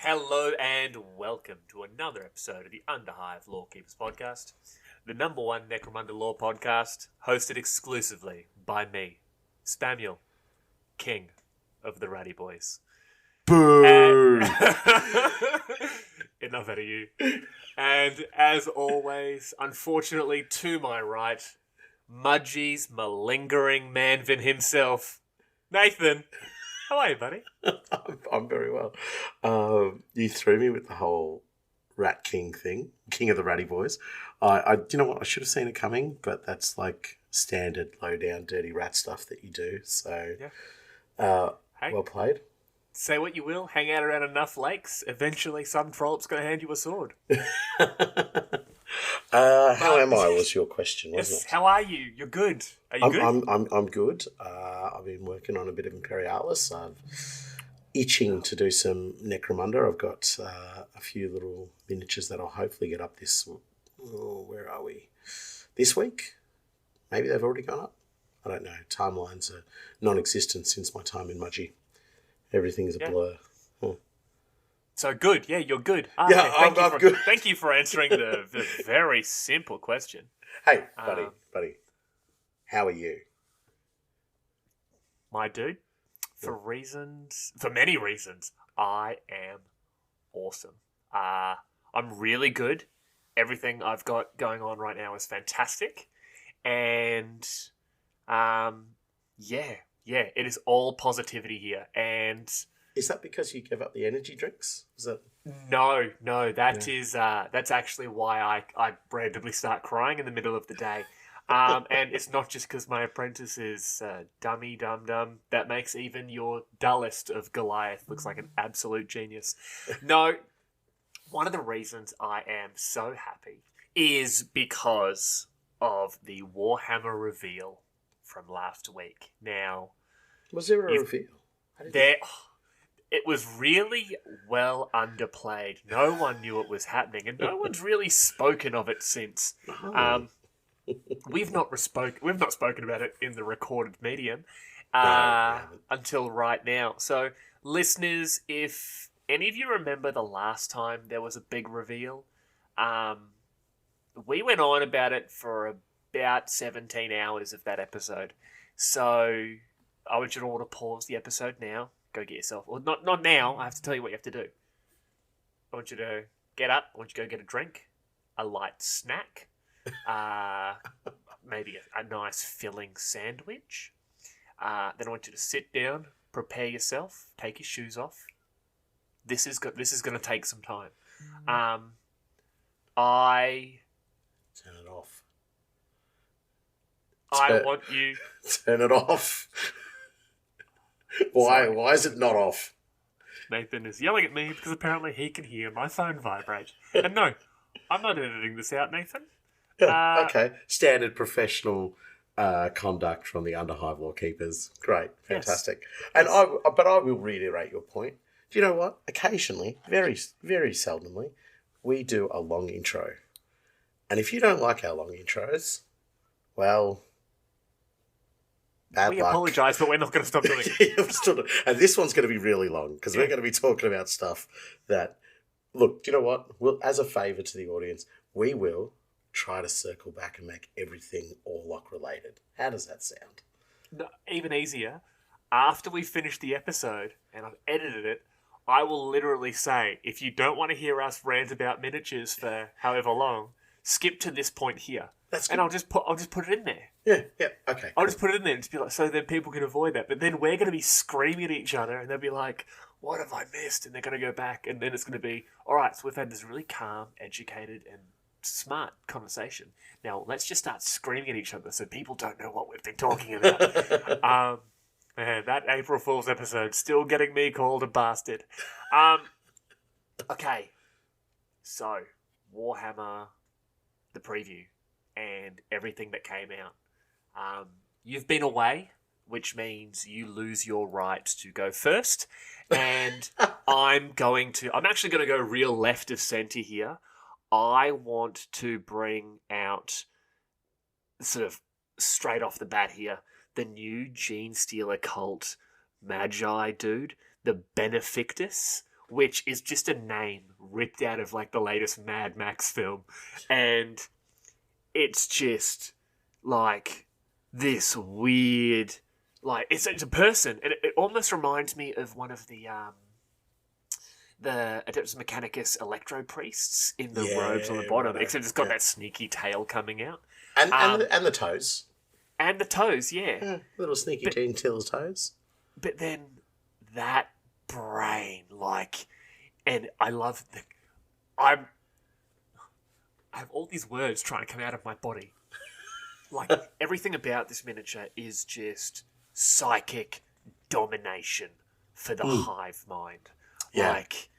Hello and welcome to another episode of the Underhive Lorekeepers podcast, the number one Necromunda lore podcast, hosted exclusively by me, Spamuel, king of the Ratty Boys. Boo! Enough out of you. And as always, unfortunately to my right, Mudgie's malingering manvin himself, Nathan. How are you, buddy? I'm very well. You threw me with the whole Rat King thing, King of the Ratty Boys. You know what? I should have seen it coming, but that's like standard, low down, dirty rat stuff that you do. So, Hey. Well played. Say what you will, hang out around enough lakes, eventually some trollop's going to hand you a sword. How am I? Was your question, wasn't it? How are you? You're good. Are you good? I'm good. I've been working on a bit of Imperialis. I'm itching to do some Necromunda. I've got a few little miniatures that I'll hopefully get up this. Where are we? This week? Maybe they've already gone up. I don't know. Timelines are non-existent since my time in Mudgie. Everything's a blur. So good. Yeah, you're good. Yeah, I'm good. Thank you for answering the very simple question. Hey, buddy. How are you? My dude, for many reasons, I am awesome. I'm really good. Everything I've got going on right now is fantastic. And, it is all positivity here. And is that because you gave up the energy drinks? Is that... No, that's actually why I randomly start crying in the middle of the day. And it's not just because my apprentice is dummy dum-dum. That makes even your dullest of Goliath looks like an absolute genius. No, one of the reasons I am so happy is because of the Warhammer reveal from last week. Now, was there a reveal? It was really well underplayed. No one knew it was happening, and no one's really spoken of it since. We've not spoken about it in the recorded medium until right now. So, listeners, if any of you remember the last time there was a big reveal, we went on about it for about 17 hours of that episode. So, I want you all to pause the episode now. Go get yourself, or not now. I have to tell you what you have to do. I want you to get up. I want you to go get a drink, a light snack, maybe a nice filling sandwich. Then I want you to sit down, prepare yourself, take your shoes off. This is going to take some time. I turn it off. I want you turn it off. Why is it not off? Nathan is yelling at me because apparently he can hear my phone vibrate. And no, I'm not editing this out, Nathan. Okay. Standard professional conduct from the Underhive Lorekeepers. Great. Fantastic. Yes. But I will reiterate your point. Do you know what? Occasionally, very, very seldomly, we do a long intro. And if you don't like our long intros, well... We apologise, but we're not going to stop doing it. And this one's going to be really long because we're going to be talking about stuff that, look, do you know what? As a favour to the audience, we will try to circle back and make everything Orlock related. How does that sound? No, even easier. After we finish the episode and I've edited it, I will literally say, if you don't want to hear us rant about miniatures for however long, skip to this point here. That's good. And I'll just put it in there. Yeah, okay. I'll just put it in there and just be like, so then people can avoid that. But then we're going to be screaming at each other and they'll be like, what have I missed? And they're going to go back and then it's going to be, all right, so we've had this really calm, educated and smart conversation. Now let's just start screaming at each other so people don't know what we've been talking about. Man, that April Fool's episode still getting me called a bastard. Okay, so Warhammer, the preview, and everything that came out. You've been away, which means you lose your right to go first. And I'm actually going to go real left of centre here. I want to bring out, sort of straight off the bat here, the new Gene Stealer cult Magi dude, the Benefactus, which is just a name ripped out of like the latest Mad Max film, and it's just like this weird, like it's a person, and it almost reminds me of one of the Adeptus Mechanicus electro priests in the robes on the bottom, right, except it's got that sneaky tail coming out, and the toes, and the toes, yeah, little sneaky Gentile's toes. But then that brain, like, and I love I have all these words trying to come out of my body. Like, everything about this miniature is just psychic domination for the hive mind. Yeah. Like,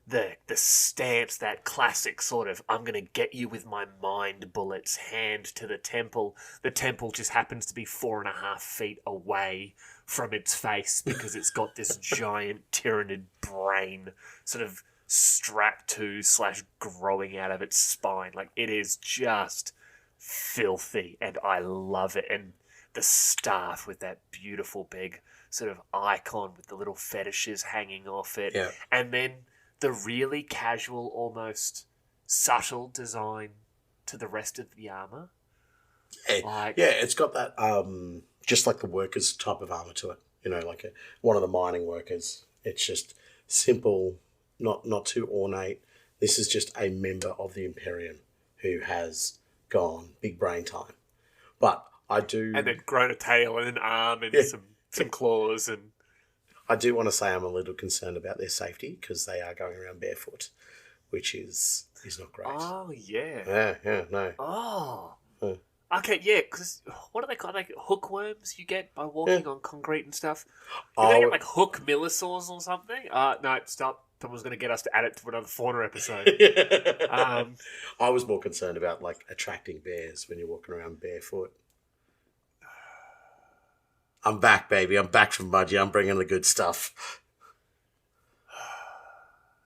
the stance, that classic sort of, I'm going to get you with my mind bullets, hand to the temple. The temple just happens to be 4.5 feet away from its face because it's got this giant tyrannid brain sort of strapped to / growing out of its spine. Like, it is just filthy, and I love it. And the staff with that beautiful big sort of icon with the little fetishes hanging off it. Yeah. And then the really casual, almost subtle design to the rest of the armor. It's got that just like the workers type of armor to it. You know, like one of the mining workers. It's just simple, not too ornate. This is just a member of the Imperium who has gone big brain time. But I do... And then grown a tail and an arm and some claws. And I do want to say I'm a little concerned about their safety because they are going around barefoot, which is not great. Oh, yeah. Yeah, no. Oh. Okay, yeah, because what are they called? Like hookworms you get by walking on concrete and stuff? You they get like hook millisaurs or something? No, stop. Someone's going to get us to add it to another fauna episode. I was more concerned about like attracting bears when you're walking around barefoot. I'm back, baby. I'm back from Mudgy. I'm bringing the good stuff.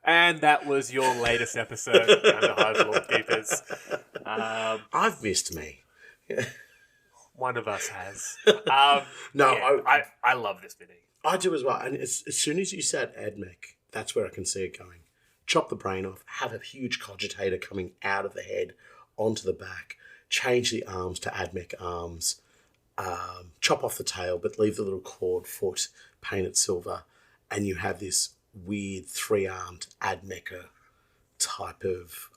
And that was your latest episode of Underhive Lorekeepers. I've missed me. One of us has. No, yeah, I love this mini. I do as well. And as soon as you said AdMech, that's where I can see it going. Chop the brain off, have a huge cogitator coming out of the head onto the back, change the arms to AdMech arms, chop off the tail, but leave the little clawed foot, paint it silver, and you have this weird 3-armed AdMecha type of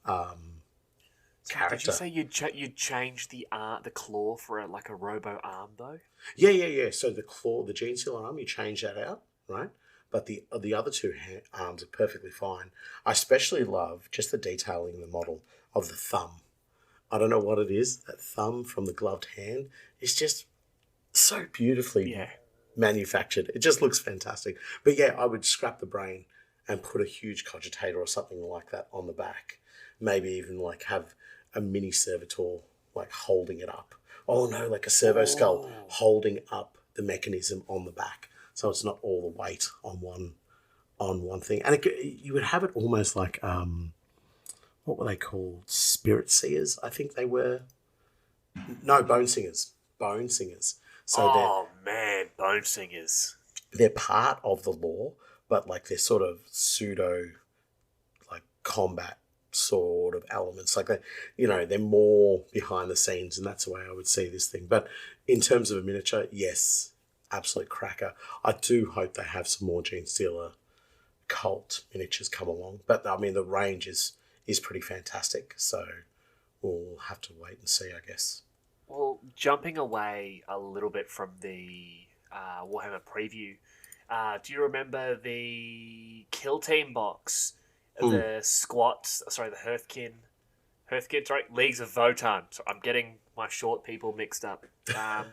character. Did you say you'd change the claw for a robo arm though? Yeah. So the claw, the gene seal arm, you change that out, right? But the other two arms are perfectly fine. I especially love just the detailing in the model of the thumb. I don't know what it is. That thumb from the gloved hand is just so beautifully manufactured. It just looks fantastic. But yeah, I would scrap the brain and put a huge cogitator or something like that on the back. Maybe even like have a mini servitor like holding it up. Oh no, like a servo skull holding up the mechanism on the back, so it's not all the weight on one thing. And you would have it almost like what were they called? Spirit seers, I think they were. No, bone singers. Bone singers. So bone singers. They're part of the lore, but like they're sort of pseudo like combat sort of elements, like that, they're more behind the scenes, and that's the way I would see this thing. But in terms of a miniature, yes, absolute cracker. I do hope they have some more Gene Stealer cult miniatures come along, but I mean the range is pretty fantastic, so we'll have to wait and see, I guess. Well, jumping away a little bit from the Warhammer preview, do you remember the Kill Team box? The squats, the Hearthkin, Leagues of Votan. So I'm getting my short people mixed up. I'm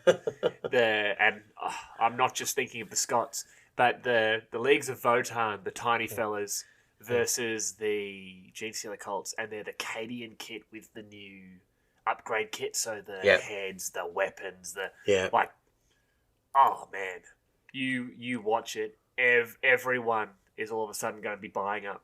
not just thinking of the Scots, but the Leagues of Votan, the tiny fellas, versus the Gene Stealer cults, and they're the Cadian kit with the new upgrade kit. So the heads, the weapons, oh man, you watch it. Everyone is all of a sudden going to be buying up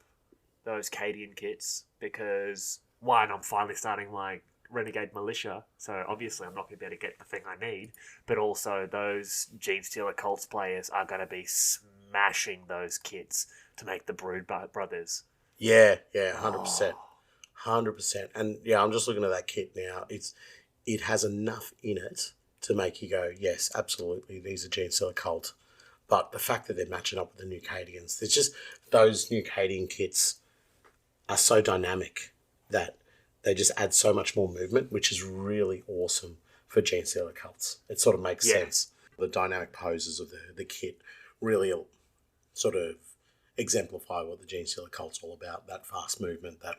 those Cadian kits because, one, I'm finally starting my Renegade Militia, so obviously I'm not going to be able to get the thing I need, but also those Gene Stealer Cults players are going to be mashing those kits to make the Brood Brothers. Yeah, 100%. 100%. And yeah, I'm just looking at that kit now. It has enough in it to make you go, yes, absolutely, these are Genestealer Cult. But the fact that they're matching up with the new Cadians, there's just those new Cadian kits are so dynamic that they just add so much more movement, which is really awesome for Genestealer Cults. It sort of makes sense. The dynamic poses of the kit really sort of exemplify what the Genestealer Cult's all about, that fast movement, that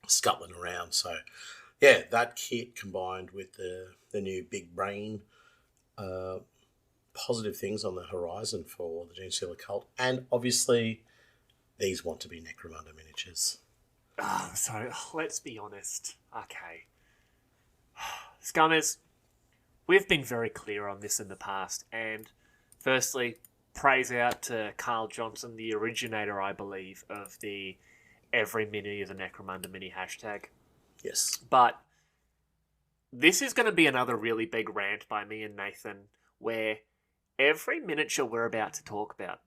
scuttling around. So, yeah, that kit combined with the new big brain, positive things on the horizon for the Genestealer Cult. And obviously, these want to be Necromunda miniatures. So, let's be honest. Okay. Scummers, we've been very clear on this in the past. And firstly, praise out to Carl Johnson, the originator, I believe, of the every mini is a Necromunda mini hashtag. Yes. But this is going to be another really big rant by me and Nathan, where every miniature we're about to talk about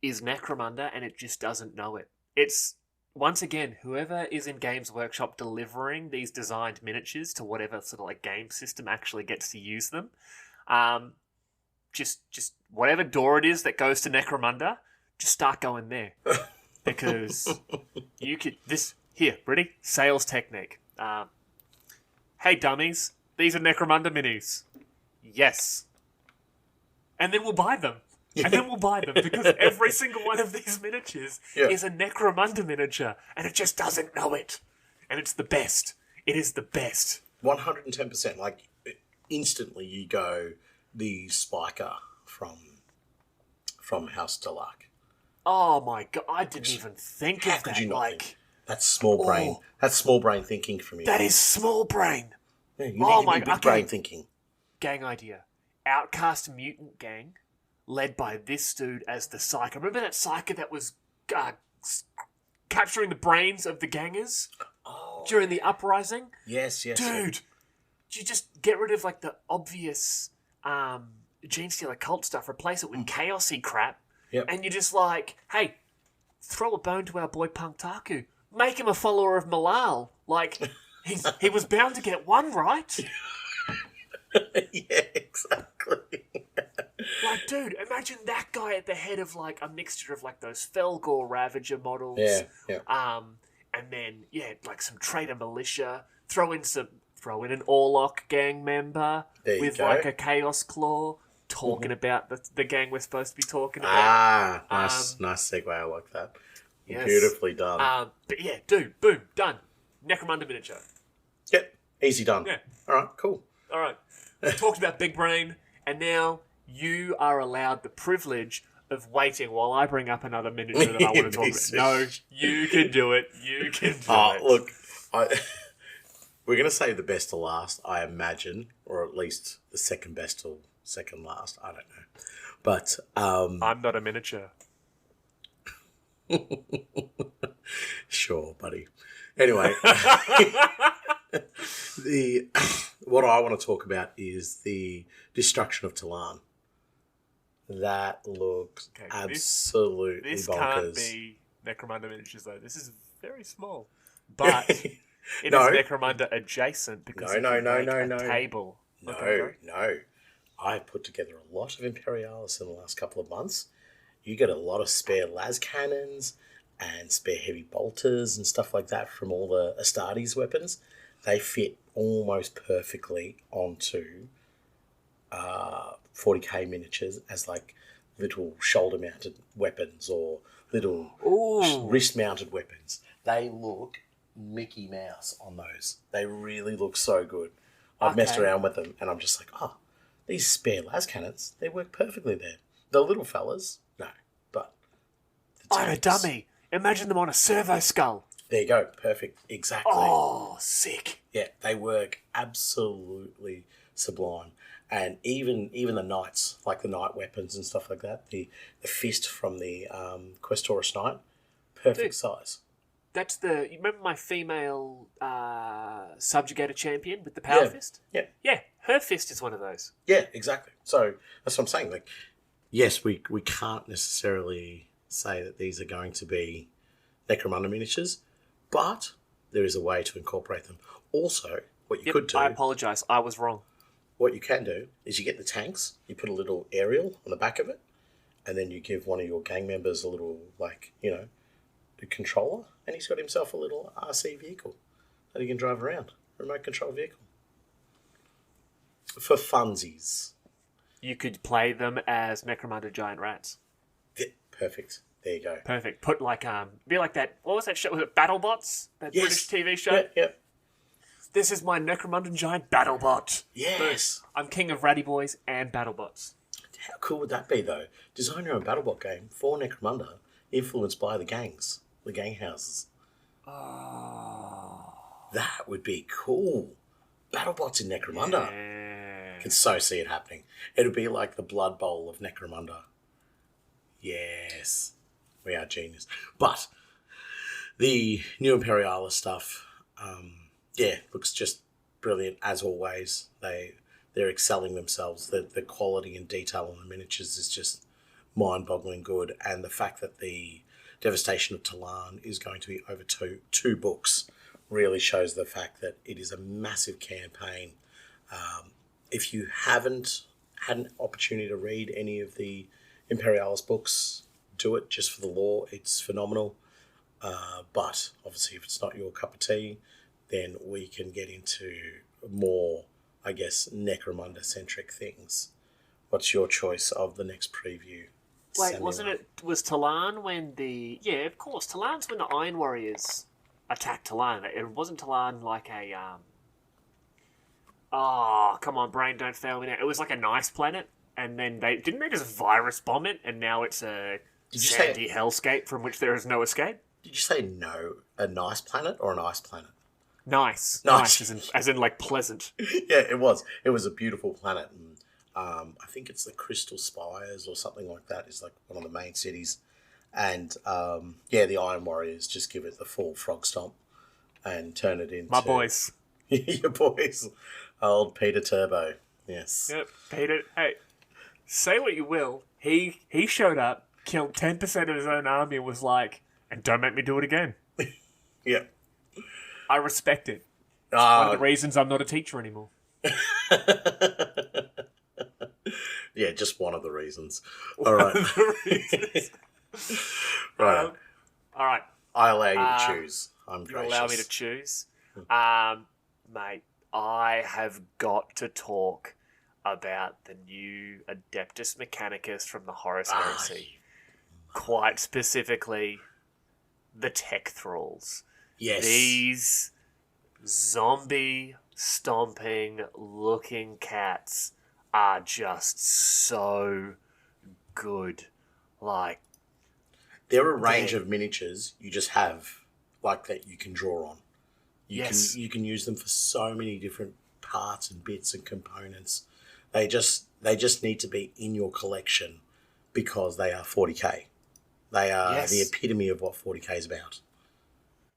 is Necromunda and it just doesn't know it. It's, once again, whoever is in Games Workshop delivering these designed miniatures to whatever sort of like game system actually gets to use them, just whatever door it is that goes to Necromunda, just start going there. Because you could... Here, ready? Sales technique. Hey, dummies, these are Necromunda minis. Yes. And then we'll buy them. Because every single one of these miniatures is a Necromunda miniature, and it just doesn't know it. And it's the best. It is the best. 110%. Like, instantly you go the Spiker from House Orlock. Oh my god, I didn't even think How of could that. you not think? That's small brain. That's small brain thinking from you. That is small brain. Yeah, you need to be big brain thinking. Gang idea. Outcast mutant gang, led by this dude as the Psyker. Remember that Psyker that was capturing the brains of the gangers during the uprising? Yes. Dude, you just get rid of like the obvious Genestealer Cult stuff, replace it with chaosy crap, and you're just like, hey, throw a bone to our boy Punk Taku. Make him a follower of Malal. Like, he was bound to get one right. Yeah, exactly. Like, dude, imagine that guy at the head of, like, a mixture of, like, those Felgor Ravager models. Yeah. And then, like, some Traitor Militia. Throw in an Orlock gang member with, like, a Chaos Claw. Talking about the gang we're supposed to be talking about. Nice segue. I like that. Yes. Beautifully done. But yeah, dude, boom, done. Necromunda miniature. Yep, easy done. Yeah. All right, cool. All right. Talked about big brain, and now you are allowed the privilege of waiting while I bring up another miniature that I want to talk about. No, you can do it. You can do it. Look, we're going to save the best to last, I imagine, or at least the second best till second last. I don't know. But I'm not a miniature. Sure, buddy. Anyway, what I want to talk about is the destruction of Talan. That looks absolutely this bonkers. Can't be Necromunda miniatures though. This is very small, but it is Necromunda adjacent because no. table. No. I put together a lot of Imperialis in the last couple of months. You get a lot of spare las cannons and spare heavy bolters and stuff like that from all the Astartes weapons. They fit almost perfectly onto 40k miniatures as like little shoulder-mounted weapons or little wrist-mounted weapons. They look Mickey Mouse on those. They really look so good. I've messed around with them and I'm just like, these spare las cannons, they work perfectly there. The little fellas, no. But I'm a dummy. Imagine them on a servo skull. There you go. Perfect. Exactly. Oh, sick. Yeah, they work absolutely sublime. And even the knights, like the knight weapons and stuff like that, the fist from the Questoris Knight, perfect size. That's you remember my female subjugator champion with the power fist? Yeah. Yeah, her fist is one of those. Yeah, exactly. So that's what I'm saying. Like, yes, we can't necessarily say that these are going to be Necromunda miniatures, but there is a way to incorporate them. Also, what you could do... I apologise. I was wrong. What you can do is you get the tanks, you put a little aerial on the back of it, and then you give one of your gang members a little, a controller, and he's got himself a little RC vehicle that he can drive around. Remote control vehicle. For funsies. You could play them as Necromunda giant rats. Yeah, perfect. There you go. Perfect. Put be like that. What was that show? Was it BattleBots? That British TV show? Yeah. This is my Necromunda giant BattleBot. Yes. I'm king of Ratty Boys and BattleBots. How cool would that be, though? Design your own BattleBot game for Necromunda, influenced by the gangs, the gang houses. Oh. That would be cool. BattleBots in Necromunda. Yeah. I can so see it happening. It'll be like the Blood Bowl of Necromunda. Yes. We are genius. But the new Imperialis stuff, looks just brilliant as always. They're excelling themselves. The quality and detail on the miniatures is just mind-boggling good. And the fact that the Devastation of Talan is going to be over two books really shows the fact that it is a massive campaign. If you haven't had an opportunity to read any of the Imperialis books, do it just for the lore. It's phenomenal. But obviously, if it's not your cup of tea, then we can get into more, I guess, Necromunda-centric things. What's your choice of the next preview? Wait, was Talan when yeah, of course, Talan's when the Iron Warriors attacked Talan. It wasn't Talan like a, oh, come on, brain, don't fail me now. It was like a nice planet, and then didn't they just virus bomb it, and now it's a sandy hellscape from which there is no escape? Did you say no, a nice planet or an ice planet? Nice, as in like pleasant. Yeah, it was. It was a beautiful planet, and I think it's the Crystal Spires or something like that. Is like one of the main cities, and the Iron Warriors just give it the full frog stomp and turn it into my boys. Your boys, old Peter Turbo. Yes. Yep, Peter. Hey, say what you will. He showed up, killed 10% of his own army, and was like, "And don't make me do it again." Yeah. I respect it. It's one of the reasons I'm not a teacher anymore. Yeah, just one of the reasons. All right. Right. All right. I allow you to choose. I'm gracious. You allow me to choose? Mate, I have got to talk about the new Adeptus Mechanicus from the Horus Heresy. Quite specifically, the Tech Thralls. Yes. These zombie stomping looking cats are just so good. Like, there are a range of miniatures you just have like that you can draw on. You can use them for so many different parts and bits and components. They just need to be in your collection because they are 40k. They are the epitome of what 40k is about.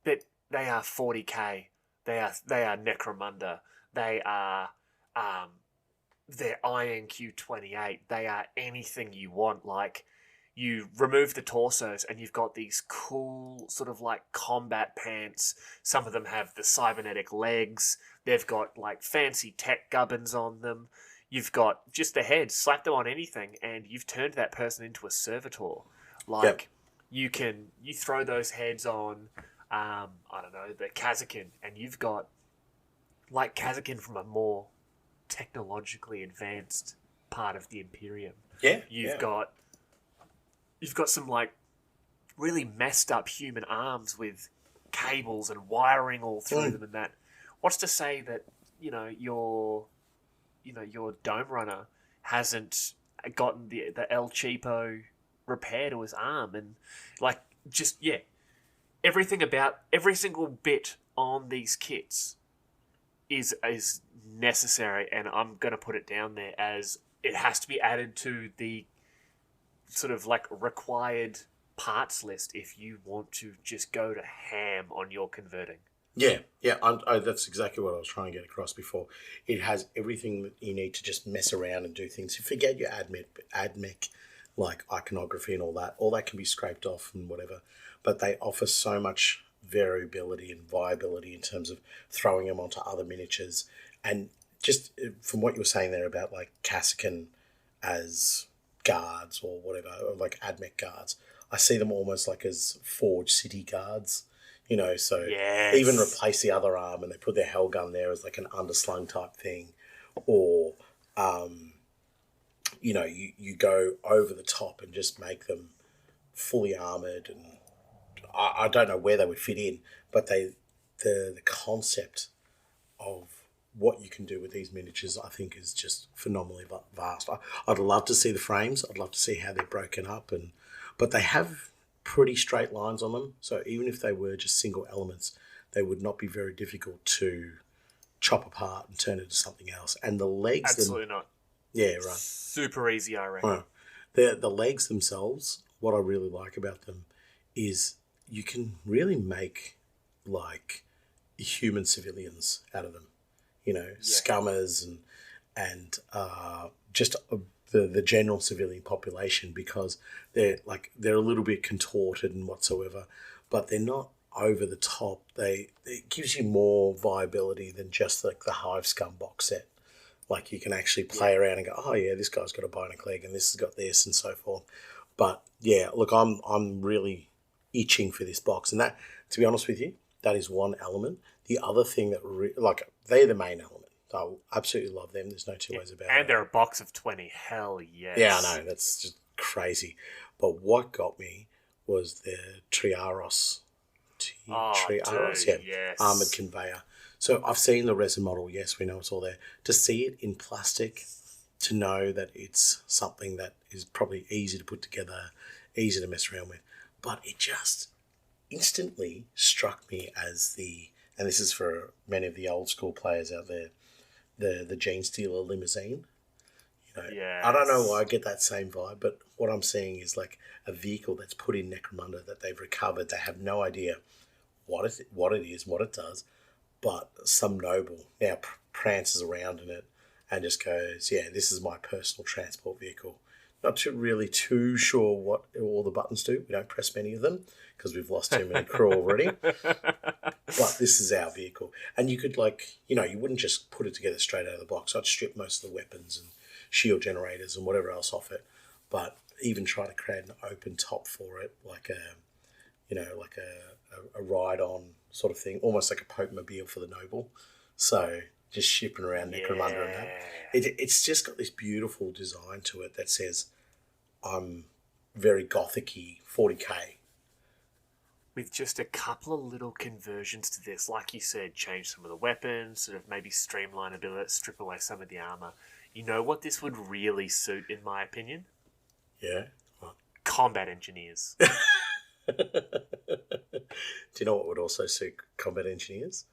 But they are 40k. They are Necromunda. They are they're INQ28. They are anything you want. Like, you remove the torsos and you've got these cool sort of like combat pants. Some of them have the cybernetic legs. They've got like fancy tech gubbins on them. You've got just the head. Slap them on anything and you've turned that person into a servitor. Like, you throw those heads on, I don't know, the Kazakin, and you've got like Kazakin from a more technologically advanced part of the Imperium. Yeah. You've got some like really messed up human arms with cables and wiring all through them and that. What's to say that, your Dome Runner hasn't gotten the El Cheapo repair to his arm and like everything about every single bit on these kits is necessary, and I'm going to put it down there as it has to be added to the sort of like required parts list if you want to just go to ham on your converting. Yeah, that's exactly what I was trying to get across before. It has everything that you need to just mess around and do things. You forget your AdMech like iconography and all that can be scraped off and whatever. But they offer so much variability and viability in terms of throwing them onto other miniatures. And just from what you were saying there about like Kassakin as guards or whatever, or like Admech guards, I see them almost like as Forge City guards, you know, so Yes. even replace the other arm and they put their hell gun there as like an underslung type thing, or you know, you go over the top and just make them fully armored, and I don't know where they would fit in, but the concept of what you can do with these miniatures, I think, is just phenomenally vast. I'd love to see the frames. I'd love to see how they're broken up, but they have pretty straight lines on them. So even if they were just single elements, they would not be very difficult to chop apart and turn into something else. And the legs, Absolutely not. Yeah, right. Super easy, I reckon. Right. The legs themselves, what I really like about them is you can really make like human civilians out of them. You know, scummers and just the general civilian population, because they're a little bit contorted and whatsoever, but they're not over the top. It gives you more viability than just like the Hive Scum box set. Like you can actually play around and go, oh yeah, this guy's got a bionic leg and this has got this and so forth. But yeah, look, I'm really itching for this box, and that, to be honest with you, that is one element. The other thing that they're the main element. I absolutely love them. There's no two ways about it. And they're a box of 20. Hell yes. Yeah, I know. That's just crazy. But what got me was the Triaros. Yes. Armored conveyor. So I've seen the resin model. Yes, we know it's all there. To see it in plastic, to know that it's something that is probably easy to put together, easy to mess around with. But it just instantly struck me as and this is for many of the old school players out there, the Gene Stealer limousine. You know, yes. I don't know why I get that same vibe, but what I'm seeing is like a vehicle that's put in Necromunda that they've recovered. They have no idea what it is, what it does, but some noble now prances around in it and just goes, yeah, this is my personal transport vehicle. Not too sure what all the buttons do. We don't press many of them because we've lost too many crew already. But this is our vehicle. And you could you wouldn't just put it together straight out of the box. I'd strip most of the weapons and shield generators and whatever else off it. But even try to create an open top for it, like a ride-on sort of thing, almost like a Poke-mobile for the noble. So just shipping around Necromunda and that. It's just got this beautiful design to it that says, I'm very gothic-y, 40k. With just a couple of little conversions to this, like you said, change some of the weapons, sort of maybe streamline a bit, strip away some of the armor. You know what this would really suit, in my opinion? Yeah? What? Combat engineers. Do you know what would also suit combat engineers?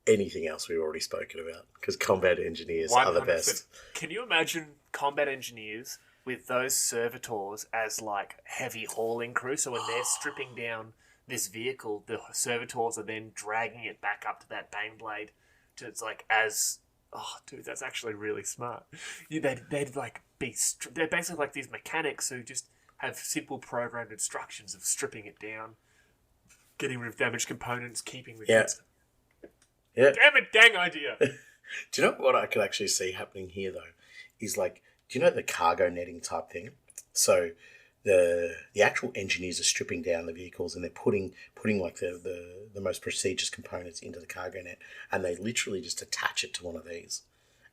Anything else we've already spoken about, because combat engineers 100%. Are the best. Can you imagine combat engineers with those servitors as like heavy hauling crew? So when they're stripping down this vehicle, the servitors are then dragging it back up to that Baneblade. That's actually really smart. They'd like they're basically like these mechanics who just have simple programmed instructions of stripping it down, getting rid of damaged components, keeping the goods. Yeah. Damn it, dang idea. Do you know what I could actually see happening here though? Is like, do you know the cargo netting type thing? So the actual engineers are stripping down the vehicles and they're putting like the most prestigious components into the cargo net, and they literally just attach it to one of these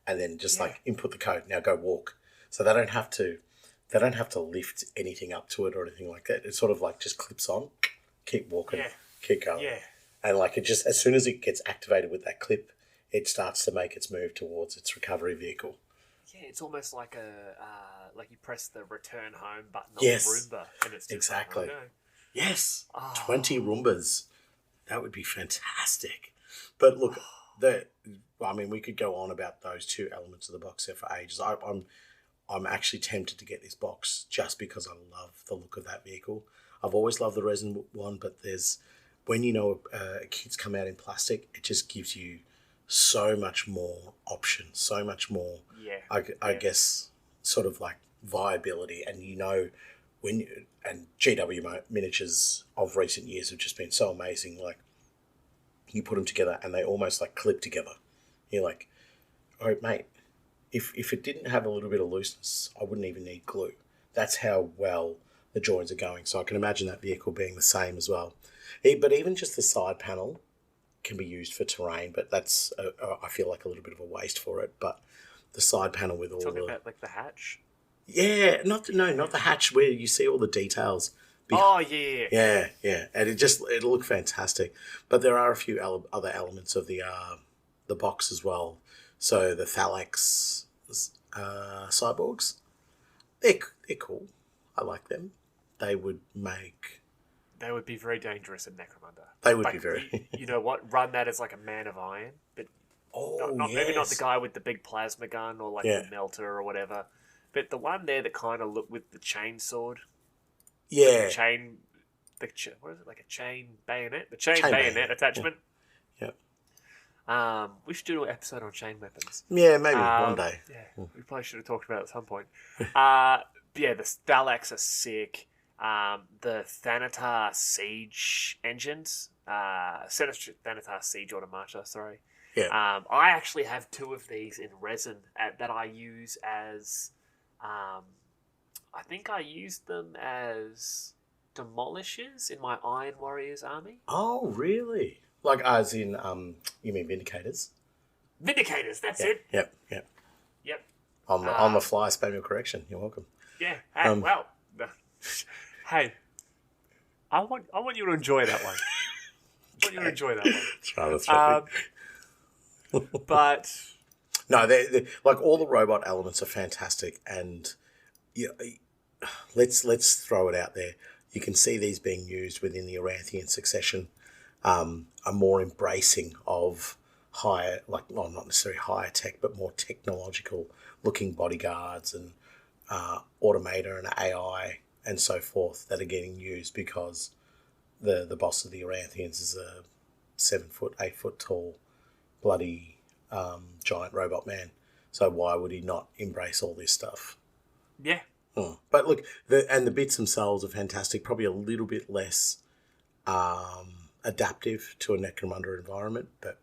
and then just like input the code, now go walk. So they don't have to lift anything up to it or anything like that. It sort of like just clips on, keep walking, keep going. Yeah. And like it just, as soon as it gets activated with that clip, it starts to make its move towards its recovery vehicle. Yeah, it's almost like like you press the return home button on the Roomba, and it's just exactly. Like, oh, no. Yes, 20 Roombas. That would be fantastic. But look, we could go on about those two elements of the box set for ages. I'm actually tempted to get this box just because I love the look of that vehicle. I've always loved the resin one, but when a kit's come out in plastic, it just gives you so much more option, so much more, I guess, sort of like viability, and and GW miniatures of recent years have just been so amazing. Like, you put them together and they almost like clip together. You're like, oh mate, if it didn't have a little bit of looseness, I wouldn't even need glue. That's how well the joins are going. So I can imagine that vehicle being the same as well. But even just the side panel can be used for terrain, but that's I feel like a little bit of a waste for it. But the side panel with all talking about like the hatch. Yeah, not the hatch where you see all the details. Oh yeah. And it'll look fantastic. But there are a few other elements of the box as well. So the Thalax cyborgs, they're cool. I like them. They would be very dangerous in Necromunda. They would be very. You know what? Run that as like a man of iron, but maybe not the guy with the big plasma gun or like the melter or whatever. But the one there that kind of looked with the chain sword. Yeah. What is it, like a chain bayonet? The chain bayonet attachment. Yeah. We should do an episode on chain weapons. Yeah, maybe one day. Yeah, we probably should have talked about it at some point. The Thalax are sick. The Thanatar siege engines. Thanatar siege automata, sorry. Yeah. I actually have 2 of these in resin that I use as... I think I used them as demolishers in my Iron Warriors army. Oh, really? Like as in, you mean Vindicators? Vindicators, that's it. Yep. On the fly, Spamuel correction. You're welcome. Yeah. Hey, hey, I want you to enjoy that one. I want you to enjoy that one. That's right. But no, they like all the robot elements are fantastic, and let's throw it out there. You can see these being used within the Aranthian succession, are more embracing of higher, not necessarily higher tech, but more technological looking bodyguards and automata and AI and so forth that are getting used because the boss of the Aranthians is a 7 foot, 8 foot tall, bloody giant robot man. So why would he not embrace all this stuff? Yeah. But look, the bits themselves are fantastic. Probably a little bit less adaptive to a Necromunda environment, but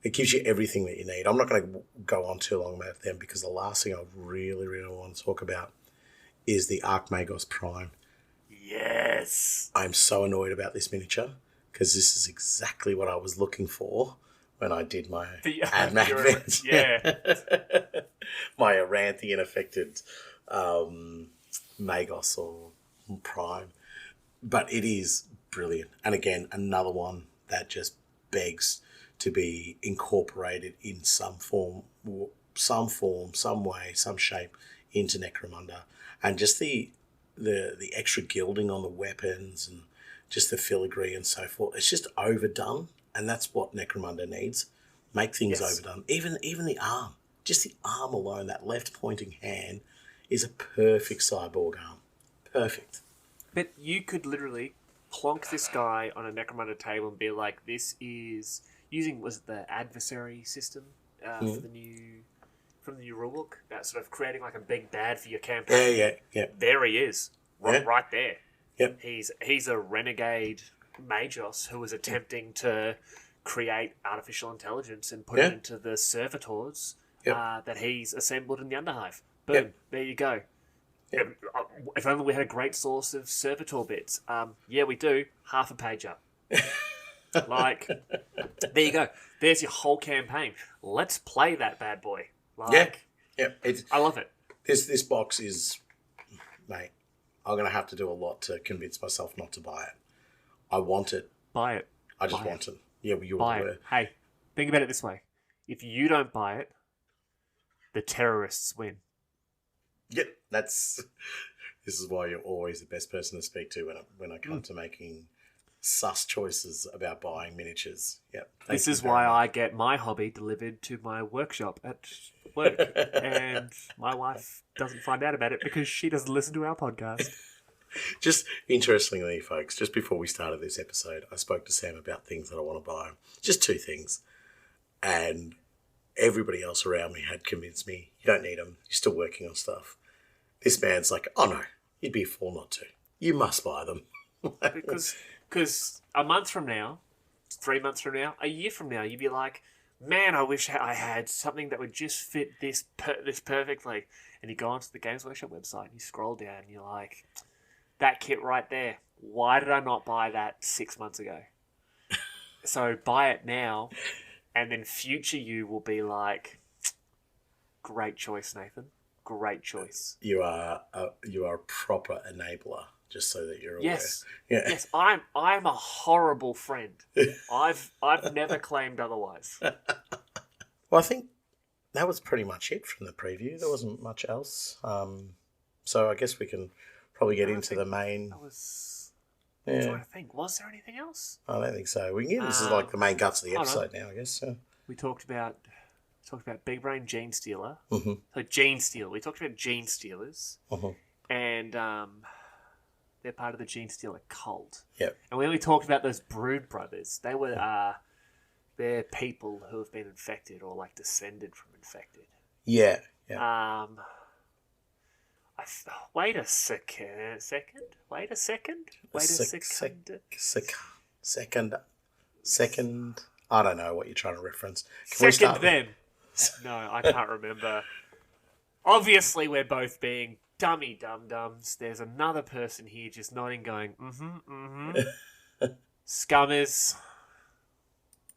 it gives you everything that you need. I'm not going to go on too long about them because the last thing I really, really want to talk about is the Archmagos Prime. Yes. I'm so annoyed about this miniature because this is exactly what I was looking for when I did my AdMag event. Yeah. My Aranthian affected Magos or Prime. But it is brilliant. And again, another one that just begs to be incorporated in some form, some way, some shape into Necromunda. And just the extra gilding on the weapons and just the filigree and so forth. It's just overdone. And that's what Necromunda needs. Make things overdone. Even the arm. Just the arm alone, that left pointing hand, is a perfect cyborg arm. Perfect. But you could literally plonk this guy on a Necromunda table and be like, this is... was it the adversary system from the new rulebook? That sort of creating like a big bad for your campaign. Yeah. There he is. Right there. Yep. He's a renegade Magos who was attempting to create artificial intelligence and put it into the servitors that he's assembled in the Underhive. Boom. There you go. Yep. If only we had a great source of servitor bits. Yeah, we do. Half a page up. There you go. There's your whole campaign. Let's play that bad boy. I love it. This box is, mate, I'm going to have to do a lot to convince myself not to buy it. I want it. Buy it. I just want it. Yeah, well, you buy were. it. Hey, think about it this way. If you don't buy it, the terrorists win. Yep, this is why you're always the best person to speak to when I come to making sus choices about buying miniatures. Yep. This is why I get my hobby delivered to my workshop at work, and my wife doesn't find out about it because she doesn't listen to our podcast. Just interestingly, folks, just before we started this episode, I spoke to Sam about things that I want to buy. Just 2 things. And everybody else around me had convinced me, you don't need them. You're still working on stuff. This man's like, oh no, you'd be a fool not to. You must buy them. Because a month from now, 3 months from now, a year from now, you'd be like, man, I wish I had something that would just fit this perfectly. And you go onto the Games Workshop website and you scroll down and you're like, that kit right there. Why did I not buy that 6 months ago? So buy it now, and then future you will be like, great choice, Nathan. Great choice. You are a proper enabler, just so that you're aware. Yes, I'm a horrible friend. I've never claimed otherwise. Well, I think that was pretty much it from the preview. There wasn't much else. So I guess we can probably get into the main. That was. Yeah. I'm trying to think. Was there anything else? I don't think so. We can get into like the main guts of the episode now, I guess. So. We talked about Big Brain Gene Stealer. Mm-hmm. So Gene Stealer. We talked about Gene Stealers. Mm-hmm. And they're part of the Gene Stealer cult. Yep. And we only talked about those Brood Brothers. They were they're people who have been infected or like descended from infected. Yeah. Wait a second. Second. I don't know what you're trying to reference. No, I can't remember. Obviously, we're both being dummy dum-dums. There's another person here just nodding, going, Scummers.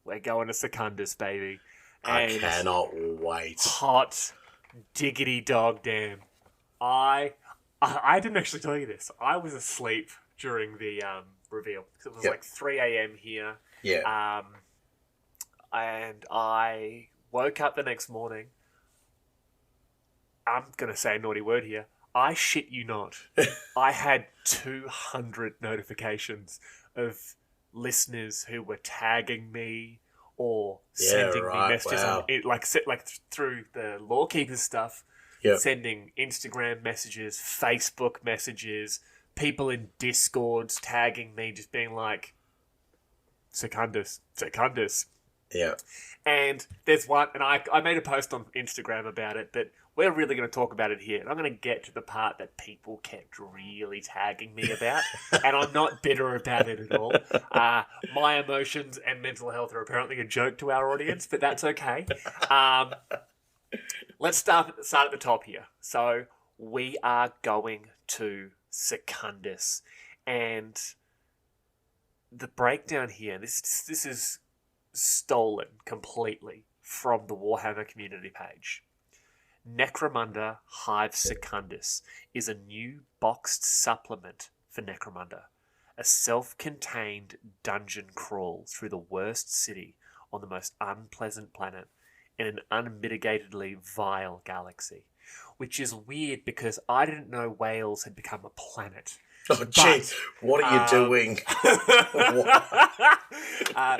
We're going to Secundus, baby. And I cannot wait. Hot diggity dog damn. I didn't actually tell you this. I was asleep during the reveal. It was like 3 a.m. here. Yeah. And I woke up the next morning. I'm going to say a naughty word here. I shit you not. I had 200 notifications of listeners who were tagging me or sending me messages on it, like through the Lorekeepers stuff. Yep. Sending Instagram messages, Facebook messages, people in Discords tagging me, just being like, Secundus. Yeah. And there's one, and I made a post on Instagram about it, but we're really going to talk about it here. And I'm going to get to the part that people kept really tagging me about, and I'm not bitter about it at all. My emotions and mental health are apparently a joke to our audience, but that's okay. Let's start at the top here. So we are going to Secundus, and the breakdown here. This is stolen completely from the Warhammer community page. Necromunda Hive Secundus is a new boxed supplement for Necromunda, a self-contained dungeon crawl through the worst city on the most unpleasant planet in an unmitigatedly vile galaxy, which is weird because I didn't know Wales had become a planet. Oh, jeez, what are you doing?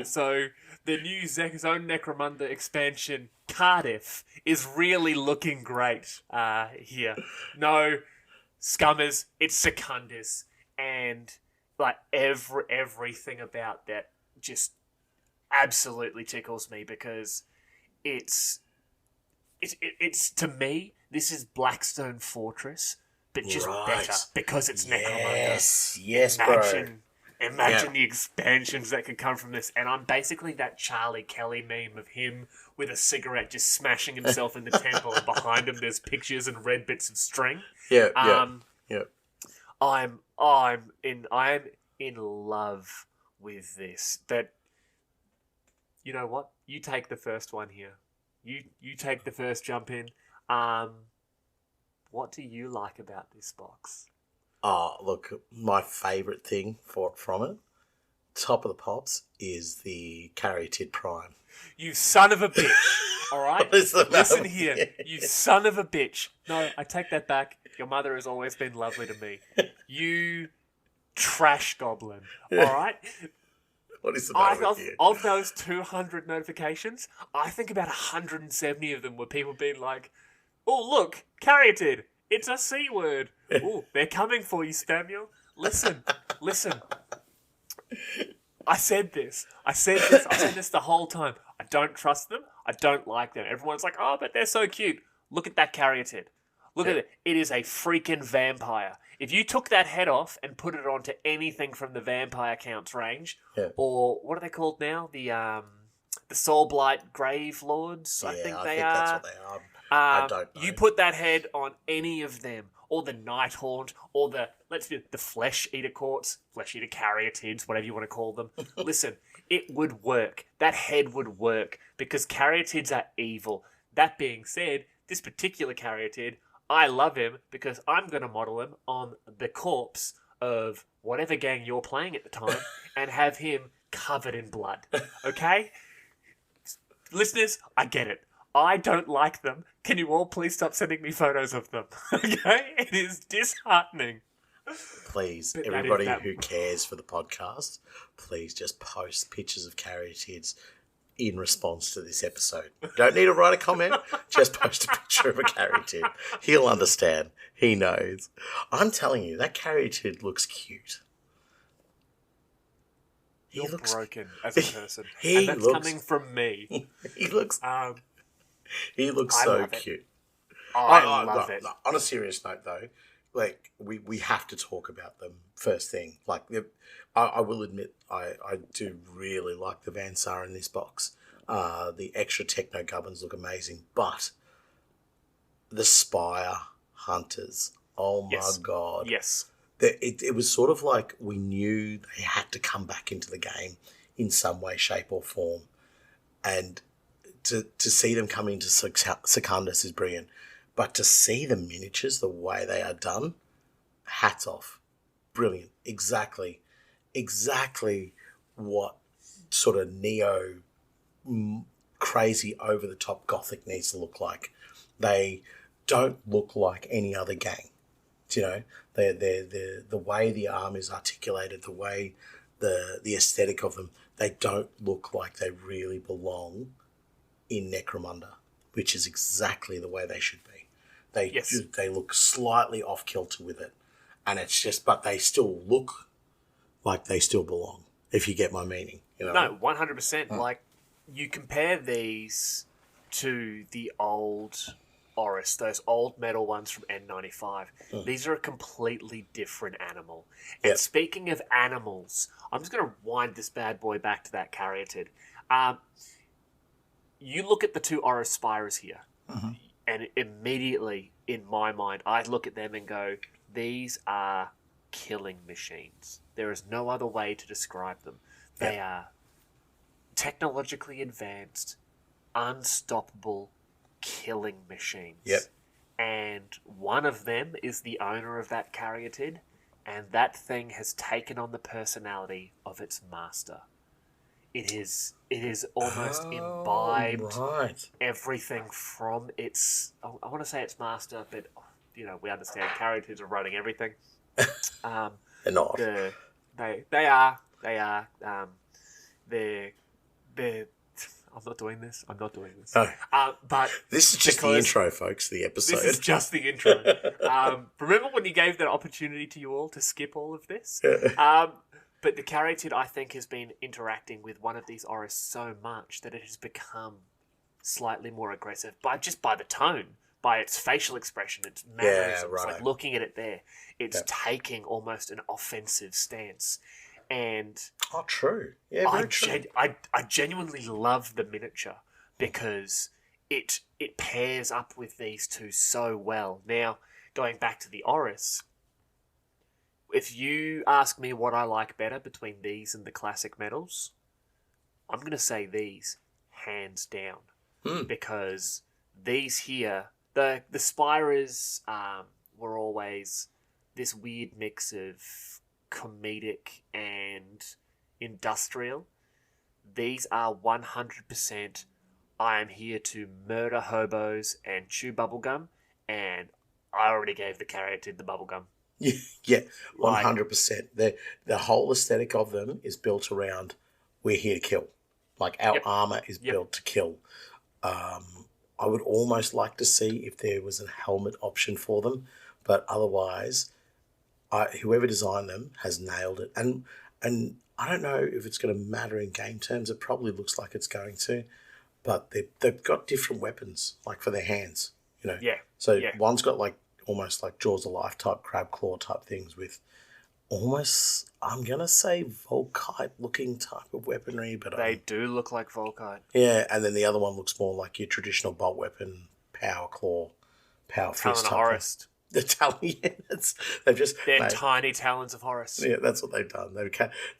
So the new Zone Necromunda expansion, Cardiff, is really looking great here. No, Scummers, it's Secundus, and like everything about that just absolutely tickles me because it's to me, this is Blackstone Fortress, but just better because it's Necromunda. Yes, bro. Imagine the expansions that could come from this. And I'm basically that Charlie Kelly meme of him with a cigarette just smashing himself in the temple, and behind him there's pictures and red bits of string. I'm in love with this. That, you know what? You take the first one here. You take the first jump in. What do you like about this box? Oh, look, my favourite thing from it, top of the pops, is the Caryatid Prime. You son of a bitch, all right? Listen here, you son of a bitch. No, I take that back. Your mother has always been lovely to me. You trash goblin, all right? What is the matter with you? Of those 200 notifications, I think about 170 of them were people being like, oh, look, Caryatid. It's a C word. Oh, they're coming for you, Spamuel. Listen. I said this the whole time. I don't trust them. I don't like them. Everyone's like, oh, but they're so cute. Look at that caryatid. Look at it. It is a freaking vampire. If you took that head off and put it onto anything from the vampire counts range, or what are they called now? The Soulblight Grave Lords, I think they are. That's what they are. I don't know. You put that head on any of them, or the Nighthaunt, or the Flesh Eater Courts, Flesh Eater Caryatids, whatever you want to call them. Listen, it would work. That head would work because caryatids are evil. That being said, this particular caryatid, I love him because I'm going to model him on the corpse of whatever gang you're playing at the time and have him covered in blood. Okay? Listeners, I get it. I don't like them. Can you all please stop sending me photos of them? Okay? It is disheartening. Please, everybody who cares for the podcast, please just post pictures of caryatids in response to this episode. Don't need to write a comment. Just post a picture of a caryatid. He'll understand. He knows. I'm telling you, that caryatid looks cute. He looks broken as a person. And that's coming from me. He looks so cute. I love it. On a serious note, though, like we have to talk about them first thing. Like, I will admit, I do really like the Vansar in this box. The extra techno gubbins look amazing, but the Spire Hunters, oh my god, yes. It was sort of like we knew they had to come back into the game in some way, shape, or form, and to see them come into Secundus is brilliant. But to see the miniatures, the way they are done, hats off, brilliant. Exactly what sort of neo crazy over the top gothic needs to look like. They don't look like any other gang. You know, the way the arm is articulated, the way the aesthetic of them, they don't look like they really belong in Necromunda, which is exactly the way they should be. They look slightly off kilter with it, and it's just, but they still look like they still belong. If you get my meaning, you know. No, 100%. Like, you compare these to the old Oris, those old metal ones from N95. These are a completely different animal. And speaking of animals, I'm just going to wind this bad boy back to that caryatid. You look at the two Oris Spires here, and immediately, in my mind, I look at them and go, these are killing machines. There is no other way to describe them. They are technologically advanced, unstoppable killing machines. Yep. And one of them is the owner of that caryatid, and that thing has taken on the personality of its master. It is almost imbibed everything from its... I want to say its master, but you know, we understand caryatids are running everything. They're not. They are. They're. I'm not doing this. No. But this is just the intro, folks. The episode. This is just the intro. Remember when you gave that opportunity to you all to skip all of this? But the caryatid, I think, has been interacting with one of these Oris so much that it has become slightly more aggressive by the tone, by its facial expression, its mannerisms. Like, looking at it there, it's taking almost an offensive stance. And true. Yeah, very true. I genuinely love the miniature because it pairs up with these two so well. Now, going back to the Oris, if you ask me what I like better between these and the classic metals, I'm going to say these, hands down. Because these here, the Spires were always this weird mix of comedic and industrial. These are 100% I am here to murder hobos and chew bubblegum, and I already gave the caryatid the bubblegum. Yeah, 100%. The whole aesthetic of them is built around we're here to kill. Like, our armor is built to kill. I would almost like to see if there was a helmet option for them, but otherwise, whoever designed them has nailed it. And I don't know if it's going to matter in game terms. It probably looks like it's going to, but they've got different weapons, like for their hands, you know. Yeah. So Yeah. one's got like almost like Jaws of Life type crab claw type things with almost, I'm going to say Volkite looking type of weaponry, but They do look like Volkite. yeah, and then the other one looks more like your traditional bolt weapon, power claw, power fist type Horus. The talon, yeah, they've just They're tiny talons of Horus. yeah, that's what they've done.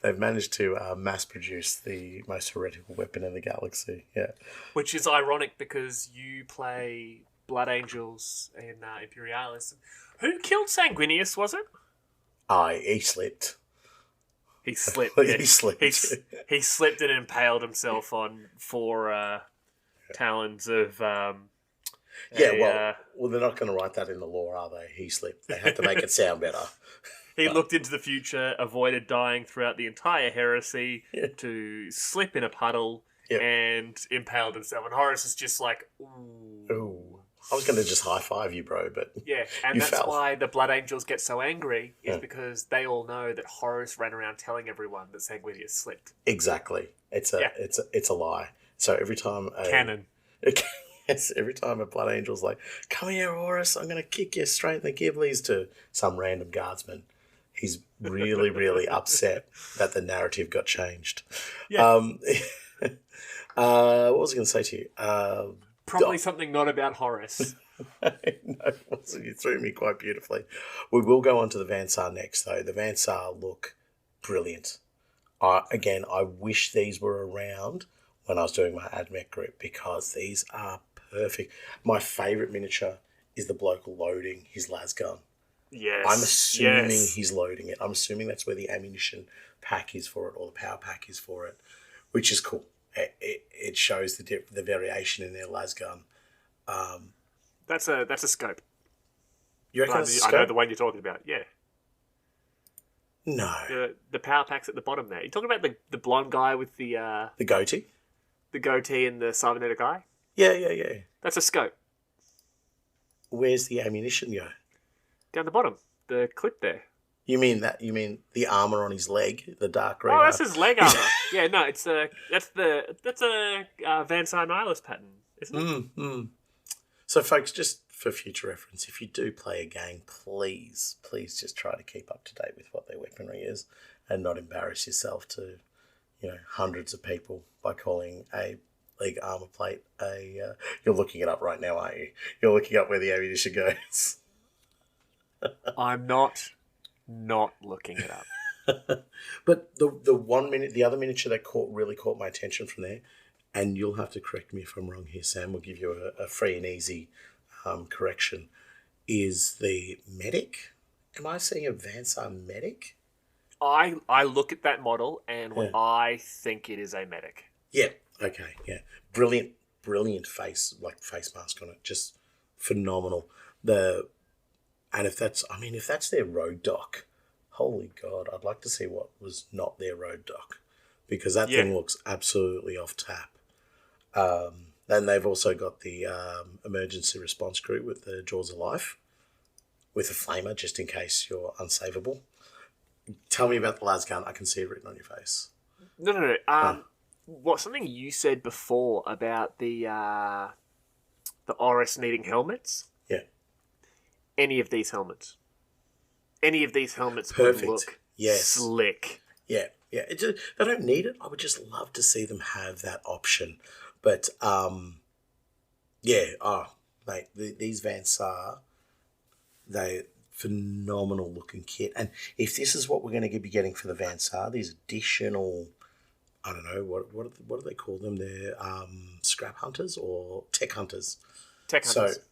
They've managed to mass produce the most heretical weapon in the galaxy. Yeah, Which is ironic because you play Blood Angels in Imperialis. Who killed Sanguinius, was it? he slipped. He slipped. He slipped. He slipped and impaled himself on 4 talons of... well, they're not going to write that in the lore, are they? He slipped. They had to make it sound better. He looked into the future, avoided dying throughout the entire heresy, to slip in a puddle and impaled himself. And Horus is just like, ooh. Ooh. I was going to just high five you, bro, but yeah, and you that's fell. why the Blood Angels get so angry, is because they all know that Horus ran around telling everyone that Sanguinius slipped. Exactly. It's a lie. So every time Canon. Yes, every time a Blood Angel's like, come here, Horus, I'm going to kick you straight in the Ghiblis to some random guardsman, he's really, really upset that the narrative got changed. Yeah. What was I going to say to you? Probably something not about Horus. No, it wasn't. You threw me quite beautifully. We will go on to the Vansar next, though. The Vansar look brilliant. Again, I wish these were around when I was doing my AdMech group because these are perfect. My favourite miniature is the bloke loading his lasgun. Yes. I'm assuming he's loading it. I'm assuming that's where the ammunition pack is for it or the power pack is for it, which is cool. It shows the variation in their lasgun. That's a scope. You reckon that's a scope? I know the one you're talking about. Yeah. No. The power pack's at the bottom there. You're talking about the blonde guy with the goatee? The goatee and the cybernetic eye? Yeah. That's a scope. Where's the ammunition go? Down the bottom. The clip there. You mean the armor on his leg, the dark green? Oh, that's his leg armor. Yeah, no, that's a Vansar Nihilist pattern, isn't it? So, folks, just for future reference, if you do play a game, please just try to keep up to date with what their weaponry is, and not embarrass yourself to, hundreds of people by calling a leg armor plate a. You're looking it up right now, aren't you? You're looking up where the ammunition goes. I'm not looking it up. But the other miniature that really caught my attention from there, and you'll have to correct me if I'm wrong here, Sam, we'll give you a free and easy correction, is the medic. Am I seeing a Vansar medic? I look at that model and I think it is a medic. Yeah, okay, yeah. Brilliant face mask on it. Just phenomenal. And if that's their road dock, holy God, I'd like to see what was not their road dock, because that thing looks absolutely off tap. Then they've also got the emergency response crew with the Jaws of Life, with a flamer just in case you're unsavable. Tell me about the lasgun. I can see it written on your face. No. Something you said before about the Oris needing helmets? Yeah. Any of these helmets Perfect. would look Yes. slick. Yeah. They don't need it. I would just love to see them have that option. But, mate, these Vansar, they phenomenal looking kit. And if this is what we're going to be getting for the Vansar, these additional, I don't know, what do they call them? They're scrap hunters or tech hunters. Tech hunters. So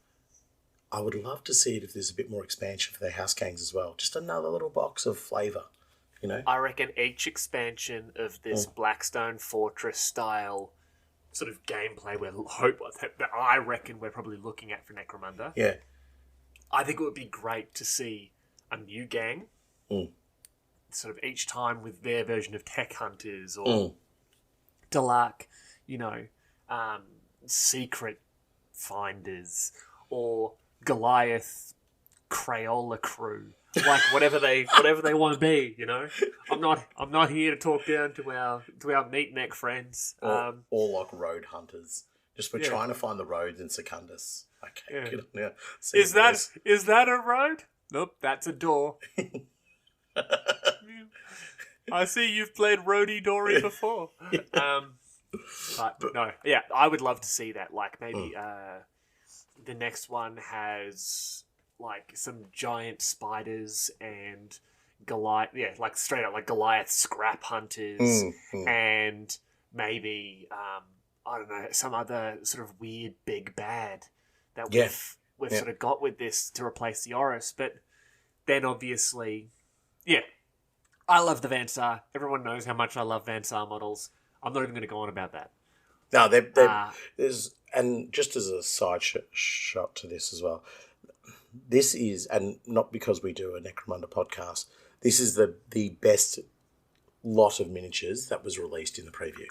I would love to see it if there's a bit more expansion for their house gangs as well. Just another little box of flavour, I reckon each expansion of this Blackstone Fortress style sort of gameplay that I reckon we're probably looking at for Necromunda. Yeah. I think it would be great to see a new gang, sort of each time with their version of tech hunters or Dalak, secret finders or Goliath Crayola crew, like whatever they want to be. I'm not here to talk down to our meat neck friends. Orlock road hunters. Just we're trying to find the roads in Secundus. Okay, good on you. Is that a road? Nope, that's a door. I see you've played Roadie Dory before. But no, yeah, I would love to see that. Like maybe the next one has like some giant spiders and Goliath. Yeah, like straight up like Goliath scrap hunters, and maybe I don't know, some other sort of weird big bad that we've sort of got with this to replace the Oris. But then obviously, I love the Van Sar. Everyone knows how much I love Van Sar models. I'm not even going to go on about that. No, there's, and just as a side shot to this as well, this is, and not because we do a Necromunda podcast, this is the best lot of miniatures that was released in the preview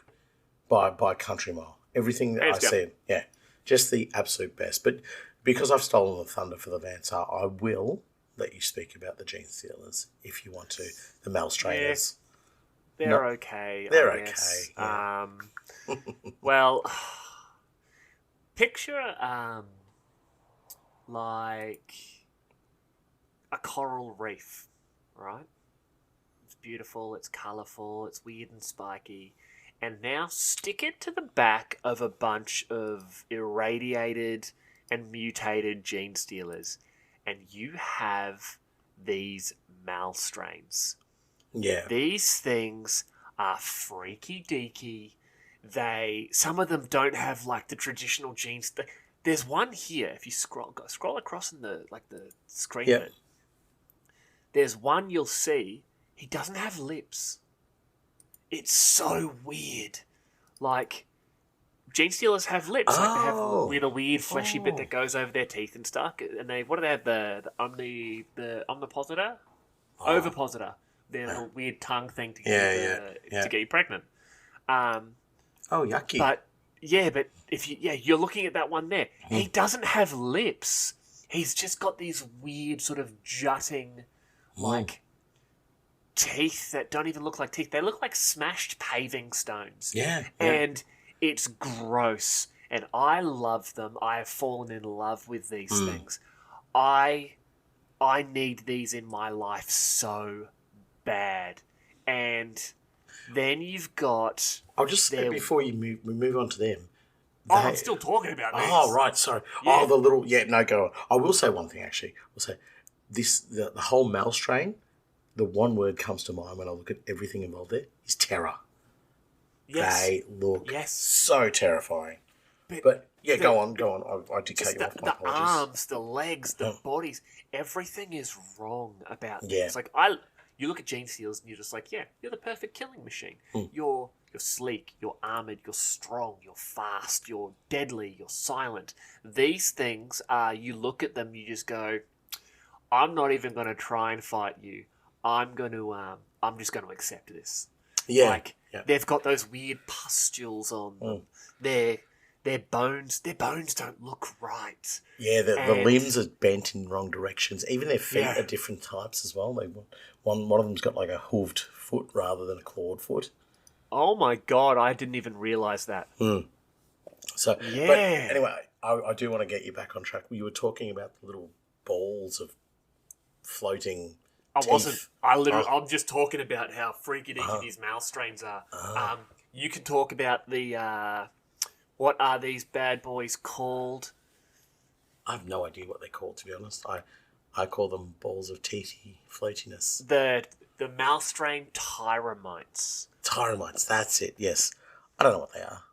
by country mile. Everything that I said, just the absolute best. But because I've stolen the thunder for the Van Sar, I will let you speak about the Gene Stealers if you want to. The Malstrainers. They're okay. They're I okay. guess. Yeah. Well, picture like a coral reef, right? It's beautiful, it's colourful, it's weird and spiky. And now stick it to the back of a bunch of irradiated and mutated Gene Stealers, and you have these Malstrains. Yeah. These things are freaky deaky. Some of them don't have like the traditional genes. There's one here. If you scroll across in the screen, bit, there's one you'll see. He doesn't have lips. It's so weird. Like Gene Stealers have lips. Like they have a weird fleshy bit that goes over their teeth and stuff. And they have the omnipositor, ovipositor. Their little weird tongue thing to get you pregnant. Yucky. But if you're looking at that one there. He doesn't have lips. He's just got these weird sort of jutting, like teeth that don't even look like teeth. They look like smashed paving stones. And it's gross. And I love them. I have fallen in love with these things. I need these in my life so bad. And then you've got... I'll just say before we move on to them. I'm still talking about these. Oh, right, sorry. Yeah. The little... Yeah, no, go on. I will say one thing, actually. I'll say the whole Malstrain, the one word comes to mind when I look at everything involved there is terror. Yes. They look so terrifying. But go on. I did cut you off. My apologies. The arms, the legs, the bodies, everything is wrong about this. Yeah. Like you look at Gene Stealers and you're just like, you're the perfect killing machine. You're sleek, you're armoured, you're strong, you're fast, you're deadly, you're silent. These things you look at them, you just go, I'm not even going to try and fight you. I'm just going to accept this. Yeah. They've got those weird pustules on them. Their bones don't look right. Yeah, the limbs are bent in wrong directions. Even their feet are different types as well. One of them's got like a hooved foot rather than a clawed foot. Oh my god, I didn't even realise that. So, but anyway, I do want to get you back on track. You were talking about the little balls of floating teeth. I'm just talking about how freaky deaky these Malstrains are. You can talk about the... what are these bad boys called? I have no idea what they're called, to be honest. I call them balls of teethy floatiness. The Malstrain Tyramites. Tyramites, that's it, yes. I don't know what they are.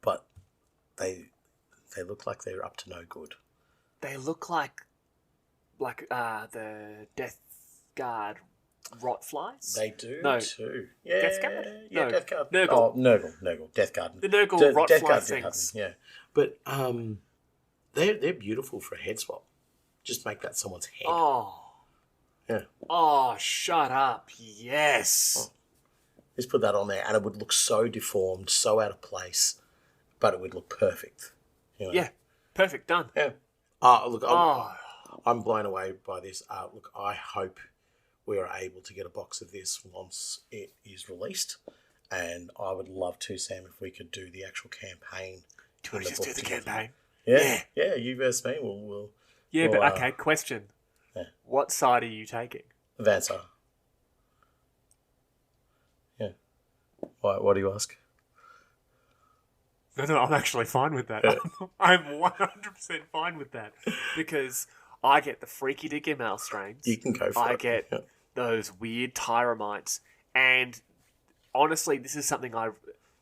But they look like they're up to no good. They look like the Death Guard rot flies? They do too. Yeah. Death Guard? Yeah, Death Guard. Nurgle. Oh, Nurgle. Death Guard. The Nurgle rot fly Guard things. Yeah. But they're beautiful for a head swap. Just make that someone's head. Oh. Yeah. Oh, shut up. Yes. Just put that on there and it would look so deformed, so out of place, but it would look perfect. You know? Yeah. Perfect. Done. Yeah. Look, I'm blown away by this. Look, I hope we are able to get a box of this once it is released And I would love to, Sam, if we could do the actual campaign. Do you want to just do the campaign? Yeah, you versus me. We'll but okay, question. Yeah. What side are you taking? Vansa. Yeah. What do you ask? No, I'm actually fine with that. I'm 100% fine with that. Because I get the freaky dicky Malstrains. You can go for it. I get those weird Tyramites. And honestly, this is something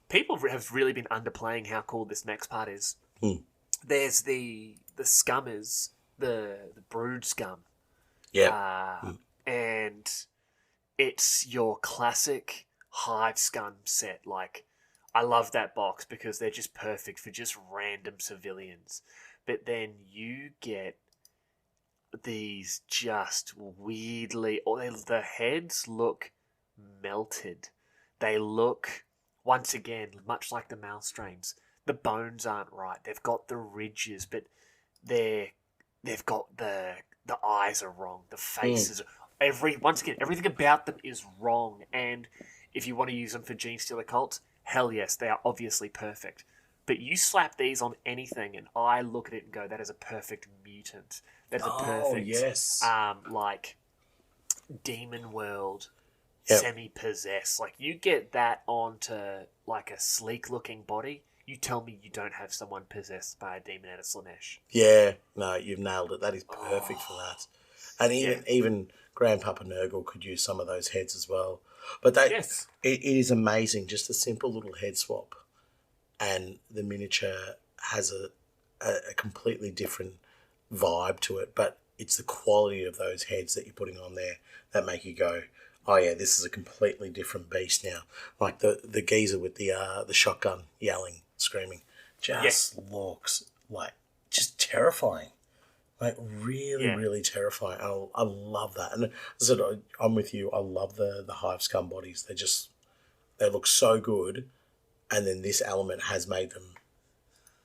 people have really been underplaying how cool this next part is. There's the scummers, the brood scum. Yeah. And it's your classic hive scum set. Like, I love that box because they're just perfect for just random civilians. But then you get these just weirdly... the heads look melted. They look, once again, much like the Malstrains. The bones aren't right. They've got the ridges, but they've got the eyes are wrong. The faces... Once again, everything about them is wrong. And if you want to use them for Gene Stealer cults, hell yes, they are obviously perfect. But you slap these on anything, and I look at it and go, that is a perfect mutant. That is a perfect, like, demon world, semi-possessed. Like, you get that onto, like, a sleek-looking body, you tell me you don't have someone possessed by a demon out of Slanesh. Yeah, no, you've nailed it. That is perfect for that. And even Grandpapa Nurgle could use some of those heads as well. But it is amazing, just a simple little head swap. And the miniature has a completely different vibe to it. But it's the quality of those heads that you're putting on there that make you go, oh yeah, this is a completely different beast now. Like the geezer with the shotgun yelling, screaming, just looks like just terrifying. Like, really terrifying. I love that. And as I said, I'm with you. I love the hive scum bodies. They look so good. And then this element has made them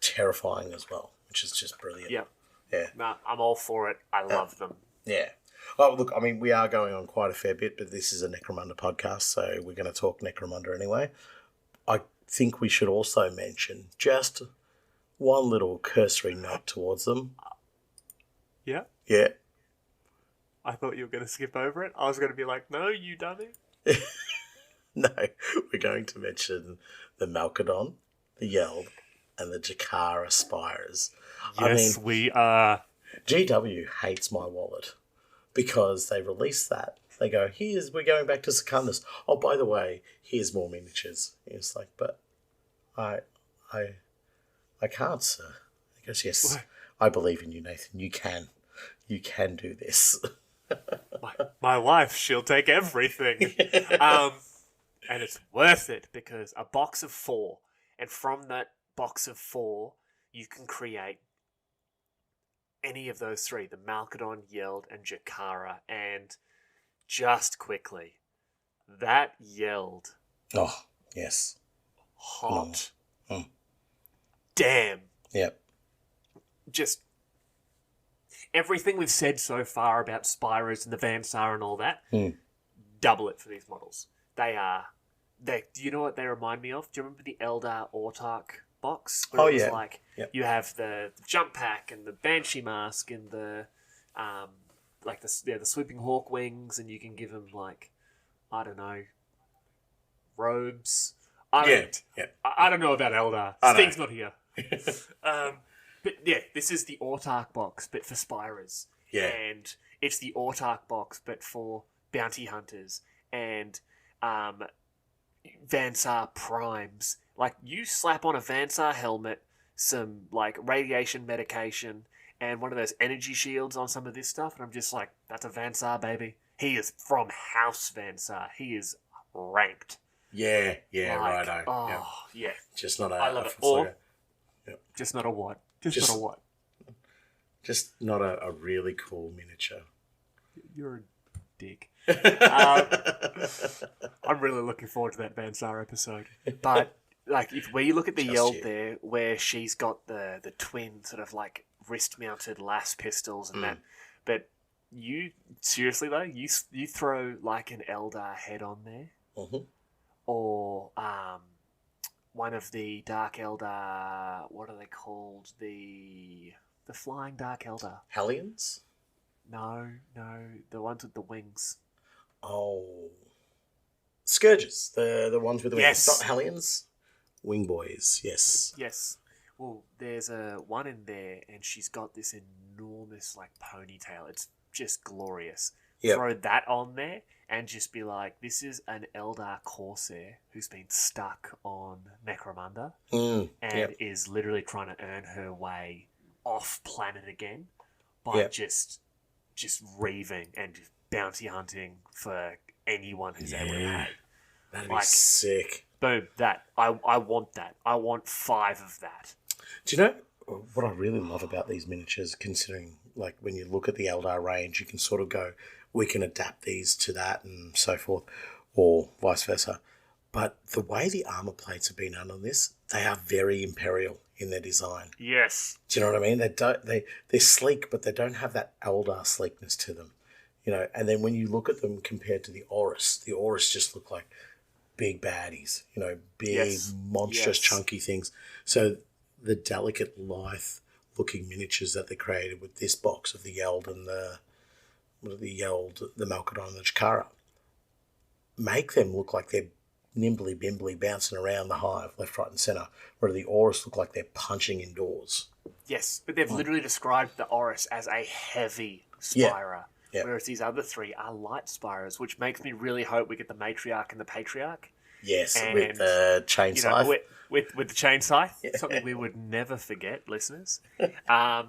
terrifying as well, which is just brilliant. Yeah. Yeah. No, I'm all for it. I love them. Yeah. Oh, look, I mean, we are going on quite a fair bit, but this is a Necromunda podcast, so we're going to talk Necromunda anyway. I think we should also mention just one little cursory note towards them. Yeah? Yeah. I thought you were going to skip over it. I was going to be like, no, you dummy. No, we're going to mention the Malkadon, the Yeld, and the Jakara Spires. Yes, we are. GW hates my wallet because they released that. They go, we're going back to Secundus. Oh, by the way, here's more miniatures. It's like, but I can't, sir. He goes, yes, I believe in you, Nathan. You can do this. my wife, she'll take everything. And it's worth it because a box of 4, and from that box of 4, you can create any of those 3, the Malkadon, Yeld, and Jakara. And just quickly, that Yeld. Oh, yes. Hot. Damn. Yep. Just everything we've said so far about Spyros and the Vansar and all that, double it for these models. Do you know what they remind me of? Do you remember the Eldar Orlock box? Where it was like, you have the jump pack and the Banshee mask and the the sweeping hawk wings, and you can give them like, I don't know, robes. I don't know about Eldar. Sting's not here. But yeah, this is the Orlock box, but for Spyros. Yeah. And it's the Orlock box, but for bounty hunters and Vansar primes. Like, you slap on a Vansar helmet, some like radiation medication, and one of those energy shields on some of this stuff, and I'm just like, that's a Vansar, baby. He is from House Vansar. He is ranked. Yeah, like, righto. Oh, yeah. Just not I love it. Or, just not a what? Just not a what? Just not a really cool miniature. You're a dick. I'm really looking forward to that Vansar episode. But like, where you look at the Yeld there, where she's got the twin sort of like wrist-mounted las pistols and that, but you seriously though, you throw like an Eldar head on there, or for one of the Dark Elder. What are they called? The flying Dark Elder. Hellions? No, the ones with the wings. Oh, Scourges, the ones with the wings. Yes. Not Hellions. Wing boys. Yes. Yes. Well, there's a one in there, and she's got this enormous like ponytail. It's just glorious. Yep. Throw that on there, and just be like, this is an Eldar Corsair who's been stuck on Necromunda and is literally trying to earn her way off planet again by just reaving and just bounty hunting for anyone who's able to pay. That'd be sick. Boom, that. I want that. I want 5 of that. Do you know what I really love about these miniatures, considering, like, when you look at the Eldar range, you can sort of go, we can adapt these to that and so forth, or vice versa. But the way the armor plates have been done on this, they are very Imperial in their design. Yes. Do you know what I mean? They're sleek, but they don't have that Eldar sleekness to them. You know, and then when you look at them compared to the Auris just look like big baddies, you know, big, monstrous, chunky things. So the delicate, lithe-looking miniatures that they created with this box of the Yeld and the Malkadon and the Chikara make them look like they're nimbly-bimbly bouncing around the hive, left, right and centre, where the Auris look like they're punching indoors. Yes, but they've literally described the Auris as a heavy Spira. Yeah. Whereas these other 3 are light Spiras, which makes me really hope we get the Matriarch and the Patriarch. Yes, and, with the chain scythe. With the chain scythe, something we would never forget, listeners. But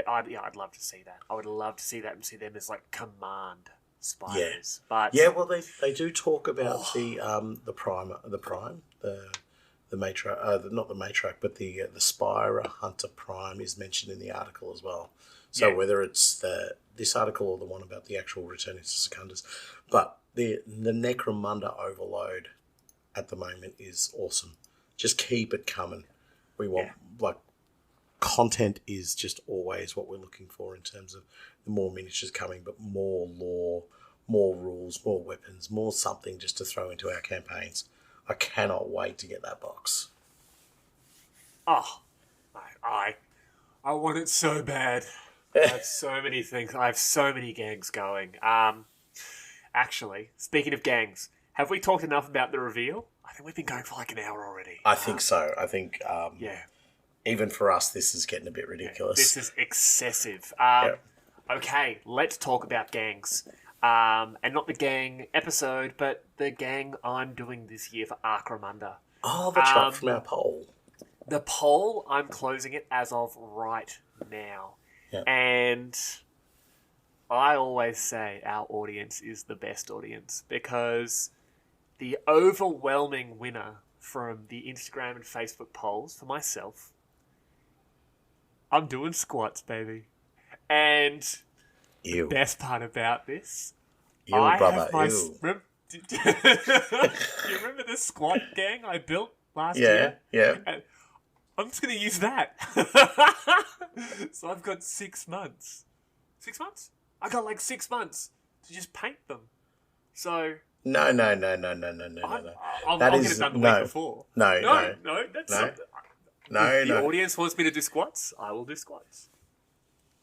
I'd love to see that. I would love to see that and see them as like command Spiras. Yeah, but well, they do talk about the matriarch, not the matriarch, but the Spira Hunter Prime is mentioned in the article as well. So whether it's this article or the one about the actual returning to Secundus, but the Necromunda overload at the moment is awesome. Just keep it coming. We want content is just always what we're looking for in terms of the more miniatures coming, but more lore, more rules, more weapons, more something just to throw into our campaigns. I cannot wait to get that box. Oh, I want it so bad. I have so many things. I have so many gangs going. Actually, speaking of gangs, have we talked enough about the reveal? I think we've been going for like an hour already. I think so. I think, even for us, this is getting a bit ridiculous. This is excessive. Okay, let's talk about gangs. And not the gang episode, but the gang I'm doing this year for Necromunda. Oh, the chart from our poll. The poll, I'm closing it as of right now. Yeah. And I always say our audience is the best audience because the overwhelming winner from the Instagram and Facebook polls for myself, I'm doing squats, baby. And the best part about this, you remember the squat gang I built last year? Yeah. And I'm just going to use that. So I've got 6 months. 6 months? I got like 6 months to just paint them. So... No. I'll get it done the week before. No. That's no. If No. the audience wants me to do squats, I will do squats.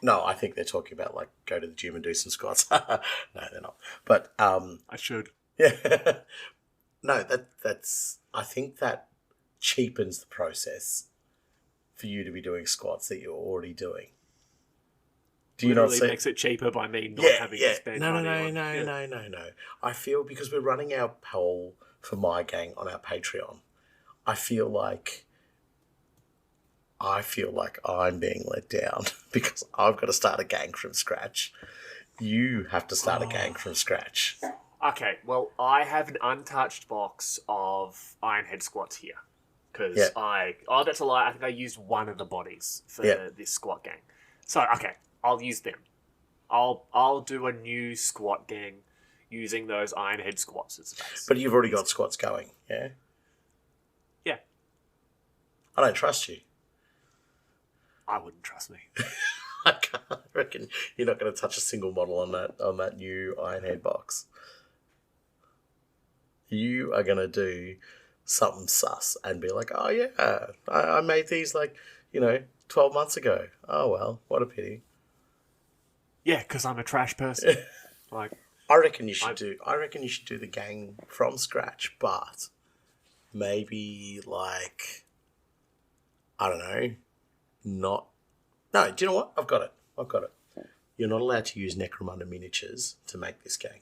No, I think they're talking about, like, go to the gym and do some squats. No, they're not. But, I should. Yeah. No, that's... I think that cheapens the process for you to be doing squats that you're already doing. Do you not see? Makes it cheaper by me not having to spend money. No. I feel because we're running our poll for my gang on our Patreon, I feel like I'm being let down because I've got to start a gang from scratch. You have to start a gang from scratch. Okay, well, I have an untouched box of Ironhead squats here. Because that's a lie. I think I used one of the bodies for this squat gang. So, okay, I'll use them. I'll do a new squat gang using those Ironhead squats as base. But you've already got squats going, yeah? Yeah. I don't trust you. I wouldn't trust me. I reckon you're not going to touch a single model on that new Ironhead box. You are going to do something sus and be like, oh, yeah, I made these 12 months ago. Oh, well, what a pity. Yeah, because I'm a trash person. Like, I reckon you should do the gang from scratch, but maybe I don't know, not. No, do you know what? I've got it. You're not allowed to use Necromunda miniatures to make this gang.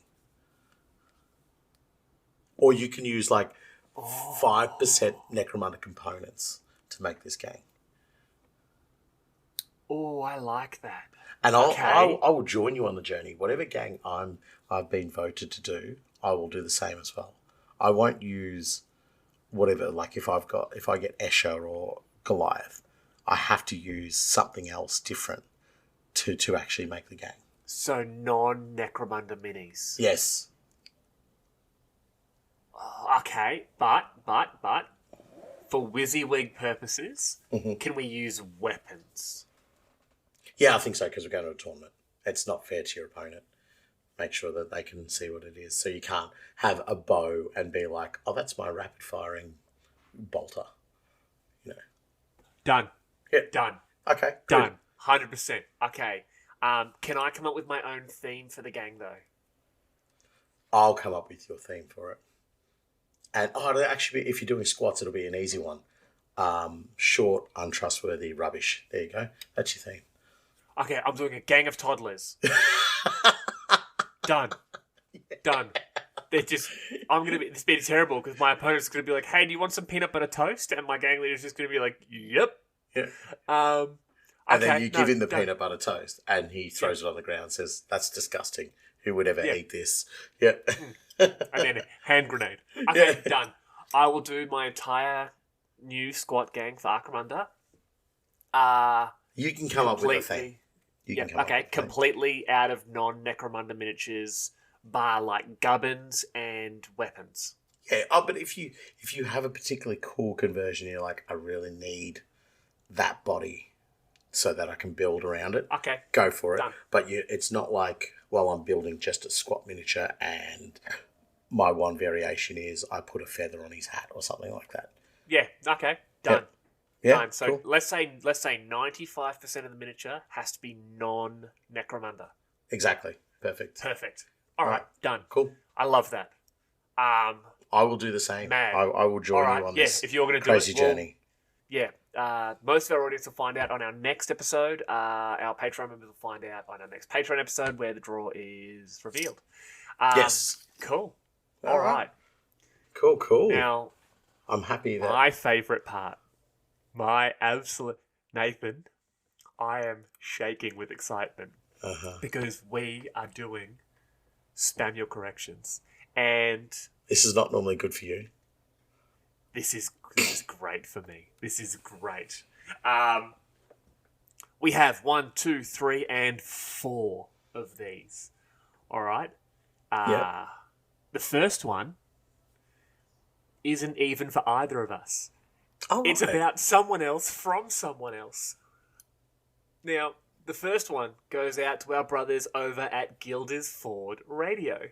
Or you can use 5% Necromunda components to make this gang. Oh, I like that. And I will join you on the journey. Whatever gang I've been voted to do, I will do the same as well. I won't use whatever. If I get Escher or Goliath, I have to use something else different to actually make the gang. So non-Necromunda minis. Yes. Okay, but for WYSIWYG purposes, can we use weapons? Yeah, I think so, because we're going to a tournament. It's not fair to your opponent. Make sure that they can see what it is. So you can't have a bow and be like, oh, that's my rapid-firing bolter. Done. Yeah. Done. Okay. Done. 100%. Okay. Can I come up with my own theme for the gang, though? I'll come up with your theme for it. And it'll actually be, if you're doing squats, it'll be an easy one. Short, untrustworthy rubbish. There you go. That's your theme. Okay, I'm doing a gang of toddlers. Done. Done. They're just... This being terrible because my opponent's going to be like, hey, do you want some peanut butter toast? And my gang leader's just going to be like, yep. Yeah. And then you give him the peanut butter toast and he throws it on the ground and says, that's disgusting. Who would ever eat this? Yeah. And then hand grenade. Okay, done. I will do my entire new squat gang for Necromunda. You can come up with a thing. Completely out of non-Necromunda miniatures, bar gubbins and weapons. Yeah, but if you have a particularly cool conversion, you're like, I really need that body so that I can build around it. Okay. Go for it. Done. But it's not like, well, I'm building just a squat miniature and my one variation is I put a feather on his hat or something like that. Yeah, okay. Done. Yep. Yeah, done. So cool. let's say 95% of the miniature has to be non-Necromunda. Exactly. Perfect. All right, done. Cool. I love that. I will do the same. Mad. I will join you on this if you're going to do crazy journey. Yeah. Most of our audience will find out on our next episode. Our Patreon members will find out on our next Patreon episode where the draw is revealed. Yes. Cool. All right. Cool. Now, I'm happy that... my favourite part, my absolute... Nathan, I am shaking with excitement because we are doing Spamuel corrections. And... this is not normally good for you. This is great for me. This is great. We have 1, 2, 3, and 4 of these. All right. The first one isn't even for either of us. Oh, it's about someone else from someone else. Now, the first one goes out to our brothers over at Gilders Ford Radio.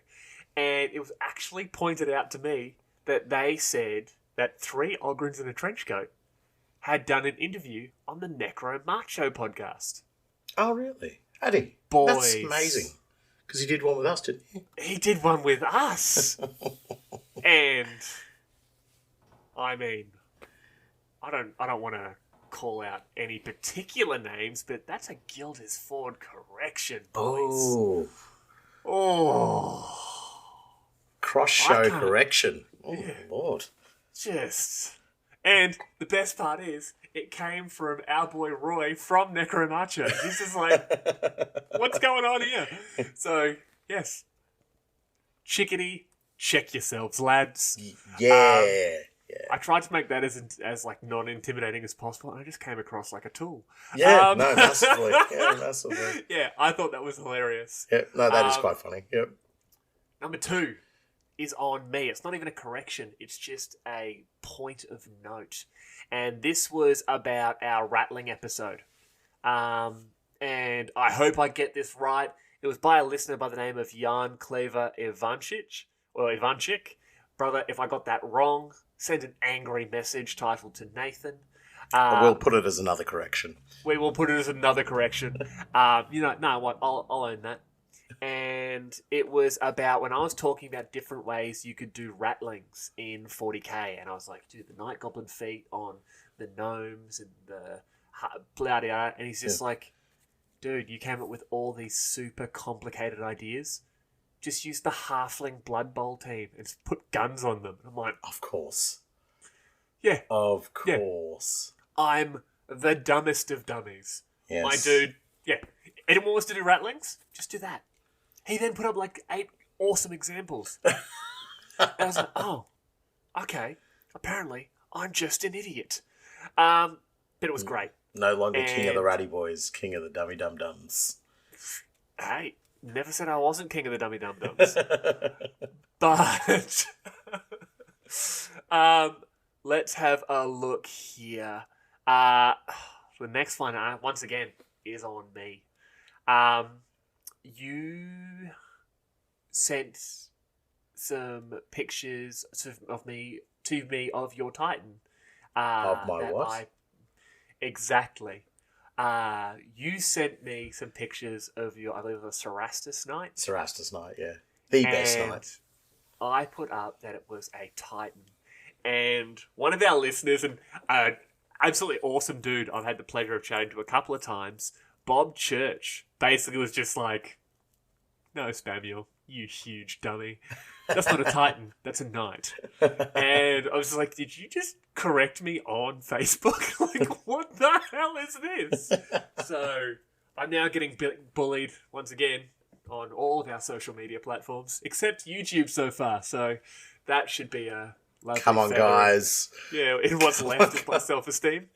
And it was actually pointed out to me that they said that 3 Ogrins in a trench coat had done an interview on the Necro Macho podcast. Oh, really? Had he? Boys. That's amazing. Because he did one with us, didn't he? He did one with us. And, I mean, I don't want to call out any particular names, but that's a Gilders Ford correction, boys. Oh. Cross-show correction. Oh, yeah. Lord. And the best part is, it came from our boy Roy from Necromacho. This is like, what's going on here? So, yes. Chickadee, check yourselves, lads. Yeah. I tried to make that as non-intimidating as possible, and I just came across like a tool. Yeah, massively. Yeah, massively. Yeah, I thought that was hilarious. Yeah, no, that is quite funny. Yep. Number 2 is on me. It's not even a correction. It's just a point of note. And this was about our rattling episode. And I hope I get this right. It was by a listener by the name of Jan Klever Ivanchik. brother, if I got that wrong, send an angry message titled to Nathan. We'll put it as another correction. We will put it as another correction. No, what? I'll own that. And it was about when I was talking about different ways you could do rattlings in 40k, and I was like, dude, the Night Goblin feat on the gnomes and the blah, and he's just like, dude, you came up with all these super complicated ideas. Just use the Halfling Blood Bowl team and just put guns on them. And I'm like, of course. Yeah. Of course. Yeah. I'm the dumbest of dummies. Yes. My dude, yeah. Anyone wants to do rattlings? Just do that. He then put up like 8 awesome examples. And I was like, oh, okay. Apparently, I'm just an idiot. But it was great. No longer king of the ratty boys, king of the dummy dum dums. Hey, never said I wasn't king of the dummy dum dums. But let's have a look here. The next one, once again, is on me. You sent some pictures of me to me of your Titan. Of my what? Exactly. You sent me some pictures of your, I believe it was Cerastus Knight. Cerastus Knight, yeah. The best knight. I put up that it was a Titan. And one of our listeners, and absolutely awesome dude I've had the pleasure of chatting to a couple of times, Bob Church, basically was just like, no, Spamuel, you huge dummy. That's not a Titan, that's a knight. And I was just like, did you just correct me on Facebook? Like, what the hell is this? So I'm now getting bullied once again on all of our social media platforms, except YouTube so far. So that should be a lovely Come on, guys. Yeah, in what's left of my self-esteem.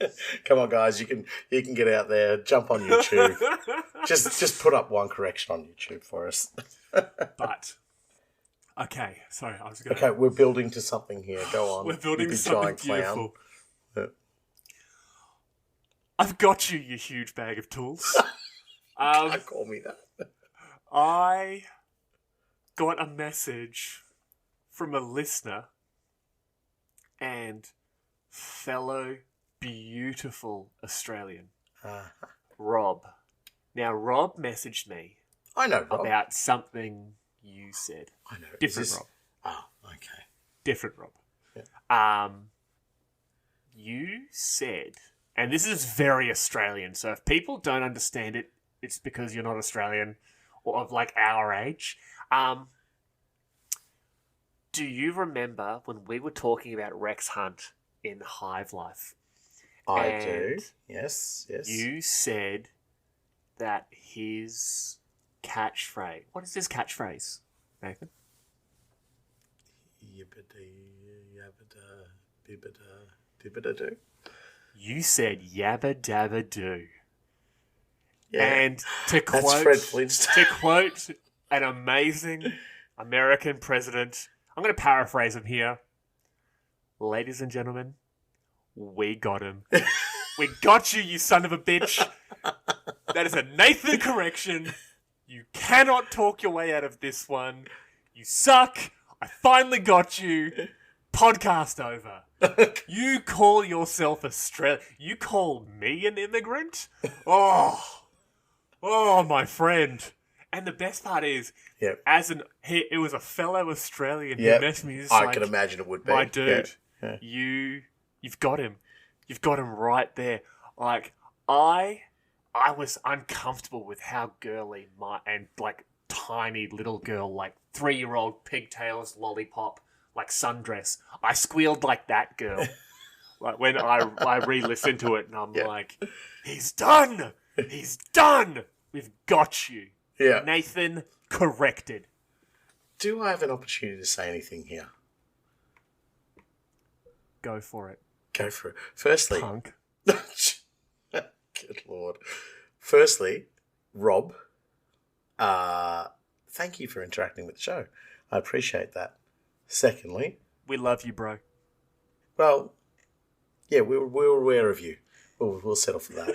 Come on, guys. You can get out there, jump on YouTube. just put up one correction on YouTube for us. But okay, sorry, I was going. Okay, we're building to something here. Go on. We're building you something beautiful. I've got you, you huge bag of tools. Can't call me that. I got a message from a listener and fellow beautiful Australian, Rob. Now, Rob messaged me. I know Rob. About something you said. I know. Different Rob. Oh, okay. Different Rob. Yeah. You said, and this is very Australian, so if people don't understand it, it's because you're not Australian or of like our age. Do you remember when we were talking about Rex Hunt in Hive Life? I do. Yes. You said that his catchphrase. What is his catchphrase, Nathan? Yabba-da-yabba-da-bibba-da-do. You said yabba dabba do. Yeah. And to quote an amazing American president, I'm going to paraphrase him here. Ladies and gentlemen, we got him. We got you, you son of a bitch. That is a Nathan correction. You cannot talk your way out of this one. You suck. I finally got you. Podcast over. You call yourself Australian. You call me an immigrant? Oh, my friend. And the best part is, yep. It was a fellow Australian who yep. messaged me. I can imagine it would be. My dude, yeah. You've got him. You've got him right there. Like, I was uncomfortable with how girly and like tiny little girl, like 3-year-old pigtails, lollipop, like sundress. I squealed like that girl. Like when I re-listened to it and I'm like, he's done. He's done. We've got you. Yeah. Nathan corrected. Do I have an opportunity to say anything here? Go for it. Go for it. Firstly, punk. Good Lord. Firstly, Rob, thank you for interacting with the show. I appreciate that. Secondly, we love you, bro. Well, yeah, we're aware of you. We'll settle for that.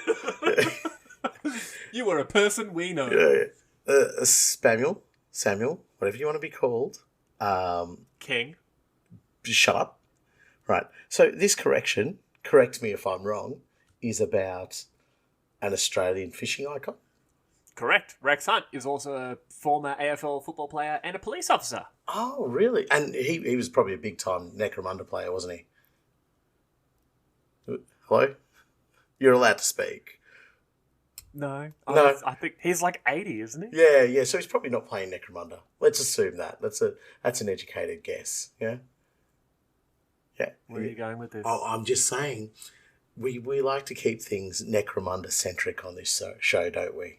You are a person we know. Samuel, whatever you want to be called. King. shut up. Right. So this correction, correct me if I'm wrong, is about an Australian fishing icon. Correct. Rex Hunt is also a former AFL football player and a police officer. Oh, really? And he was probably a big-time Necromunda player, wasn't he? Hello? You're allowed to speak. No. No. I think he's like 80, isn't he? Yeah. So he's probably not playing Necromunda. Let's assume that. That's an educated guess. Yeah. Yeah. Where are you going with this? Oh, I'm just saying, we like to keep things Necromunda centric on this show, don't we?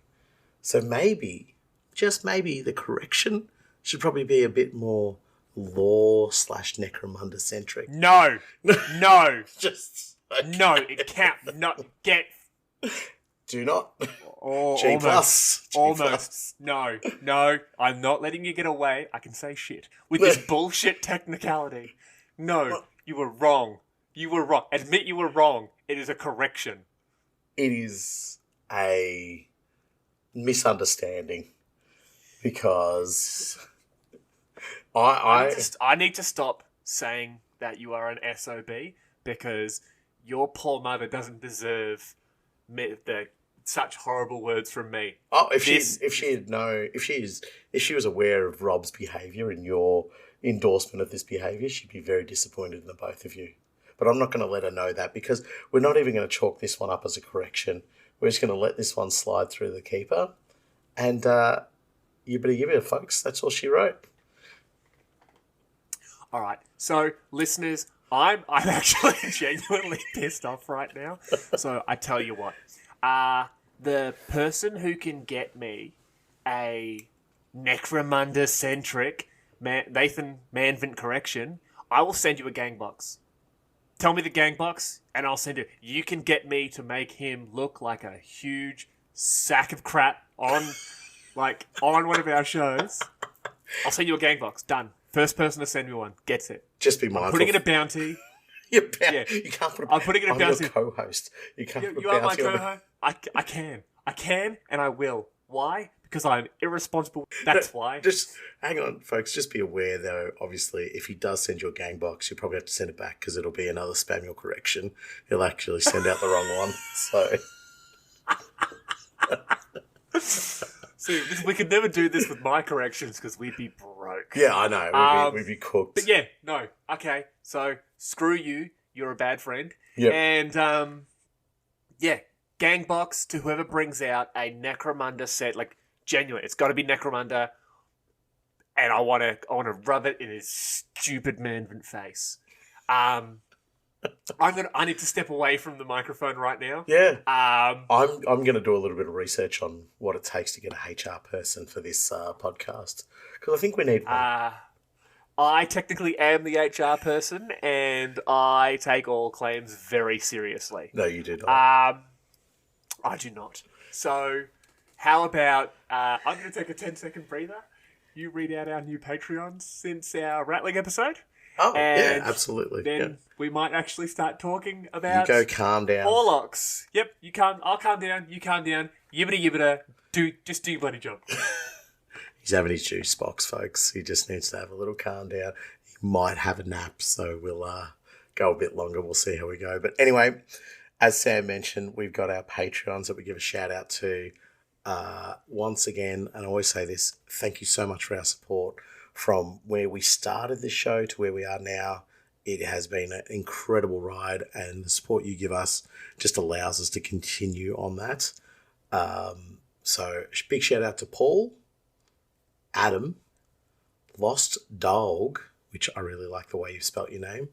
So maybe, just maybe, the correction should probably be a bit more lore/Necromunda centric. No. No. Just okay. No, it can't not get. Do not. Almost. G+. Almost. No. I'm not letting you get away. I can say shit with this bullshit technicality. No, you were wrong. You were wrong. Admit you were wrong. It is a correction. It is a misunderstanding because I need to stop saying that you are an SOB because your poor mother doesn't deserve such horrible words from me. Oh, if she was aware of Rob's behaviour and your endorsement of this behaviour, she'd be very disappointed in the both of you. But I'm not going to let her know that because we're not even going to chalk this one up as a correction. We're just going to let this one slide through the keeper. And you better give it, folks. That's all she wrote. All right. So, listeners, I'm actually genuinely pissed off right now. So, I tell you what. The person who can get me a Necromunda-centric Nathan Manvent correction, I will send you a gang box. Tell me the gang box, and I'll send it. You can get me to make him look like a huge sack of crap on one of our shows. I'll send you a gang box. Done. First person to send me one gets it. Just be mindful. I'm putting in a bounty. You can't put I'm putting in a bounty. Your co-host. You can't put you a are my bounty on co-host. I can, and I will. Why? Because I'm irresponsible. That's why. Just hang on, folks. Just be aware, though. Obviously, if he does send you a gang box, you probably have to send it back because it'll be another Spamuel correction. He'll actually send out the wrong one. So. See, we could never do this with my corrections because we'd be broke. Yeah, I know. We'd be cooked. But yeah, no. Okay, so screw you. You're a bad friend. Yeah. And, yeah, gang box to whoever brings out a Necromunda set, like, genuine. It's got to be Necromunda, and I want to rub it in his stupid Manvent face. I need to step away from the microphone right now. Yeah. I'm going to do a little bit of research on what it takes to get a HR person for this podcast because I think we need one. I technically am the HR person, and I take all claims very seriously. No, you do not. I do not. So, how about I'm going to take a 10-second breather. You read out our new Patreons since our Rattling episode. Oh, yeah, absolutely. Then we might actually start talking about... You go calm down. Orlocks. Yep, I'll calm down, you calm down. Yibbity. Just do your bloody job. He's having his juice box, folks. He just needs to have a little calm down. He might have a nap, so we'll go a bit longer. We'll see how we go. But anyway, as Sam mentioned, we've got our Patreons that we give a shout out to. Once again, and I always say this, thank you so much for our support. From where we started the show to where we are now, it has been an incredible ride, and the support you give us just allows us to continue on that. So big shout out to Paul, Adam, Lost Dog, which I really like the way you've spelt your name.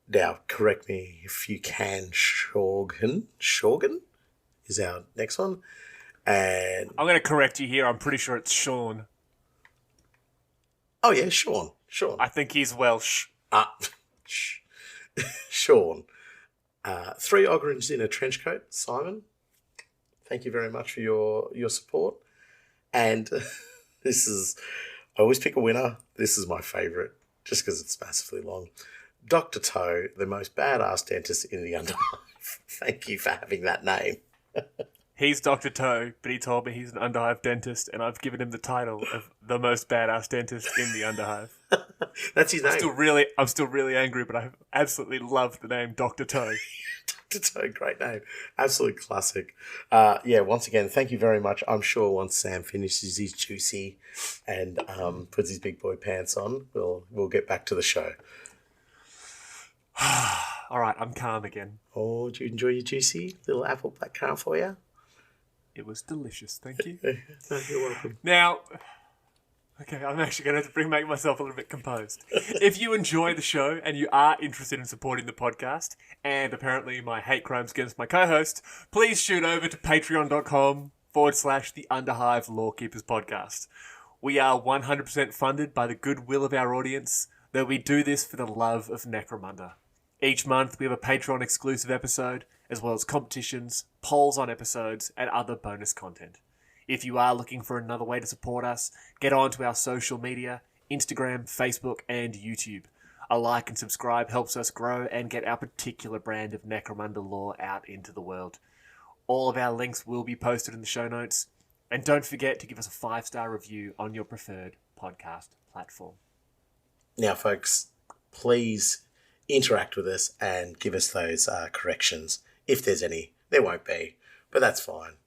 Now, correct me if you can, Shorgan is our next one. And I'm going to correct you here. I'm pretty sure it's Sean. Oh, yeah, Sean. I think he's Welsh. Sean. 3 Ogrins in a trench coat, Simon. Thank you very much for your support. And this is... I always pick a winner. This is my favourite, just because it's massively long. Dr. Toe, the most badass dentist in the Underhive. Thank you for having that name. He's Dr. Toe, but he told me he's an Underhive dentist, and I've given him the title of the most badass dentist in the Underhive. That's his name. I'm still really angry, but I absolutely love the name Dr. Toe. Dr. Toe, great name. Absolute classic. Once again, thank you very much. I'm sure once Sam finishes his juicy and puts his big boy pants on, we'll get back to the show. All right, I'm calm again. Oh, did you enjoy your juicy little apple blackcurrant for you? It was delicious, thank you. You're welcome. Now, okay, I'm actually going to make myself a little bit composed. If you enjoy the show and you are interested in supporting the podcast, and apparently my hate crimes against my co-host, please shoot over to patreon.com/the Underhive Lorekeepers podcast. We are 100% funded by the goodwill of our audience, though we do this for the love of Necromunda. Each month we have a Patreon exclusive episode, as well as competitions, polls on episodes, and other bonus content. If you are looking for another way to support us, get onto our social media, Instagram, Facebook, and YouTube. A like and subscribe helps us grow and get our particular brand of Necromunda lore out into the world. All of our links will be posted in the show notes. And don't forget to give us a 5-star review on your preferred podcast platform. Now, folks, please interact with us and give us those corrections. If there's any, there won't be, but that's fine.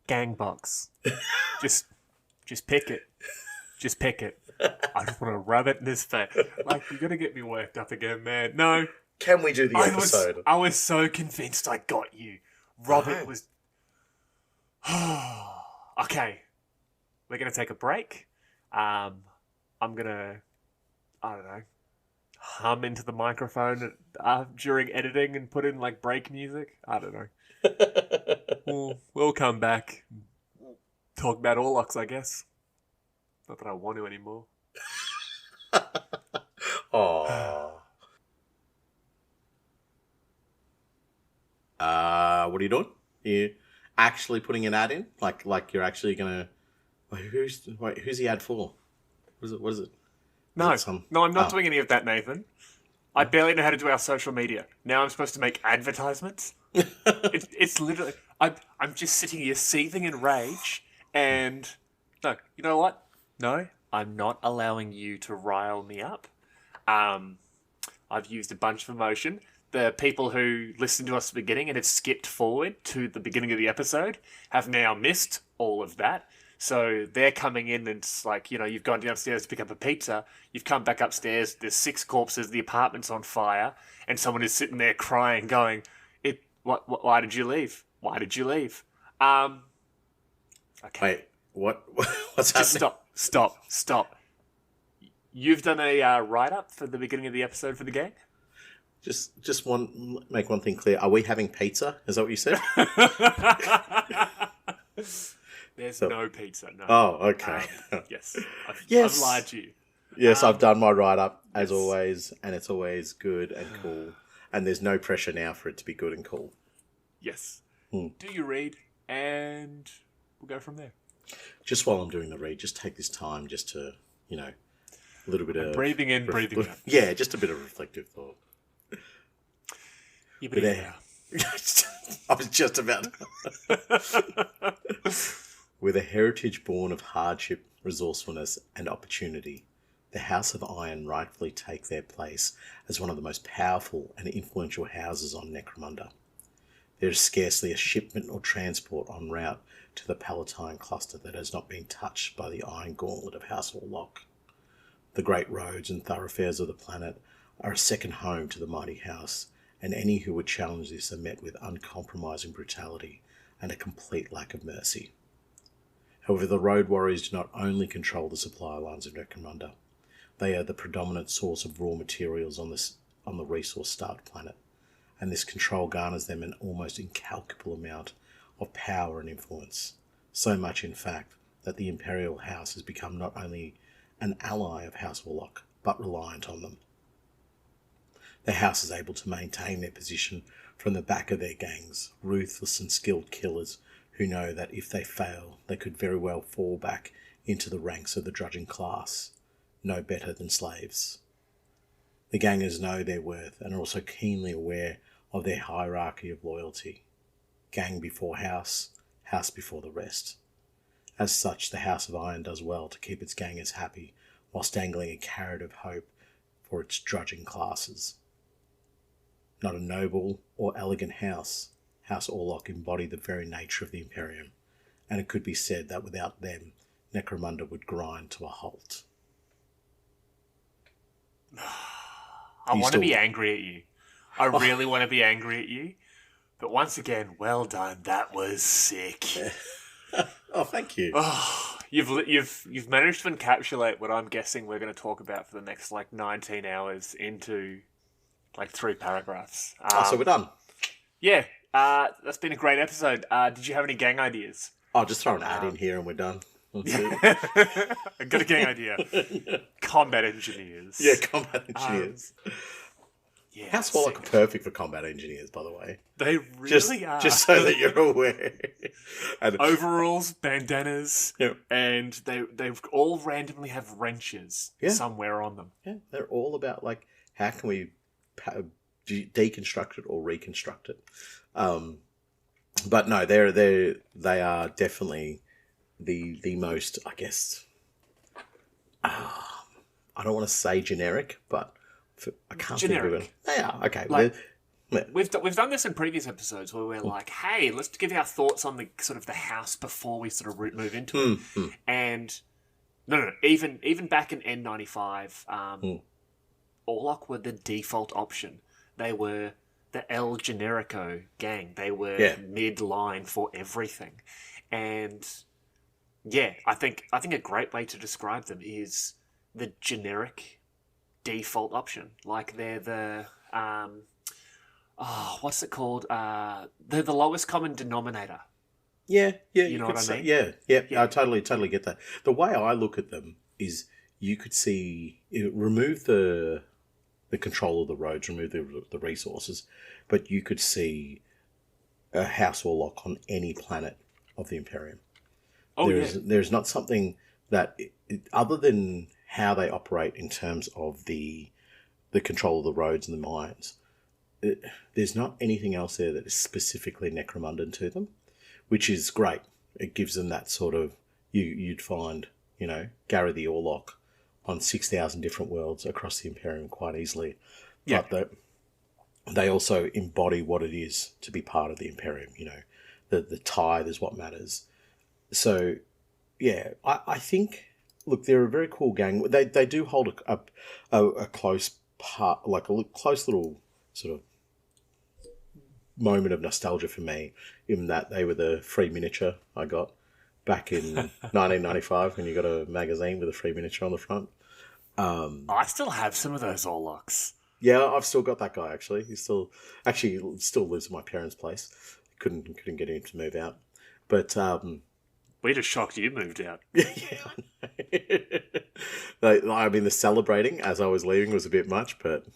Gangbox. just pick it. Just pick it. I just want to rub it in his face. Like, you're going to get me worked up again, man. No. Can we do the episode? I was so convinced I got you. Robert was... Okay. We're going to take a break. I'm going to, I don't know, hum into the microphone during editing and put in, like, break music. I don't know. We'll come back and talk about Orlocks, I guess. Not that I want to anymore. Aww. What are you doing? You actually putting an ad in? Like you're actually gonna? Who's the ad for? What is it? No, I'm not doing any of that, Nathan. I barely know how to do our social media. Now I'm supposed to make advertisements. It's literally... I'm just sitting here seething in rage, and... No, you know what? No, I'm not allowing you to rile me up. I've used a bunch of emotion. The people who listened to us at the beginning and have skipped forward to the beginning of the episode have now missed all of that. So they're coming in and it's like, you've gone downstairs to pick up a pizza. You've come back upstairs. There's 6 corpses. The apartment's on fire. And someone is sitting there crying, going, why did you leave? Why did you leave? Okay. Wait, what's happening? Stop. You've done a write-up for the beginning of the episode for the gang? Just make one thing clear. Are we having pizza? Is that what you said? There's no pizza, no. Oh, okay. Yes. I've lied to you. Yes, I've done my write-up, as always, and it's always good and cool. And there's no pressure now for it to be good and cool. Yes. Do you read, and we'll go from there. Just while I'm doing the read, just take this time just to, a little bit of... breathing in, breathing out. Yeah, just a bit of reflective thought. Yeah. I was just about to... With a heritage born of hardship, resourcefulness, and opportunity, the House of Iron rightfully take their place as one of the most powerful and influential houses on Necromunda. There is scarcely a shipment or transport en route to the Palatine cluster that has not been touched by the iron gauntlet of House Orlock. The great roads and thoroughfares of the planet are a second home to the mighty house, and any who would challenge this are met with uncompromising brutality and a complete lack of mercy. However, the road warriors do not only control the supply lines of Necromunda, they are the predominant source of raw materials on the resource-starved planet, and this control garners them an almost incalculable amount of power and influence, so much in fact that the Imperial House has become not only an ally of House Warlock, but reliant on them. The House is able to maintain their position from the back of their gangs, ruthless and skilled killers who know that if they fail, they could very well fall back into the ranks of the drudging class, no better than slaves. The gangers know their worth and are also keenly aware of their hierarchy of loyalty. Gang before house, house before the rest. As such, the House of Iron does well to keep its gangers happy whilst dangling a carrot of hope for its drudging classes. Not a noble or elegant house, House Orlock embodied the very nature of the Imperium, and it could be said that without them, Necromunda would grind to a halt. I want to be angry at you. I really want to be angry at you. But once again, well done. That was sick. Oh, thank you. Oh, you've managed to encapsulate what I'm guessing we're going to talk about for the next 19 hours into 3 paragraphs. So we're done. Yeah, that's been a great episode. Did you have any gang ideas? I'll just throw an ad in here and we're done. I got a gang idea. Combat engineers. Yeah, combat engineers. Yeah, House Helmawr are perfect for combat engineers, by the way. They really are. Just so that you're aware. And overalls, bandanas, Yep. and they all randomly have wrenches somewhere on them. Yeah, they're all about how can we deconstruct it or reconstruct it. But no, they are definitely the most, I guess. I don't want to say generic, but I can't generic. think of it. They are okay. We've done this in previous episodes where we're like, hey, let's give our thoughts on the sort of the house before we sort of move into it. And no, even back in N95, Orlock were the default option. They were the El Generico gang. They were mid-line for everything. And yeah, I think a great way to describe them is the generic default option. They're the what's it called? They're the lowest common denominator. Yeah, you know what I mean? Yeah. I totally get that. The way I look at them is you could see remove the control of the roads, remove the resources, but you could see a House Orlock on any planet of the Imperium. There's not something that, other than how they operate in terms of the control of the roads and the mines, there's not anything else there that is specifically Necromundan to them, which is great. It gives them that sort of, you'd find, Gary the Orlock on 6,000 different worlds across the Imperium quite easily. Yeah. But they also embody what it is to be part of the Imperium, the tithe is what matters. So, yeah, I think, look, they're a very cool gang. They do hold a close part, a close little sort of moment of nostalgia for me, in that they were the free miniature I got back in 1995 when you got a magazine with a free miniature on the front. I still have some of those Orlocks. Yeah, I've still got that guy, actually. He still lives at my parents' place. Couldn't get him to move out. But we're just shocked you moved out. Yeah, I mean, the celebrating as I was leaving was a bit much, but,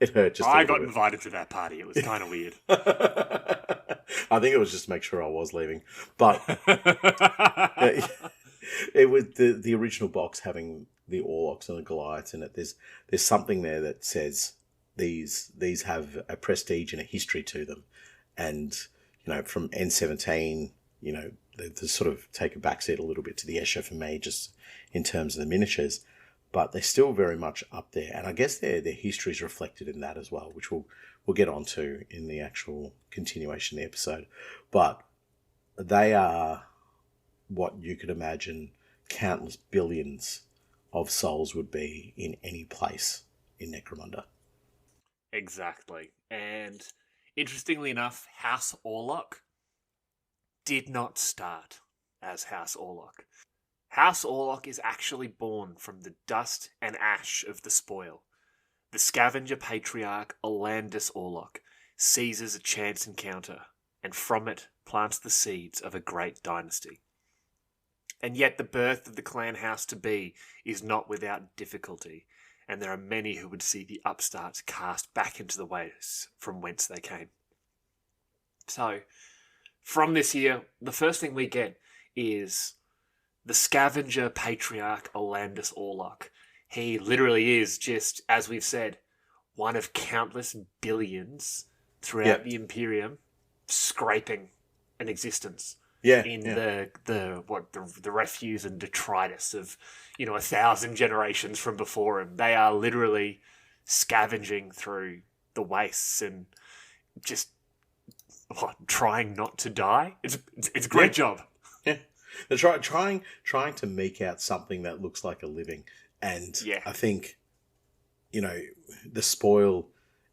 it hurt just a little bit. I got invited to that party. It was kind of weird. I think it was just to make sure I was leaving. But it was the original box having the Orlocks and the Goliaths in it. There's something there that says these have a prestige and a history to them. And, from N17, they sort of take a backseat a little bit to the Escher for me, just in terms of the miniatures. But they're still very much up there. And I guess their history is reflected in that as well, which we'll get onto in the actual continuation of the episode. But they are what you could imagine countless billions of souls would be in any place in Necromunda. Exactly. And interestingly enough, House Orlock did not start as House Orlock. House Orlock is actually born from the dust and ash of the spoil. The scavenger patriarch Orlandus Orlock seizes a chance encounter, and from it plants the seeds of a great dynasty. And yet the birth of the clan house to be is not without difficulty, and there are many who would see the upstarts cast back into the waves from whence they came. So, from this here, the first thing we get is the scavenger patriarch Orlandus Orlock. He literally is just, as we've said, one of countless billions throughout the Imperium scraping an existence. in the refuse and detritus of 1,000 generations from before him. They are literally scavenging through the wastes and just trying not to die. It's a great job. Yeah, they're trying to make out something that looks like a living, and I think the spoil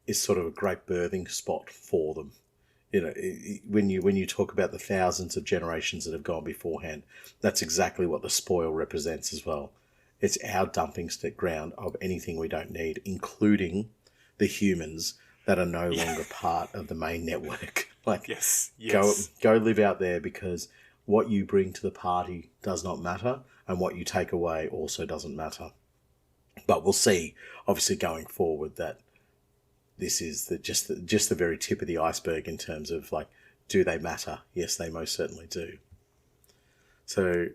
is sort of a great birthing spot for them. When you talk about the thousands of generations that have gone beforehand, that's exactly what the spoil represents as well. It's our dumping ground of anything we don't need, including the humans that are no longer part of the main network. Yes. Go live out there, because what you bring to the party does not matter, and what you take away also doesn't matter. But we'll see, obviously, going forward, that this is just the very tip of the iceberg in terms of, do they matter? Yes, they most certainly do. So,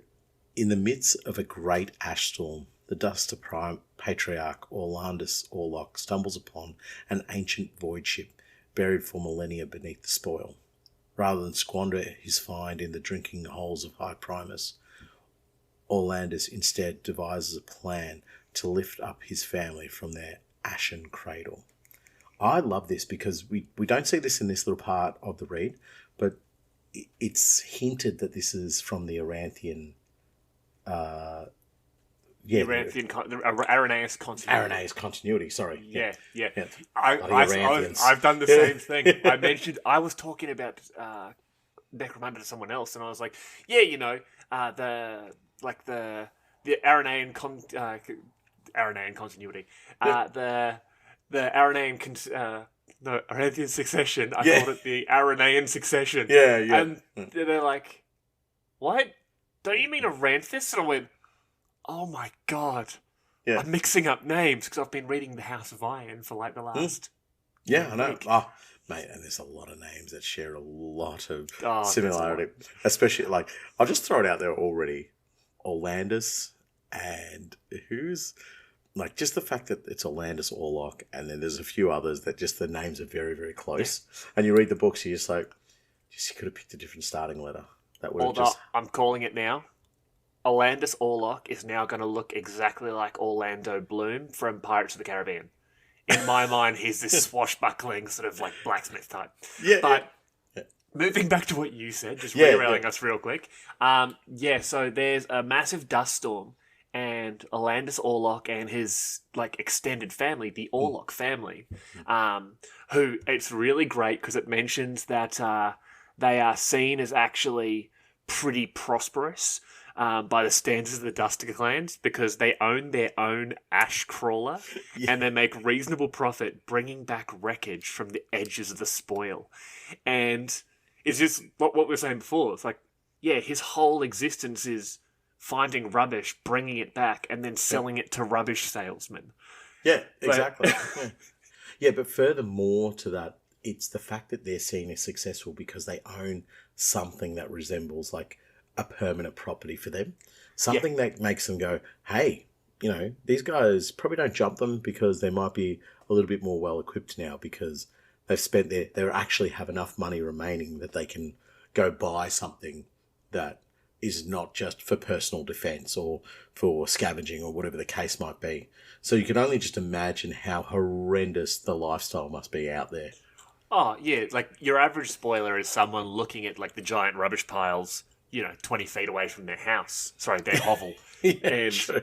in the midst of a great ash storm, the Duster Patriarch Orlock stumbles upon an ancient void ship buried for millennia beneath the spoil. Rather than squander his find in the drinking holes of High Primus, Orlandus instead devises a plan to lift up his family from their ashen cradle. I love this because we don't see this in this little part of the read, but it's hinted that this is from the Aranthian. The Arrhenius continuity. Arrhenius continuity, sorry. Yeah. I've done the same thing. I was talking about Necromunda to someone else, and I was like, the Arrhenian continuity. The Arrhenian succession. I called it the Arrhenian succession. Yeah. And they're like, what? Don't you mean Aranthis? And I went, oh my god. Yeah. I'm mixing up names because I've been reading the House of Iron for the last I know. Week. Oh, mate, and there's a lot of names that share a lot of similarity. Especially, I'll just throw it out there already. Orlandus, and who's... just the fact that it's Orlandus, Orlock, and then there's a few others that just the names are very, very close. Yeah. And you read the books, you're just like, you could have picked a different starting letter. That would have I'm calling it now. Orlandus Orlock is now going to look exactly like Orlando Bloom from Pirates of the Caribbean. In my mind, he's this swashbuckling sort of blacksmith type. Yeah. But moving back to what you said, just derailing us real quick. So there's a massive dust storm, and Orlandus Orlock and his extended family, the Orlock family, who it's really great because it mentions that they are seen as actually pretty prosperous by the standards of the Duster clans, because they own their own ash crawler and they make reasonable profit bringing back wreckage from the edges of the spoil. And it's just what we were saying before. It's his whole existence is finding rubbish, bringing it back, and then selling it to rubbish salesmen. Yeah, exactly. But furthermore to that, it's the fact that they're seen as successful because they own something that resembles a permanent property for them. Something that makes them go, hey, these guys probably don't jump them because they might be a little bit more well equipped now because they've spent they actually have enough money remaining that they can go buy something that is not just for personal defense or for scavenging or whatever the case might be. So you can only just imagine how horrendous the lifestyle must be out there. Oh, yeah. Your average spoiler is someone looking at, the giant rubbish piles, 20 feet away from their house. Sorry, their hovel. And true.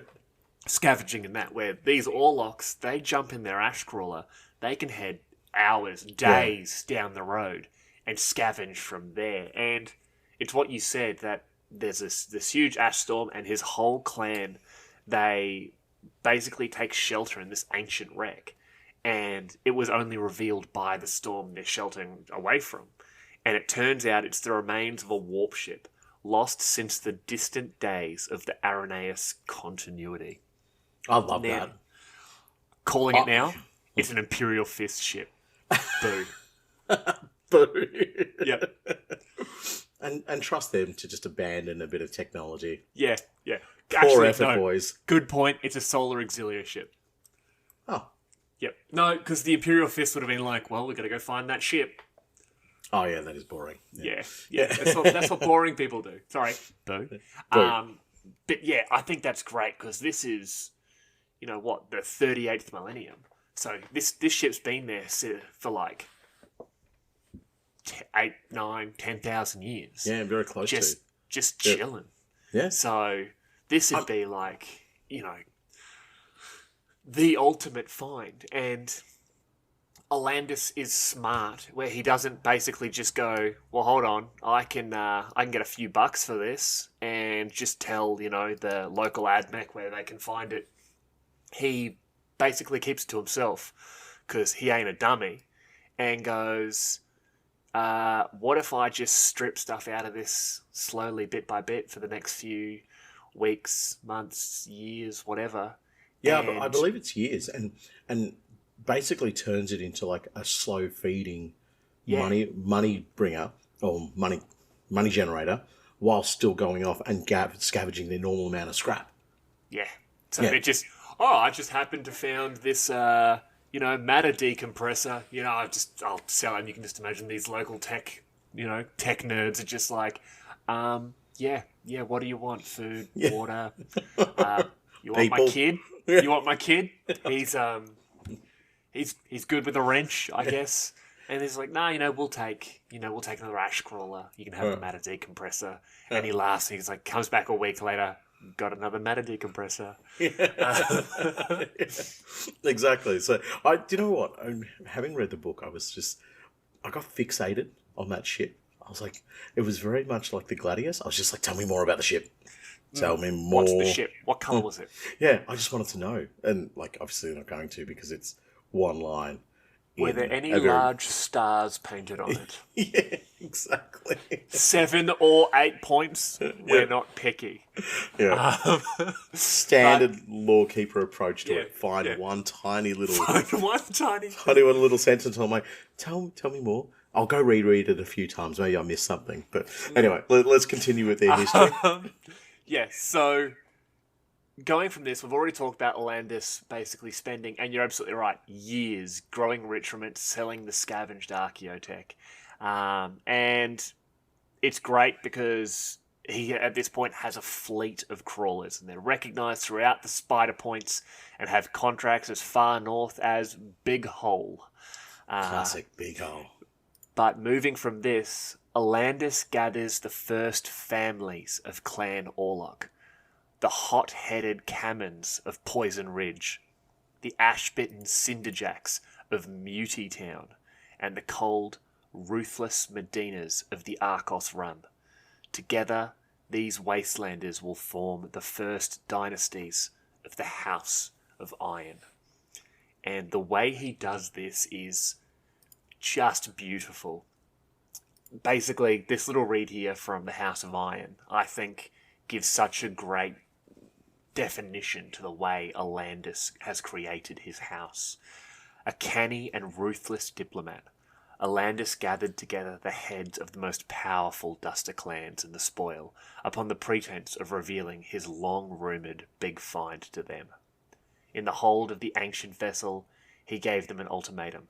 Scavenging and that, where these Orlocks, they jump in their ash crawler. They can head hours, days down the road and scavenge from there. And it's what you said, that there's this huge ash storm, and his whole clan, they basically take shelter in this ancient wreck. And it was only revealed by the storm they're sheltering away from. And it turns out it's the remains of a warp ship, lost since the distant days of the Arrhenius continuity. I love that. Calling it now, it's an Imperial Fist ship. Boo. Boo. Yep. And trust them to just abandon a bit of technology. Yeah. Poor effort, boys. Good point. It's a solar auxiliary ship. Oh. Yep. No, because the Imperial Fist would have been like, well, we've got to go find that ship. Oh, yeah, that is boring. Yeah. That's what boring people do. Sorry, boo. But yeah, I think that's great because this is, the 38th millennium. So this ship's been there for like 8, 9, 10,000 years. Yeah, very close to. Just chilling. Yeah. So this would be like, the ultimate find. And Orlandus is smart, where he doesn't basically just go, well, hold on, I can get a few bucks for this, and just tell the local admech where they can find it. He basically keeps it to himself because he ain't a dummy, and goes, what if I just strip stuff out of this slowly, bit by bit, for the next few weeks, months, years, whatever. Yeah, but I believe it's years, and basically turns it into like a slow feeding money bringer or money generator, while still going off and scavenging their normal amount of scrap. Yeah. So it just, I just happened to found this matter decompressor. I'll sell it. And you can just imagine these local tech nerds are just like, what do you want? Food, water. You want my kid? You want my kid? He's good with a wrench, I guess. And he's like, we'll take another ash crawler. You can have a matter decompressor. And he laughs. And he's like, comes back a week later, got another matter decompressor. Exactly. So do you know what? Having read the book, I got fixated on that ship. I was like, it was very much like the Gladius. I was just like, tell me more about the ship. Tell me more. What's the ship? What colour was it? Yeah, I just wanted to know. And like, obviously they're not going to, because it's one line. Were there any large stars painted on it? Yeah, exactly. 7 or 8 points. We're not picky. Yeah. Standard Lorekeeper approach to it. Find one tiny little... tiny little sentence. I'm like, tell me more. I'll go reread it a few times. Maybe I missed something. But anyway, let's continue with their history. So going from this, we've already talked about Orlandus basically spending, and you're absolutely right, years growing rich from it, selling the scavenged archaeotech. And it's great because he, at this point, has a fleet of crawlers, and they're recognised throughout the Spider Points and have contracts as far north as Big Hole. Classic Big Hole. But moving from this, Orlandus gathers the first families of Clan Orlock. The hot-headed Cammons of Poison Ridge, the ash-bitten Cinderjacks of Muty Town, and the cold, ruthless Medinas of the Arcos Run. Together, these wastelanders will form the first dynasties of the House of Iron. And the way he does this is just beautiful. Basically, this little read here from the House of Iron, I think, gives such a great definition to the way Orlandus has created his house. A canny and ruthless diplomat, Orlandus gathered together the heads of the most powerful Duster clans in the Spoil upon the pretense of revealing his long-rumoured big find to them. In the hold of the ancient vessel, he gave them an ultimatum: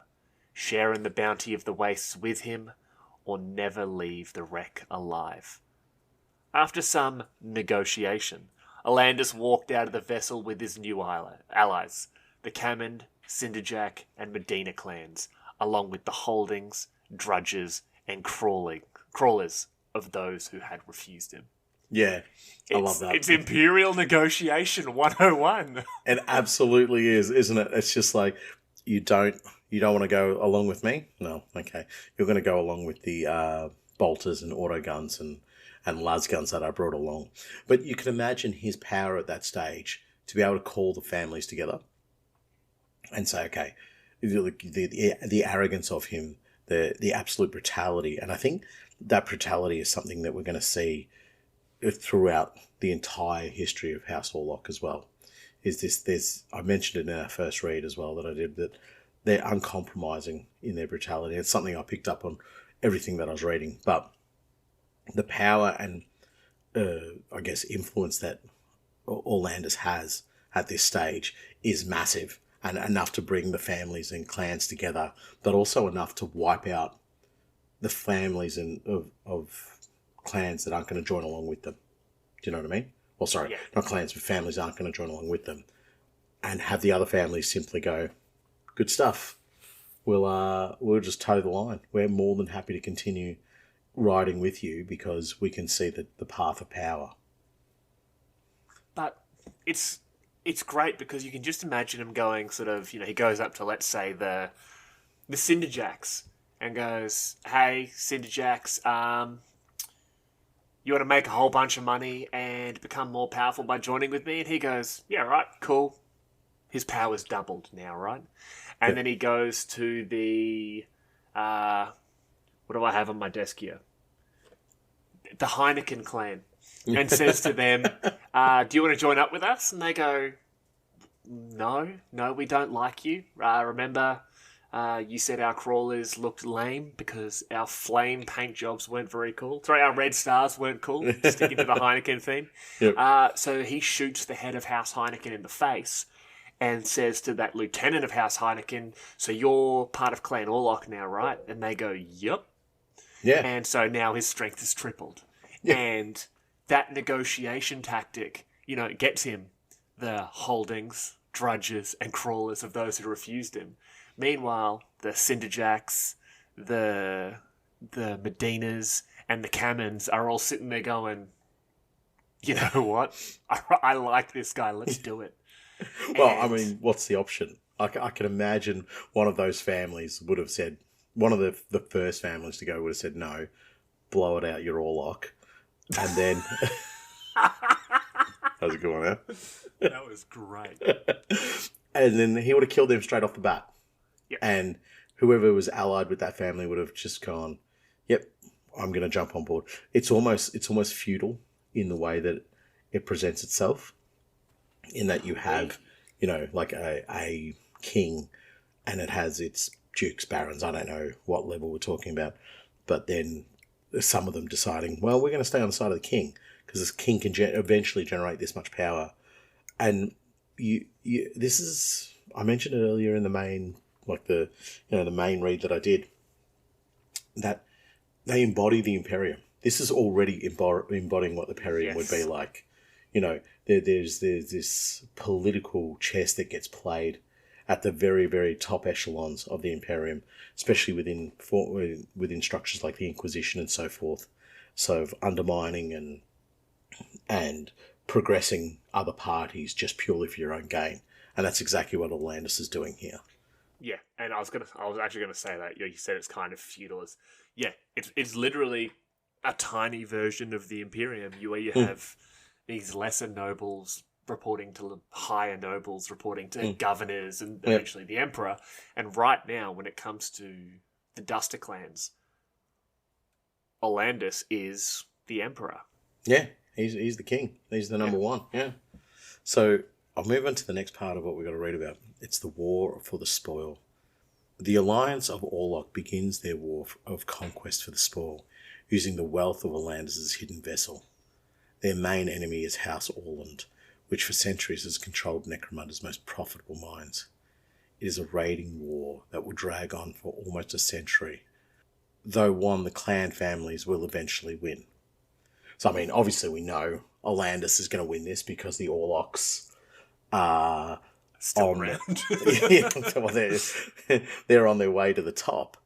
share in the bounty of the wastes with him, or never leave the wreck alive. After some negotiation, Orlandus walked out of the vessel with his new allies, the Cammon, Cinderjack, and Medina clans, along with the holdings, drudges, and crawlers of those who had refused him. Yeah, I love that. It's Imperial Negotiation 101. It absolutely is, isn't it? It's just like, you don't want to go along with me? No, okay. You're going to go along with the bolters and auto guns and las guns that I brought along. But you can imagine his power at that stage to be able to call the families together and say, okay, the arrogance of him, the absolute brutality. And I think that brutality is something that we're going to see throughout the entire history of House Orlock as well. I mentioned it in our first read as well that I did, that they're uncompromising in their brutality. It's something I picked up on everything that I was reading. But the power and, I guess, influence that Orlandus has at this stage is massive, and enough to bring the families and clans together, but also enough to wipe out the families of clans that aren't going to join along with them. Do you know what I mean? Well, sorry, not clans, but families aren't going to join along with them, and have the other families simply go, "Good stuff. We'll just toe the line. We're more than happy to continue riding with you because we can see the path of power." But it's great because you can just imagine him going sort of, he goes up to, let's say, the Cinderjacks and goes, "Hey, Cinderjacks, you want to make a whole bunch of money and become more powerful by joining with me?" And he goes, "Yeah, right, cool." His power's doubled now, right? And then he goes to the... what do I have on my desk here? The Heineken clan. And says to them, "Do you want to join up with us?" And they go, No, we don't like you. Remember, you said our crawlers looked lame because our flame paint jobs weren't very cool. Sorry, our red stars weren't cool, sticking to the Heineken theme. Yep. So he shoots the head of House Heineken in the face and says to that lieutenant of House Heineken, "So you're part of Clan Orlock now, right?" And they go, "Yep." Yeah. And so now his strength is tripled. Yeah. And that negotiation tactic, gets him the holdings, drudges, and crawlers of those who refused him. Meanwhile, the Cinderjacks, the Medinas, and the Cammons are all sitting there going, "You know what? I like this guy. Let's do it." Well, I mean, what's the option? I can imagine one of those families would have said, one of the first families to go would have said, "No, blow it out, you're Orlock." And then... That was a good one, huh? That was great. And then he would have killed them straight off the bat. Yep. And whoever was allied with that family would have just gone, "Yep, I'm going to jump on board." It's almost feudal in the way that it presents itself, in that you have, like a king, and it has its dukes, barons. I don't know what level we're talking about, but then some of them deciding, well, we're going to stay on the side of the king because this king can eventually generate this much power. And this is, I mentioned it earlier in the main, like the main read that I did, that they embody the Imperium. This is already embodying what the Imperium would be like. There's this political chess that gets played at the very, very top echelons of the Imperium, especially within structures like the Inquisition and so forth. So undermining and progressing other parties just purely for your own gain. And that's exactly what Orlandus is doing here. Yeah, and I was actually gonna say that. You said it's kind of feudal. It's literally a tiny version of the Imperium, where you have these lesser nobles reporting to higher nobles, reporting to governors, and eventually the emperor. And right now, when it comes to the Duster clans, Orlandus is the emperor. Yeah, he's the king. He's the number one. Yeah. So I'll move on to the next part of what we've got to read about. It's the War for the Spoil. The Alliance of Orlock begins their war of conquest for the spoil, using the wealth of Orlandus' hidden vessel. Their main enemy is House Orland, which for centuries has controlled Necromunda's most profitable mines. It is a raiding war that will drag on for almost a century, though one the clan families will eventually win. So, I mean, obviously we know Orlandus is going to win this because the Orlocks are still around. They're on their way to the top.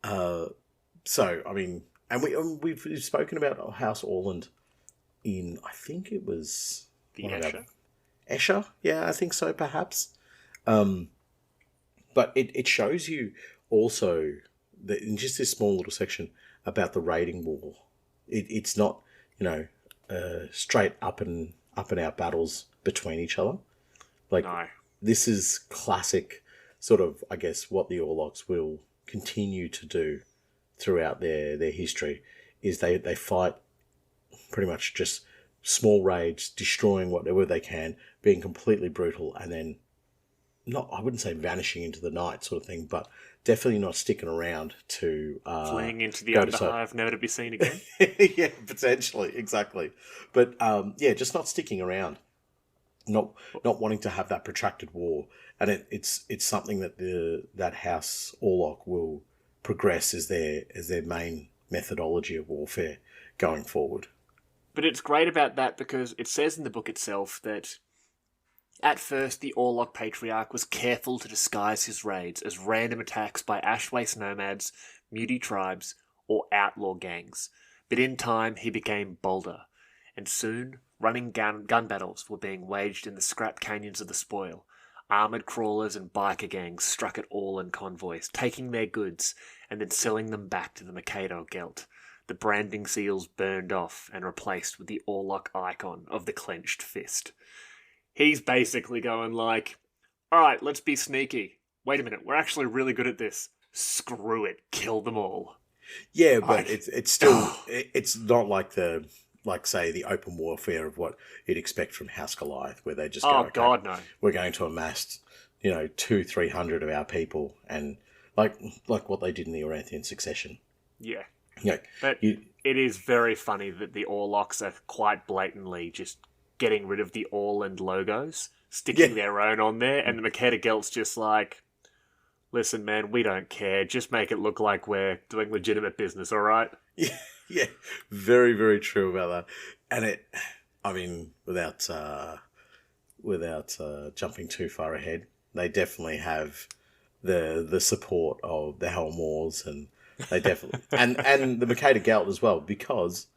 So, I mean, and we've spoken about House Orland in, I think it was... The Escher? Escher? Yeah, I think so, perhaps. But it shows you also, that in just this small little section, about the raiding war. It's not, straight up and out battles between each other. Like, No. This is classic sort of, I guess, what the Orlocks will continue to do throughout their history, is they fight pretty much just small raids, destroying whatever they can, being completely brutal, and then I wouldn't say vanishing into the night sort of thing, but definitely not sticking around to... fleeing into the Underhive, never to be seen again. Yeah, potentially, exactly. But, just not sticking around. Not wanting to have that protracted war. And it's something that that House Orlock will progress as their main methodology of warfare going forward. But it's great about that because it says in the book itself that at first the Orlock Patriarch was careful to disguise his raids as random attacks by ash-waste nomads, muty tribes, or outlaw gangs. But in time he became bolder, and soon running gun battles were being waged in the scrap canyons of the spoil. Armoured crawlers and biker gangs struck at all in convoys, taking their goods and then selling them back to the Mikado Gelt. The branding seals burned off and replaced with the Orlock icon of the clenched fist. He's basically going like, alright, let's be sneaky. Wait a minute, we're actually really good at this. Screw it, kill them all. Yeah, but it's still, it's not like say, the open warfare of what you'd expect from House Goliath, where they just go, okay, God, no. We're going to amass, 200-300 of our people, and like what they did in the Oranthian Succession. Yeah. Yeah, but it is very funny that the Orlocks are quite blatantly just getting rid of the Orland logos, sticking their own on there, and the Mikado Gelt's just like, listen, man, we don't care. Just make it look like we're doing legitimate business, all right? Yeah, very, very true about that. And without jumping too far ahead, they definitely have the support of the Helmawrs, and they definitely and the Mikado Gelt as well, because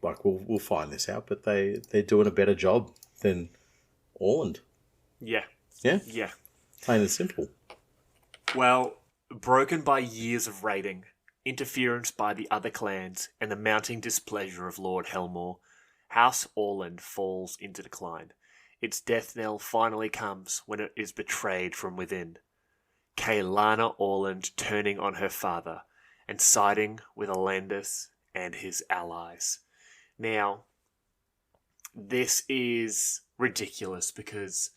we'll find this out, but they're doing a better job than Orland. Yeah. Yeah. Plain and simple. Well, broken by years of raiding, interference by the other clans, and the mounting displeasure of Lord Helmawr, House Orland falls into decline. Its death knell finally comes when it is betrayed from within. Kaelana Orland turning on her father and siding with Alandus and his allies. Now, this is ridiculous because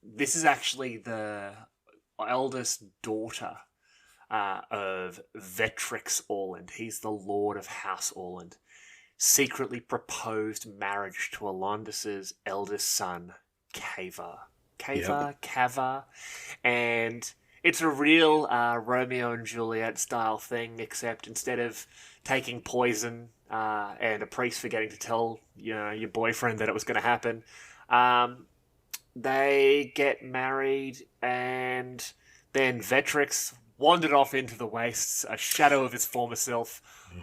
this is actually the eldest daughter of Vetrix Orland. He's the Lord of House Orland. Secretly proposed marriage to Alandus's eldest son, Kava. And it's a real Romeo and Juliet style thing, except instead of taking poison and a priest forgetting to tell your boyfriend that it was going to happen, they get married, and then Vetrix wandered off into the wastes, a shadow of his former self,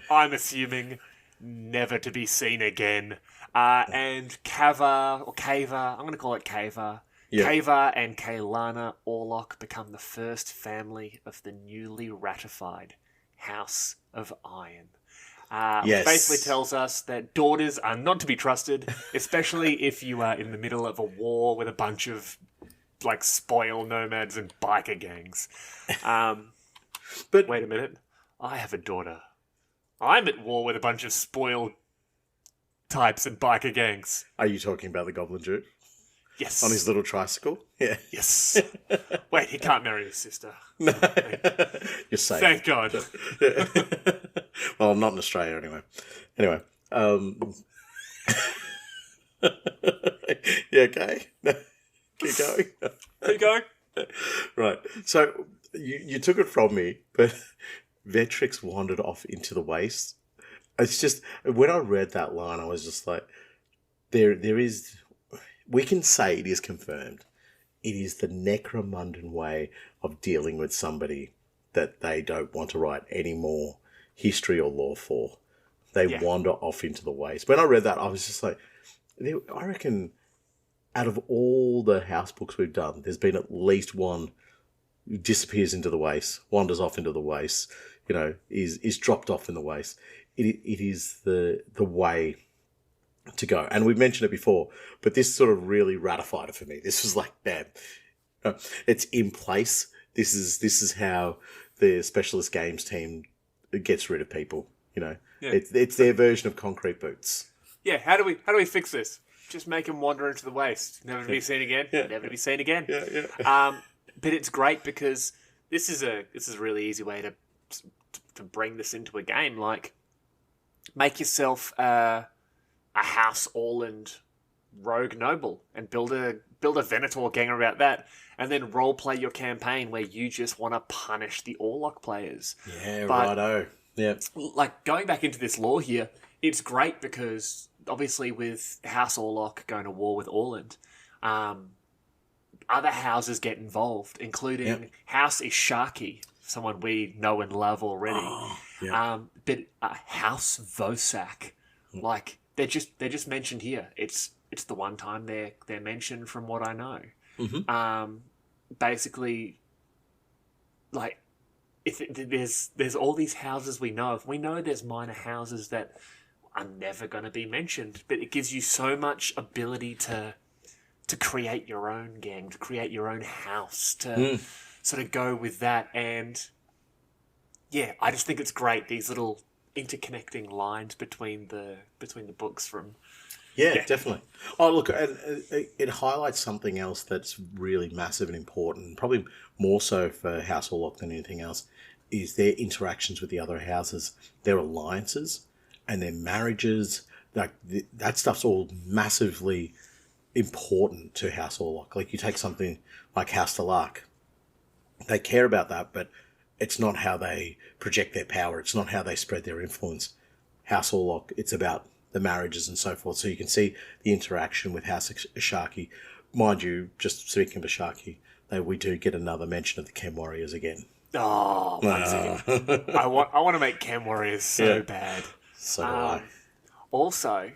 I'm assuming never to be seen again. And Kava, I'm going to call it Kava. Yep. Kava and Kaelana Orlock become the first family of the newly ratified House of Iron. Which basically tells us that daughters are not to be trusted, especially if you are in the middle of a war with a bunch of spoil nomads and biker gangs. But wait a minute, I have a daughter. I'm at war with a bunch of spoil types and biker gangs. Are you talking about the Goblin Dude? Yes. On his little tricycle? Yeah. Yes. Wait, he can't marry his sister. No. You're safe. Thank God. Well, not in Australia anyway. Anyway. You okay? Keep going. Keep going. Right. So you took it from me, but Vetrix wandered off into the waste. It's just, when I read that line, I was just like, there is... We can say it is confirmed. It is the Necromundan way of dealing with somebody that they don't want to write any more history or lore for. They wander off into the waste. When I read that, I was just like, I reckon out of all the house books we've done, there's been at least one who disappears into the waste, wanders off into the waste, is dropped off in the waste. It is the way to go. And we've mentioned it before, but this sort of really ratified it for me. This was like, bam, it's in place. This is how the specialist games team gets rid of people. It's their version of concrete boots. Yeah. How do we fix this? Just make him wander into the waste, never to be seen again. Never to be seen again. But it's great because this is a really easy way to bring this into a game. Like, make yourself a House Orland rogue noble and build a Venator gang about that, and then role-play your campaign where you just want to punish the Orlock players. Yeah, righto. Yeah. Like, going back into this lore here, it's great because, obviously, with House Orlock going to war with Orland, other houses get involved, including House Ishaki, someone we know and love already. Oh, yeah. But House Vosak, like they're just mentioned here. It's the one time they're mentioned from what I know. Mm-hmm. Basically, like there's all these houses we know of. We know there's minor houses that are never going to be mentioned, but it gives you so much ability to create your own gang, to create your own house, to sort of go with that. And yeah, I just think it's great, these little interconnecting lines between the books from... Yeah, definitely. Oh, look, and it highlights something else that's really massive and important, probably more so for House Orlock than anything else, is their interactions with the other houses, their alliances and their marriages. Like that stuff's all massively important to House Orlock. Like, you take something like House Delark, they care about that, but it's not how they project their power. It's not how they spread their influence. House Orlock, it's about the marriages and so forth. So you can see the interaction with House Ishaki. Mind you, just speaking of Ishaki, we do get another mention of the Chem Warriors again. Oh, once again. I want to make Chem Warriors so bad. So do I. Also,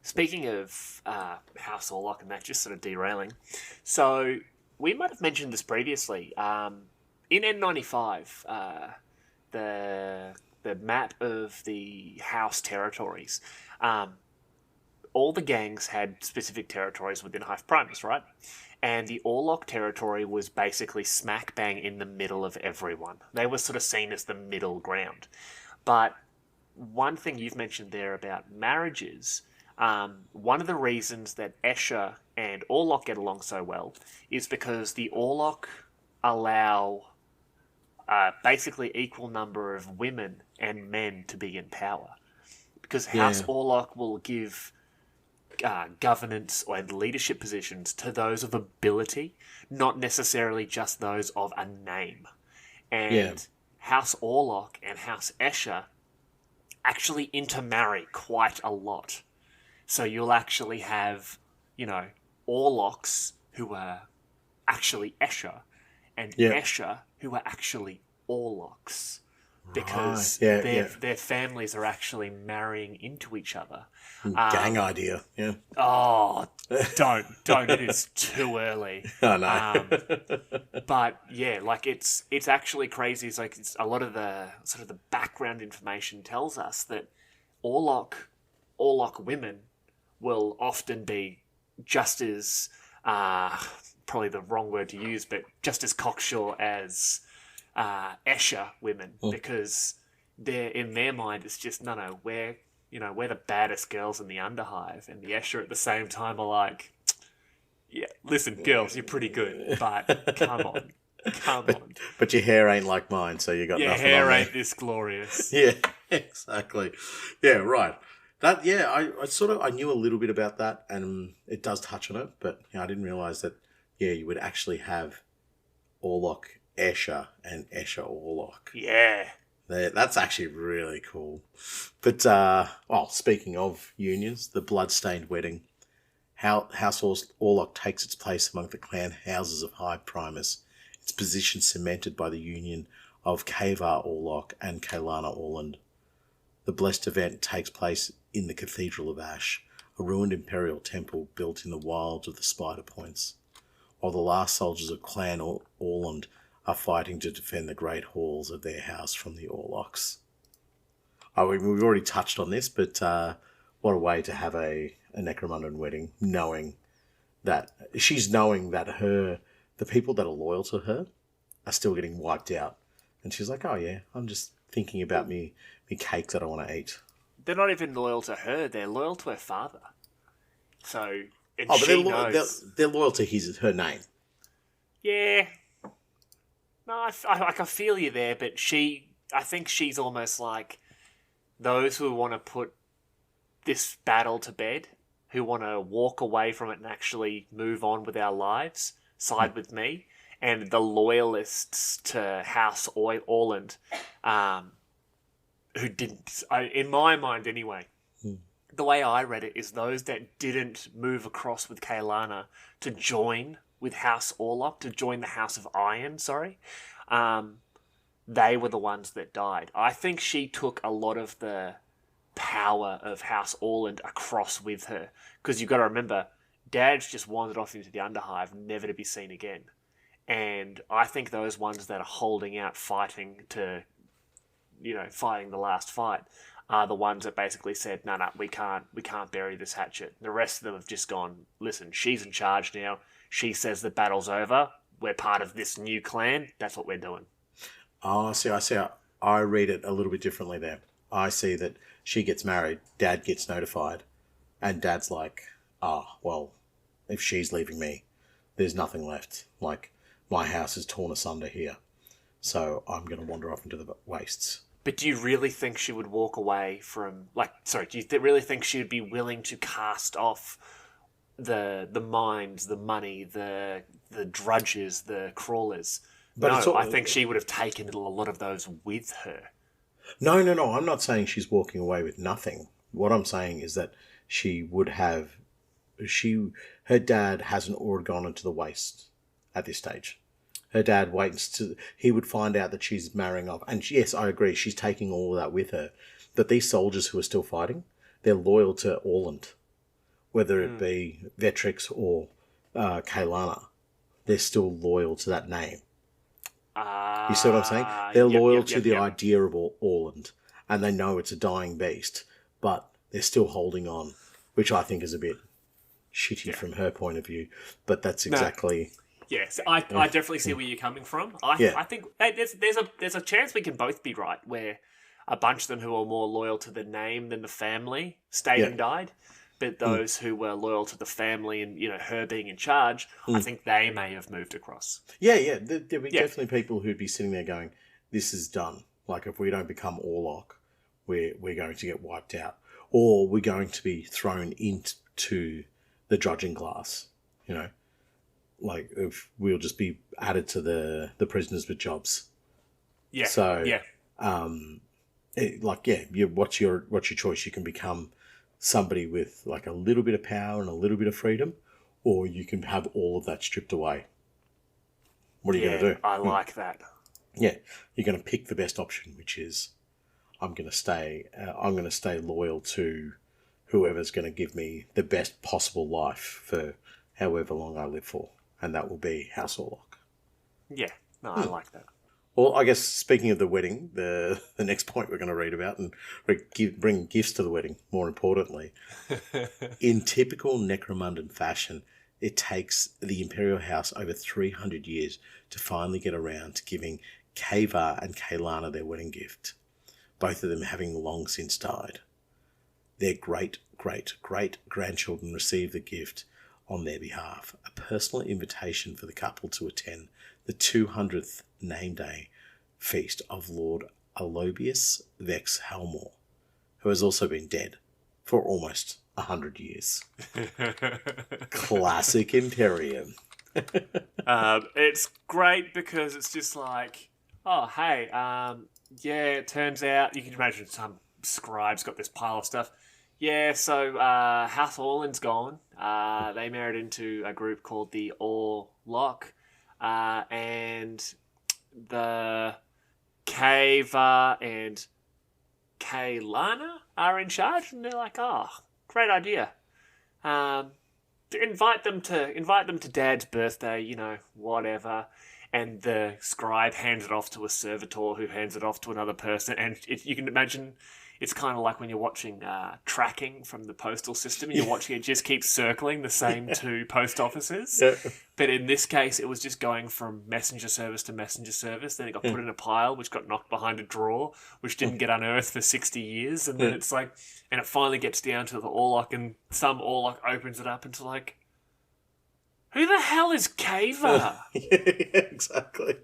speaking of House Orlock and that, just sort of derailing. So we might have mentioned this previously. In N95, the map of the house territories, all the gangs had specific territories within Hive Primus, right? And the Orlock territory was basically smack bang in the middle of everyone. They were sort of seen as the middle ground. But one thing you've mentioned there about marriages, one of the reasons that Escher and Orlock get along so well is because the Orlock allow basically equal number of women and men to be in power. Because House Orlock will give governance and leadership positions to those of ability, not necessarily just those of a name. And House Orlock and House Escher actually intermarry quite a lot. So you'll actually have, Orlocks who are actually Escher, and Escher who are actually Orlocks. Because their families are actually marrying into each other. Gang idea, yeah. Oh, don't. It is too early. I know. But yeah, like it's actually crazy. It's like a lot of the sort of the background information tells us that Orlock women will often be just as probably the wrong word to use, but just as cocksure as Escher women, because they're, in their mind, it's just no, we're the baddest girls in the Underhive, and the Escher at the same time are like, yeah, listen, girls, you're pretty good, but come on. But your hair ain't like mine, so you got nothing on me. Your hair ain't this glorious. Yeah, exactly. Yeah, right. That I knew a little bit about that, and it does touch on it, but I didn't realise that you would actually have Orlock Escher and Escher Orlock. Yeah. That's actually really cool. But, speaking of unions, the blood-stained wedding. House Orlock takes its place among the clan houses of Hive Primus, its position cemented by the union of Kavar Orlock and Kailana Orland. The blessed event takes place in the Cathedral of Ash, a ruined imperial temple built in the wilds of the Spider Points, while the last soldiers of Clan Orland are fighting to defend the great halls of their house from the Orlocks. We've already touched on this, but what a way to have a Necromundan wedding, knowing that the people that are loyal to her are still getting wiped out. And she's like, oh yeah, I'm just thinking about me cake that I want to eat. They're not even loyal to her, they're loyal to her father. So, and but she knows. They're loyal to her name. Yeah. No, I feel you there, but I think she's almost like those who want to put this battle to bed who want to walk away from it and actually move on with our lives side with me, and the loyalists to House Orland, who didn't, in my mind anyway, the way I read it is those that didn't move across with Kaelana to join with House Orlock, to join the House of Iron, they were the ones that died. I think she took a lot of the power of House Orland across with her, because you've got to remember, Dad's just wandered off into the Underhive, never to be seen again. And I think those ones that are holding out, fighting the last fight, are the ones that basically said, no, we can't bury this hatchet. The rest of them have just gone, listen, she's in charge now. She says the battle's over. We're part of this new clan. That's what we're doing. Oh, I see. I read it a little bit differently there. I see that she gets married, Dad gets notified, and Dad's like, well, if she's leaving me, there's nothing left. Like, my house is torn asunder here. So I'm going to wander off into the wastes. But do you really think she would walk away from... do you really think she would be willing to cast off the mines, the money, the drudges, the crawlers? But I think she would have taken a lot of those with her. No. I'm not saying she's walking away with nothing. What I'm saying is that she would have... Her dad hasn't already gone into the waste at this stage. Her dad he would find out that she's marrying off. And yes, I agree, she's taking all of that with her. But these soldiers who are still fighting, they're loyal to Orland. Whether it be Vetrix or Kaelana, they're still loyal to that name. You see what I'm saying? They're loyal to the idea of Orland. And they know it's a dying beast. But they're still holding on, which I think is a bit shitty from her point of view. But that's exactly... Yes, I definitely see where you're coming from. I think there's a chance we can both be right, where a bunch of them who are more loyal to the name than the family stayed and died, but those who were loyal to the family and her being in charge, I think they may have moved across. Yeah. There'll be definitely people who'd be sitting there going, "This is done. Like, if we don't become Orlock, we're going to get wiped out, or we're going to be thrown into the drudging class." Like, if we'll just be added to the prisoners with jobs. Yeah. So, what's your choice? You can become somebody with like a little bit of power and a little bit of freedom, or you can have all of that stripped away. What are you going to do? I like that. Yeah, you're going to pick the best option, which is I'm going to stay loyal to whoever's going to give me the best possible life for however long I live for. And that will be House Orlock. Yeah, I like that. Well, I guess speaking of the wedding, the next point we're going to read about and bring gifts to the wedding, more importantly. In typical Necromundan fashion, it takes the Imperial House over 300 years to finally get around to giving Kavar and Kaelana their wedding gift, both of them having long since died. Their great-great-great-grandchildren receive the gift on their behalf, a personal invitation for the couple to attend the 200th name day feast of Lord Alobius Vex Helmawr, who has also been dead for almost 100 years. Classic Imperium. It's great because it's just like, oh, hey, it turns out, you can imagine some scribe's got this pile of stuff. Yeah, so House Orland's gone. They married into a group called the Orlock, and the Kavar and Kaelana are in charge, and they're like, "Oh, great idea! Invite them to Dad's birthday, whatever." And the scribe hands it off to a servitor, who hands it off to another person, and you can imagine. It's kind of like when you're watching tracking from the postal system. You're watching it just keep circling the same two post offices. Yeah. But in this case, it was just going from messenger service to messenger service. Then it got put in a pile, which got knocked behind a drawer, which didn't get unearthed for 60 years. And then it's like... And it finally gets down to the Orlock, and some Orlock opens it up and it's like... Who the hell is Kavar? Yeah, exactly.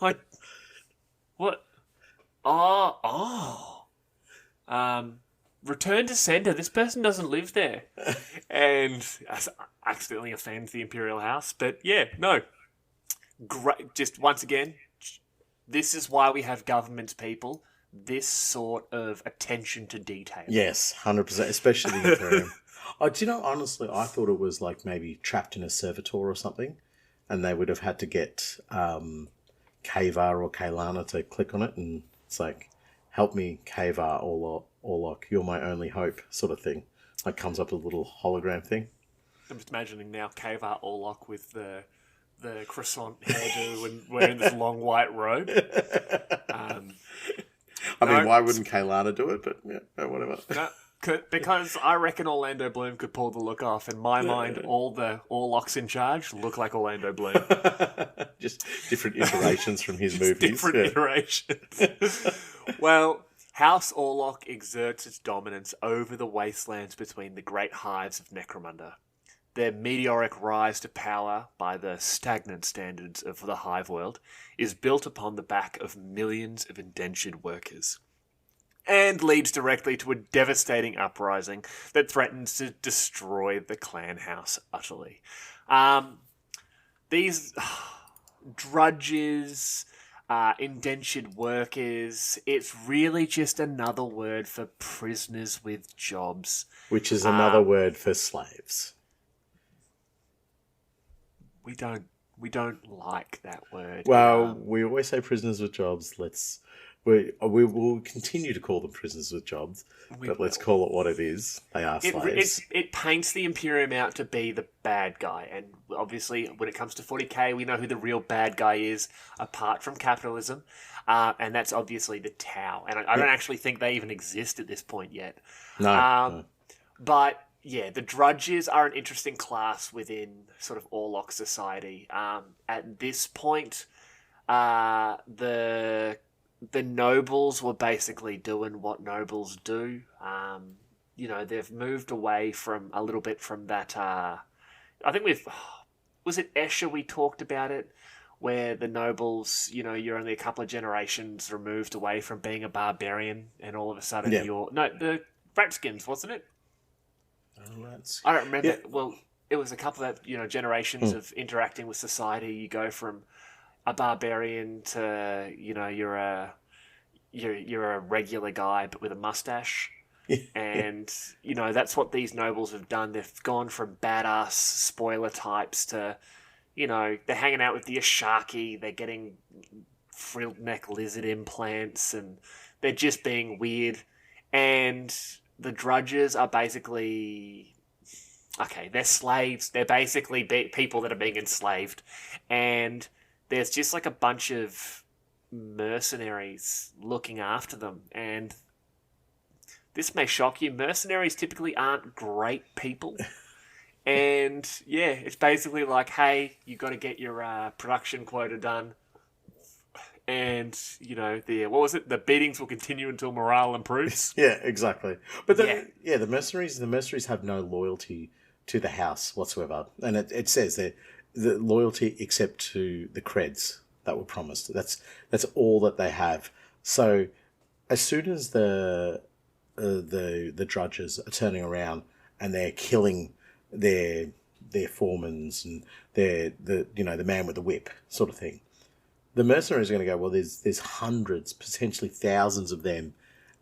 Like... What? Oh... return to sender. This person doesn't live there. And accidentally offends the Imperial House. But yeah, no. Great. Just once again, this is why we have government people. This sort of attention to detail. Yes, 100%, especially the Imperium. Oh, do you know, honestly, I thought it was like maybe trapped in a servitor or something, and they would have had to get Kavar or Kaylana to click on it, and it's like, help me, Kavar or Orlock, you're my only hope, sort of thing. Like, comes up with a little hologram thing. I'm just imagining now Kavar Orlock with the croissant hairdo and wearing this long white robe. I mean, why wouldn't Kaylana do it? But yeah, whatever. No, because I reckon Orlando Bloom could pull the look off. In my mind, all the Orlocks in charge look like Orlando Bloom. Just different iterations from his movies. Different iterations. Well, House Orlock exerts its dominance over the wastelands between the great hives of Necromunda. Their meteoric rise to power by the stagnant standards of the hive world is built upon the back of millions of indentured workers and leads directly to a devastating uprising that threatens to destroy the clan house utterly. These drudges, indentured workers, it's really just another word for prisoners with jobs. Which is another word for slaves. We don't like that word. Well, we always say prisoners with jobs. We will continue to call them prisoners with jobs, but let's call it what it is. They are slaves. It paints the Imperium out to be the bad guy, and obviously when it comes to 40k, we know who the real bad guy is, apart from capitalism, and that's obviously the Tau. And I don't actually think they even exist at this point yet. No. But yeah, the drudges are an interesting class within sort of Orlock society. At this point, the nobles were basically doing what nobles do. They've moved away from a little bit from that. I think was it Escher we talked about it, where the nobles, you're only a couple of generations removed away from being a barbarian, and all of a sudden the Ratskins, wasn't it? I don't remember. Yeah. Well, it was a couple of generations of interacting with society. You go from a barbarian to you're a regular guy but with a mustache, and that's what these nobles have done. They've gone from badass spoiler types to they're hanging out with the Ashaki. They're getting frilled neck lizard implants, and they're just being weird. And the drudges are basically... Okay, they're slaves. They're basically people that are being enslaved. And there's just like a bunch of mercenaries looking after them. And this may shock you. Mercenaries typically aren't great people. And yeah, it's basically like, hey, you got to get your production quota done. And, what was it? The beatings will continue until morale improves. Yeah, exactly. But the mercenaries have no loyalty to the house whatsoever. And it says that the loyalty except to the creds that were promised. That's all that they have. So as soon as the drudges are turning around and they're killing their foremans and the man with the whip sort of thing, the mercenaries are going to go, well, there's hundreds, potentially thousands of them,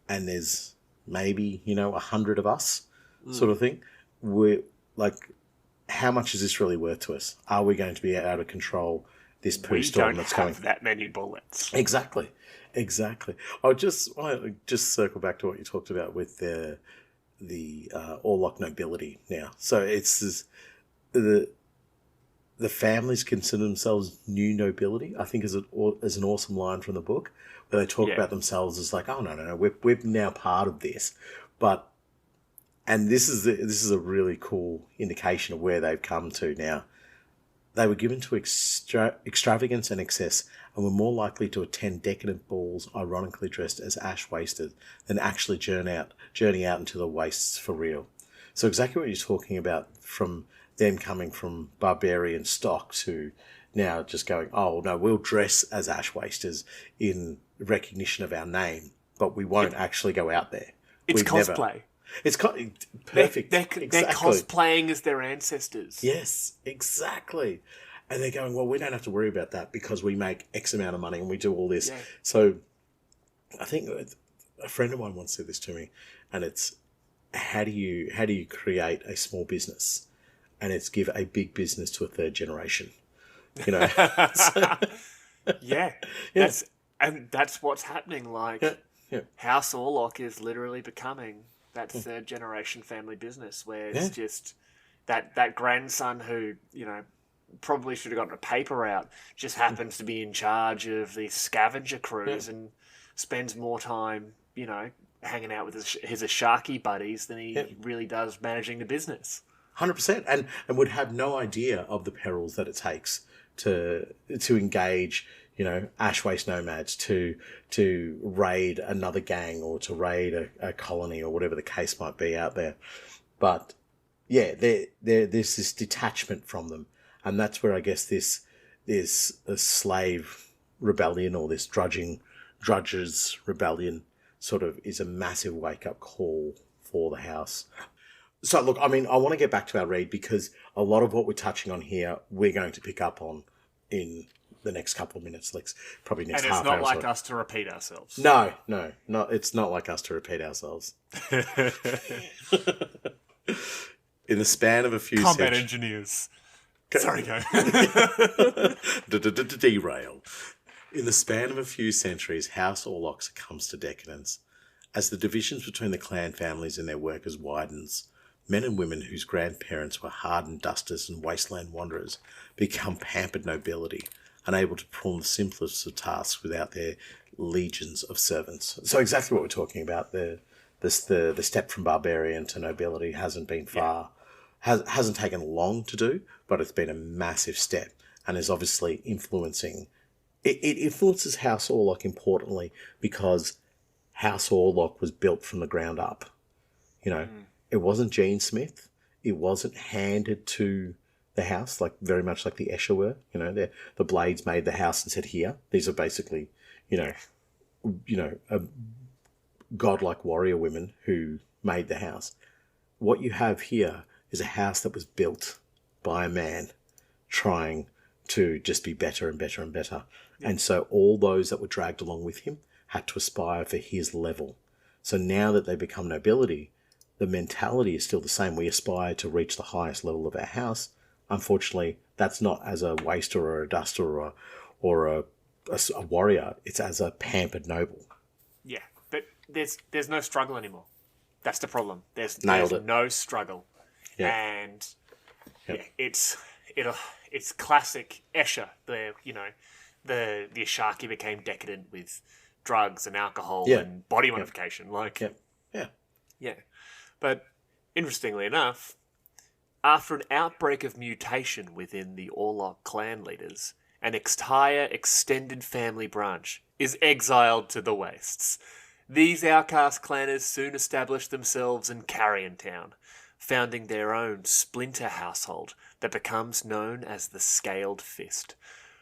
and there's maybe 100 of us, sort of thing. We're like, how much is this really worth to us? Are we going to be able to control this poo storm that's coming? We don't have that many bullets. Exactly. I just want to circle back to what you talked about with the Orlock nobility now. So it's this, the families consider themselves new nobility, I think is an awesome line from the book, where they talk about themselves as like, oh, no, we're now part of this. And this is a really cool indication of where they've come to now. They were given to extravagance and excess and were more likely to attend decadent balls, ironically dressed as ash-wasted, than actually journey out into the wastes for real. So exactly what you're talking about, from them coming from barbarian stock to now just going, oh, no, we'll dress as ash-wasters in recognition of our name, but we won't actually go out there. It's cosplay. It's perfect. They're exactly. cosplaying as their ancestors. Yes, exactly. And they're going, well, we don't have to worry about that because we make X amount of money and we do all this. Yeah. So I think a friend of mine once said this to me, and it's how do you create a small business, and it's give a big business to a third generation. You know. Yeah. That's what's happening. Like House Orlock is literally becoming that third generation family business where it's just that grandson who, probably should have gotten a paper out, just happens to be in charge of the scavenger crews and spends more time, hanging out with his Asharki buddies than he really does managing the business. 100%, and would have no idea of the perils that it takes to engage, ash waste nomads, to raid another gang or to raid a colony or whatever the case might be out there. But yeah, there's this detachment from them, and that's where I guess this a slave rebellion or this drudges rebellion sort of is a massive wake up call for the house. So look, I mean, I want to get back to our read because a lot of what we're touching on here, we're going to pick up on in the next couple of minutes, like probably next half hour. And it's not like us to repeat ourselves. No, it's not like us to repeat ourselves. In the span of a few combat engineers. Sorry, go. Derail. In the span of a few centuries, House Orlock succumbs to decadence. As the divisions between the clan families and their workers widens, men and women whose grandparents were hardened dusters and wasteland wanderers become pampered nobility, unable to perform the simplest of tasks without their legions of servants. So exactly what we're talking about, the step from barbarian to nobility hasn't been far, hasn't taken long to do, but it's been a massive step and is obviously influencing. It influences House Orlock importantly because House Orlock was built from the ground up. It wasn't Gene Smith. It wasn't handed to the house, like very much like the Escher were. The Blades made the house and said, "Here, these are basically, a godlike warrior women who made the house." What you have here is a house that was built by a man trying to just be better and better and better. Yeah. And so all those that were dragged along with him had to aspire for his level. So now that they become nobility, the mentality is still the same. We aspire to reach the highest level of our house. Unfortunately, that's not as a waster or a duster or a warrior. It's as a pampered noble. Yeah, but there's no struggle anymore. That's the problem. There's no struggle. Yeah. And it's classic Escher. The Asharki became decadent with drugs and alcohol and body modification. Yeah. But interestingly enough, after an outbreak of mutation within the Orlock clan leaders, an entire extended family branch is exiled to the wastes. These outcast clanners soon established themselves in Carrion Town, founding their own splinter household that becomes known as the Scaled Fist.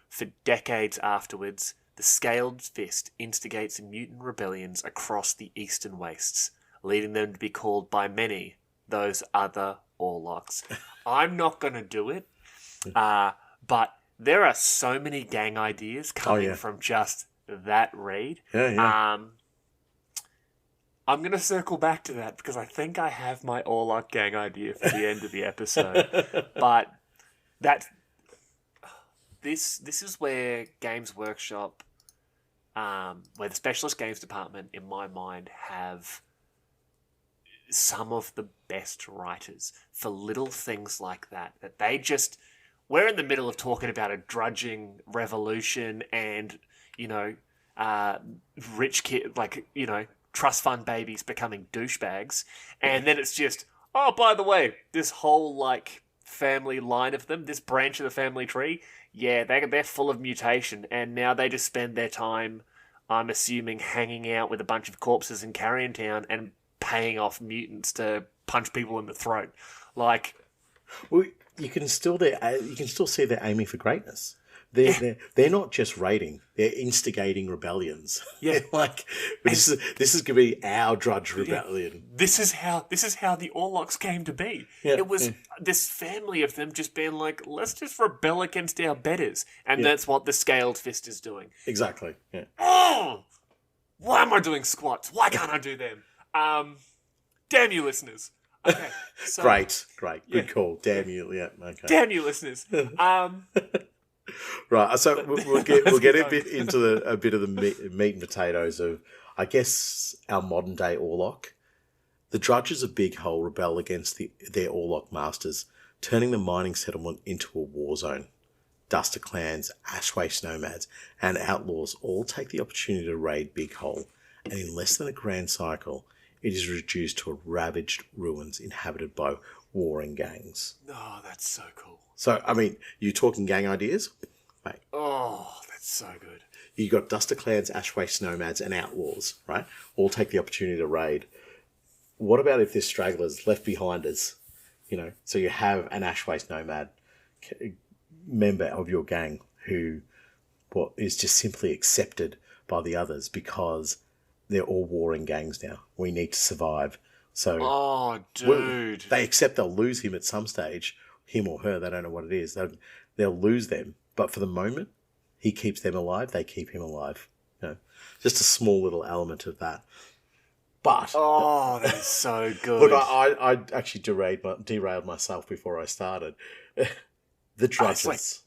For decades afterwards, the Scaled Fist instigates mutant rebellions across the Eastern Wastes, leading them to be called by many those other Orlocks. I'm not going to do it, but there are so many gang ideas coming from just that read. I'm going to circle back to that because I think I have my Orlock gang idea for the end of the episode. But this is where Games Workshop, where the Specialist Games Department, in my mind, have some of the best writers for little things like that. That they just... We're in the middle of talking about a drudging revolution and, rich kid, trust fund babies becoming douchebags. And then it's just, oh, by the way, this whole, family line of them, this branch of the family tree, they're full of mutation. And now they just spend their time, I'm assuming, hanging out with a bunch of corpses in Carrion Town and paying off mutants to punch people in the throat. Well, you can still see they're aiming for greatness. they're not just raiding; they're instigating rebellions. Yeah, like this is going to be our Drudge rebellion. This is how the Orlocks came to be. Yeah, It was this family of them just being like, let's just rebel against our betters, and that's what the Scaled Fist is doing. Exactly. Yeah. Oh, why am I doing squats? Why can't I do them? Damn you, listeners. Okay, so, Great, good call. Damn you, yeah. Okay. Damn you, listeners. Right, so we'll get a bit into a bit of the meat and potatoes of, I guess, our modern day Orlock. The Drudges of Big Hole rebel against their Orlock masters, turning the mining settlement into a war zone. Duster clans, Ashwaste nomads, and outlaws all take the opportunity to raid Big Hole, and in less than a grand cycle, it is reduced to a ravaged ruins inhabited by warring gangs. Oh, that's so cool. So, I mean, you talking gang ideas? Mate. Oh, that's so good. You got Duster clans, Ashwaste nomads, and outlaws, right? All take the opportunity to raid. What about if there's stragglers left behind us? You know, so you have an Ashwaste nomad member of your gang who is just simply accepted by the others because they're all warring gangs now. We need to survive. So, dude. They accept they'll lose him at some stage, him or her, they don't know what it is. They'll lose them. But for the moment, he keeps them alive, they keep him alive. You know, just a small little element of that. But that is so good. Look, I actually derailed myself before I started. The Drudges.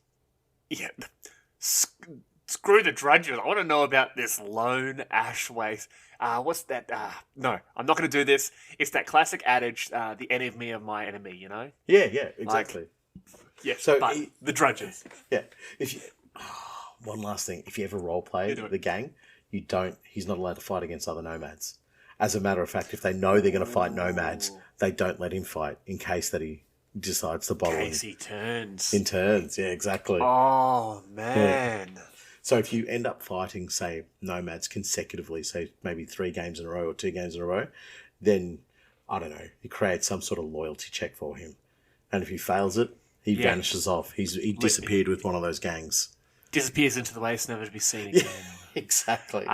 Screw the Drudges. I want to know about this lone Ashwaste. What's that? No, I'm not going to do this. It's that classic adage, the enemy of my enemy, you know? Yeah, exactly. The Drudges. Yeah. One last thing. If you ever roleplay the gang, he's not allowed to fight against other nomads. As a matter of fact, if they know they're going to fight nomads, they don't let him fight in case that he decides to bottle in case he turns. In turns, yeah, exactly. Oh, man. Yeah. So if you end up fighting, say, nomads consecutively, say maybe 3 games in a row or 2 games in a row, then, I don't know, you create some sort of loyalty check for him. And if he fails it, he vanishes off. He disappeared with one of those gangs. Disappears into the waste, never to be seen again. Yeah, exactly.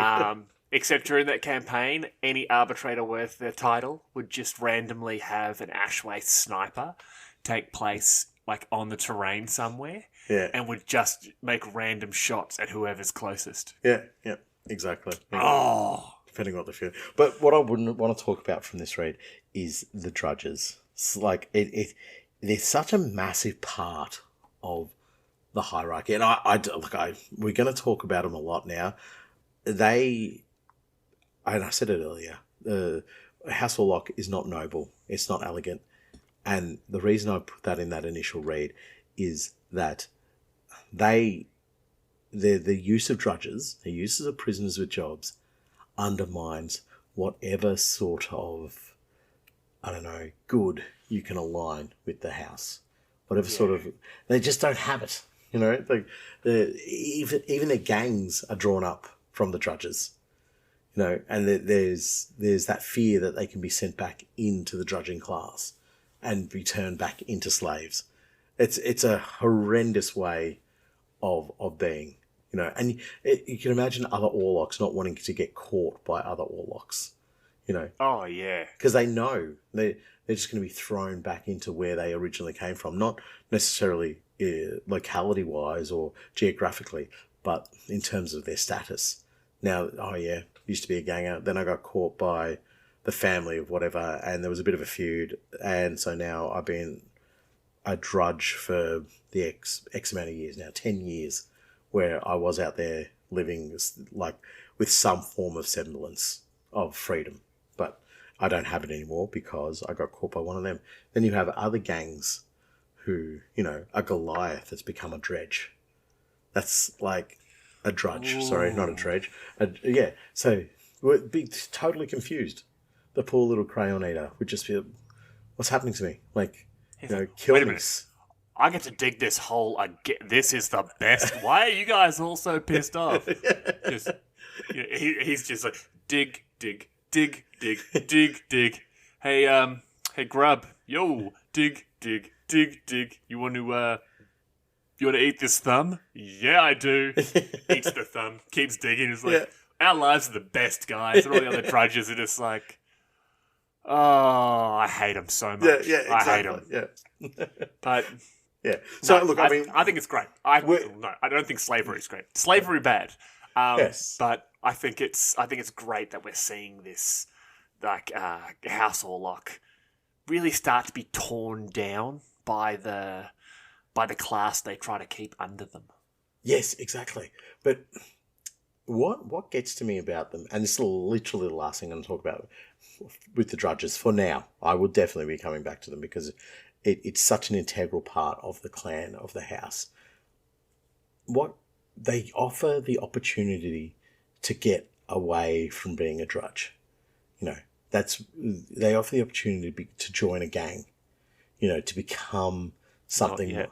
Except during that campaign, any arbitrator worth their title would just randomly have an Ashwaste sniper take place like on the terrain somewhere, and would just make random shots at whoever's closest. Yeah, exactly. Yeah. Oh, depending on what they feel. But what I wouldn't want to talk about from this raid is the Drudges. It's like they're such a massive part of the hierarchy, and we're going to talk about them a lot now. And I said it earlier, House Orlock is not noble. It's not elegant. And the reason I put that in that initial read is that the use of Drudges, the use of prisoners with jobs, undermines whatever sort of, I don't know, good you can align with the house. Whatever sort of, they just don't have it. You know, like even their gangs are drawn up from the Drudges. You know, and there's that fear that they can be sent back into the drudging class and be turned back into slaves. It's a horrendous way of being, you know. And you can imagine other Orlocks not wanting to get caught by other Orlocks, you know. Oh, yeah. Because they know they're just going to be thrown back into where they originally came from, not necessarily locality-wise or geographically, but in terms of their status. Now, used to be a ganger. Then I got caught by the family of whatever, and there was a bit of a feud. And so now I've been a drudge for the X amount of years now, 10 years, where I was out there living like with some form of semblance of freedom. But I don't have it anymore because I got caught by one of them. Then you have other gangs who, you know, a Goliath that's become a dredge. That's like a drudge. Ooh. Sorry, not a dredge. So we'd be totally confused. The poor little crayon eater would just be, what's happening to me? Like, you know, kill me. I get to dig this hole again. This is the best. Why are you guys all so pissed off? He's just like, dig. Hey, grub. Yo, dig. You want to, You want to eat this thumb? Yeah, I do. Eats the thumb, keeps digging. It's like, our lives are the best, guys. And all the other drudges are just like, oh, I hate them so much. Yeah, exactly. I hate them. Yeah. But yeah. So, no, look, I think it's great. I don't think slavery is great. Slavery bad. Yes. But I think it's great that we're seeing this, like, House Orlock really start to be torn down by the class they try to keep under them. Yes, exactly. But what gets to me about them, and this is literally the last thing I'm going to talk about with the drudges for now. I will definitely be coming back to them because it's such an integral part of the clan, of the house. What they offer the opportunity to get away from being a drudge. You know, they offer the opportunity to join a gang. You know, to become something. Not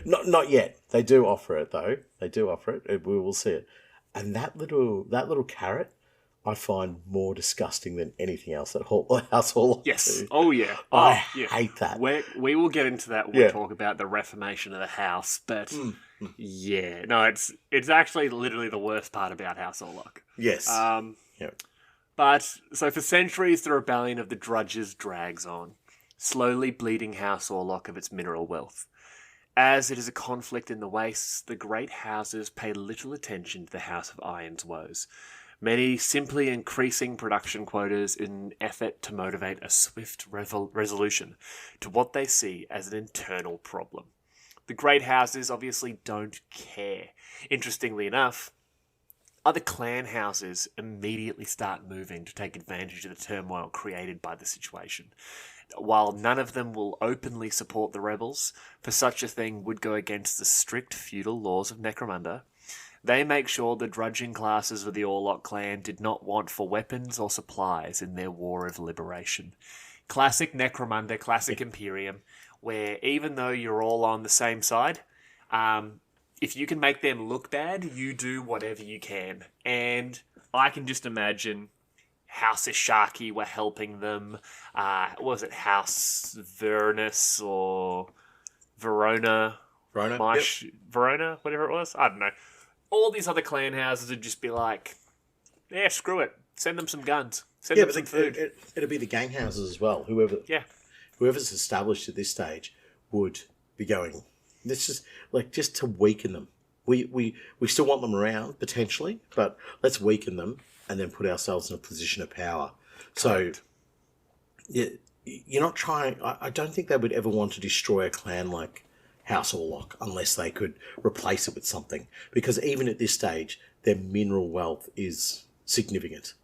yet. Not yet. They do offer it though. They do offer it. We will see it. And that little carrot, I find more disgusting than anything else at House Hall. Yes. Do. Oh yeah. I hate that. We will get into that when we talk about the reformation of the house. But yeah, no, it's actually literally the worst part about House Orlock. Yes. But so for centuries, the rebellion of the drudges drags on, slowly bleeding House Orlock of its mineral wealth. As it is a conflict in the wastes, the great houses pay little attention to the House of Iron's woes, many simply increasing production quotas in an effort to motivate a swift resolution to what they see as an internal problem. The great houses obviously don't care. Interestingly enough, other clan houses immediately start moving to take advantage of the turmoil created by the situation. While none of them will openly support the rebels, for such a thing would go against the strict feudal laws of Necromunda, they make sure the drudging classes of the Orlock clan did not want for weapons or supplies in their war of liberation. Classic Necromunda, classic Imperium, where even though you're all on the same side, if you can make them look bad, you do whatever you can. And I can just imagine House Ishaki were helping them. Was it House Vernus or Verona? Verona, whatever it was. I don't know. All these other clan houses would just be like, yeah, screw it. Send them some guns. Send them some food. It'll be the gang houses as well. Whoever's established at this stage would be going, this is just to weaken them. We still want them around potentially, but let's weaken them and then put ourselves in a position of power. Correct. So you're not trying. I don't think they would ever want to destroy a clan like House Orlock unless they could replace it with something. Because even at this stage, their mineral wealth is significant.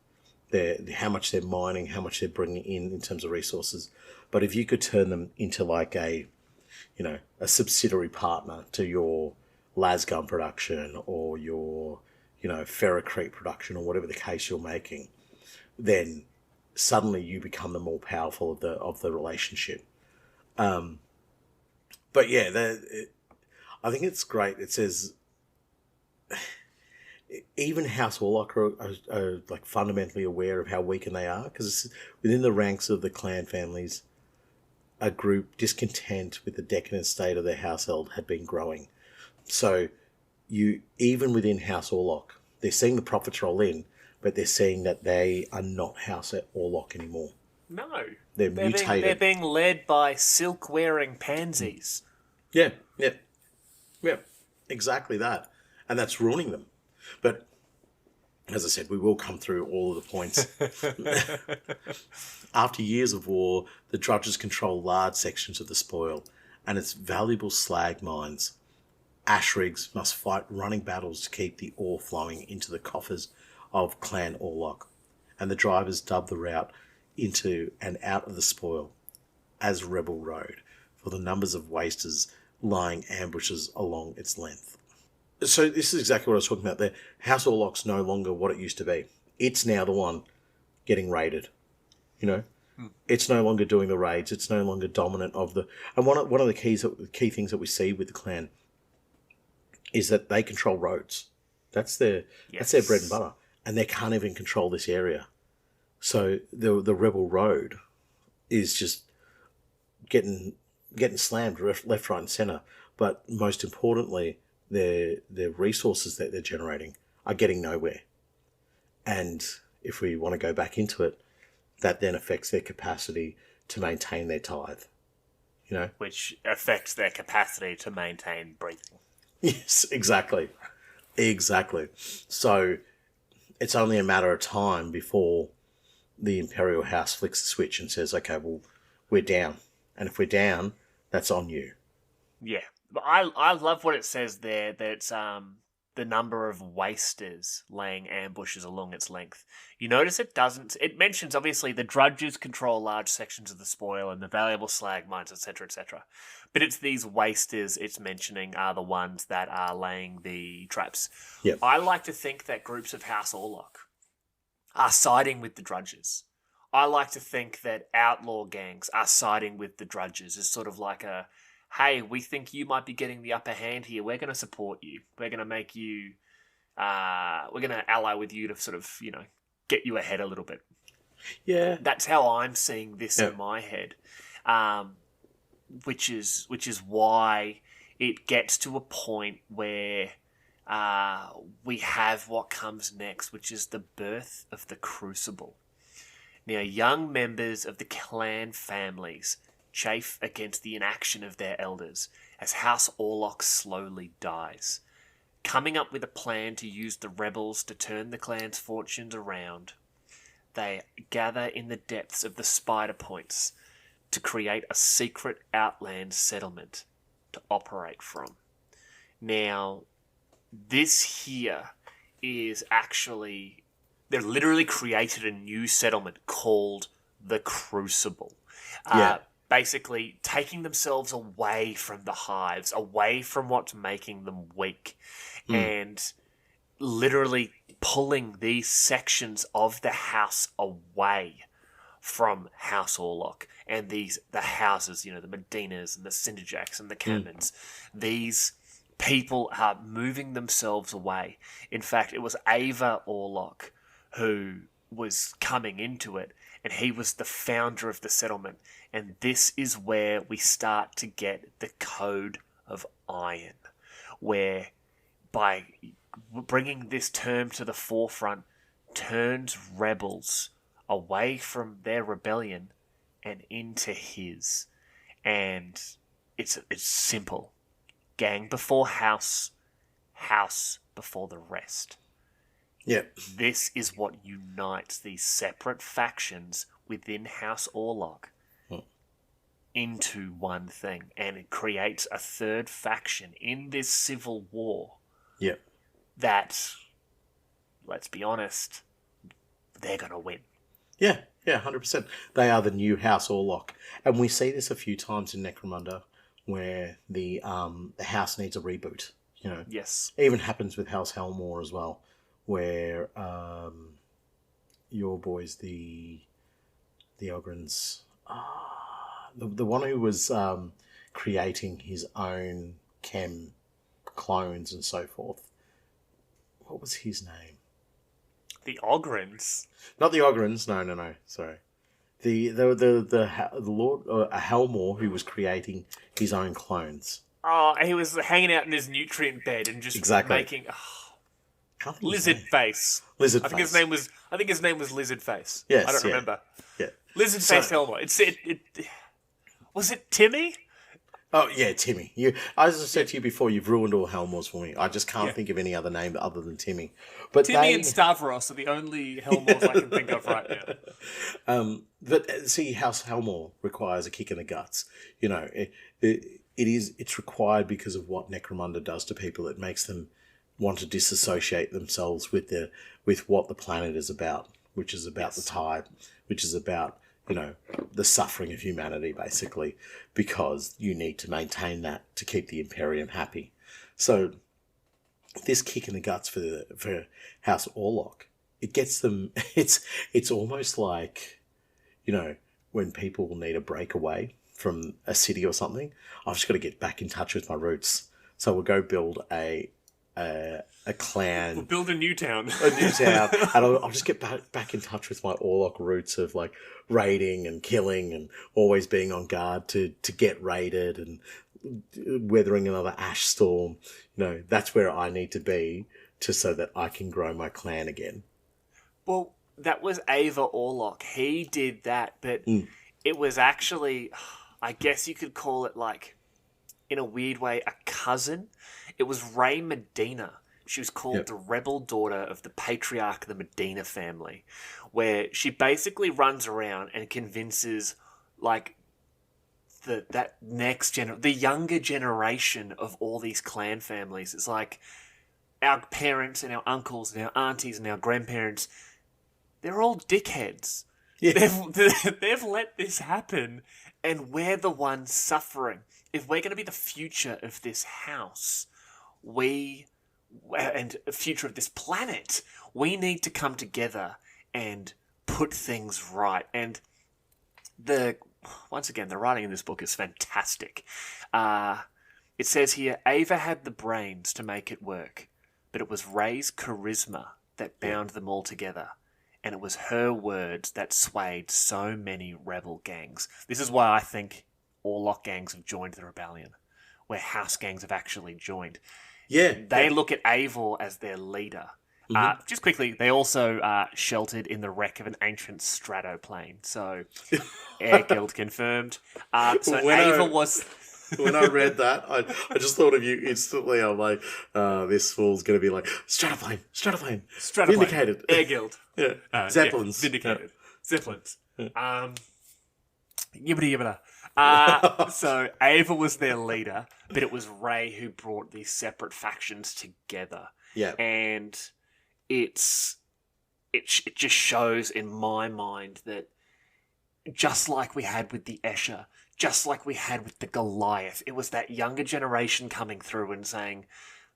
How much they're mining, how much they're bringing in terms of resources. But if you could turn them into like a subsidiary partner to your lasgun production or your ferrocrete production or whatever the case you're making, then suddenly you become the more powerful of the relationship. But yeah, I think it's great. It says even House Orlock are like fundamentally aware of how weakened they are, because within the ranks of the clan families, a group discontent with the decadent state of their household had been growing. So even within House Orlock, they're seeing the profits roll in, but they're seeing that they are not House Orlock anymore. No. They're mutated. They're being led by silk-wearing pansies. Yeah, exactly that. And that's ruining them. But, as I said, we will come through all of the points. After years of war, the drudges control large sections of the spoil and its valuable slag mines. Ash rigs must fight running battles to keep the ore flowing into the coffers of Clan Orlock, and the drivers dub the route into and out of the spoil as Rebel Road for the numbers of wasters lying ambushes along its length. So this is exactly what I was talking about there. House Orlock's no longer what it used to be. It's now the one getting raided. It's no longer doing the raids. It's no longer dominant of the... And one of the key things that we see with the clan is that they control roads. That's their bread and butter. And they can't even control this area. So the Rebel Road is just getting slammed left, right and centre but most importantly, their resources that they're generating are getting nowhere. And if we want to go back into it, that then affects their capacity to maintain their tithe. Which affects their capacity to maintain breathing. Yes, exactly. So it's only a matter of time before the Imperial House flicks the switch and says, okay, well, we're down. And if we're down, that's on you. Yeah. But I love what it says there, that it's the number of wasters laying ambushes along its length. You notice it mentions, obviously, the drudges control large sections of the spoil and the valuable slag mines, etc., etc. But it's these wasters it's mentioning are the ones that are laying the traps. Yep. I like to think that groups of House Orlock are siding with the drudges. I like to think that outlaw gangs are siding with the drudges as sort of like a, hey, we think you might be getting the upper hand here. We're going to support you. We're going to make you, we're going to ally with you to sort of, get you ahead a little bit. Yeah. That's how I'm seeing this in my head. Which is why it gets to a point where we have what comes next, which is the birth of the Crucible. Now, young members of the clan families chafe against the inaction of their elders as House Orlock slowly dies. Coming up with a plan to use the rebels to turn the clan's fortunes around, they gather in the depths of the Spider Points to create a secret outland settlement to operate from. Now, this here is actually... They've literally created a new settlement called the Crucible. Basically taking themselves away from the hives, away from what's making them weak, and literally pulling these sections of the house away from House Orlock and the houses, the Medinas and the Cinderjacks and the Cannons. These people are moving themselves away. In fact, it was Ava Orlock who was coming into it, and he was the founder of the settlement. And this is where we start to get the Code of Iron, where by bringing this term to the forefront, turns rebels away from their rebellion and into his. And it's simple. Gang before house, house before the rest. Yep. This is what unites these separate factions within House Orlock into one thing, and it creates a third faction in this civil war. Yep. That, let's be honest, they're going to win. Yeah, 100%. They are the new House Orlock. And we see this a few times in Necromunda where the house needs a reboot. Yes. It even happens with House Helmawr as well, where your boys, the Ogrins, the one who was creating his own chem clones and so forth, what was his name? The Ogrins? Not the Ogrins, no, sorry. The Lord Helmawr, who was creating his own clones. Oh, he was hanging out in his nutrient bed and just making Lizard Face. Lizard I think Face. his name was Lizard Face. Yes, I don't remember. Yeah. Lizard Face Helmawr. Was it Timmy? Oh yeah, Timmy. As I said to you before, you've ruined all Helmawrs for me. I just can't think of any other name other than Timmy. But Timmy and Stavros are the only Helmawrs I can think of right now. But see, House Helmawr requires a kick in the guts. It's required because of what Necromunda does to people. It makes them want to disassociate themselves with what the planet is about, which is about the tide, which is about the suffering of humanity, basically, because you need to maintain that to keep the Imperium happy. So this kick in the guts for House Orlock, it gets them. It's almost like when people need a breakaway from a city or something. I've just got to get back in touch with my roots. So we'll go build a a clan. We'll build a new town. A new town. And I'll just get back in touch with my Orlock roots of like raiding and killing and always being on guard to get raided and weathering another ash storm. You know, that's where I need to be so that I can grow my clan again. Well, that was Ava Orlock. He did that, but it was actually, I guess you could call it like, in a weird way, a cousin. It was Ray Medina. She was called the rebel daughter of the patriarch of the Medina family, where she basically runs around and convinces, like, the younger generation of all these clan families. It's like our parents and our uncles and our aunties and our grandparents, they're all dickheads. Yeah. They've let this happen, and we're the ones suffering. If we're going to be the future of this house, and the future of this planet, we need to come together and put things right. And once again, the writing in this book is fantastic. It says here, Ava had the brains to make it work, but it was Ray's charisma that bound them all together. And it was her words that swayed so many rebel gangs. This is why I think Orlock gangs have joined the rebellion, where house gangs have actually joined. Yeah. They look at Eivor as their leader. Just quickly, they also sheltered in the wreck of an ancient stratoplane. So, Air Guild confirmed. So Eivor was... When I read that, I just thought of you instantly. I'm like, this fool's going to be like, stratoplane. Vindicated. Air Guild. Yeah. Zeppelins. Vindicated. Zeppelins. Yibbity. So Ava was their leader, but it was Ray who brought these separate factions together. Yeah. And it just shows in my mind that just like we had with the Escher, just like we had with the Goliath, it was that younger generation coming through and saying,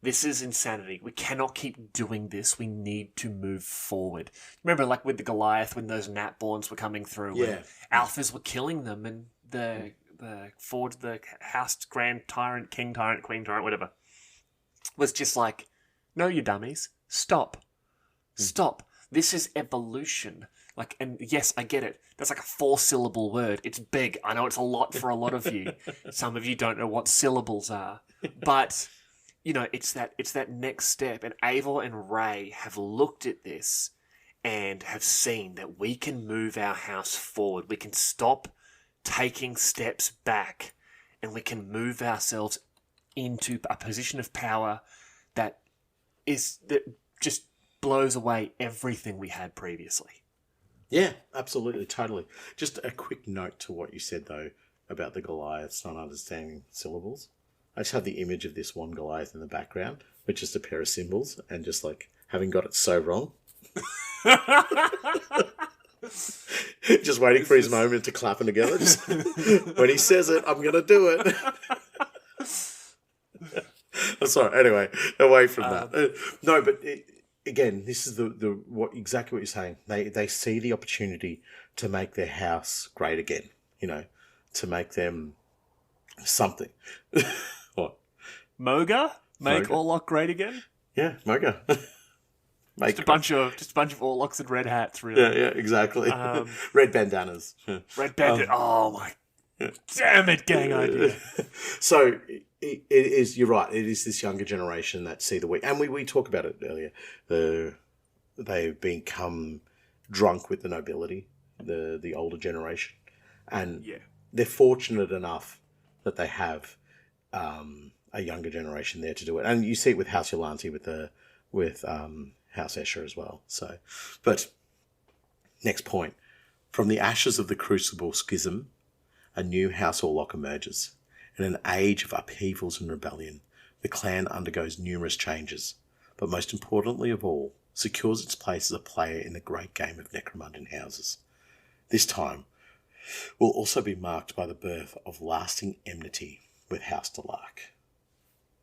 this is insanity. We cannot keep doing this. We need to move forward. Remember, like with the Goliath, when those Natborns were coming through, and alphas were killing them, and the house grand tyrant, king tyrant, queen tyrant, whatever, was just like, no, you dummies, stop. This is evolution. Like, and yes, I get it. That's like a 4-syllable word. It's big. I know it's a lot for a lot of you. Some of you don't know what syllables are, but you know, it's that next step. And Eivor and Ray have looked at this and have seen that we can move our house forward. We can stop taking steps back, and we can move ourselves into a position of power that just blows away everything we had previously. Yeah, absolutely, totally. Just a quick note to what you said, though, about the Goliaths not understanding syllables. I just have the image of this one Goliath in the background with just a pair of cymbals and just, like, having got it so wrong. Just waiting for his moment to clap them together. Just, when he says it, I'm going to do it. I'm sorry. Anyway, away from that. No, but... Again, this is exactly what you're saying. They see the opportunity to make their house great again, you know, to make them something. What? Moga? Make Orlock great again? Yeah, Moga. Just a bunch of Orlocks and red hats, really. Yeah, exactly. Red bandanas. Red bandana. Oh my! Damn it, gang idea. So. It is. You're right. It is this younger generation that see the weak, and we talk about it earlier. They've become drunk with the nobility, the older generation, and they're fortunate enough that they have a younger generation there to do it. And you see it with House Yolante with House Escher as well. So, but next point: from the ashes of the Crucible Schism, a new House Orlock emerges. In an age of upheavals and rebellion, the clan undergoes numerous changes, but most importantly of all, secures its place as a player in the great game of Necromundan houses. This time will also be marked by the birth of lasting enmity with House Delark.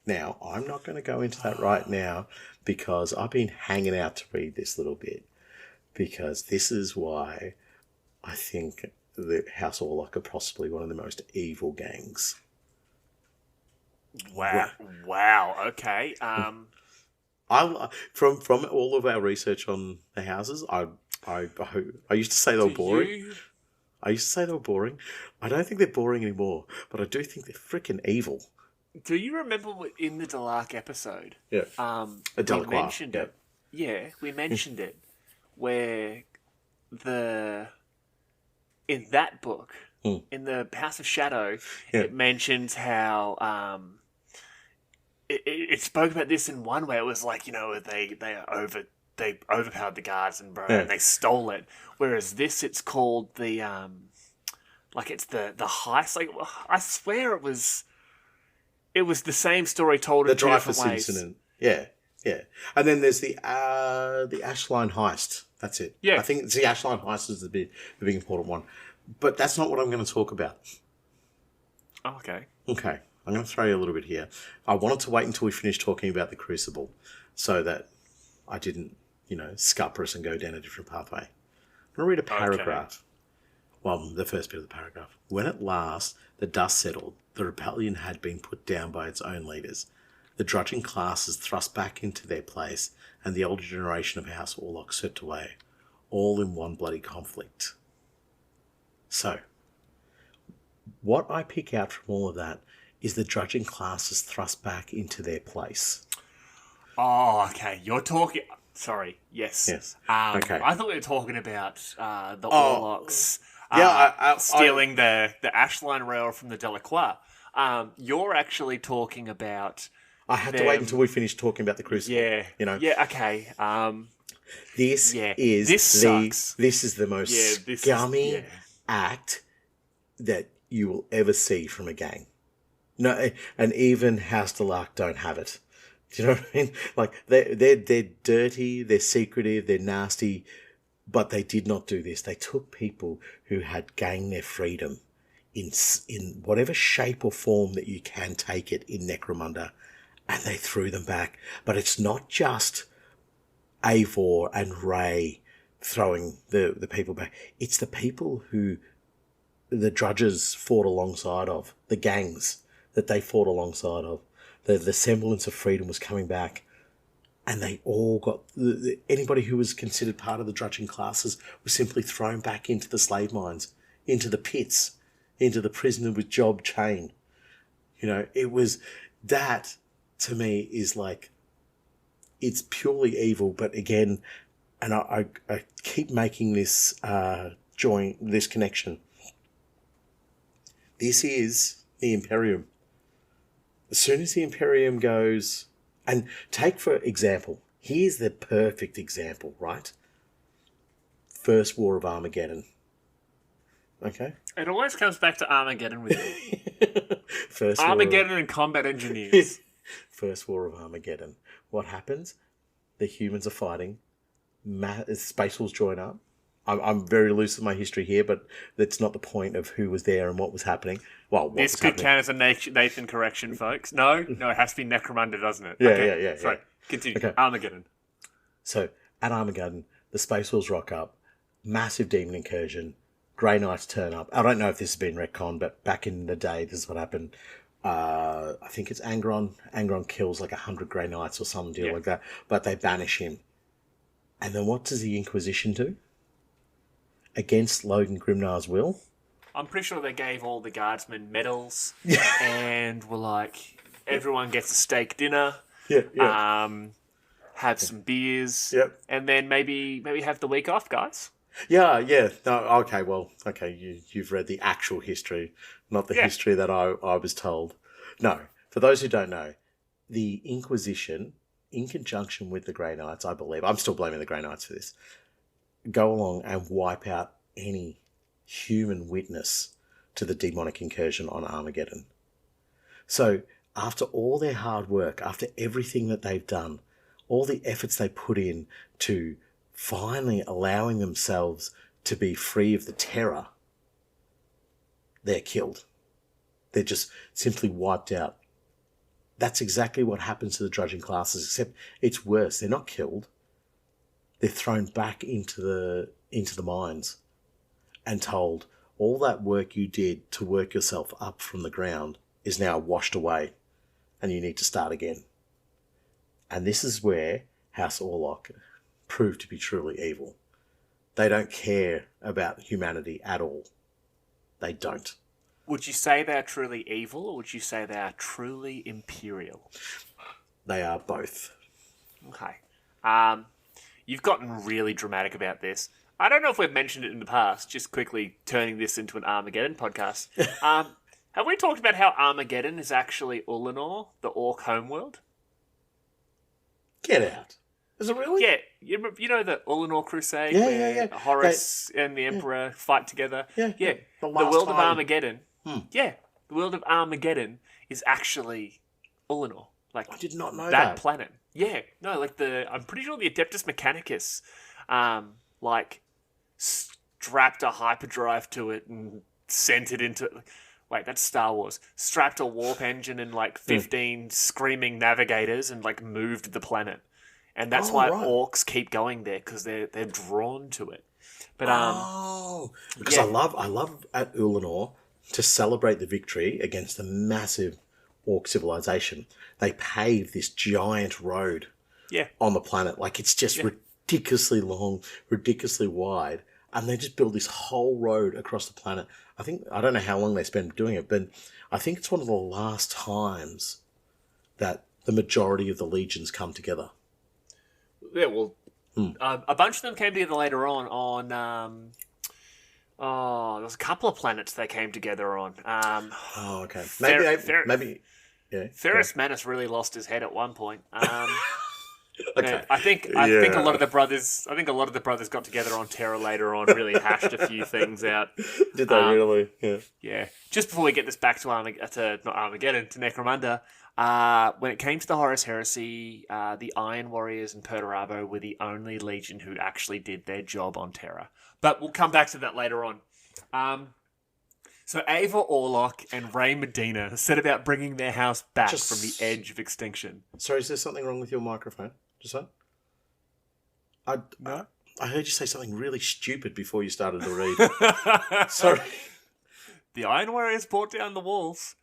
Now, I'm not going to go into that right now because I've been hanging out to read this little bit, because this is why I think the House Orlock are possibly one of the most evil gangs. Wow. Okay. From all of our research on the houses, I used to say they were boring. I used to say they were boring. I don't think they're boring anymore, but I do think they're freaking evil. Do you remember in the Delark episode? Yeah. We mentioned it. Yeah, we mentioned it. Where in that book, in the House of Shadow, it mentions how it spoke about this in one way. It was like, they overpowered the guards and they stole it. Whereas this, it's called the it's the heist. Like, I swear it was the same story told in two different ways. Incident. Yeah. And then there's the Ashline heist. That's it. Yeah. I think it's the Ashline heist is the big important one. But that's not what I'm going to talk about. Oh, okay. Okay. I'm going to throw you a little bit here. I wanted to wait until we finished talking about the Crucible so that I didn't, scupper us and go down a different pathway. I'm going to read a paragraph. Okay. Well, the first bit of the paragraph. When at last the dust settled, the rebellion had been put down by its own leaders. The drudging classes thrust back into their place, and the older generation of House Orlock swept away, all in one bloody conflict. So, what I pick out from all of that is the drudging classes thrust back into their place. Oh, okay. You're talking... Sorry, yes. Yes. Okay. I thought we were talking about the Orlocks stealing the Ashline rail from the Delacroix. You're actually talking about... I had to wait until we finished talking about the Crucible. Yeah. Yeah, okay. This is the most scummy act that you will ever see from a gang. No, and even House Delark don't have it. Do you know what I mean? Like, they're dirty, they're secretive, they're nasty, but they did not do this. They took people who had gained their freedom in whatever shape or form that you can take it in Necromunda, and they threw them back. But it's not just Eivor and Ray throwing the people back. It's the people who the drudges fought alongside of, the gangs that they fought alongside of. The semblance of freedom was coming back, and they all got... anybody who was considered part of the drudging classes was simply thrown back into the slave mines, into the pits, into the prisoner with job chain. It was... That, to me, is like... It's purely evil, but again, and I keep making this this connection. This is the Imperium. As soon as the Imperium goes... And take, for example, here's the perfect example, right? First War of Armageddon. Okay? It always comes back to Armageddon with you. Armageddon and combat engineers. First War of Armageddon. What happens? The humans are fighting. Spacefuls join up. I'm very loose with my history here, but that's not the point of who was there and what was happening. Well, this could count as a Nathan correction, folks. No, it has to be Necromunda, doesn't it? Yeah. Sorry, continue. Okay. Armageddon. So, at Armageddon, the Spacefuls rock up, massive demon incursion, Grey Knights turn up. I don't know if this has been retconned, but back in the day, this is what happened. I think it's Angron. Angron kills like 100 Grey Knights or some deal like that, but they banish him. And then what does the Inquisition do? Against Logan Grimnar's will? I'm pretty sure they gave all the guardsmen medals and were like, everyone gets a steak dinner. Have some beers. And then maybe have the week off, guys. Yeah. No, okay, you've read the actual history, not the history that I was told. No, for those who don't know, the Inquisition, in conjunction with the Grey Knights, I believe, I'm still blaming the Grey Knights for this, go along and wipe out any human witness to the demonic incursion on Armageddon. So, after all their hard work, after everything that they've done, all the efforts they put in to finally allowing themselves to be free of the terror, they're killed. They're just simply wiped out. That's exactly what happens to the drudging classes, except it's worse. They're not killed. They're thrown back into the mines and told, all that work you did to work yourself up from the ground is now washed away and you need to start again. And this is where House Orlock proved to be truly evil. They don't care about humanity at all. They don't. Would you say they are truly evil, or would you say they are truly imperial? They are both. Okay. You've gotten really dramatic about this. I don't know if we've mentioned it in the past, just quickly turning this into an Armageddon podcast. Have we talked about how Armageddon is actually Ullanor, the orc homeworld? Get out. Is it really? Yeah. You know the Ullanor Crusade where Horus and the Emperor fight together? Yeah. The world of Armageddon. Yeah. The world of Armageddon is actually Ullanor. Like, I did not know that planet. Yeah. No, like I'm pretty sure the Adeptus Mechanicus, strapped a hyperdrive to it and sent it into... Wait, that's Star Wars. Strapped a warp engine and 15 screaming navigators and moved the planet. And that's why orcs keep going there, because they're drawn to it. But because I love at Ullanor, to celebrate the victory against the massive orc civilization, they pave this giant road on the planet. It's just ridiculously long, ridiculously wide, and they just build this whole road across the planet. I don't know how long they spend doing it, but I think it's one of the last times that the majority of the legions come together. Yeah, well, a bunch of them came together later on there was a couple of planets they came together on. Okay. Maybe. Yeah. Ferrus Manus really lost his head at one point. Okay. I think a lot of the brothers got together on Terra later on, really hashed a few things out. Did they really? Yeah. Yeah. Just before we get this back to Necromunda, when it came to the Horus Heresy, the Iron Warriors and Perturabo were the only legion who actually did their job on Terra. But we'll come back to that later on. So Eivor Orlock and Ray Medina set about bringing their house back from the edge of extinction. Sorry, is there something wrong with your microphone? Just that? No? I heard you say something really stupid before you started to read. Sorry. The Iron Warriors brought down the walls.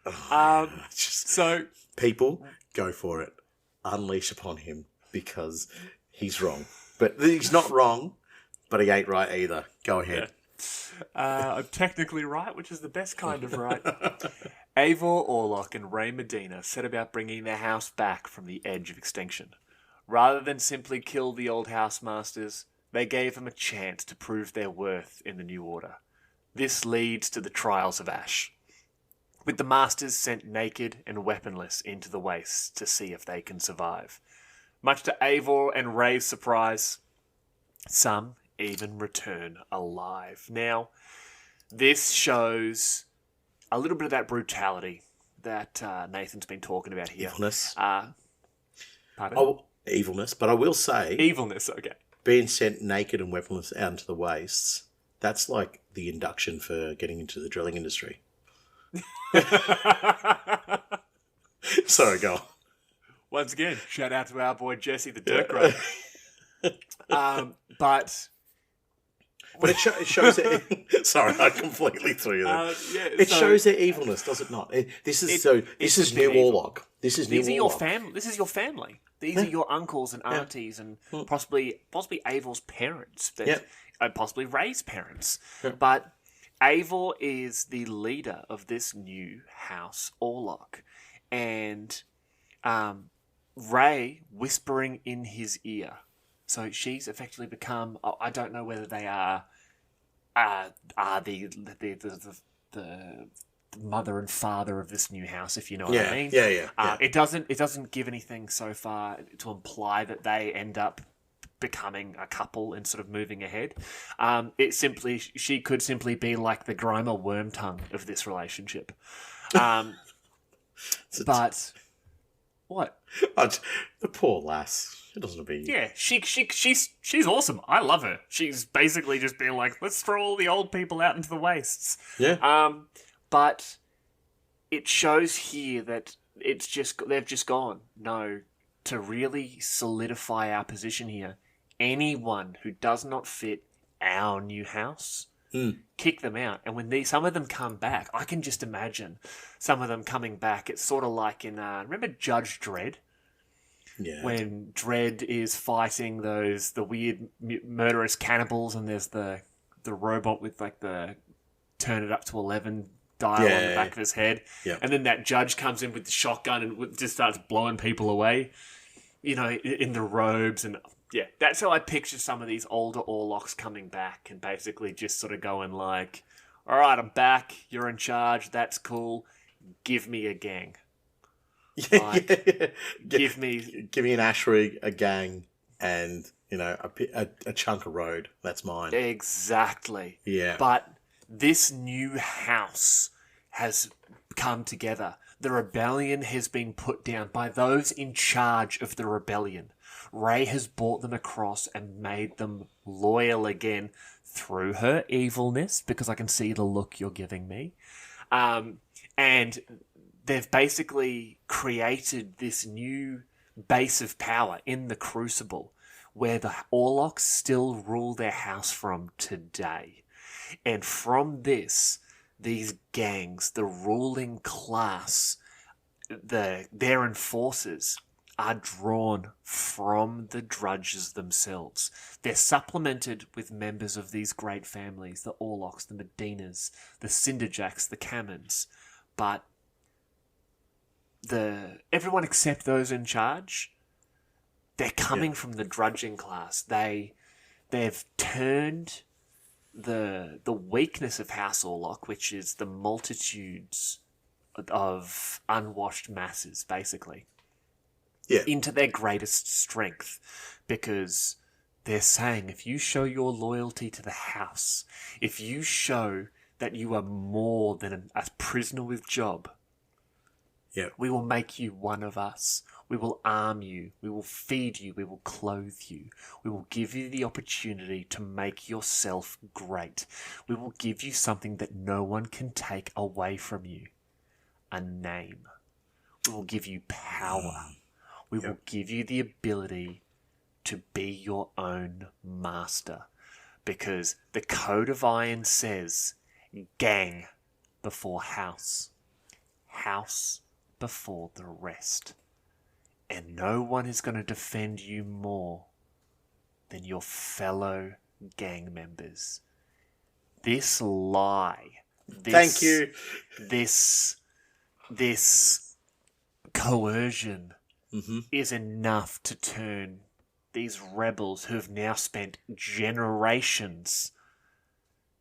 So people, go for it. Unleash upon him, because he's wrong. But he's not wrong, but he ain't right either. Go ahead. I'm technically right, which is the best kind of right. Eivor Orlock and Ray Medina set about bringing their house back from the edge of extinction. Rather than simply kill the old house masters, they gave them a chance to prove their worth in the new order. This leads to the Trials of Ash, with the masters sent naked and weaponless into the wastes to see if they can survive. Much to Eivor and Ray's surprise, some even return alive. Now, this shows a little bit of that brutality that Nathan's been talking about here. Evilness. Pardon? Evilness, but I will say... Evilness, okay. Being sent naked and weaponless out into the wastes, that's like the induction for getting into the drilling industry. Sorry, go on. Once again, shout out to our boy Jesse the Dirt Grunt. But it shows it. Sorry, I completely threw you there. It shows their evilness, does it not? This is new Warlock. This is new Warlock. This is your family. These are your uncles and aunties and possibly Eivor's parents, possibly Ray's parents. Yeah. But Eivor is the leader of this new House Orlock, and Ray whispering in his ear. So she's effectively become... I don't know whether they are the mother and father of this new house, if you know what I mean. Yeah. It doesn't give anything so far to imply that they end up becoming a couple and sort of moving ahead. She could simply be like the Grimer Wormtongue of this relationship. But what? The poor lass. She doesn't be. Yeah, she's awesome. I love her. She's basically just being like, let's throw all the old people out into the wastes. Yeah. But it shows here that they've just gone, no, to really solidify our position here, anyone who does not fit our new house, kick them out. And when some of them come back, I can just imagine some of them coming back. It's sort of like in, remember Judge Dredd? Yeah. when Dread is fighting the weird murderous cannibals, and there's the robot with like the turn it up to 11 dial on the back of his head. Yep. And then that judge comes in with the shotgun and just starts blowing people away, in the robes. And yeah, that's how I picture some of these older Orlocks coming back and basically just sort of going like, all right, I'm back. You're in charge. That's cool. Give me a gang. Give me an ashrig, a gang, and a chunk of road. That's mine. Exactly. Yeah. But this new house has come together. The rebellion has been put down by those in charge of the rebellion. Ray has brought them across and made them loyal again through her evilness, because I can see the look you're giving me. And they've basically created this new base of power in the Crucible, where the Orlocks still rule their house from today. And from this, these gangs, the ruling class, their enforcers, are drawn from the drudges themselves. They're supplemented with members of these great families, the Orlocks, the Medinas, the Cinderjacks, the Cammons. But everyone except those in charge, they're coming from the drudging class. They've turned the weakness of House Orlock, which is the multitudes of unwashed masses, basically, into their greatest strength, because they're saying, if you show your loyalty to the house, if you show that you are more than a prisoner with job, we will make you one of us. We will arm you. We will feed you. We will clothe you. We will give you the opportunity to make yourself great. We will give you something that no one can take away from you. A name. We will give you power. We will give you the ability to be your own master. Because the Code of Iron says, gang before house. House before the rest. And no one is going to defend you more than your fellow gang members. This lie, Thank you. This coercion is enough to turn these rebels who have now spent generations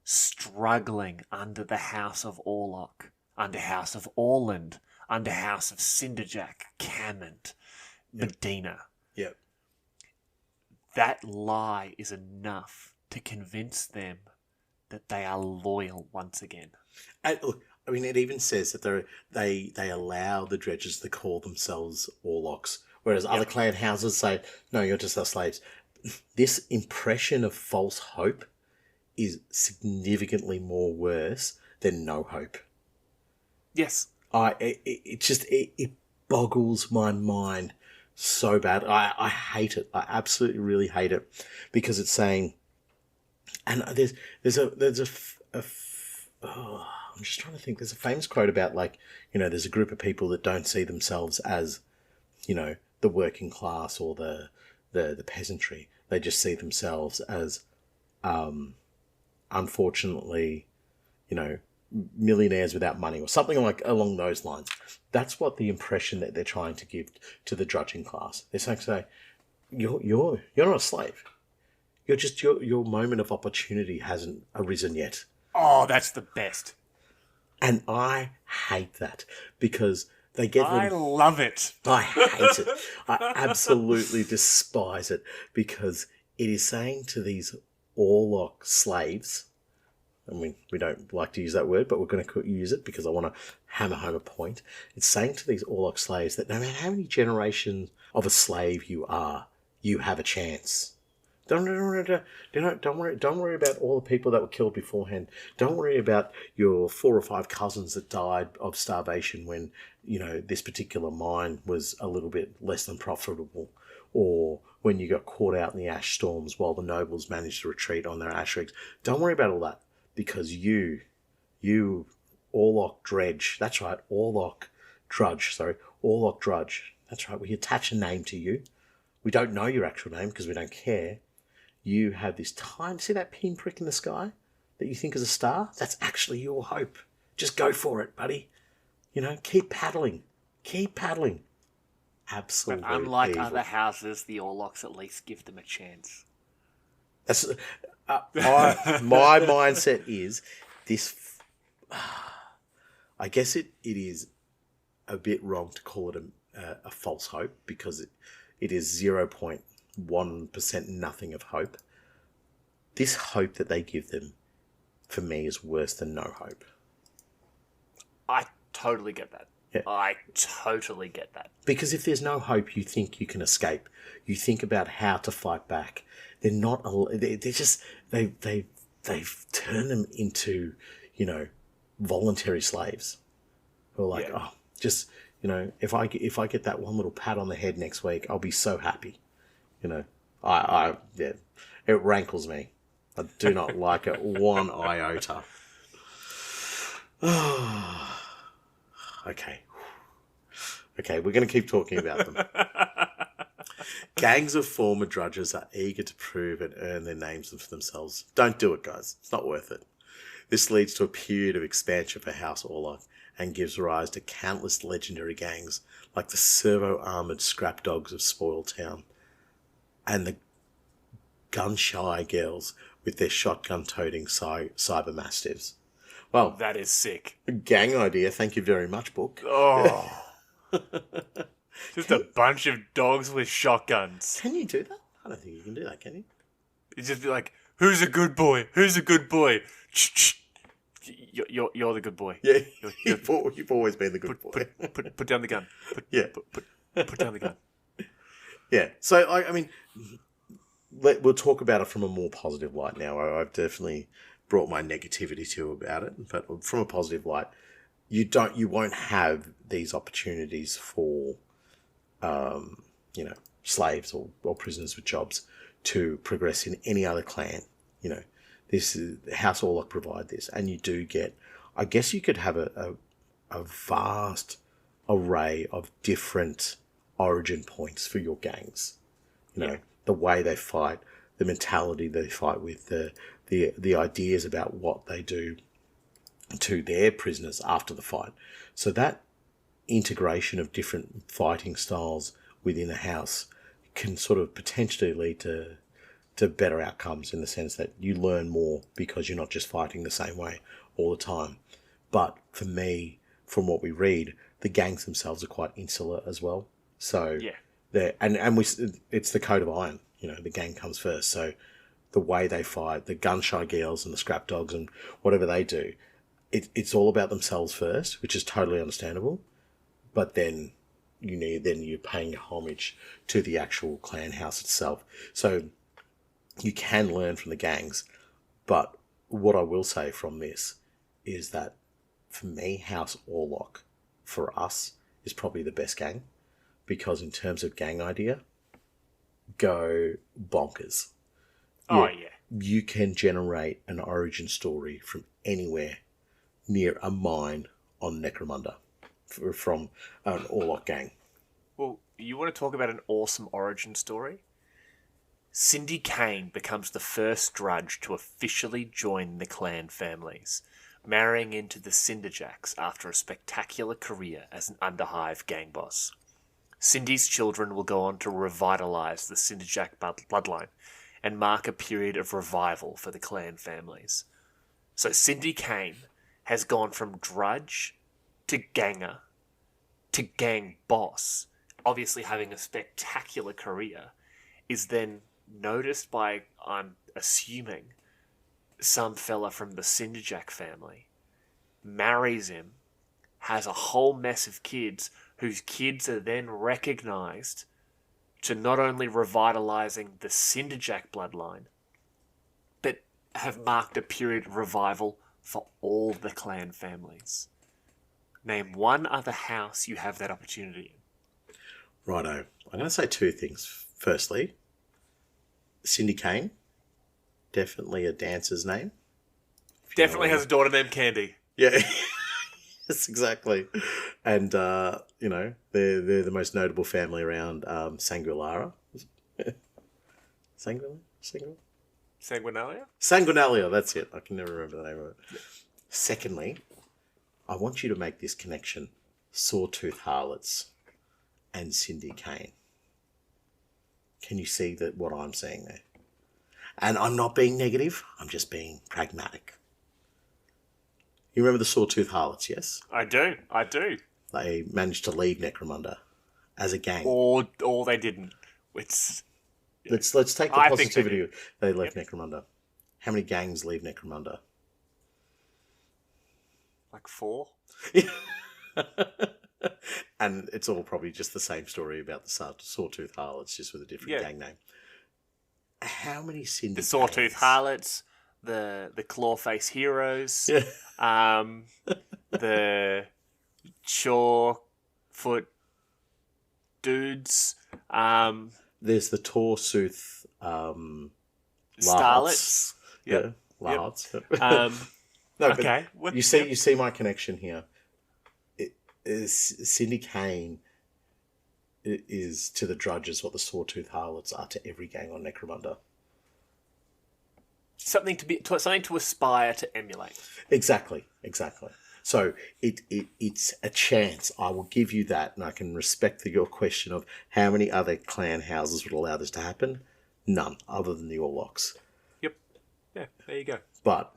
struggling under the House of Orlock, under House of Orland, under House of Cinderjack, Cammond, Medina. Yep. That lie is enough to convince them that they are loyal once again. And look, I mean, it even says that they allow the dredges to call themselves Orlocks, whereas other clan houses say, no, you're just our slaves. This impression of false hope is significantly more worse than no hope. Yes. It boggles my mind so bad. I hate it. I absolutely really hate it, because it's saying, and there's I'm just trying to think. There's a famous quote about, like, there's a group of people that don't see themselves as, the working class or the peasantry. They just see themselves as, unfortunately, millionaires without money, or something like along those lines. That's what the impression that they're trying to give to the drudging class. They're saying, you're not a slave. You're just your moment of opportunity hasn't arisen yet. Oh, that's the best. And I hate that, because they get them. I love it. I hate it. I absolutely despise it, because it is saying to these Orlock slaves, I mean, we don't like to use that word, but we're going to use it because I want to hammer home a point. It's saying to these Orlock slaves that no matter how many generations of a slave you are, you have a chance. Don't worry about all the people that were killed beforehand. Don't worry about your 4 or 5 cousins that died of starvation when, this particular mine was a little bit less than profitable, or when you got caught out in the ash storms while the nobles managed to retreat on their ash rigs. Don't worry about all that, because you Orlock Drudge, that's right, Orlock Drudge, That's right. We attach a name to you. We don't know your actual name because we don't care. You have this time. See that pinprick in the sky that you think is a star? That's actually your hope. Just go for it, buddy. Keep paddling. Keep paddling. Absolute But unlike evil. other houses, the Orlocks at least give them a chance. That's my mindset is this. I guess it is a bit wrong to call it a false hope because it is 0.1% nothing of hope. This hope that they give them, for me, is worse than no hope. I totally get that. Yeah. I totally get that. Because if there's no hope, you think you can escape. You think about how to fight back. They're not. They're just. They've turned them into, voluntary slaves. Who are like, just if I get that one little pat on the head next week, I'll be so happy. It rankles me. I do not like it one iota. Okay, we're going to keep talking about them. Gangs of former drudges are eager to prove and earn their names for themselves. Don't do it, guys. It's not worth it. This leads to a period of expansion for House Orlock and gives rise to countless legendary gangs like the servo-armoured scrap dogs of Spoil Town and the gun-shy girls with their shotgun-toting cyber mastiffs. Well, that is sick. Gang idea. Thank you very much, book. Oh. Just a bunch of dogs with shotguns. Can you do that? I don't think you can do that, can you? It's just be like, who's a good boy? Who's a good boy? You're the good boy. Yeah, you've always been the good boy. Put down the gun. Put down the gun. Yeah, so I mean, we'll talk about it from a more positive light now. I've definitely brought my negativity to about it, but from a positive light, you won't have these opportunities for, slaves or prisoners with jobs to progress in any other clan. This is House Orlock provide this, and you do get. I guess you could have a vast array of different origin points for your gangs. The way they fight, the mentality they fight with, the ideas about what they do to their prisoners after the fight. So that integration of different fighting styles within a house can sort of potentially lead to better outcomes in the sense that you learn more because you're not just fighting the same way all the time. But for me, from what we read, the gangs themselves are quite insular as well. So it's the code of iron. The gang comes first. So the way they fight, the gun-shy girls and the scrap dogs and whatever they do, it's all about themselves first, which is totally understandable. But then you're paying homage to the actual clan house itself. So you can learn from the gangs. But what I will say from this is that for me, House Orlock, for us, is probably the best gang. Because in terms of gang idea, go bonkers. You can generate an origin story from anywhere near a mine on Necromunda from an Orlock gang. Well, you want to talk about an awesome origin story? Cindy Kane becomes the first drudge to officially join the clan families, marrying into the Cinderjacks after a spectacular career as an Underhive gang boss. Cindy's children will go on to revitalise the Cinderjack bloodline and mark a period of revival for the clan families. So Cindy Kane has gone from drudge to ganger to gang boss, obviously having a spectacular career, is then noticed by, I'm assuming, some fella from the Cinderjack family, marries him, has a whole mess of kids, whose kids are then recognised to not only revitalising the Cinderjack bloodline, but have marked a period of revival for all the clan families. Name one other house you have that opportunity in. Righto. I'm going to say two things. Firstly, Cindy Kane, definitely a dancer's name. Definitely has a daughter named Candy. Yeah. Yes, exactly. And, they're the most notable family around Sanguilara. Sanguinalia? Sanguinalia, that's it. I can never remember the name of it. Yeah. Secondly, I want you to make this connection. Sawtooth Harlots and Cindy Kane. Can you see that what I'm saying there? And I'm not being negative. I'm just being pragmatic. You remember the Sawtooth Harlots, yes? I do. They managed to leave Necromunda as a gang. Or they didn't. It's... Let's take the positivity. They left Necromunda. How many gangs leave Necromunda? Like 4? And it's all probably just the same story about the Sawtooth Harlots, just with a different gang name. How many syndicates? The Sawtooth Harlots, the Clawface Heroes, the Shorefoot Dudes. There's the Torsooth Starlets. Yeah, Lards. No, okay. You see my connection here. Cindy Kane is to the Drudges what the Sawtooth Harlots are to every gang on Necromunda. Something to aspire to emulate. Exactly. So it's a chance. I will give you that, and I can respect your question of how many other clan houses would allow this to happen. None, other than the Orlocks. Yep. Yeah. There you go. But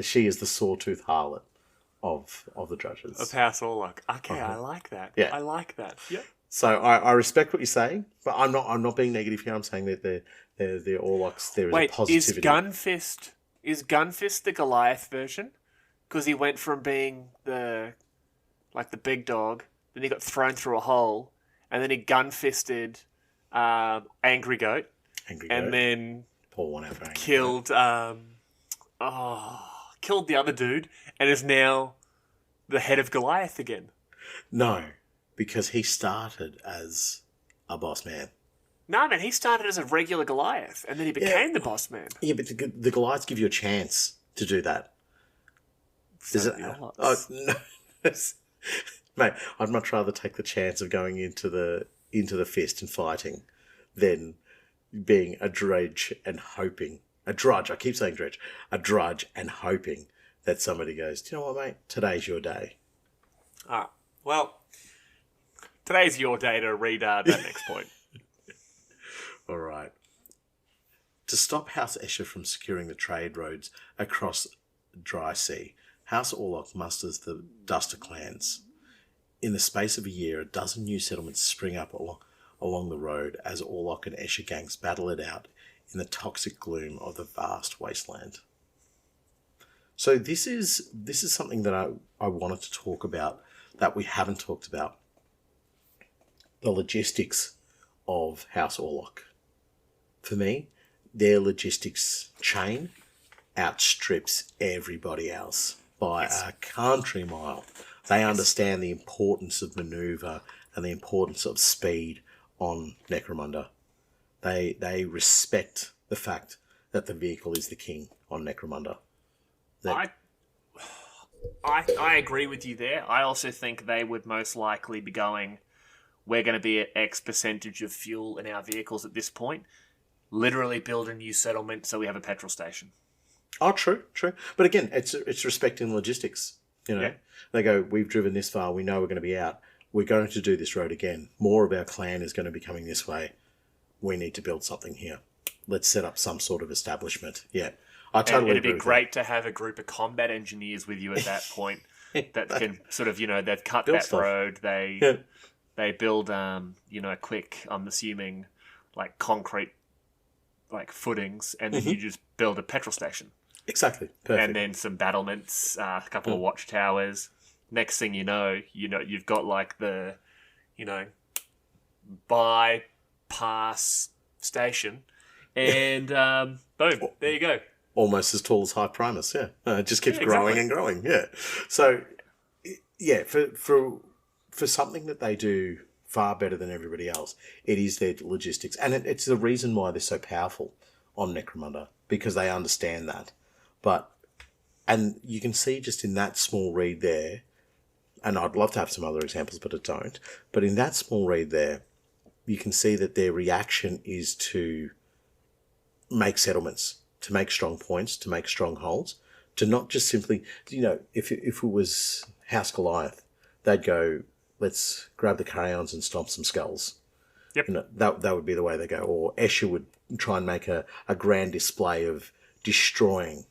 she is the Sawtooth Harlot of the Drudges. Of House Orlock. Okay, I like that. Yeah. I like that. Yep. So I respect what you're saying, but I'm not being negative here. I'm saying that they're Orlocks. There is a positivity. Is Gunfist the Goliath version? Because he went from being the big dog, then he got thrown through a hole, and then he gunfisted Angry Goat. And then pour one out for Angry killed killed the other dude, and is now the head of Goliath again. No, because he started as a boss man. No, man, he started as a regular Goliath, and then he became the boss man. Yeah, but the Goliaths give you a chance to do that. No. Mate, I'd much rather take the chance of going into the fist and fighting than being a drudge and hoping. A drudge, I keep saying dredge. A drudge and hoping that somebody goes, do you know what, mate? Today's your day. Well, today's your day to read that next point. All right. To stop House Escher from securing the trade roads across Dry Sea, House Orlock musters the Duster clans. In the space of a year, a dozen new settlements spring up along the road as Orlock and Escher gangs battle it out in the toxic gloom of the vast wasteland. So this is something that I wanted to talk about that we haven't talked about. The logistics of House Orlock. For me, their logistics chain outstrips everybody else by a country mile. They understand the importance of manoeuvre and the importance of speed on Necromunda. They respect the fact that the vehicle is the king on Necromunda. I agree with you there. I also think they would most likely be going, we're going to be at X percentage of fuel in our vehicles at this point. Literally build a new settlement so we have a petrol station. Oh, true. But again, it's respecting logistics. They go, we've driven this far, we know we're going to be out. We're going to do this road again. More of our clan is going to be coming this way. We need to build something here. Let's set up some sort of establishment. Yeah, I totally agree. It'd be great to have a group of combat engineers with you at that point that can sort of, they've cut that stuff. Road. They build, a quick, I'm assuming, like concrete, like footings, and then you just build a petrol station. Exactly. Perfect. And then some battlements, a couple of watchtowers. Next thing you know, you've got like the, bypass station, and boom, there you go. Almost as tall as High Primus, yeah. It just keeps growing and growing, yeah. So, yeah, for something that they do far better than everybody else, it is their logistics. And it's the reason why they're so powerful on Necromunda, because they understand that. But And you can see just in that small read there, and I'd love to have some other examples, but I don't. But in that small read there, you can see that their reaction is to make settlements, to make strong points, to make strongholds, to not just simply, if it was House Goliath, they'd go, let's grab the crayons and stomp some skulls. Yep. That would be the way they go. Or Escher would try and make a grand display of destroying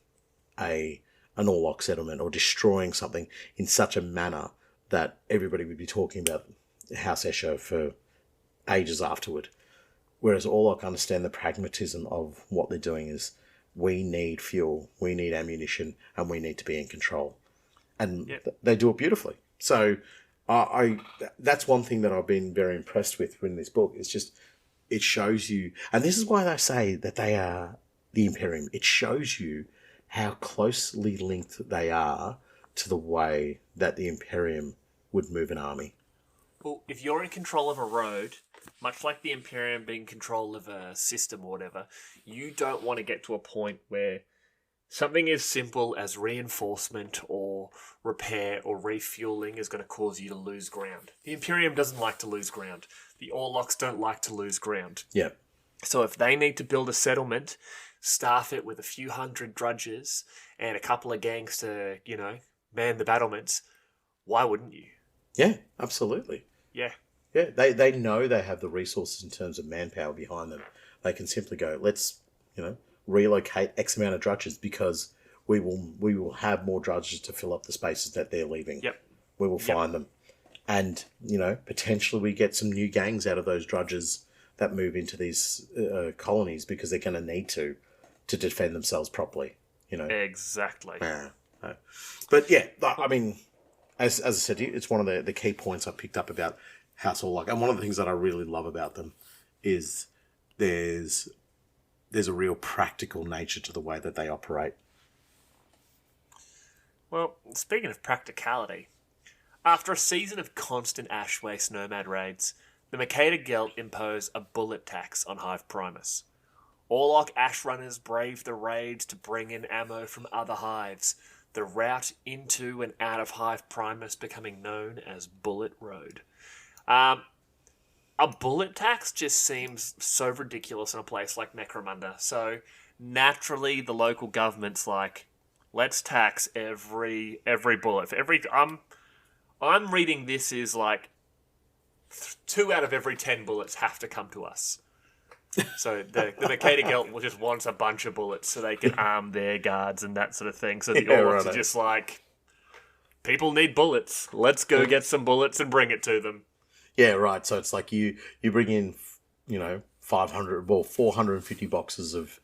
an Orlock settlement or destroying something in such a manner that everybody would be talking about House Escher for ages afterward. Whereas Orlock understand the pragmatism of what they're doing is we need fuel, we need ammunition, and we need to be in control. And they do it beautifully. So that's one thing that I've been very impressed with in this book. It's just, it shows you, and this is why they say that they are the Imperium. It shows you how closely linked they are to the way that the Imperium would move an army. Well, if you're in control of a road, much like the Imperium being in control of a system or whatever, you don't want to get to a point where something as simple as reinforcement or repair or refueling is going to cause you to lose ground. The Imperium doesn't like to lose ground. The Orlocks don't like to lose ground. Yeah. So if they need to build a settlement, staff it with a few hundred drudges and a couple of gangs to, man the battlements, why wouldn't you? Yeah, absolutely. Yeah. Yeah, they know they have the resources in terms of manpower behind them. They can simply go, let's, relocate X amount of drudges because we will have more drudges to fill up the spaces that they're leaving. Yep. We will find them. And, potentially we get some new gangs out of those drudges that move into these colonies because they're going to need to defend themselves properly, Exactly. But yeah, I mean, as I said, it's one of the key points I picked up about House Orlock. And one of the things that I really love about them is there's a real practical nature to the way that they operate. Well, speaking of practicality, after a season of constant ash waste nomad raids, the Makeda Gelt impose a bullet tax on Hive Primus. Orlock ash runners brave the raids to bring in ammo from other hives, the route into and out of Hive Primus becoming known as Bullet Road. A bullet tax just seems so ridiculous in a place like Necromunda. So naturally, the local government's like, let's tax every bullet. For every I'm reading this is like 2 out of every 10 bullets have to come to us. So the Makeda Gelt will just wants a bunch of bullets so they can arm their guards and that sort of thing. So the Orlocks are just like, people need bullets. Let's go get some bullets and bring it to them. Yeah, right. So it's like you bring in, 450 boxes of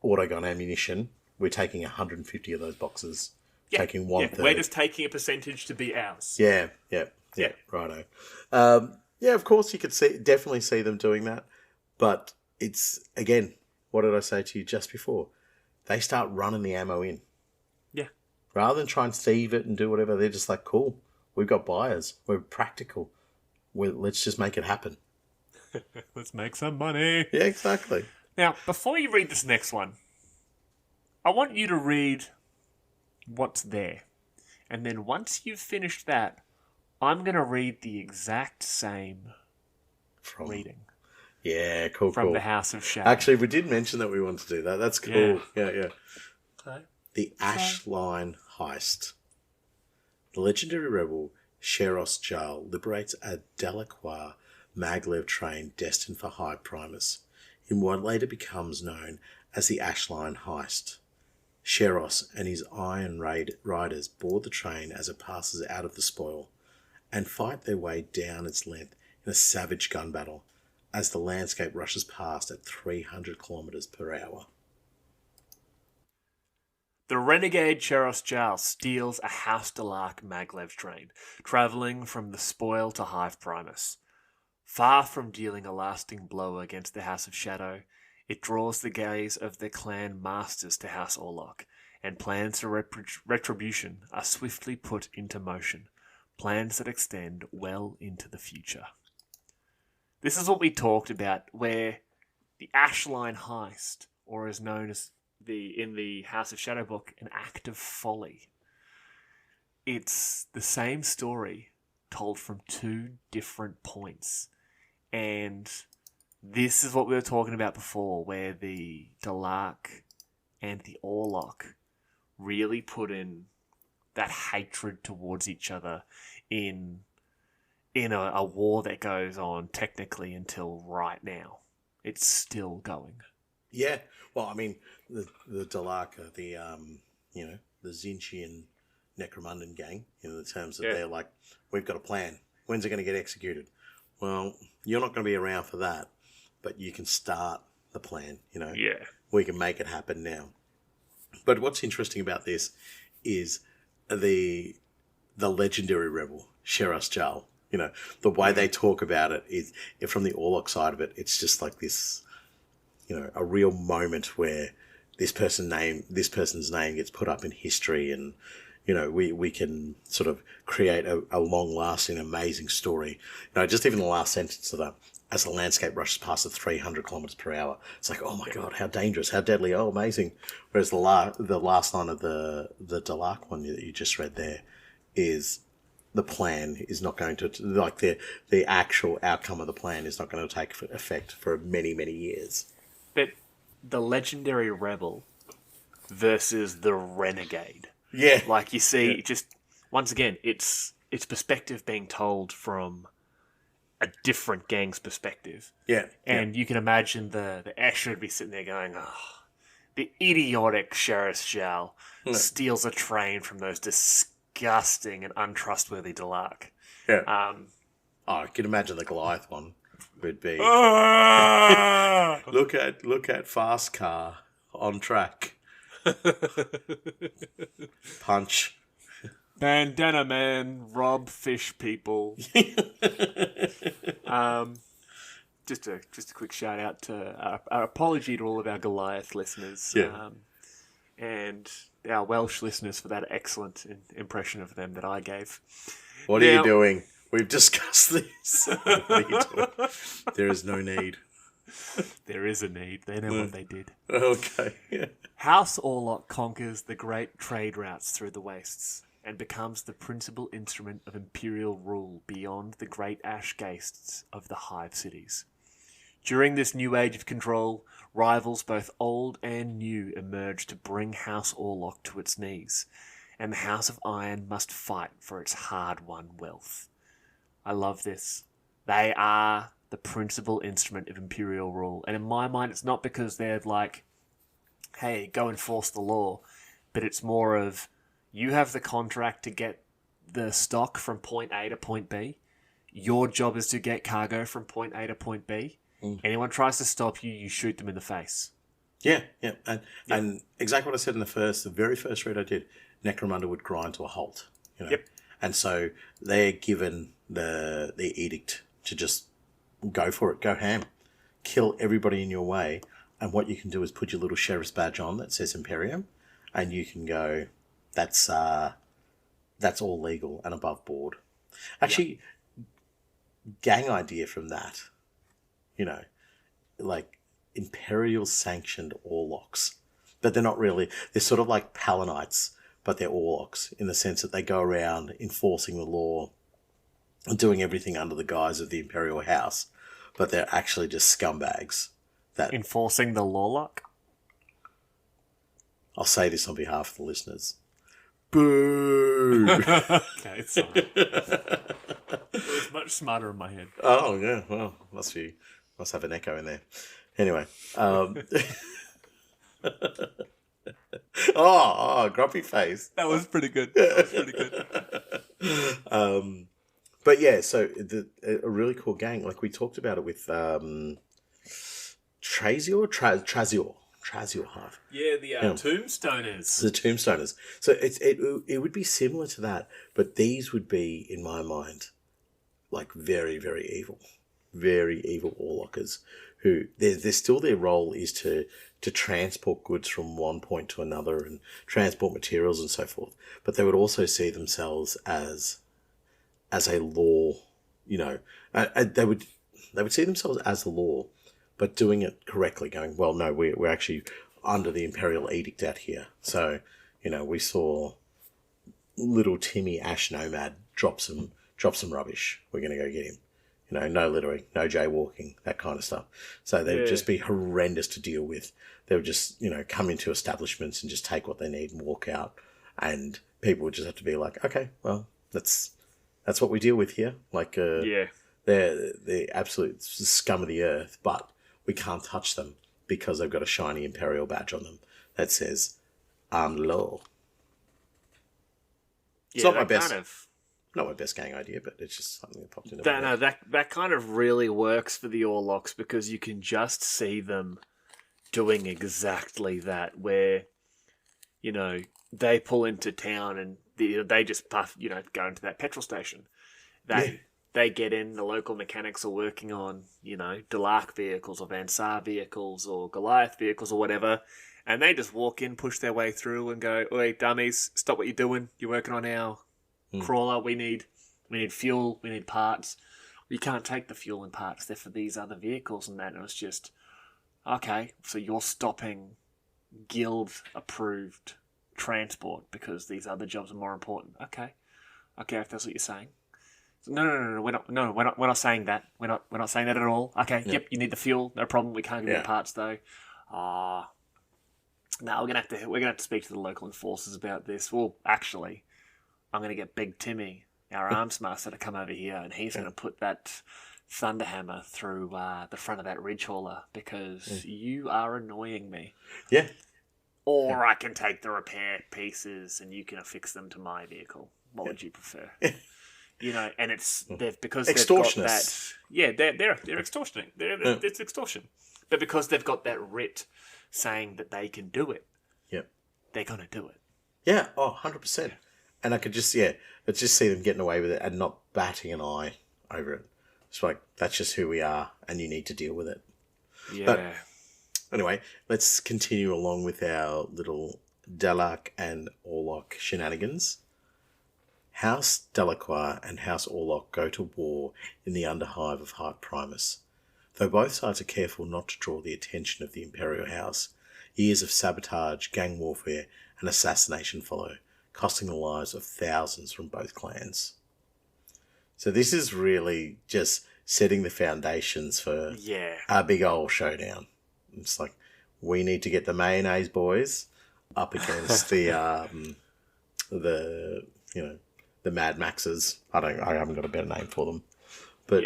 autogun ammunition. We're taking 150 of those boxes. Yeah, taking 1/3. We're just taking a percentage to be ours. Yeah, righto. Of course you could definitely see them doing that. But it's, again, what did I say to you just before? They start running the ammo in. Yeah. Rather than try and thieve it and do whatever, they're just like, cool, we've got buyers. We're practical. Let's just make it happen. Let's make some money. Yeah, exactly. Now, before you read this next one, I want you to read what's there. And then once you've finished that, I'm going to read the exact same reading. Yeah, cool. From the House of Shadow. Actually, we did mention that we wanted to do that. That's cool. Yeah. Okay. The Ash Line Heist. The legendary rebel Sheros Jarl liberates a Delacroix maglev train destined for Hive Primus in what later becomes known as the Ash Line Heist. Sheros and his Iron Riders board the train as it passes out of the spoil and fight their way down its length in a savage gun battle as the landscape rushes past at 300 kilometers per hour. The renegade Sheros Jarl steals a House Delark maglev train, travelling from the spoil to Hive Primus. Far from dealing a lasting blow against the House of Shadow, it draws the gaze of the clan masters to House Orlock, and plans for retribution are swiftly put into motion, plans that extend well into the future. This is what we talked about, where the Ashline Heist, or as known as in the House of Shadow book, an act of folly. It's the same story told from two different points. And this is what we were talking about before, where the Dalark and the Orlock really put in that hatred towards each other in a war that goes on technically until right now. It's still going. Yeah. Well, I mean, the Dalark are the Zinchian Necromundan gang, in the terms that they're like, we've got a plan. When's it going to get executed? Well, you're not going to be around for that, but you can start the plan, Yeah. We can make it happen now. But what's interesting about this is the legendary rebel, Sheras Jal. The way they talk about it is, from the Orlock side of it, it's just like this, a real moment where this person's name gets put up in history, and we can sort of create a long-lasting, amazing story. Just even the last sentence of that, as the landscape rushes past at 300 kilometers per hour, it's like, oh my god, how dangerous, how deadly, oh amazing. Whereas the last line of the Dalark one that you just read there is, the plan is not going to, like, the actual outcome of the plan is not going to take effect for many, many years. But the legendary rebel versus the renegade. Yeah. Like, you see, just, once again, it's perspective being told from a different gang's perspective. Yeah. And you can imagine the extra would be sitting there going, oh, the idiotic Sheras Jal steals a train from those disgusting and untrustworthy Dalark. Yeah. I can imagine the Goliath one would be look at fast car on track. Punch. Bandana man, rob fish people. Just a quick shout out to our apology to all of our Goliath listeners. Yeah. And our Welsh listeners for that excellent impression of them that I gave. What are you doing? We've discussed this. What are you doing? There is no need. There is a need. They know what they did. Okay. Yeah. House Orlock conquers the great trade routes through the wastes and becomes the principal instrument of imperial rule beyond the great ash gastes of the hive cities. During this new age of control, rivals both old and new emerge to bring House Orlock to its knees, and the House of Iron must fight for its hard-won wealth. I love this. They are the principal instrument of imperial rule, and in my mind, it's not because they're like, hey, go enforce the law, but it's more of, you have the contract to get the stock from point A to point B. Your job is to get cargo from point A to point B. Anyone tries to stop you, you shoot them in the face. Yeah. And exactly what I said in the very first read I did, Necromunda would grind to a halt. Yep. And so they're given the edict to just go for it, go ham, kill everybody in your way, and what you can do is put your little sheriff's badge on that says Imperium, and you can go, that's all legal and above board. Actually, gang idea from that, like Imperial sanctioned Orlocks, but they're not really, they're sort of like Palinites, but they're Orlocks in the sense that they go around enforcing the law and doing everything under the guise of the Imperial House, but they're actually just scumbags. That enforcing the Lawlock? I'll say this on behalf of the listeners. Boo! Okay, sorry. It's much smarter in my head. Oh, yeah, well, must have an echo in there. Anyway. Grumpy face. That was pretty good. But yeah, so a really cool gang. Like we talked about it with Trazior Hive. Yeah, the Tombstoners. The Tombstoners. So it would be similar to that, but these would be, in my mind, like very, very evil Orlockers who they're still, their role is to transport goods from one point to another and transport materials and so forth. But they would also see themselves as a law, they would see themselves as the law, but doing it correctly, going, well, no, we're actually under the Imperial Edict out here. So, we saw little Timmy Ash Nomad drop some rubbish. We're going to go get him. No littering, no jaywalking, that kind of stuff. So they would just be horrendous to deal with. They would just, come into establishments and just take what they need and walk out. And people would just have to be like, okay, well, that's what we deal with here. Like, they're the absolute scum of the earth, but we can't touch them because they've got a shiny Imperial badge on them that says, armed law. It's not my best. Not my best gang idea, but it's just something that popped into my head. That kind of really works for the Orlocks because you can just see them doing exactly that, where, they pull into town and they just go into that petrol station. They get in, the local mechanics are working on, Delark vehicles or Vansar vehicles or Goliath vehicles or whatever, and they just walk in, push their way through and go, "Oi, dummies, stop what you're doing. You're working on our crawler. We need fuel, we need parts. We can't take the fuel and parts. They're for these other vehicles and that." And it's just, okay, so you're stopping guild-approved transport because these other jobs are more important. Okay, if that's what you're saying. No, we're not saying that. We're not saying that at all. Okay, yep, you need the fuel, no problem. We can't give you the parts though. No, we're gonna have to speak to the local enforcers about this. Well, actually, I'm gonna get Big Timmy, our arms master, to come over here, and he's gonna put that thunderhammer through the front of that ridge hauler because you are annoying me. Yeah. Or I can take the repair pieces and you can affix them to my vehicle. What would you prefer? And it's because they've got that. Yeah, they're extortionate. It's extortion. But because they've got that writ saying that they can do it, they're gonna do it. Yeah, 100%. And I could just see them getting away with it and not batting an eye over it. It's like, that's just who we are, and you need to deal with it. Yeah. But anyway, let's continue along with our little Delark and Orlock shenanigans. House Delacroix and House Orlock go to war in the Underhive of Heart Primus. Though both sides are careful not to draw the attention of the Imperial House, years of sabotage, gang warfare, and assassination follow, costing the lives of thousands from both clans. So this is really just setting the foundations for a big old showdown. It's like, we need to get the mayonnaise boys up against the Mad Maxes. I haven't got a better name for them. But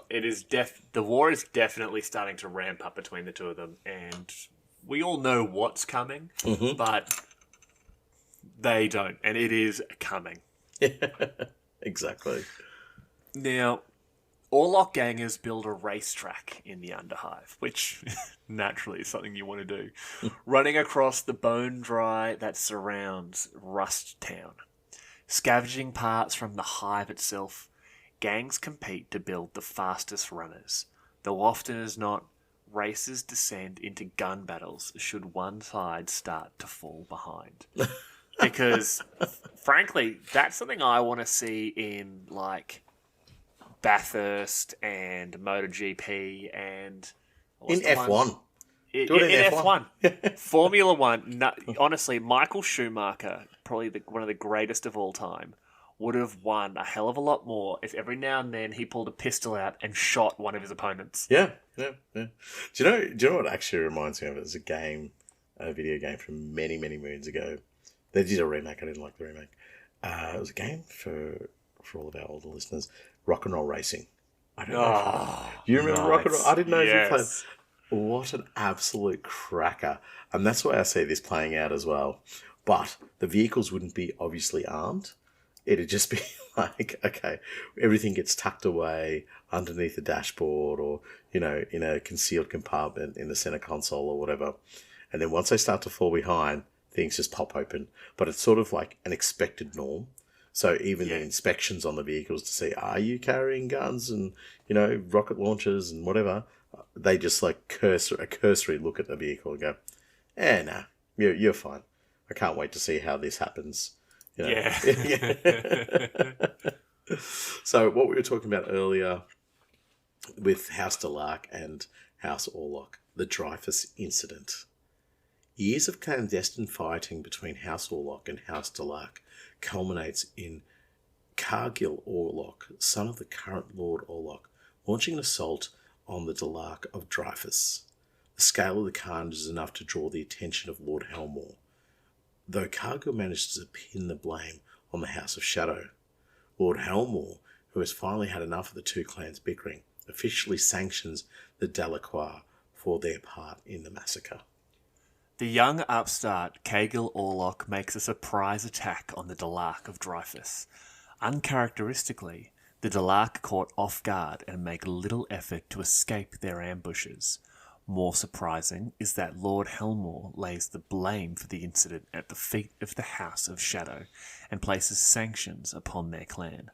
it is the war is definitely starting to ramp up between the two of them, and we all know what's coming, but they don't, and it is coming. Exactly. Now, Orlock gangers build a racetrack in the Underhive, which naturally is something you want to do, running across the bone dry that surrounds Rust Town. Scavenging parts from the hive itself, gangs compete to build the fastest runners, though often as not, races descend into gun battles should one side start to fall behind. Because, frankly, that's something I want to see in, like, Bathurst and MotoGP and... In F1. In F1. Formula One. No, honestly, Michael Schumacher, probably one of the greatest of all time, would have won a hell of a lot more if every now and then he pulled a pistol out and shot one of his opponents. Yeah. Do you know what actually reminds me of it? It's a video game from many, many moons ago. They did a remake. I didn't like the remake. It was a game for all of our older listeners. Rock and Roll Racing. I don't know. Do you remember Rock and Roll? I didn't know if you played. What an absolute cracker. And that's why I see this playing out as well. But the vehicles wouldn't be obviously armed. It'd just be like, okay, everything gets tucked away underneath the dashboard or, in a concealed compartment in the center console or whatever. And then once they start to fall behind, things just pop open. But it's sort of like an expected norm. So even the inspections on the vehicles to see, are you carrying guns and, rocket launchers and whatever, they just like a cursory look at the vehicle and go, nah, you're fine. I can't wait to see how this happens. Yeah. So what we were talking about earlier with House Delark and House Orlock, the Dreyfus incident. Years of clandestine fighting between House Orlock and House Delark culminates in Cargill Orlock, son of the current Lord Orlock, launching an assault on the Delark of Dreyfus. The scale of the carnage is enough to draw the attention of Lord Helmawr, though Cargill manages to pin the blame on the House of Shadow. Lord Helmawr, who has finally had enough of the two clans bickering, officially sanctions the Delacroix for their part in the massacre. The young upstart Cargill Orlock makes a surprise attack on the Delark of Dreyfus. Uncharacteristically, the Delark caught off guard and make little effort to escape their ambushes. More surprising is that Lord Helmawr lays the blame for the incident at the feet of the House of Shadow and places sanctions upon their clan.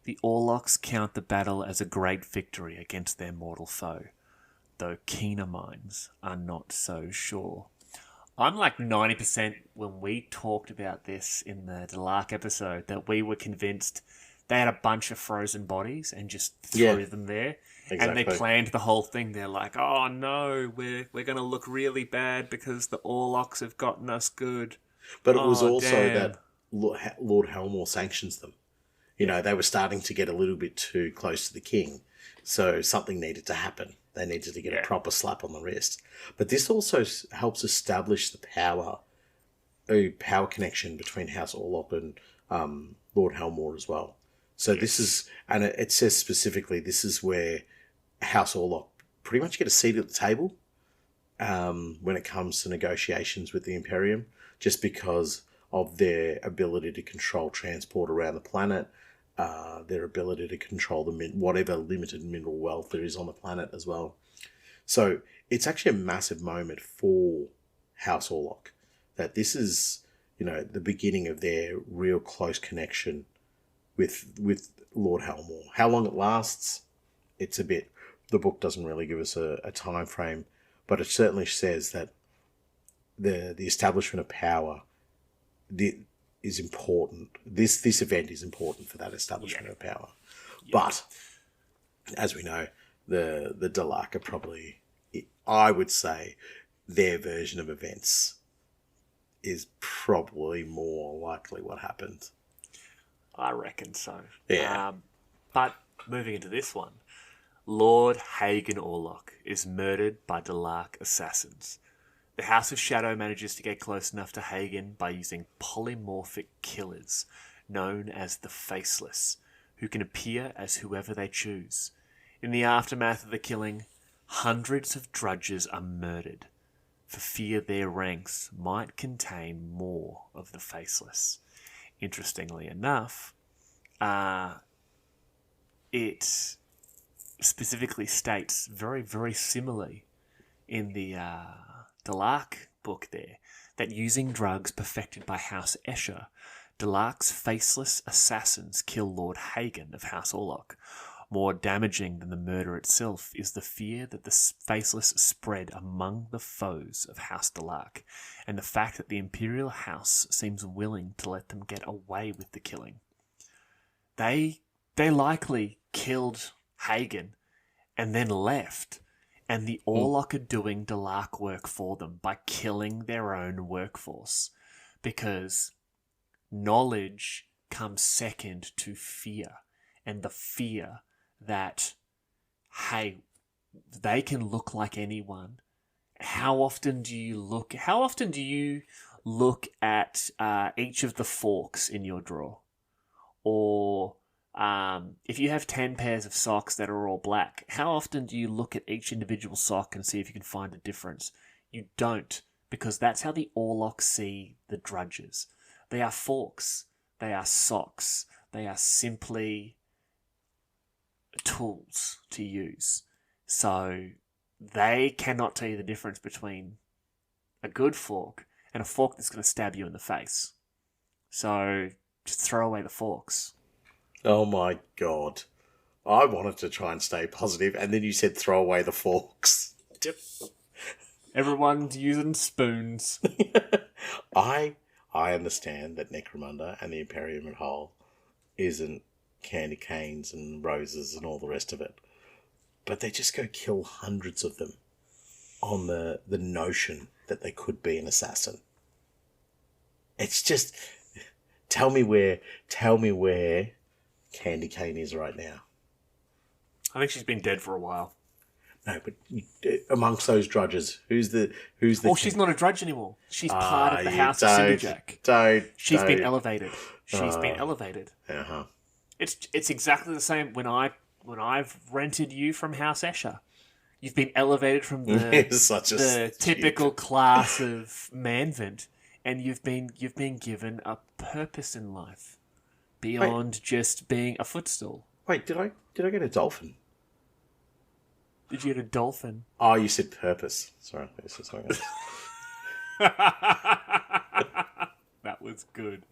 The Orlocks count the battle as a great victory against their mortal foe, though keener minds are not so sure. I'm like 90% when we talked about this in the Delark episode that we were convinced they had a bunch of frozen bodies and just threw them there. Exactly. And they planned the whole thing. They're like, oh no, we're going to look really bad because the Orlocks have gotten us good. But it was also that Lord Helmawr sanctions them. You know, they were starting to get a little bit too close to the king. So something needed to happen. They needed to get a proper slap on the wrist. But this also helps establish the power connection between House Orlock and Lord Helmawr as well. So this is, and it says specifically, this is where House Orlock pretty much get a seat at the table when it comes to negotiations with the Imperium, just because of their ability to control transport around the planet, their ability to control whatever limited mineral wealth there is on the planet as well. So it's actually a massive moment for House Orlock, that this is, you know, the beginning of their real close connection with Lord Helmawr. How long it lasts, it's a bit... The book doesn't really give us a time frame, but it certainly says that the establishment of power is important. This event is important for that establishment of power. Yeah. But as we know, the Delark are probably, I would say, their version of events is probably more likely what happened. I reckon so. Yeah. But moving into this one, Lord Hagen Orlock is murdered by Delark assassins. The House of Shadow manages to get close enough to Hagen by using polymorphic killers, known as the Faceless, who can appear as whoever they choose. In the aftermath of the killing, hundreds of drudges are murdered, for fear their ranks might contain more of the Faceless. Interestingly enough, it specifically states very, very similarly in the Delark book there, that using drugs perfected by House Escher, Delark's faceless assassins kill Lord Hagen of House Orlock. More damaging than the murder itself is the fear that the faceless spread among the foes of House Delark, and the fact that the Imperial House seems willing to let them get away with the killing. They likely killed Hagen and then left, and the Orlock are doing Delark work for them by killing their own workforce, because knowledge comes second to fear, and the fear that, hey, they can look like anyone. How often do you look at each of the forks in your drawer? Or if you have 10 pairs of socks that are all black, how often do you look at each individual sock and see if you can find a difference? You don't, because that's how the Orlocks see the drudges. They are forks. They are socks. They are simply tools to use. So they cannot tell you the difference between a good fork and a fork that's going to stab you in the face. So just throw away the forks. Oh my God. I wanted to try and stay positive, and then you said throw away the forks. Yep. Everyone's using spoons. I understand that Necromunda and the Imperium at whole isn't candy canes and roses and all the rest of it. But they just go kill hundreds of them. on the notion that they could be an assassin. It's just tell me where Candy Cane is right now. I think she's been dead for a while. No, but amongst those drudges, who's the? Oh, she's not a drudge anymore. She's part of the House of Cinderjack. She's been elevated. She's been elevated. Uh-huh. It's exactly the same when I've rented you from House Escher. You've been elevated from the typical class of manvent, and you've been given a purpose in life beyond just being a footstool. Wait, did I get a dolphin? Did you get a dolphin? Oh, you said purpose. Sorry, this is something else. That was good.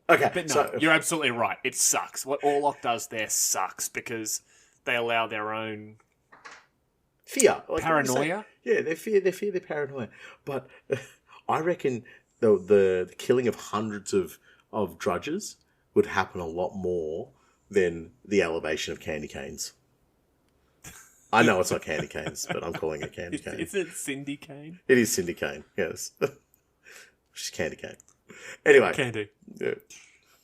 Okay, but no, you're absolutely right. It sucks. What Orlock does there sucks because they allow their own fear, paranoia. Yeah, they fear their paranoia. But I reckon the killing of hundreds of drudges would happen a lot more than the elevation of candy canes. I know it's not candy canes, but I'm calling it candy cane. Is it Cindy Cane? It is Cindy Cane, yes. She's candy cane. Anyway. Candy. Yeah.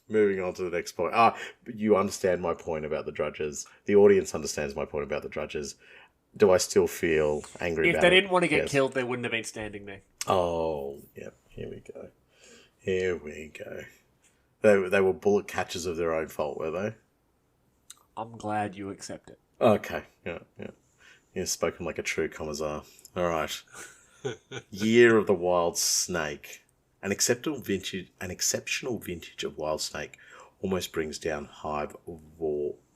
Moving on to the next point. You understand my point about the drudges. The audience understands my point about the drudges. Do I still feel angry about it? If they didn't want to get killed, they wouldn't have been standing there. Oh, yep. Here we go. They were bullet catchers of their own fault, were they? I'm glad you accept it. Okay. Yeah. You've spoken like a true commissar. All right. Year of the Wild Snake. An exceptional vintage of Wild Snake almost brings down Hive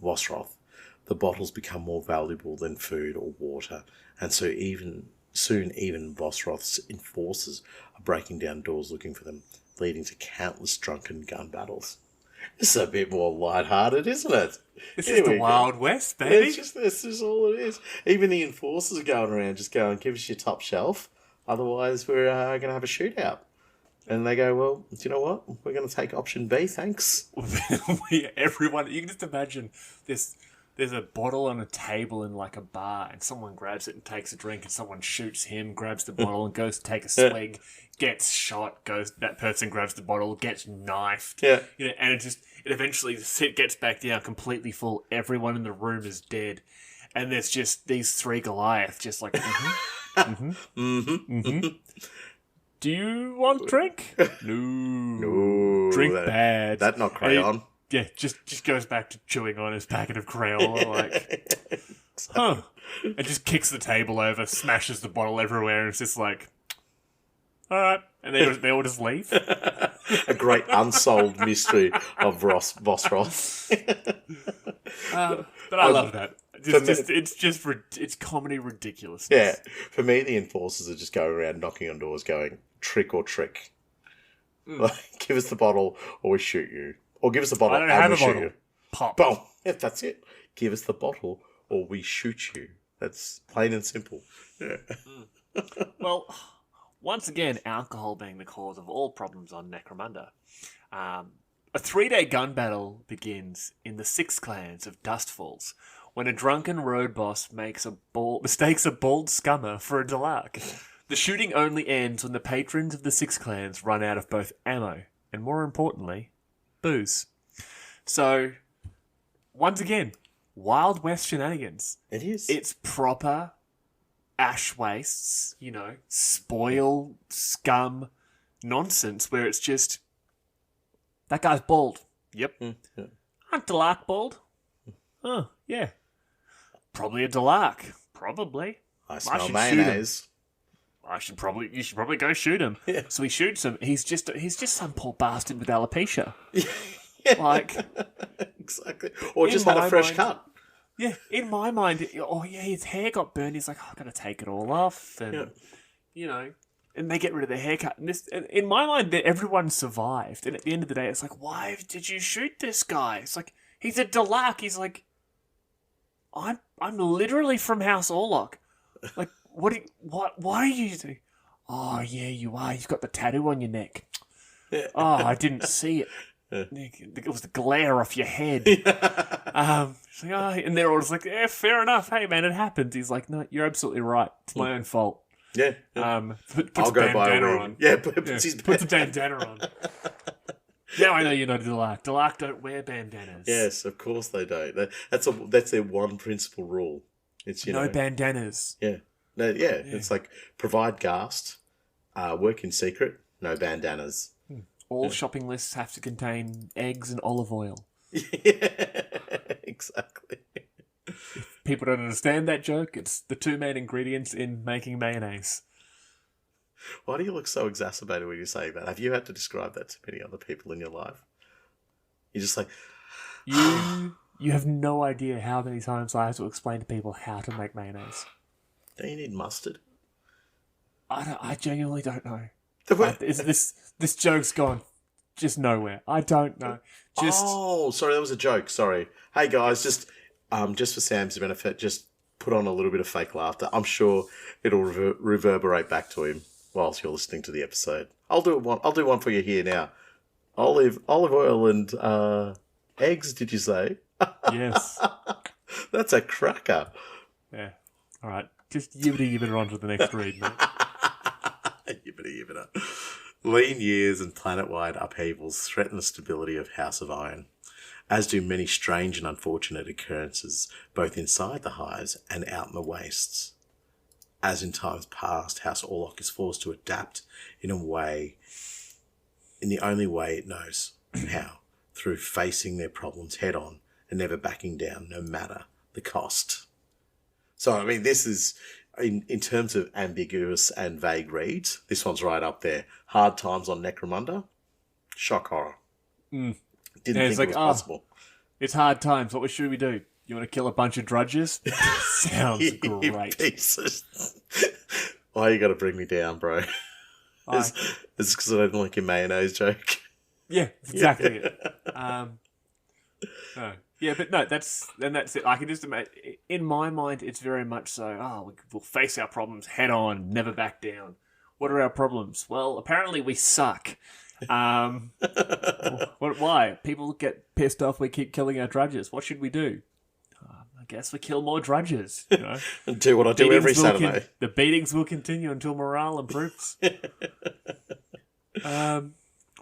Vosroth. The bottles become more valuable than food or water, and so soon even Vosroth's enforcers are breaking down doors looking for them, leading to countless drunken gun battles. This is a bit more lighthearted, isn't it? This is the Wild West, baby. This is all it is. Even the enforcers are going around just going, give us your top shelf, otherwise we're going to have a shootout. And they go, well, do you know what? We're going to take option B, thanks. Everyone, you can just imagine this. There's a bottle on a table in like a bar, and someone grabs it and takes a drink, and someone shoots him, grabs the bottle and goes to take a swig, gets shot, that person grabs the bottle, gets knifed. Yeah. And it eventually gets back down completely full. Everyone in the room is dead. And there's just these three Goliaths just like, do you want drink? No. Drink bad. That not crayon. Yeah, just goes back to chewing on his packet of Crayola, like, and just kicks the table over, smashes the bottle everywhere, and it's just like, all right, and they all just leave. A great unsolved mystery of Vosroth. But I love that. It's comedy ridiculousness. Yeah, for me, the enforcers are just going around knocking on doors, going trick or trick. Like, give us the bottle, or we shoot you. Or give us the bottle, I don't have a bottle. You. Pop. Boom. Yeah, that's it. Give us the bottle, or we shoot you. That's plain and simple. Yeah. Well, once again, alcohol being the cause of all problems on Necromunda. A 3-day gun battle begins in the 6 clans of Dustfalls, when a drunken road boss mistakes a bald scummer for a Dalark. The shooting only ends when the patrons of the 6 clans run out of both ammo and, more importantly, booze. So, once again, Wild West shenanigans. It is. It's proper ash wastes, spoil, scum nonsense where it's just, that guy's bald. Yep. Yeah. Aren't Dalark bald? Oh, yeah. Probably a Dalark. Probably. I smell mayonnaise. You should probably go shoot him. Yeah. So he shoots him. He's just some poor bastard with alopecia. Yeah. Like, exactly. Or just had a fresh cut. Yeah, in my mind, his hair got burned. He's like, I've got to take it all off, and and they get rid of the haircut. And in my mind, everyone survived. And at the end of the day, it's like, why did you shoot this guy? It's like, he's a Dalark. He's like, I'm literally from House Orlock. Like, why are you doing? Oh, yeah, you are. You've got the tattoo on your neck. Yeah. Oh, I didn't see it. It was the glare off your head. She's like, oh, and they're all just like, yeah, fair enough. Hey, man, it happens. He's like, no, you're absolutely right. It's my own fault. Yeah. Puts I'll a go buy a bandana wig. on. Yeah, puts a bandana on. Now I know you're not a Delark. Delark don't wear bandanas. Yes, of course they don't. That's their one principal rule. It's no bandanas. Yeah. No, yeah. It's like provide ghast, work in secret, no bandanas. All shopping lists have to contain eggs and olive oil. Yeah, exactly. If people don't understand that joke, it's the two main ingredients in making mayonnaise. Why do you look so exacerbated when you say that? Have you had to describe that to many other people in your life? You're just like... You have no idea how many times I have to explain to people how to make mayonnaise. Do you need mustard? I genuinely don't know. This joke's gone just nowhere. I don't know. Oh, sorry, that was a joke. Sorry. Hey guys, just for Sam's benefit, just put on a little bit of fake laughter. I'm sure it'll reverberate back to him whilst you're listening to the episode. I'll do one for you here now. Olive oil and eggs. Did you say? Yes. That's a cracker. Yeah. All right. Just yibbity on to the next read, mate. Yibbity. Lean years and planet-wide upheavals threaten the stability of House of Iron, as do many strange and unfortunate occurrences both inside the hives and out in the wastes. As in times past, House Orlock is forced to adapt in the only way it knows how, through facing their problems head-on and never backing down, no matter the cost. So, I mean, this is... In terms of ambiguous and vague reads, this one's right up there. Hard times on Necromunda, shock horror. Didn't think it was possible. It's hard times. What should we do? You want to kill a bunch of drudges? Sounds great. Pieces. Why you got to bring me down, bro? It's because I don't like your mayonnaise joke. Yeah, exactly it. No. Yeah, but no, that's it. I can just imagine, in my mind, it's very much so, we'll face our problems head on, never back down. What are our problems? Well, apparently we suck. Why? People get pissed off we keep killing our drudges. What should we do? I guess we kill more drudges. You know? And do what I do every Saturday. The beatings will continue until morale improves.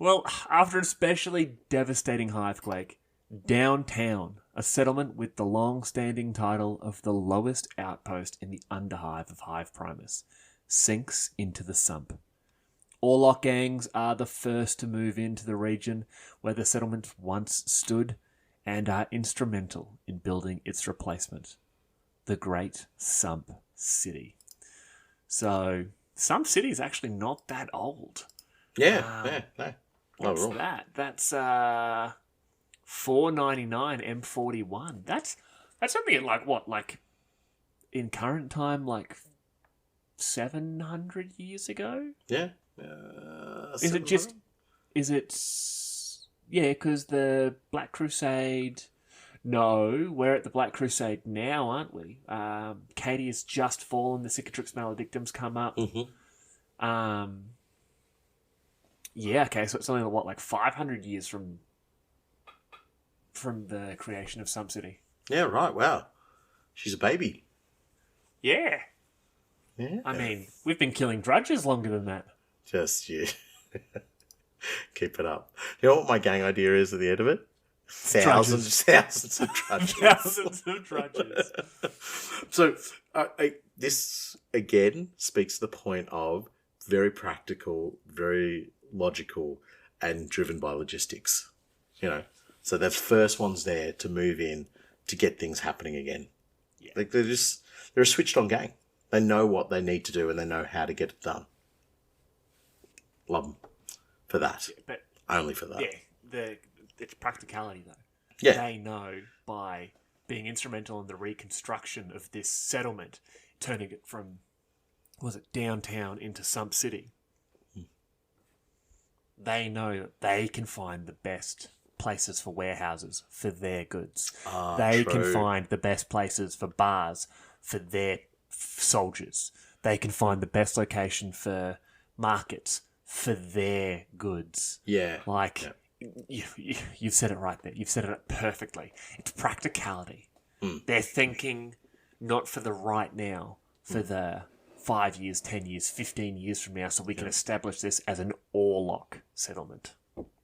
Well, after an especially devastating hivequake, Downtown, a settlement with the long-standing title of the lowest outpost in the Underhive of Hive Primus, sinks into the sump. Orlock gangs are the first to move into the region where the settlement once stood and are instrumental in building its replacement, the Great Sump City. So, Sump City is actually not that old. Yeah. What's that? That's 499 M41. That's something like in current time, like 700 years ago. Yeah. Because the Black Crusade. No, we're at the Black Crusade now, aren't we? Katie has just fallen. The Cicatrix Maledictum's come up. Mm-hmm. Yeah. Okay. So it's only like 500 years from the creation of Sump City. Yeah, right. Wow. She's a baby. Yeah. Yeah. I mean, we've been killing drudges longer than that. Just, yeah. Keep it up. You know what my gang idea is at the end of it? Thousands of drudges. Thousands of drudges. So, this, again, speaks to the point of very practical, very logical, and driven by logistics. You know? So the first one's there to move in to get things happening again. Yeah. Like they're a switched on gang. They know what they need to do and they know how to get it done. Love them for that. Yeah, but only for that. Yeah, it's practicality though. Yeah. They know by being instrumental in the reconstruction of this settlement, turning it from, downtown into Sump City. They know that they can find the best places for warehouses for their goods. They can find the best places for bars for their soldiers. They can find the best location for markets for their goods. Yeah. You've said it right there. You've said it perfectly. It's practicality. Mm. They're thinking not for the right now, for the 5 years, 10 years, 15 years from now, so we can establish this as an Orlock settlement.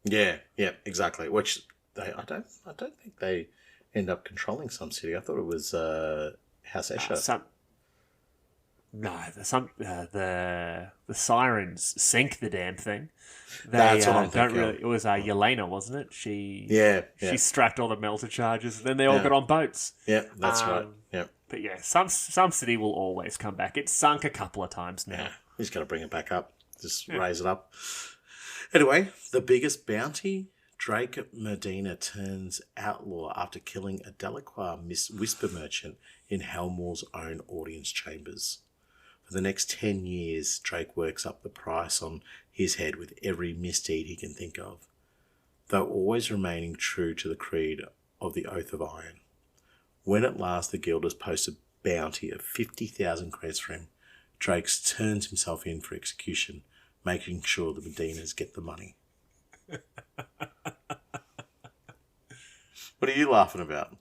Yeah, exactly. Which I don't think they end up controlling some city. I thought it was House Escher. The sirens sink the damn thing. That's what I'm thinking. It was Yelena, wasn't it? She strapped all the melter charges, and then they all got on boats. Yeah, that's right. Yeah. But yeah, some city will always come back. It's sunk a couple of times now. Yeah, he's got to bring it back up. Just raise it up. Anyway, the biggest bounty. Drake Medina turns outlaw after killing a Delacroix whisper merchant in Helmawr's own audience chambers. For the next 10 years, Drake works up the price on his head with every misdeed he can think of, though always remaining true to the creed of the Oath of Iron. When at last the guild has posted a bounty of 50,000 creds for him, Drake turns himself in for execution, making sure the Medinas get the money. What are you laughing about?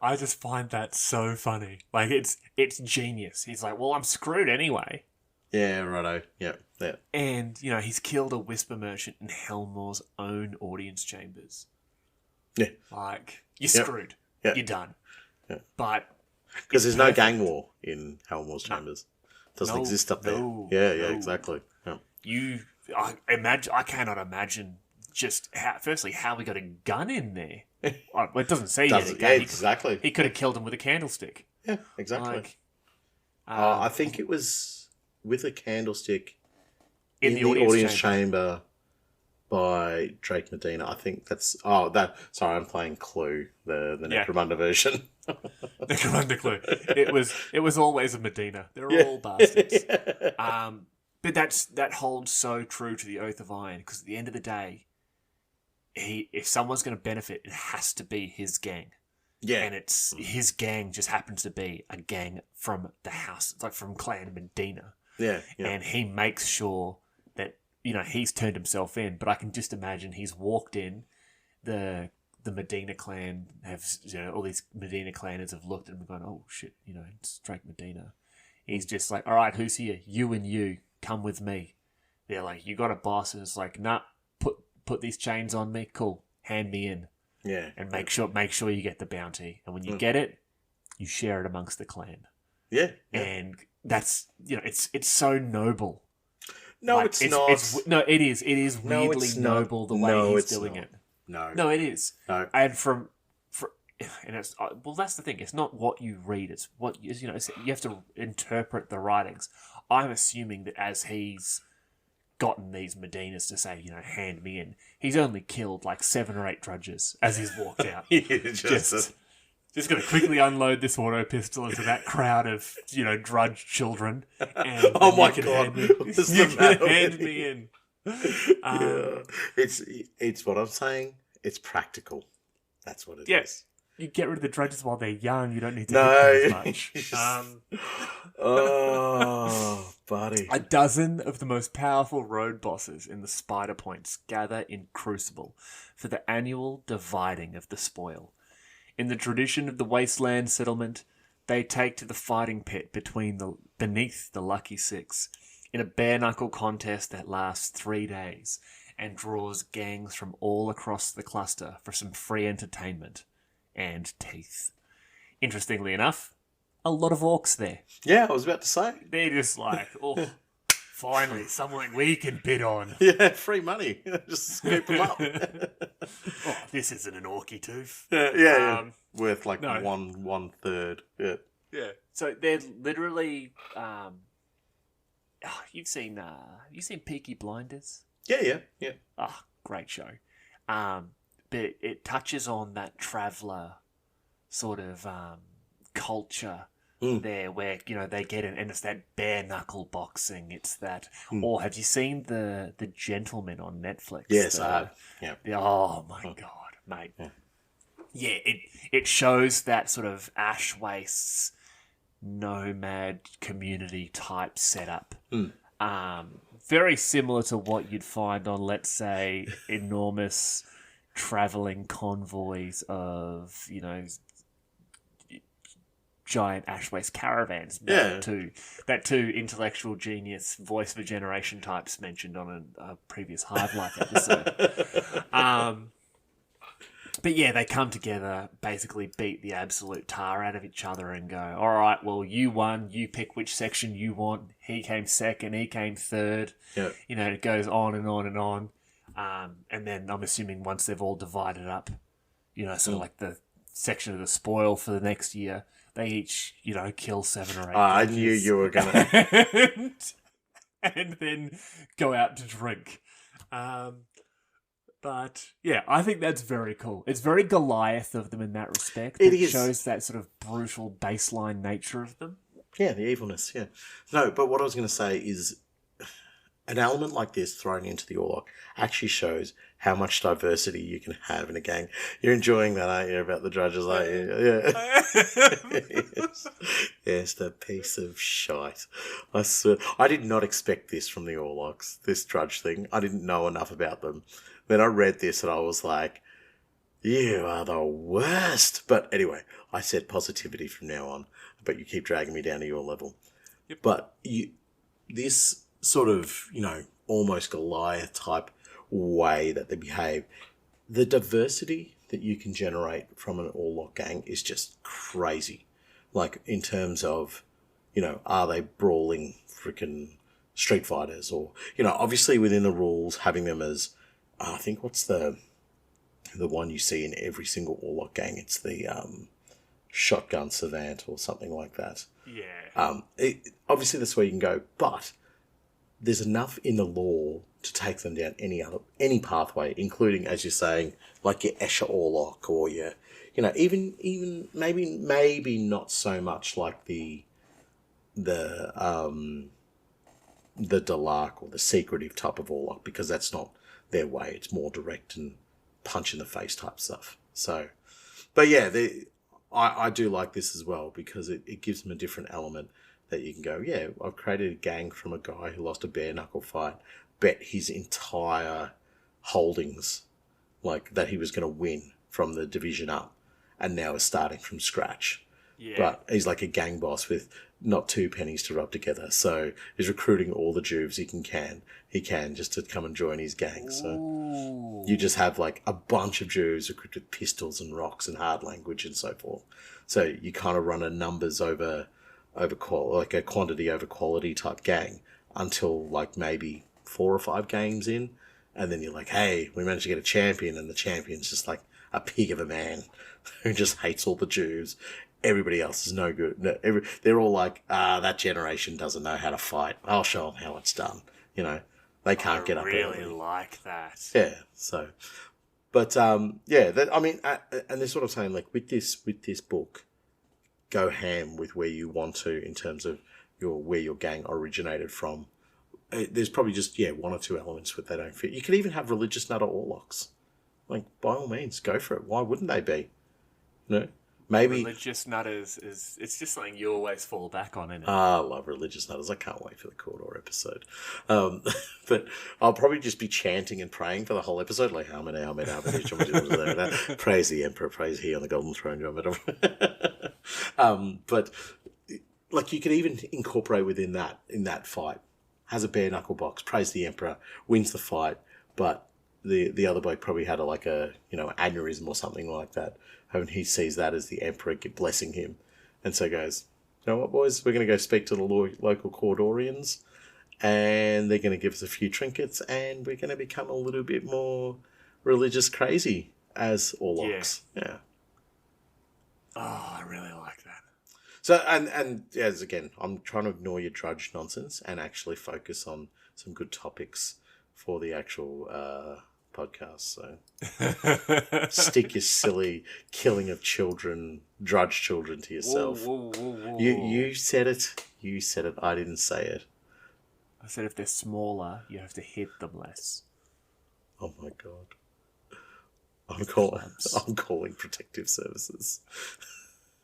I just find that so funny. Like, it's genius. He's like, well, I'm screwed anyway. Yeah, righto. Yeah. And, he's killed a whisper merchant in Helmawr's own audience chambers. Yeah. Like, you're screwed. Yeah. You're done. Yeah. But... Because there's no gang war in Helmawr's chambers. It doesn't exist up there. Yeah, exactly. Yeah. I cannot imagine just how we got a gun in there. Well, it doesn't say he had a gun. Yeah, exactly. He could have killed him with a candlestick. Yeah, exactly. I think it was with a candlestick in the audience chamber by Drake Medina. I think that's... Sorry, I'm playing Clue, the Necromunda version. Necromunda Clue. It was always a Medina. They're all bastards. Yeah. But that holds so true to the Oath of Iron, because at the end of the day, if someone's going to benefit, it has to be his gang. Yeah. And it's his gang just happens to be a gang from the house, like from Clan Medina. Yeah. And he makes sure that, he's turned himself in, but I can just imagine he's walked in, the Medina clan have, all these Medina clanners have looked at him and gone, oh shit, it's Drake Medina. He's just like, all right, who's here? You and you, come with me. They're like, you got a boss, and it's like, nah, put these chains on me, cool, hand me in. Yeah. And make sure you get the bounty. And when you get it, you share it amongst the clan. Yeah. And that's, it's so noble. No, it's not. It is. It is weirdly noble the way he's doing it. No, it is. No. And and it's that's the thing. It's not what you read. It's what you have to interpret the writings. I'm assuming that as he's gotten these Medinas to say, hand me in, he's only killed like 7 or 8 drudges as he's walked out. Just going to quickly unload this auto pistol into that crowd of, drudge children. And oh my God. You can hand me in. It's what I'm saying. It's practical. That's what it is. You get rid of the drudges while they're young. You don't need to hit them as much. Oh, buddy. A dozen of the most powerful road bosses in the Spider Points gather in Crucible for the annual dividing of the spoil. In the tradition of the Wasteland settlement, they take to the fighting pit beneath the Lucky Six in a bare-knuckle contest that lasts 3 days and draws gangs from all across the cluster for some free entertainment and teeth. Interestingly enough, a lot of orcs there. Yeah, I was about to say. They're just like, oh, finally, something we can bid on. Yeah, free money. Just scoop them up. Oh, this isn't an orky tooth. Yeah. Worth like one third. Yeah. Yeah. So they're literally. You've seen Peaky Blinders? Yeah. Great show. But it touches on that traveller sort of culture there where, they get in, and it's that bare knuckle boxing. It's that. Or have you seen the Gentleman on Netflix? Yes, I have. Yeah. Oh my God, mate. Yeah, it shows that sort of ash wastes nomad community type setup. very similar to what you'd find on, let's say, enormous traveling convoys of, giant ash-waste caravans. Yeah. That two intellectual genius voice of a generation types mentioned on a previous Hive Life episode. But yeah, they come together, basically beat the absolute tar out of each other and go, all right, well, you won, you pick which section you want. He came second, he came third. Yeah. It goes on and on and on. And then I'm assuming once they've all divided up, sort of like the section of the spoil for the next year, they each, kill 7 or 8. I knew you were going to. And then go out to drink. But, yeah, I think that's very cool. It's very Goliath of them in that respect. It is. Shows that sort of brutal baseline nature of them. Yeah, the evilness, yeah. No, but what I was going to say is an element like this thrown into the Orlock actually shows how much diversity you can have in a gang. You're enjoying that, aren't you, about the Drudges, aren't you? Yeah. Yes, the piece of shite. I swear. I did not expect this from the Orlocks, this Drudge thing. I didn't know enough about them. Then I read this and I was like, you are the worst. But anyway, I said positivity from now on, but you keep dragging me down to your level. Yep. But this sort of, almost Goliath type way that they behave, the diversity that you can generate from an Orlock gang is just crazy. Like, in terms of, are they brawling freaking Street Fighters? Or, obviously within the rules, having them as, I think, what's the one you see in every single Orlock gang? It's the shotgun savant or something like that. Yeah. Obviously that's where you can go, but there's enough in the lore to take them down any pathway, including, as you're saying, like your Escher Orlock or your, even maybe not so much like the Dalark or the secretive type of Orlock, because that's not their way. It's more direct and punch in the face type stuff. So, but yeah, I do like this as well, because it gives them a different element that you can go, yeah, I've created a gang from a guy who lost a bare knuckle fight, bet his entire holdings, like, that he was going to win from the division up, and now is starting from scratch. Yeah. But he's like a gang boss with not 2 pennies to rub together, so he's recruiting all the Juves he can just to come and join his gang. So Ooh. you just have like a bunch of Juves equipped with pistols and rocks and hard language and so forth. So you kind of run a numbers over like a quantity over quality type gang until like maybe 4 or 5 games in, and then you're like, hey, we managed to get a champion, and the champion's just like a pig of a man who just hates all the Jews. Everybody else is no good. They're all like, that generation doesn't know how to fight. I'll show them how it's done. They can't get up early. I really like that. Yeah. So, but and they're sort of saying, like, with this book, go ham with where you want to in terms of where your gang originated from. There's probably just 1 or 2 elements where they don't fit. You could even have religious nutter Orlocks. Like, by all means, go for it. Why wouldn't they be? Maybe religious nutters it's just something you always fall back on, isn't it? I love religious nutters. I can't wait for the Cawdor episode. But I'll probably just be chanting and praying for the whole episode, like Amen, Amen, Amen. Praise the Emperor, praise he on the golden throne. But like, you could even incorporate within that fight, has a bare knuckle box, praise the Emperor, wins the fight, but the other bloke probably had aneurysm or something like that. And he sees that as the Emperor blessing him. And so goes, you know what, boys? We're going to go speak to the local Cawdorians, and they're going to give us a few trinkets, and we're going to become a little bit more religious crazy as Orlocks. Yeah. Oh, I really like that. So, and as again, I'm trying to ignore your Drudge nonsense and actually focus on some good topics for the actual podcast. So stick your silly killing of children, Drudge children, to yourself. Whoa. You said it. You said it. I didn't say it. I said if they're smaller, you have to hit them less. Oh my god. I'm calling protective services.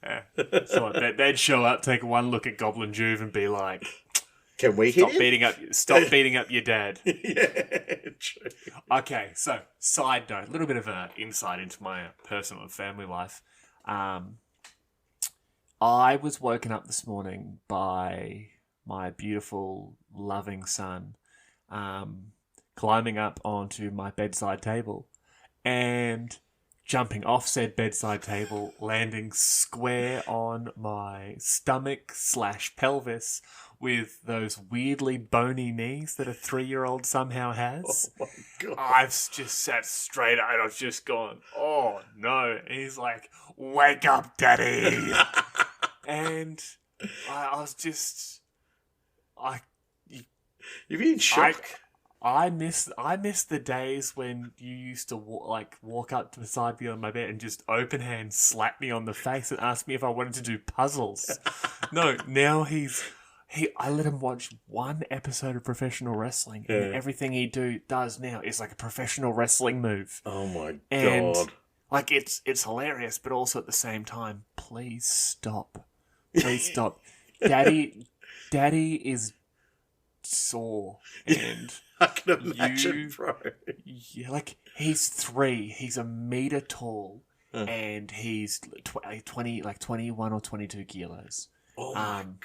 Yeah. So they'd show up, take one look at Goblin Juve, and be like, Can we hit him? Stop beating up your dad. Yeah, true. Okay, so side note, a little bit of an insight into my personal and family life. I was woken up this morning by my beautiful, loving son climbing up onto my bedside table and jumping off said bedside table, landing square on my stomach / pelvis with those weirdly bony knees that a 3-year-old somehow has. Oh my God. I've just sat straight up and I've just gone, oh no. And he's like, wake up, daddy. And I was just, You've been in shock. I miss the days when you used to walk up beside me on my bed and just open hand slap me on the face and ask me if I wanted to do puzzles. No, now I let him watch one episode of professional wrestling, and everything he does now is like a professional wrestling move. Oh my and, God! Like it's hilarious, but also at the same time, please stop. Please stop. Daddy is sore, and I can imagine, bro. Yeah, like he's 3. He's a meter tall, and he's 21 or 22 kilos. Oh my God!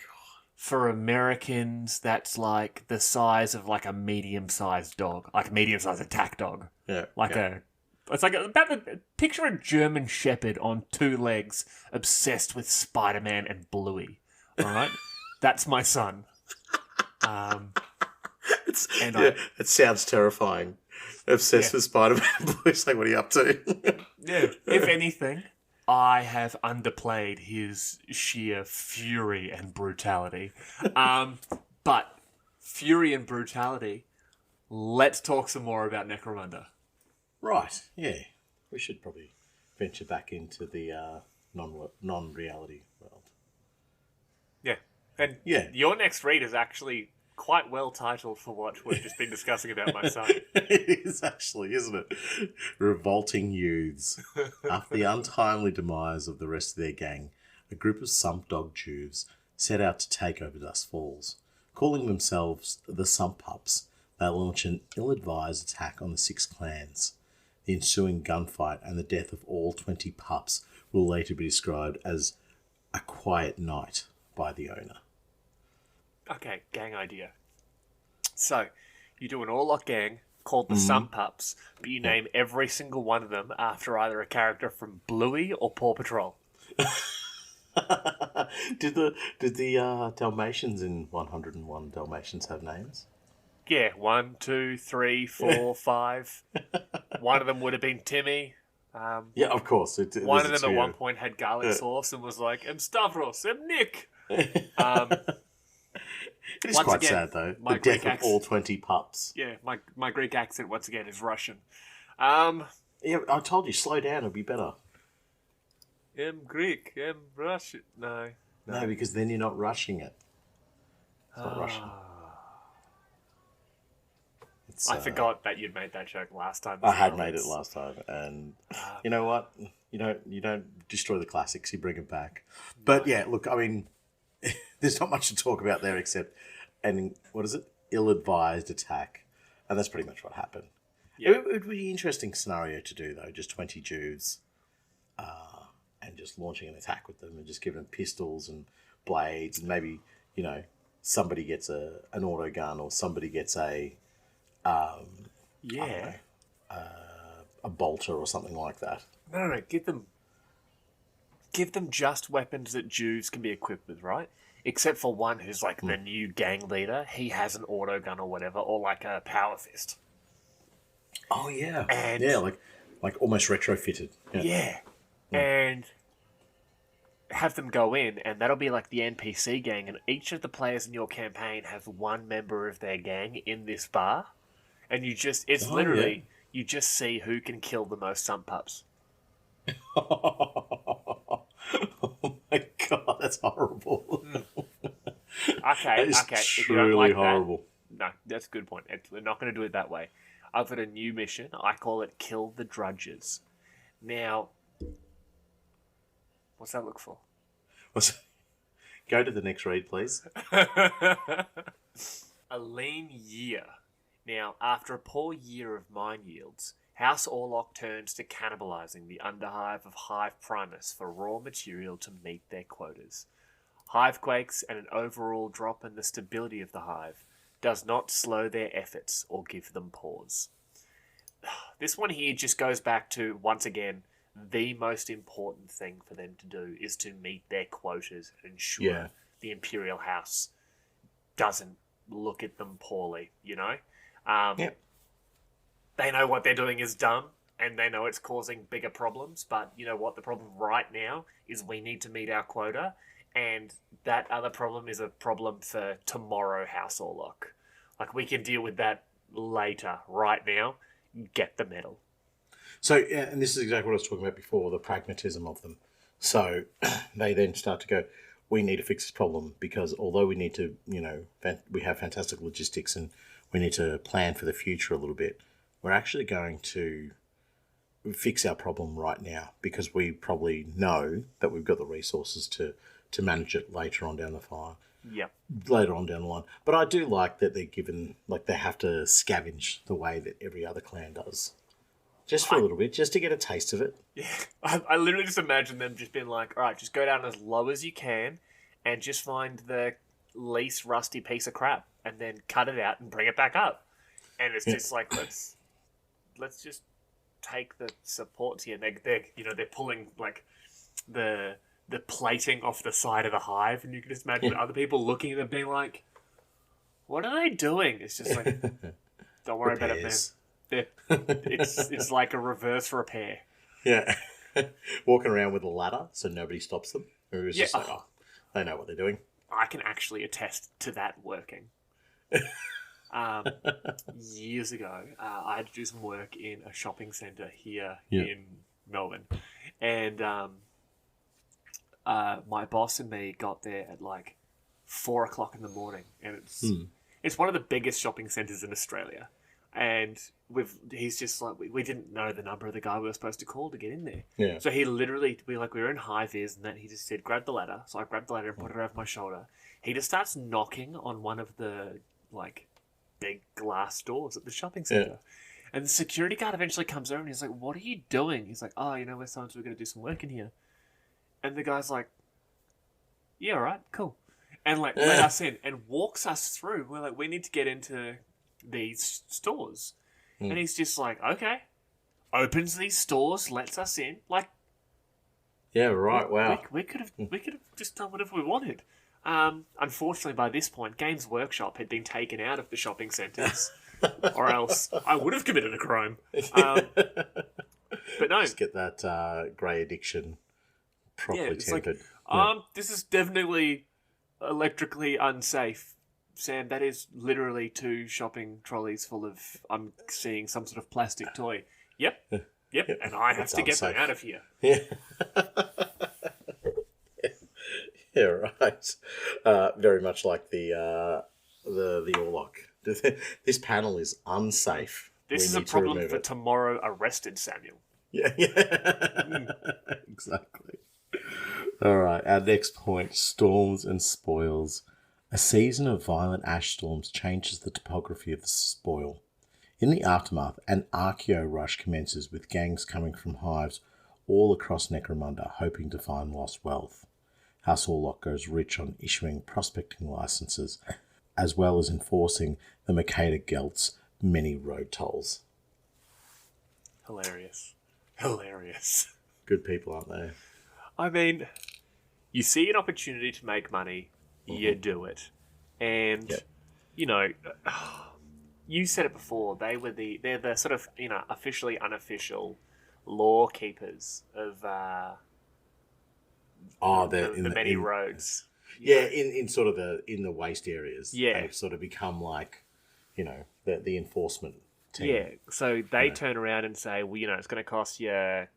For Americans, that's like the size of like a medium-sized dog, like a medium-sized attack dog. Yeah, It's like picture a German Shepherd on 2 legs, obsessed with Spider-Man and Bluey. All right, that's my son. It sounds terrifying. Obsessed with Spider-Man and Bluey. It's like, what are you up to? Yeah. If anything, I have underplayed his sheer fury and brutality. But fury and brutality. Let's talk some more about Necromunda. Right, yeah. We should probably venture back into the non-reality world. Yeah. And your next read is actually quite well titled for what we've just been discussing about my son. It is actually, isn't it? Revolting youths. After the untimely demise of the rest of their gang, a group of sump dog Jews set out to take over Dust Falls. Calling themselves the Sump Pups, they launch an ill-advised attack on the 6 clans. The ensuing gunfight and the death of all 20 pups will later be described as a quiet night by the owner. Okay, gang idea. So, you do an Orlock gang called the Sump Pups, but you name every single one of them after either a character from Bluey or Paw Patrol. Did the Dalmatians in 101 Dalmatians have names? Yeah, 1, 2, 3, 4, 5. One of them would have been Timmy. Yeah, of course. One of them at one point had garlic sauce and was like, "I'm Stavros, I'm Nick." It is quite sad, though. The death of all 20 pups. Yeah, my Greek accent, once again, is Russian. Yeah, I told you, slow down, it'll be better. I'm Greek, I'm Russian. No, because then you're not rushing it. It's not Russian. I forgot that you'd made that joke last time. I had made it last time, and you know what? You don't destroy the classics; you bring them back. But yeah, look, I mean, there's not much to talk about there except, ill-advised attack, and that's pretty much what happened. Yeah. It would be an interesting scenario to do though, just 20 Jews, and just launching an attack with them, and just giving them pistols and blades, and maybe somebody gets an auto gun, or somebody gets a bolter or something like that. No, give them just weapons that Jews can be equipped with, right? Except for one who's like the new gang leader. He has an auto gun or whatever, or like a power fist. Oh yeah, and like almost retrofitted. Yeah. And have them go in, and that'll be like the NPC gang, and each of the players in your campaign have one member of their gang in this bar, and you just you just see who can kill the most Sump Pups. Oh my God, that's horrible. Okay, that is if you don't like horrible. No, that's a good point. We're not going to do it that way. I've got a new mission. I call it Kill the Drudges. Now, what's that look for? Go to the next read, please. A lean year. Now, after a poor year of mine yields, House Orlock turns to cannibalizing the Underhive of Hive Primus for raw material to meet their quotas. Hivequakes and an overall drop in the stability of the hive does not slow their efforts or give them pause. This one here just goes back to, once again, the most important thing for them to do is to meet their quotas and ensure the Imperial House doesn't look at them poorly, you know? They know what they're doing is dumb, and they know it's causing bigger problems, but you know what? The problem right now is we need to meet our quota, and that other problem is a problem for tomorrow, House Orlock. Like, we can deal with that later. Right now, get the medal. So, and this is exactly what I was talking about before, the pragmatism of them. So they then start to go, we need to fix this problem because although we need to, we have fantastic logistics and we need to plan for the future a little bit, we're actually going to fix our problem right now because we probably know that we've got the resources to manage it later on down the fire. Yep. Later on down the line. But I do like that they're given, like they have to scavenge the way that every other clan does. Just for a little bit, just to get a taste of it. Yeah. I literally just imagine them just being like, all right, just go down as low as you can and just find the least rusty piece of crap and then cut it out and bring it back up. And it's just like, let's just take the supports here. They're pulling like the plating off the side of the hive, and you can just imagine other people looking at them being like, what are they doing? It's just like, don't worry about it, man. It's like a reverse repair. Yeah. Walking around with a ladder so nobody stops them. Or it was just like, they know what they're doing. I can actually attest to that working. Years ago, I had to do some work in a shopping centre here in Melbourne. And my boss and me got there at like 4 o'clock in the morning. And it's one of the biggest shopping centres in Australia. And he's just like, we didn't know the number of the guy we were supposed to call to get in there. Yeah. So he literally, we were in high-vis, and then he just said, grab the ladder. So I grabbed the ladder and put it over my shoulder. He just starts knocking on one of the, like, big glass doors at the shopping centre. Yeah. And the security guard eventually comes over and he's like, what are you doing? He's like, we're so we're going to do some work in here. And the guy's like, yeah, all right, cool. And, like, let us in and walks us through. We're like, we need to get into these stores. And he's just like, okay. Opens these stores, lets us in. Like, yeah, right, wow. We could have just done whatever we wanted. Unfortunately, by this point, Games Workshop had been taken out of the shopping centres, or else I would have committed a crime. But no. Just get that grey addiction properly tempered. Like, this is definitely electrically unsafe. Sam, that is literally 2 shopping trolleys full of, I'm seeing some sort of plastic toy. Yep, and I have to get them out of here. Yeah. Yeah, right. Very much like the Orlock. This panel is unsafe. This is a problem for tomorrow arrested Samuel. Yeah. Exactly. All right, our next point, storms and spoils. A season of violent ash storms changes the topography of the spoil. In the aftermath, an archaeo rush commences with gangs coming from hives all across Necromunda, hoping to find lost wealth. House Orlock goes rich on issuing prospecting licenses, as well as enforcing the Mercator Gelt's many road tolls. Hilarious. Good people, aren't they? I mean, you see an opportunity to make money, you do it. And, you said it before, they're the sort of, officially unofficial Lorekeepers of the many roads. Yeah, in sort of in the waste areas. Yeah. They've sort of become like, the enforcement team. Yeah, so they turn around and say, well, it's going to cost you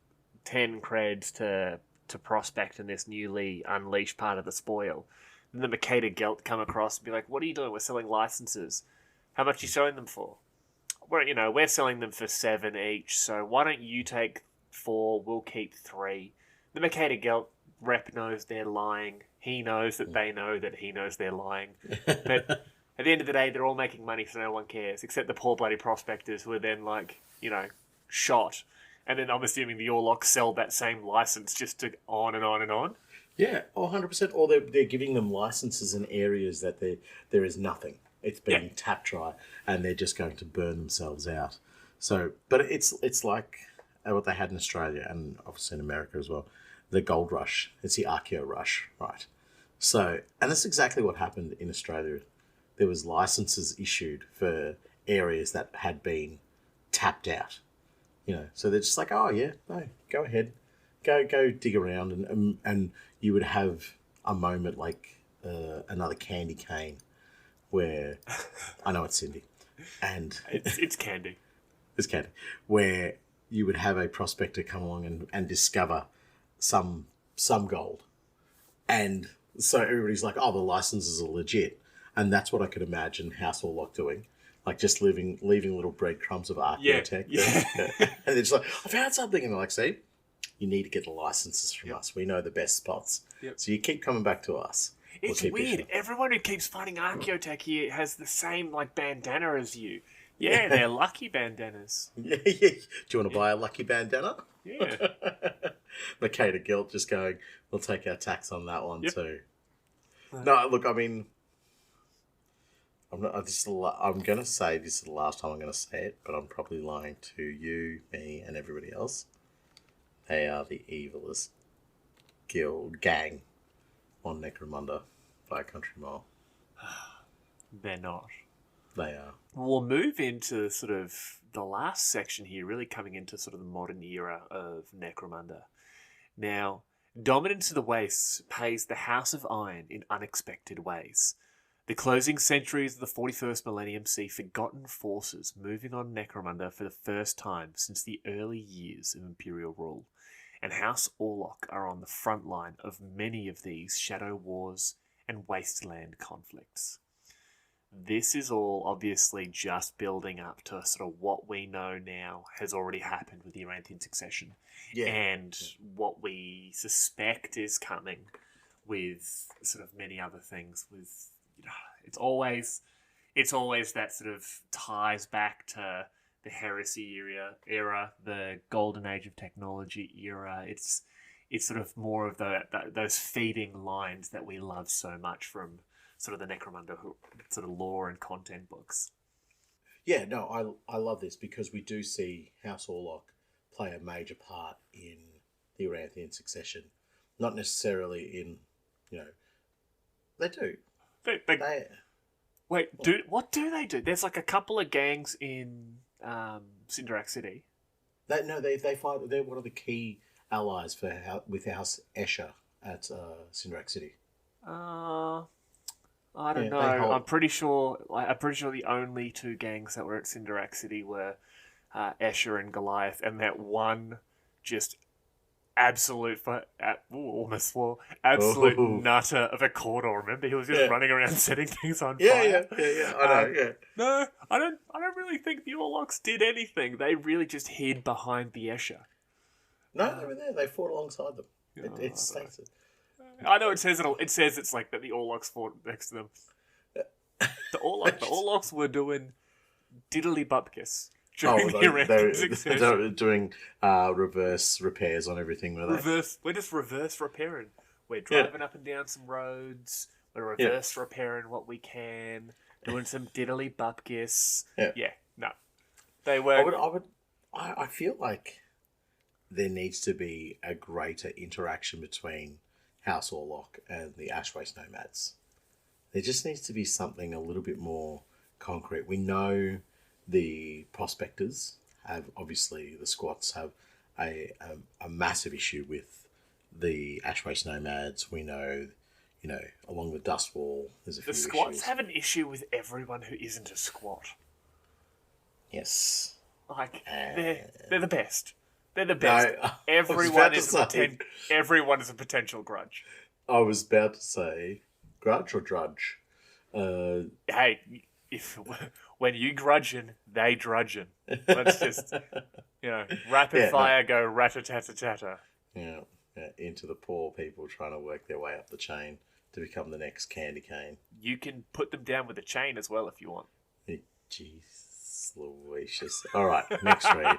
10 creds to prospect in this newly unleashed part of the spoil. And the Mercator Gelt come across and be like, what are you doing? We're selling licenses. How much are you selling them for? We're selling them for 7 each, so why don't you take 4, we'll keep 3. The Mercator Gelt rep knows they're lying. He knows that they know that he knows they're lying. But At the end of the day, they're all making money, so no one cares, except the poor bloody prospectors who are then, like, shot. And then I'm assuming the Orlocks sell that same license just to on and on and on. Yeah, 100%. Or they're giving them licenses in areas that there is nothing. It's being tapped dry, and they're just going to burn themselves out. So, but it's like what they had in Australia and obviously in America as well, the gold rush. It's the archaeo rush, right? So, and that's exactly what happened in Australia. There was licenses issued for areas that had been tapped out. So they're just like, oh yeah, no, go ahead, go dig around, and you would have a moment like another candy cane, where I know it's Cindy, and it's candy. It's candy, where you would have a prospector come along and discover some gold, and so everybody's like, oh, the licenses are legit, and that's what I could imagine House Orlock doing. Like just leaving little breadcrumbs of archaeotech. Yeah. And they're just like, I found something. And they're like, see, you need to get the licenses from us. We know the best spots. Yep. So you keep coming back to us. It's weird. Everyone who keeps finding archaeotech here has the same like bandana as you. Yeah, they're lucky bandanas. Yeah. Do you want to buy a lucky bandana? Yeah. Makeda Guilt just going, we'll take our tax on that one too. No, look, I mean, I'm going to say this is the last time I'm going to say it, but I'm probably lying to you, me, and everybody else. They are the evilest gang on Necromunda by a country mile. They're not. They are. We'll move into sort of the last section here, really coming into sort of the modern era of Necromunda. Now, dominance of the wastes pays the House of Iron in unexpected ways. The closing centuries of the 41st millennium see forgotten forces moving on Necromunda for the first time since the early years of Imperial rule, and House Orlock are on the front line of many of these shadow wars and wasteland conflicts. This is all obviously just building up to sort of what we know now has already happened with the Eranthian succession, and what we suspect is coming with sort of many other things. With it's always that sort of ties back to the heresy era, the golden age of technology era. It's sort of more of those feeding lines that we love so much from sort of the Necromunda sort of lore and content books. Yeah, no, I love this because we do see House Orlock play a major part in the Eranthian succession. Not necessarily in, they do. What do they do? There's like a couple of gangs in Sindarak City. They fight. They're one of the key allies with House Escher at Sindarak City. I don't know. I'm pretty sure the only two gangs that were at Sindarak City were Escher and Goliath, and that one just absolute nutter of a Cawdor. Remember, he was just running around setting things on fire. Yeah. I know. No, I don't really think the Orlocks did anything. They really just hid behind the Escher. No, they were there. They fought alongside them. It stated. I know it says it's like that the Orlocks fought next to them. The Orlocks were doing diddly bupkis during the Eranthian succession. They were doing reverse repairs on everything, were they? We're just reverse repairing. We're driving up and down some roads. We're reverse repairing what we can. Doing some diddly bupkis. Yeah, no. They were... I feel like there needs to be a greater interaction between House Orlock and the Ashwaste Nomads. There just needs to be something a little bit more concrete. We know the prospectors have, obviously, the squats have a massive issue with the Ashwaste Nomads. We know, along the Dust Wall, there's a few issues. The squats have an issue with everyone who isn't a squat. Yes. Like, they're the best. They're the best. No, everyone is a potential grudge. I was about to say grudge or drudge. Hey, when you grudging, they drudging. Let's just, rapid fire go rat-a-tat-a-tat-a. Yeah, into the poor people trying to work their way up the chain to become the next candy cane. You can put them down with a chain as well if you want. Jeez, Louisius. All right, next read.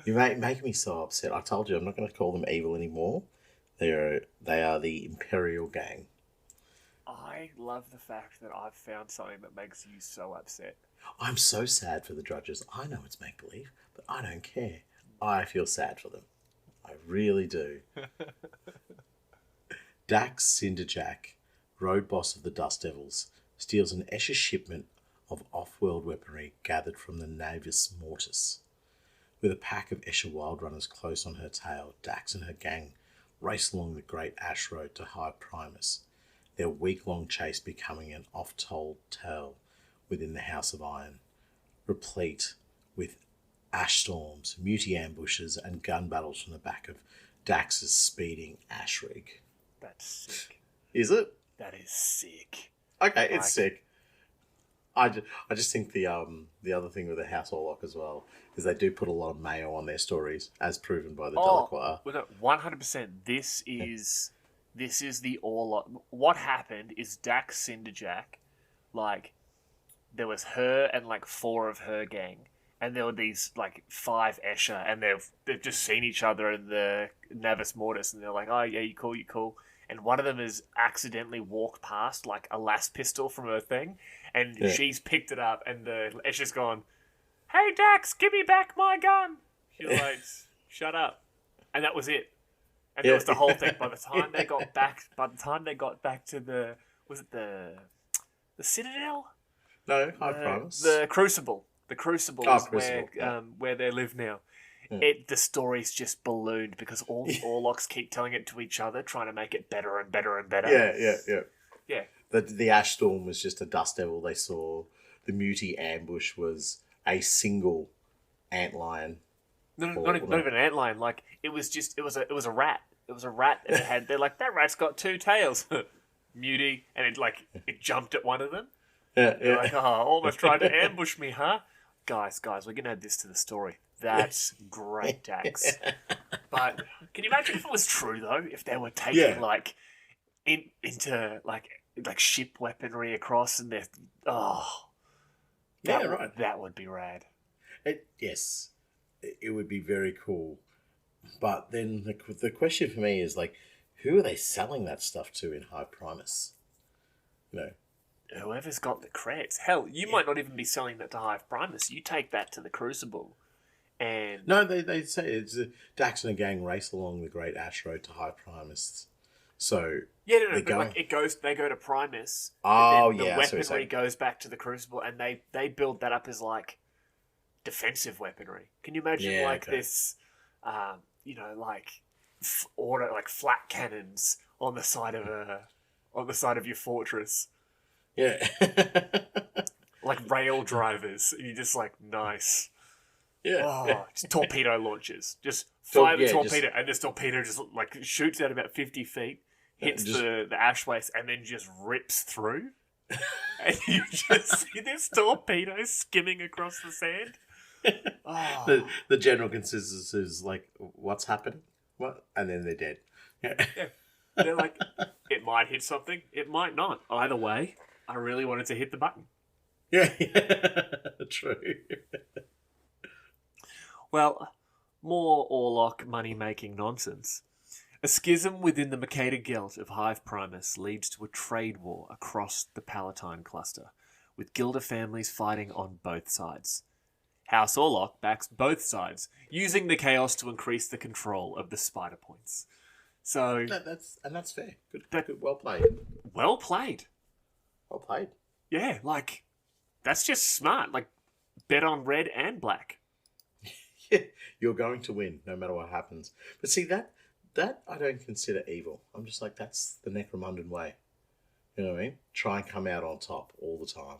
You make me so upset. I told you I'm not going to call them evil anymore. They are the Imperial Gang. I love the fact that I've found something that makes you so upset. I'm so sad for the Drudges. I know it's make-believe, but I don't care. I feel sad for them. I really do. Dax Cinderjack, road boss of the Dust Devils, steals an Escher shipment of off-world weaponry gathered from the Navis Mortis. With a pack of Escher Wildrunners close on her tail, Dax and her gang race along the Great Ash Road to High Primus, their week-long chase becoming an oft-told tale within the House of Iron, replete with ash storms, muty ambushes, and gun battles from the back of Dax's speeding ash rig. That's sick. Is it? That is sick. Okay, it's sick. I just think the other thing with the House Orlock as well is they do put a lot of mayo on their stories, as proven by the Delacroix. 100%. This is the Orlock. What happened is Dax Cinderjack, like, there was her and like 4 of her gang, and there were these like 5 Escher, and they've just seen each other in the Navis Mortis, and they're like, oh yeah, you cool. And one of them has accidentally walked past like a las pistol from her thing, and she's picked it up, and the Escher's gone, hey Dax, give me back my gun. She's like, shut up. And that was it. And that was the whole thing. By the time they got back to the, was it the Citadel? No, High Primus. The Crucible. The Crucible is where they live now. Yeah. The story's just ballooned because all the Orlocks keep telling it to each other, trying to make it better and better and better. Yeah. The Ash Storm was just a Dust Devil they saw. The Muty ambush was a single antlion. No, not even an antlion. Like it was a rat. It was a rat, and they're like, that rat's got 2 tails. Muty, and it jumped at one of them. Yeah. Like, oh, almost tried to ambush me, huh? Guys, we're gonna add this to the story. That's great, Dax. But can you imagine if it was true though? If they were taking into ship weaponry across, and that would be rad. Yes, it would be very cool. But then the question for me is like, who are they selling that stuff to in High Primus? You know. Whoever's got the creds. Hell, you might not even be selling that to Hive Primus. You take that to the Crucible. And no, they say it's Dax and a gang race along the Great Ash Road to High Primus. So they go to Primus. Oh, the weaponry goes back to the Crucible, and they build that up as like defensive weaponry. Can you imagine this? Flat cannons on the side of your fortress. Yeah. Like rail drivers. And you're just like, nice. Yeah. Oh, just torpedo launches. Just fire the torpedo, and this torpedo just like shoots out about 50 feet, hits the ash waste, and then just rips through. And you just see this torpedo skimming across the sand. Oh. The general consensus is like, what's happening? What? And then they're dead. Yeah. They're like, it might hit something, it might not. Either way, I really wanted to hit the button. Yeah. True. Well, more Orlock money-making nonsense. A schism within the Mercator Guild of Hive Primus leads to a trade war across the Palatine cluster, with Guilder families fighting on both sides. House Orlock backs both sides, using the chaos to increase the control of the spider points. So that's fair. Good. Well played. Well played. Well played. Yeah, that's just smart. Bet on red and black. Yeah, you're going to win no matter what happens. But see, that I don't consider evil. I'm just like, that's the Necromundan way. You know what I mean? Try and come out on top all the time.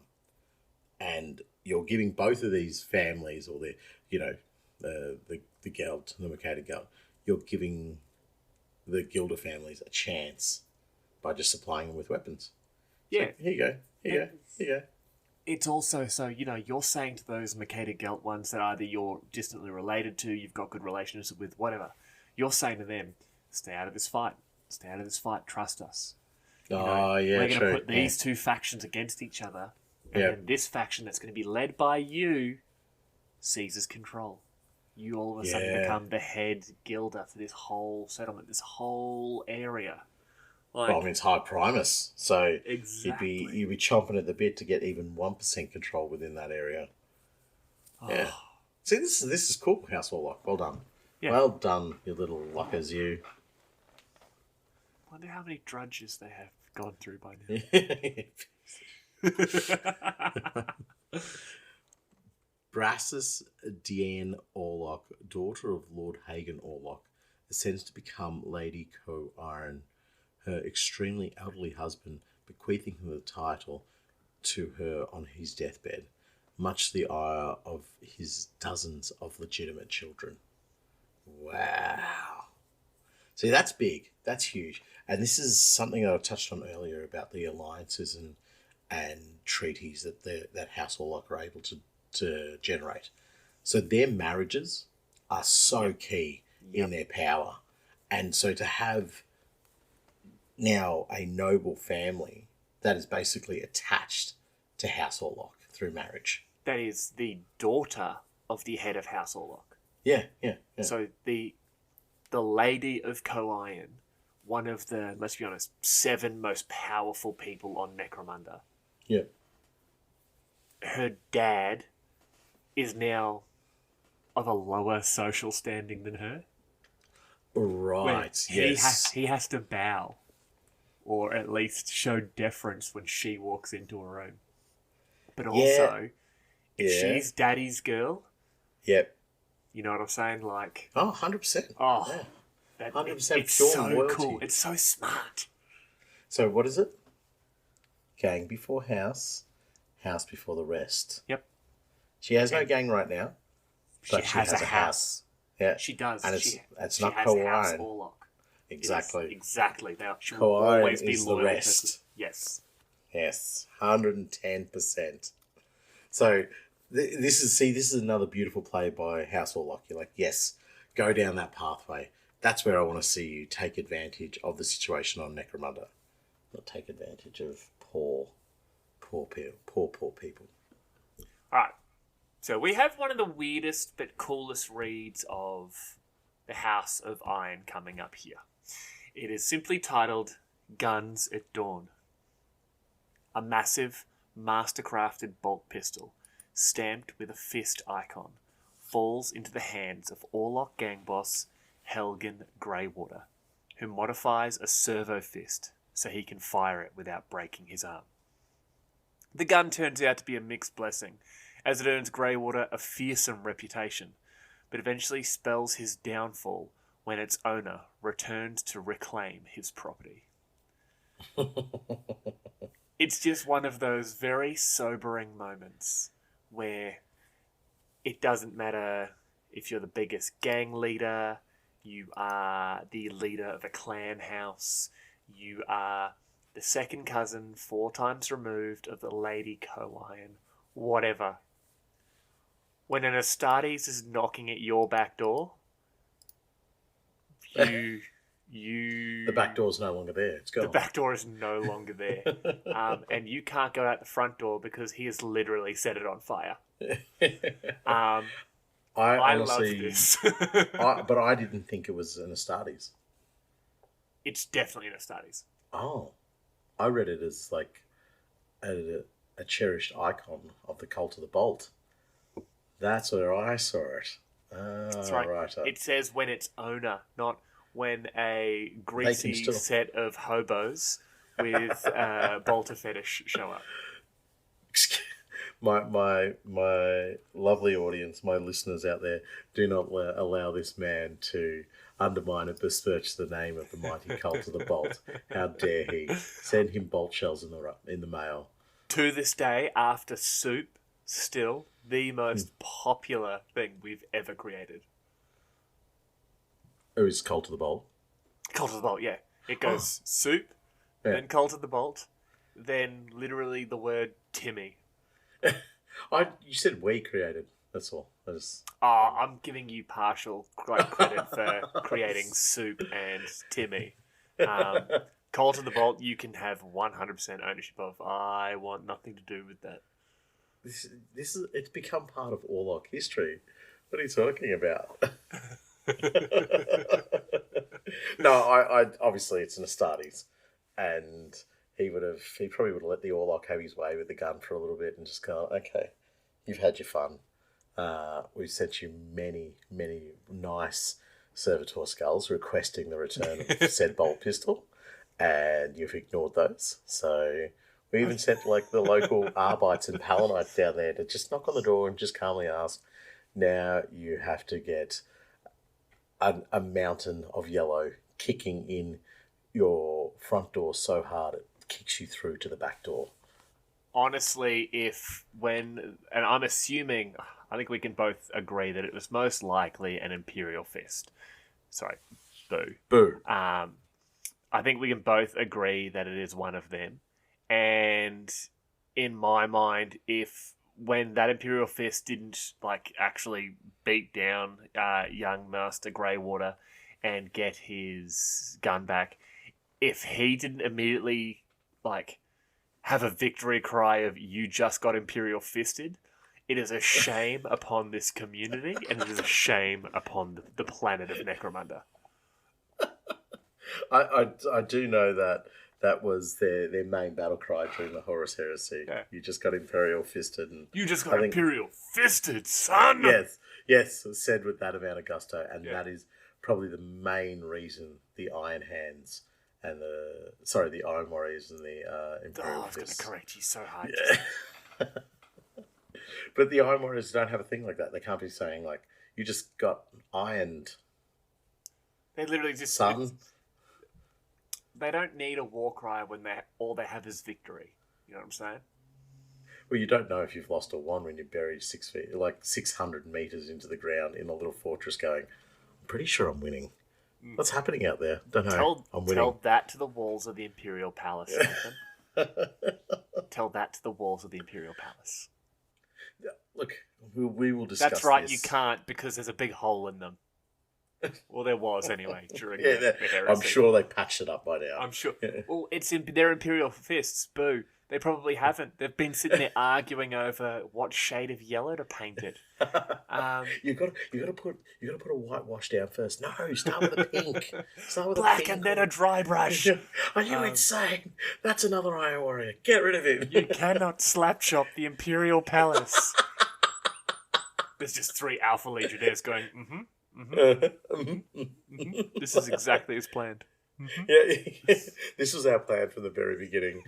And you're giving both of these families, or the Guild, the Mercator Guild, you're giving the Guilder families a chance by just supplying them with weapons. Yeah. So, here you go. It's also, so, you're saying to those Mercator Guild ones that either you're distantly related to, you've got good relations with, whatever, you're saying to them, stay out of this fight. Stay out of this fight. Trust us. We're going to put these two factions against each other, and then this faction that's going to be led by you seizes control. You all of a sudden become the head guilder for this whole settlement, this whole area. Like, well, I mean, it's High Primus, so exactly. you'd be chomping at the bit to get even 1% control within that area. Oh. Yeah. See, this is cool, House Orlock. Well done. Yeah. Well done, you little luckers, you. I wonder how many drudges they have gone through by now. Brassus Diane Orlock, daughter of Lord Hagen Orlock, ascends to become Lady Co-Iron, her extremely elderly husband bequeathing her the title to her on his deathbed, much to the ire of his dozens of legitimate children. Wow. See, that's big. That's huge. And this is something that I touched on earlier about the alliances and treaties that House Orlock are able to generate. So their marriages are so key in their power. And so to have now a noble family that is basically attached to House Orlock through marriage. That is the daughter of the head of House Orlock. Yeah. So the Lady of Co-Iron, one of the, let's be honest, 7 most powerful people on Necromunda. Yeah. Her dad is now of a lower social standing than her. Right, yes. He has to bow, or at least show deference when she walks into a room. But also, if she's daddy's girl... Yep. You know what I'm saying? Like... Oh, 100%. Oh, yeah. 100% it's so loyalty. Cool. It's so smart. So what is it? Gang before house, house before the rest. Yep. She has no gang right now, but she has a house. Yeah, she does. And it's not Co-Iron. Exactly. Exactly. Now she will always be loyal. The rest. Yes. Yes, 110%. So this is another beautiful play by House Orlock. You're like, yes, go down that pathway. That's where I want to see you take advantage of the situation on Necromunda. Not take advantage of poor people. All right. So we have one of the weirdest but coolest reads of the House of Iron coming up here. It is simply titled Guns at Dawn. A massive, master-crafted bolt pistol, stamped with a fist icon, falls into the hands of Orlock gang boss Helgen Greywater, who modifies a servo fist so he can fire it without breaking his arm. The gun turns out to be a mixed blessing, as it earns Greywater a fearsome reputation, but eventually spells his downfall when its owner returns to reclaim his property. It's just one of those very sobering moments where it doesn't matter if you're the biggest gang leader, you are the leader of a clan house, you are the second cousin 4 times removed of the Lady Co-Iron, whatever. When an Astartes is knocking at your back door, the back door's no longer there. It's gone. The back door is no longer there. And you can't go out the front door because he has literally set it on fire. I honestly love this. But I didn't think it was an Astartes. It's definitely an Astartes. Oh. I read it as like a cherished icon of the Cult of the Bolt. That's where I saw it. That's right. It says when its owner, not when a greasy set of hobos with bolter fetish show up. My lovely audience, my listeners out there, do not allow this man to undermine and besmirch the name of the mighty Cult of the Bolt. How dare he? Send him bolt shells in the mail. To this day, after soup, still the most popular thing we've ever created. Oh, is Cult of the Bolt? Cult of the Bolt, yeah. It goes soup, then Cult of the Bolt, then literally the word Timmy. You said we created. That's all. I'm giving you partial credit for creating soup and Timmy. Call to the Vault, you can have 100% ownership of. I want nothing to do with that. This is it's become part of Orlock history. What are you talking about? No, I obviously it's an Astartes, and he probably would have let the Orlock have his way with the gun for a little bit and just go, okay, you've had your fun. We've sent you many, many nice servitor skulls requesting the return of said bolt pistol, and you've ignored those. So we even sent like the local Arbites and Palanites down there to just knock on the door and just calmly ask, now you have to get a mountain of yellow kicking in your front door so hard it kicks you through to the back door. Honestly, and I'm assuming, I think we can both agree that it was most likely an Imperial Fist. Sorry, boo. Boo. I think we can both agree that it is one of them. And in my mind, when that Imperial Fist didn't actually beat down young Master Greywater and get his gun back, if he didn't immediately have a victory cry of "you just got Imperial Fisted," it is a shame upon this community, and it is a shame upon the planet of Necromunda. I do know that was their main battle cry during the Horus Heresy. Yeah. You just got Imperial Fisted. And You just got Imperial Fisted, son! Yes, it was said with that amount of gusto, and that is probably the main reason the Iron Hands and the Iron Warriors and the Imperial Fists. I was going to correct you so hard. Yeah. But the Iron Warriors don't have a thing like that. They can't be saying, you just got ironed. They literally just... Son. They don't need a war cry when all they have is victory. You know what I'm saying? Well, you don't know if you've lost or won when you're buried 600 meters into the ground in a little fortress going, I'm pretty sure I'm winning. What's happening out there? Don't know. I'm winning. Tell that to the walls of the Imperial Palace, Nathan. Tell that to the walls of the Imperial Palace. Look, we will discuss That's right, this. you can't, because there's a big hole in them. Well, there was anyway during the heresy. I'm sure they patched it up by now. I'm sure. Yeah. Well, they're Imperial Fists. Boo. They probably haven't. They've been sitting there arguing over what shade of yellow to paint it. You got to put a whitewash down first. No, start with a pink. Start with black a pink and then a dry brush. Are you insane? That's another Iron Warrior. Get rid of him. You cannot slap chop the Imperial Palace. There's just 3 Alpha Legionnaires going, This is exactly as planned. Yeah, this was our plan from the very beginning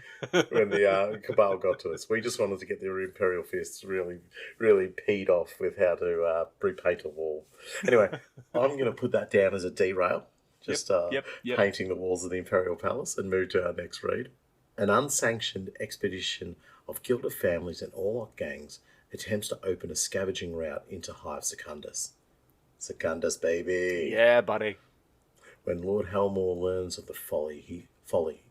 when the Cabal got to us. We just wanted to get the Imperial Fists really, really peed off with how to repaint a wall. Anyway, I'm going to put that down as a derail, just painting the walls of the Imperial Palace, and move to our next read. An unsanctioned expedition of Gilded families and Orlock gangs attempts to open a scavenging route into Hive Secundus. Secundus, baby. Yeah, buddy. When Lord Helmawr learns of the folly,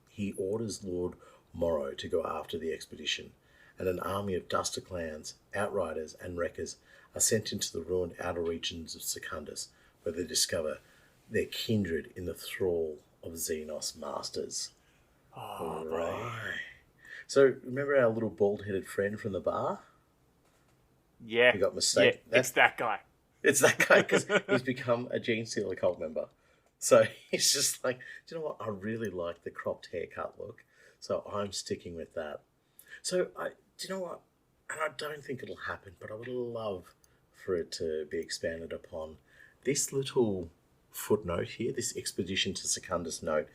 he orders Lord Morrow to go after the expedition, and an army of Duster clans, Outriders, and Wreckers are sent into the ruined outer regions of Secundus, where they discover their kindred in the thrall of Xenos masters. Oh, right. So, remember our little bald-headed friend from the bar? Yeah. He got mistaken. Yeah, it's that guy. It's that guy, because he's become a Gene Stealer cult member. So he's just like, do you know what? I really like the cropped haircut look, so I'm sticking with that. So, do you know what? And I don't think it'll happen, but I would love for it to be expanded upon. This little footnote here, this Expedition to Secundus note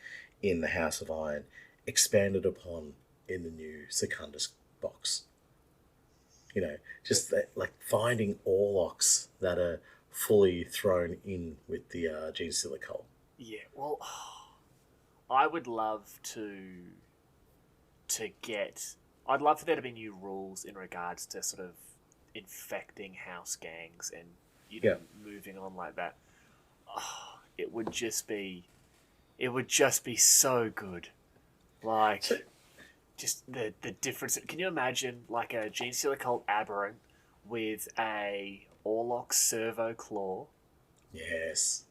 in the House of Iron, expanded upon in the new Secundus box. You know, just that, finding Orlocks that are fully thrown in with the Gene Stealer cult. Yeah, well, I would love I'd love for there to be new rules in regards to sort of infecting house gangs and moving on like that. Oh, it would just be so good. Just the difference. Can you imagine a Gene Stealer cult aberrant with a Orlock servo claw? Yes.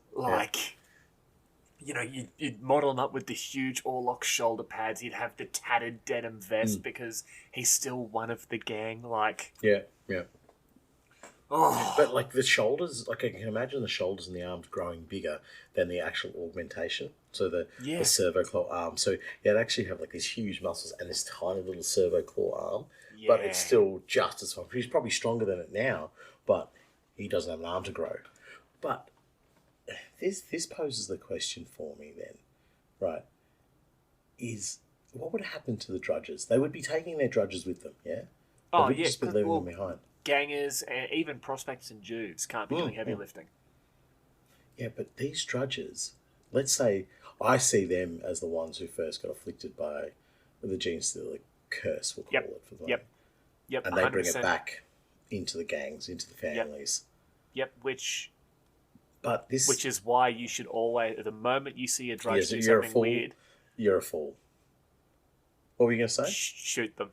you'd model him up with the huge Orlock shoulder pads. You'd have the tattered denim vest because he's still one of the gang. Like, Yeah, yeah. oh, But like the shoulders, like I can imagine the shoulders and the arms growing bigger than the actual augmentation. So the servo claw arm. So it'd actually have like these huge muscles and this tiny little servo claw arm. yeah. But it's still just as fun. He's probably stronger than it now, but he doesn't have an arm to grow. But this poses the question for me then, right? Is what would happen to the drudges? They would be taking their drudges with them, yeah? They wouldn't just be leaving them behind. Gangers and even prospects and Jews can't be doing heavy lifting. Yeah, but these drudges, let's say I see them as the ones who first got afflicted by the gene stealer curse, we'll call it for them. Yep. And they 100%. Bring it back into the gangs, into the families. Yep. Which But which is why you should always, the moment you see a drudge do something weird, you're a fool. What were you going to say? Shoot them.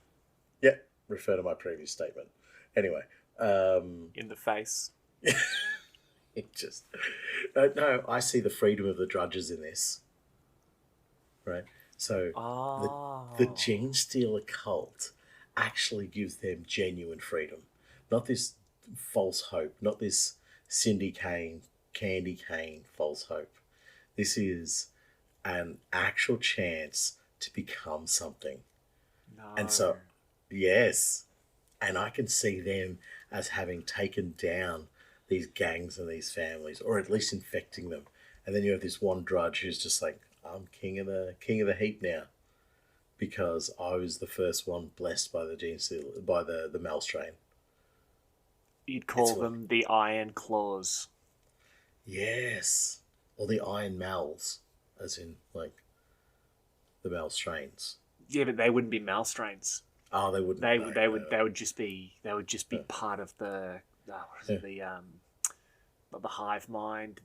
Yeah, refer to my previous statement. Anyway. In the face. It just... No, I see the freedom of the drudges in this. Right? So the Gene Stealer cult actually gives them genuine freedom. Not this false hope. Not this Cindy Kane, Candy Cane false hope. This is an actual chance to become something. No. And so, yes. And I can see them as having taken down these gangs and these families, or at least infecting them. And then you have this one drudge who's just like, I'm king of the heap now, because I was the first one blessed by the gene stealer, by the Malstrain. You'd call them the Iron Claws. Yes, or the Iron Mals, as in like the Malstrains. Yeah, but they wouldn't be Malstrains. Oh, they wouldn't. They would just be part of the not the hive mind,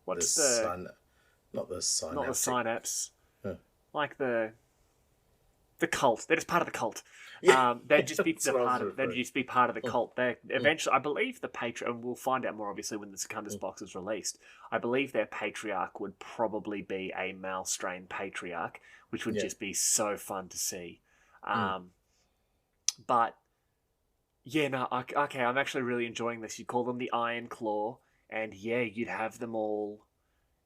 not the synapse, like the cult. They're just part of the cult. Yeah. They'd just be part of the cult. They eventually, I believe, the patriarch, and we'll find out more obviously when the Secundus box is released. I believe their patriarch would probably be a Malstrain patriarch, which would just be so fun to see. But yeah, no, okay, I'm actually really enjoying this. You call them the Iron Claw, and yeah, you'd have them all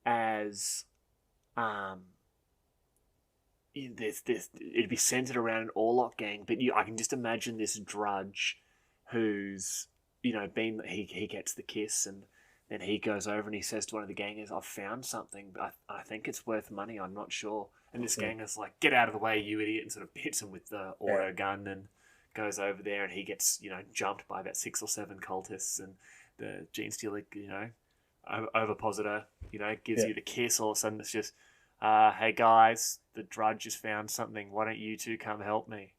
as it'd be centered around an Orlock gang, but I can just imagine this drudge who's he gets the kiss, and then he goes over and he says to one of the gangers, I've found something, but I think it's worth money, I'm not sure. And this ganger's like, get out of the way, you idiot, and sort of hits him with the auto gun and goes over there, and he gets jumped by about 6 or 7 cultists, and the gene stealer ovipositor gives you the kiss. All of a sudden it's just hey guys, the drudge has found something, why don't you two come help me?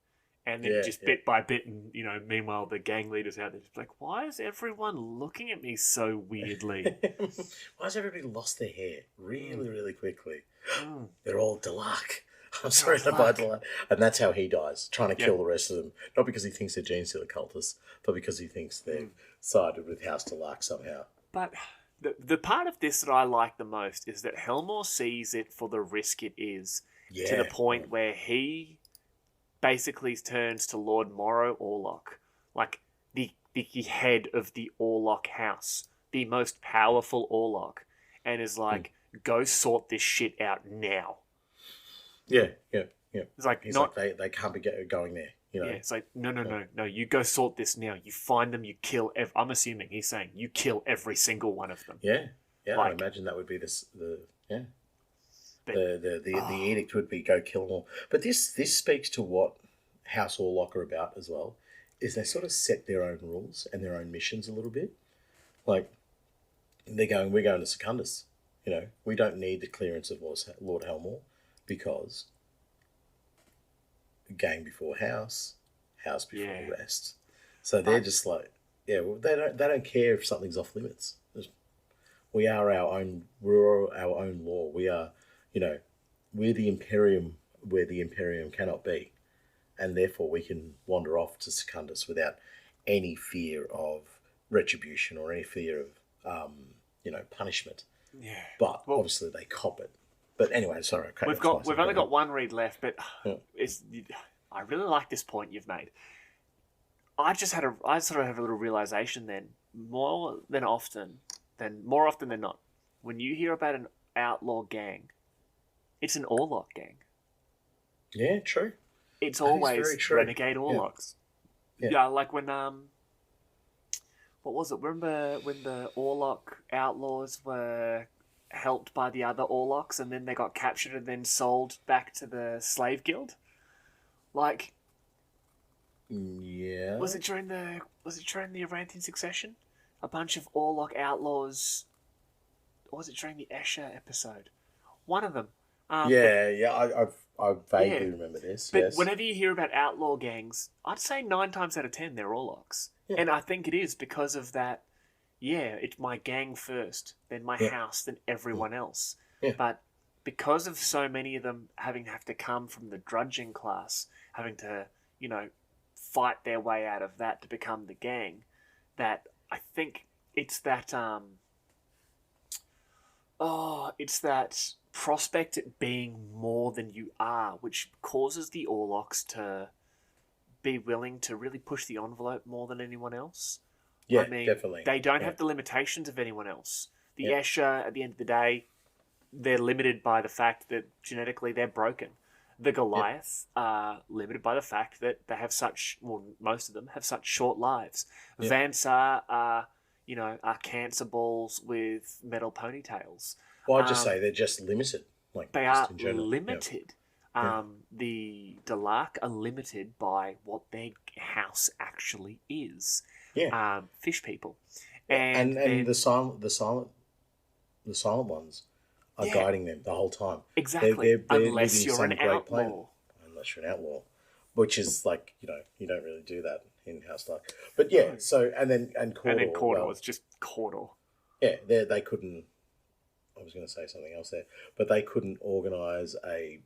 And then bit by bit, and meanwhile the gang leader's out there just like, why is everyone looking at me so weirdly? Why has everybody lost their hair really, really quickly? They're all Delac. I'm sorry to buy Delac. And that's how he dies, trying to kill the rest of them. Not because he thinks they're gene stealer cultists, but because he thinks they've sided with House Delac somehow. But the part of this that I like the most is that Helmawr sees it for the risk it is, to the point where he basically turns to Lord Morrow Orlock, like the head of the Orlock house, the most powerful Orlock, and is like, go sort this shit out now. Yeah. It's like, he's like, they can't be going there. Yeah, it's like, no, you go sort this now. You find them, you kill I'm assuming he's saying you kill every single one of them. Yeah, I imagine that would be the edict would be go kill them all. But this speaks to what House Orlock are about as well, is they sort of set their own rules and their own missions a little bit. Like, we're going to Secundus. We don't need the clearance of Lord Helmawr, because gang before house before rest. So they're just like, they don't care if something's off limits. We're our own law. We are, we're the Imperium where the Imperium cannot be, and therefore we can wander off to Secundus without any fear of retribution or any fear of punishment. Yeah. But obviously they cop it. But anyway, sorry. We've only got one read left, but Yeah. I really like this point you've made. I sort of have a little realization then, more often than not, when you hear about an outlaw gang, it's an Orlock gang. Yeah, true. It's That is always very true. renegade Orlocks. Yeah. Yeah, like when what was it? Remember when the Orlock outlaws were helped by the other Orlocks, and then they got captured and then sold back to the slave guild? Like, Yeah. was it during the Aranthian succession? A bunch of Orlock outlaws, or was it during the Escher episode? One of them. I vaguely remember this. But yes. whenever you hear about outlaw gangs, I'd say 9 times out of 10 they're Orlocks. Yeah. And I think it is because of that. Yeah, it's my gang first, then my house, then everyone else. Yeah. But because of so many of them have to come from the drudging class, having to, fight their way out of that to become the gang, that I think it's that it's that prospect at being more than you are, which causes the Orlocks to be willing to really push the envelope more than anyone else. Yeah, I mean, definitely. They don't have the limitations of anyone else. The Escher, at the end of the day, they're limited by the fact that genetically they're broken. The Goliath are limited by the fact that they have most of them have such short lives. Vansar are cancer balls with metal ponytails. Well, I'd just say they're just limited. They are limited. The Delark are limited by what their house actually is. Yeah. Fish people. And the silent ones are guiding them the whole time. Exactly. Unless you're an outlaw. Unless you're an outlaw. Which is you don't really do that in House Dark. But yeah, so and Cawdor. And then Cawdor was just Cawdor. Yeah, they couldn't. I was going to say something else there, but they couldn't organise a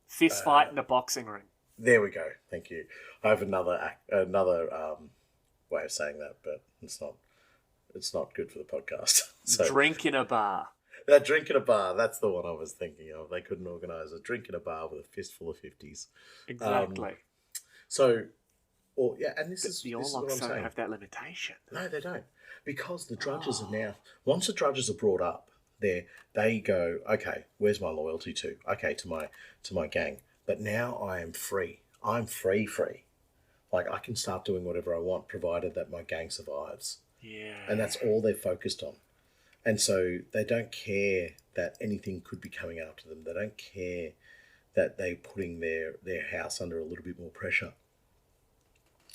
fist fight in a boxing ring. There we go. Thank you. I have another way of saying that, but it's not good for the podcast. So, drink in a bar. That drink in a bar, that's the one I was thinking of. They couldn't organise a drink in a bar with a fistful of 50s. Exactly. And this is the what I'm Orlocks saying. don't have that limitation. No, they don't. Because the drudges are now, once the drudges are brought up, they go, okay, where's my loyalty to? Okay, to my gang. But now I am free. I'm free. Like, I can start doing whatever I want, provided that my gang survives. Yeah. And that's all they're focused on. And so they don't care that anything could be coming after them. They don't care that they're putting their house under a little bit more pressure.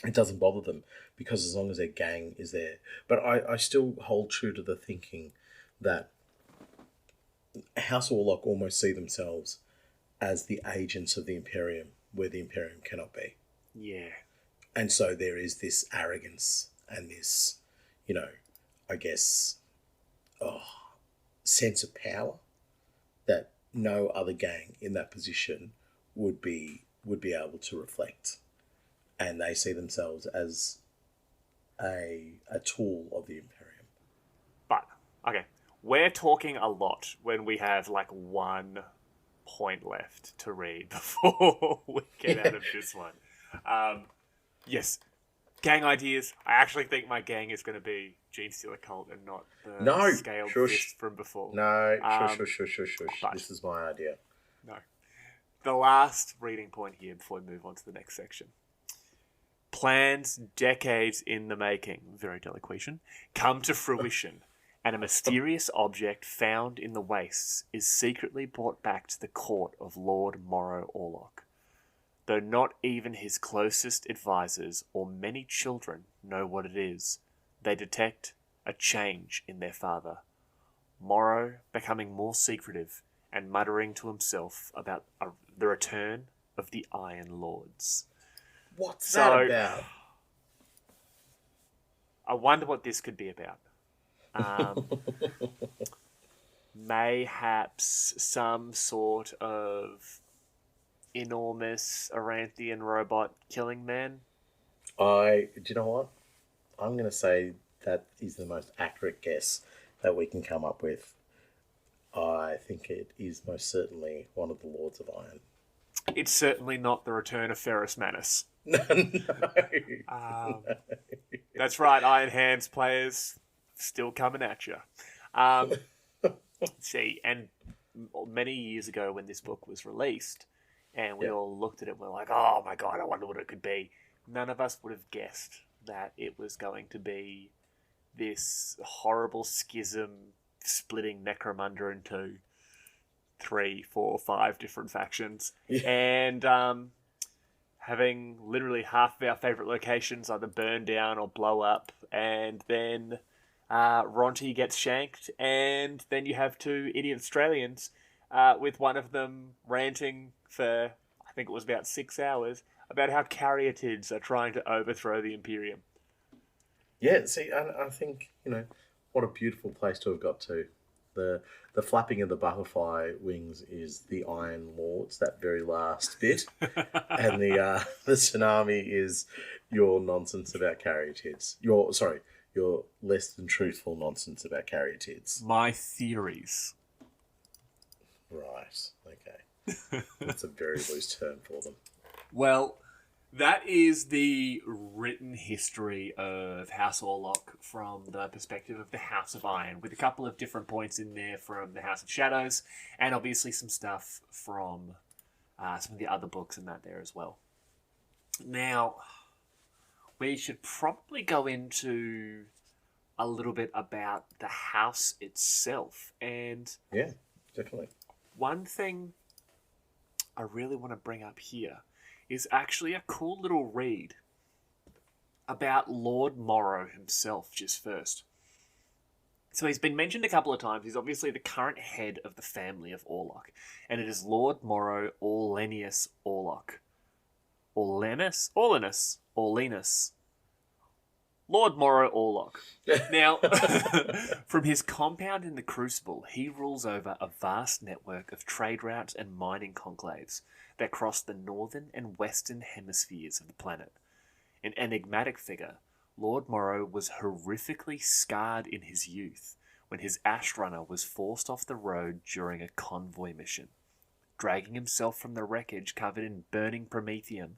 It doesn't bother them because as long as their gang is there. But I still hold true to the thinking that House Orlock almost see themselves as the agents of the Imperium, where the Imperium cannot be. Yeah. And so there is this arrogance and this, I guess, sense of power that no other gang in that position would be able to reflect. And they see themselves as a tool of the Imperium. But, okay, we're talking a lot when we have, 1 point left to read before we get out of this one. Yes, gang ideas. I actually think my gang is going to be Gene Stealer Cult and not the scaled fist from before. No, shush. This is my idea. No. The last reading point here before we move on to the next section. Plans decades in the making, very deliquation, come to fruition, and a mysterious object found in the wastes is secretly brought back to the court of Lord Morrow Orlock. Though not even his closest advisors or many children know what it is, they detect a change in their father. Morrow becoming more secretive and muttering to himself about the return of the Iron Lords. What's that about? I wonder what this could be about. Mayhaps some sort of enormous Aranthian robot killing man. Do you know what? I'm going to say that is the most accurate guess that we can come up with. I think it is most certainly one of the Lords of Iron. It's certainly not the return of Ferrus Manus. No. That's right, Iron Hands players still coming at you. See, and many years ago when this book was released, and we all looked at it and we're like, oh my god, I wonder what it could be. None of us would have guessed that it was going to be this horrible schism splitting Necromunda into 3, 4, 5 different factions. Yeah. And having literally half of our favourite locations either burn down or blow up, and then Ronti gets shanked, and then you have 2 idiot Australians with one of them ranting for, I think it was about 6 hours, about how caryatids are trying to overthrow the Imperium. Yeah, see, I think, what a beautiful place to have got to. The flapping of the butterfly wings is the Iron Lords, that very last bit. And the tsunami is your nonsense about caryatids. Your less than truthful nonsense about caryatids. My theories. Right, okay. That's a very loose term for them. Well, that is the written history of House Orlock from the perspective of the House of Iron, with a couple of different points in there from the House of Shadows, and obviously some stuff from some of the other books and that there as well. Now, we should probably go into a little bit about the house itself. And yeah, definitely. One thing I really want to bring up here is actually a cool little read about Lord Morrow himself, just first. So he's been mentioned a couple of times. He's obviously the current head of the family of Orlock, and it is Lord Morrow Orlenius Orlock. Orlenus? Orlenus. Lord Morrow Orlock. Now, from his compound in the Crucible, he rules over a vast network of trade routes and mining conclaves that cross the northern and western hemispheres of the planet. An enigmatic figure, Lord Morrow was horrifically scarred in his youth when his Ash Runner was forced off the road during a convoy mission. Dragging himself from the wreckage covered in burning promethium,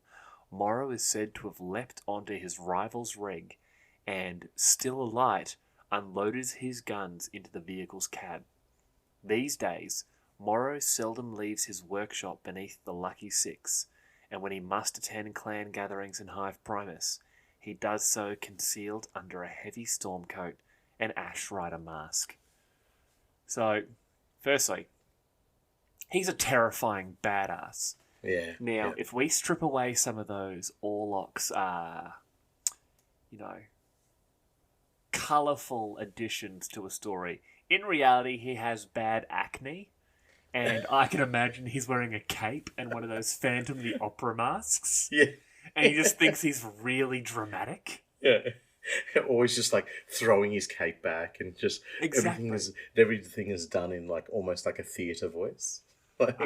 Morrow is said to have leapt onto his rival's rig and, still alight, unloaded his guns into the vehicle's cab. These days, Morrow seldom leaves his workshop beneath the Lucky Six, and when he must attend clan gatherings in Hive Primus, he does so concealed under a heavy storm coat and Ash Rider mask. So, firstly, he's a terrifying badass. Yeah. Now, if we strip away some of those Orlock's, colourful additions to a story, in reality, he has bad acne. And I can imagine he's wearing a cape and one of those Phantom the Opera masks. Yeah. And he just thinks he's really dramatic. Yeah. Always just like throwing his cape back and just everything is done in like almost like a theatre voice. Like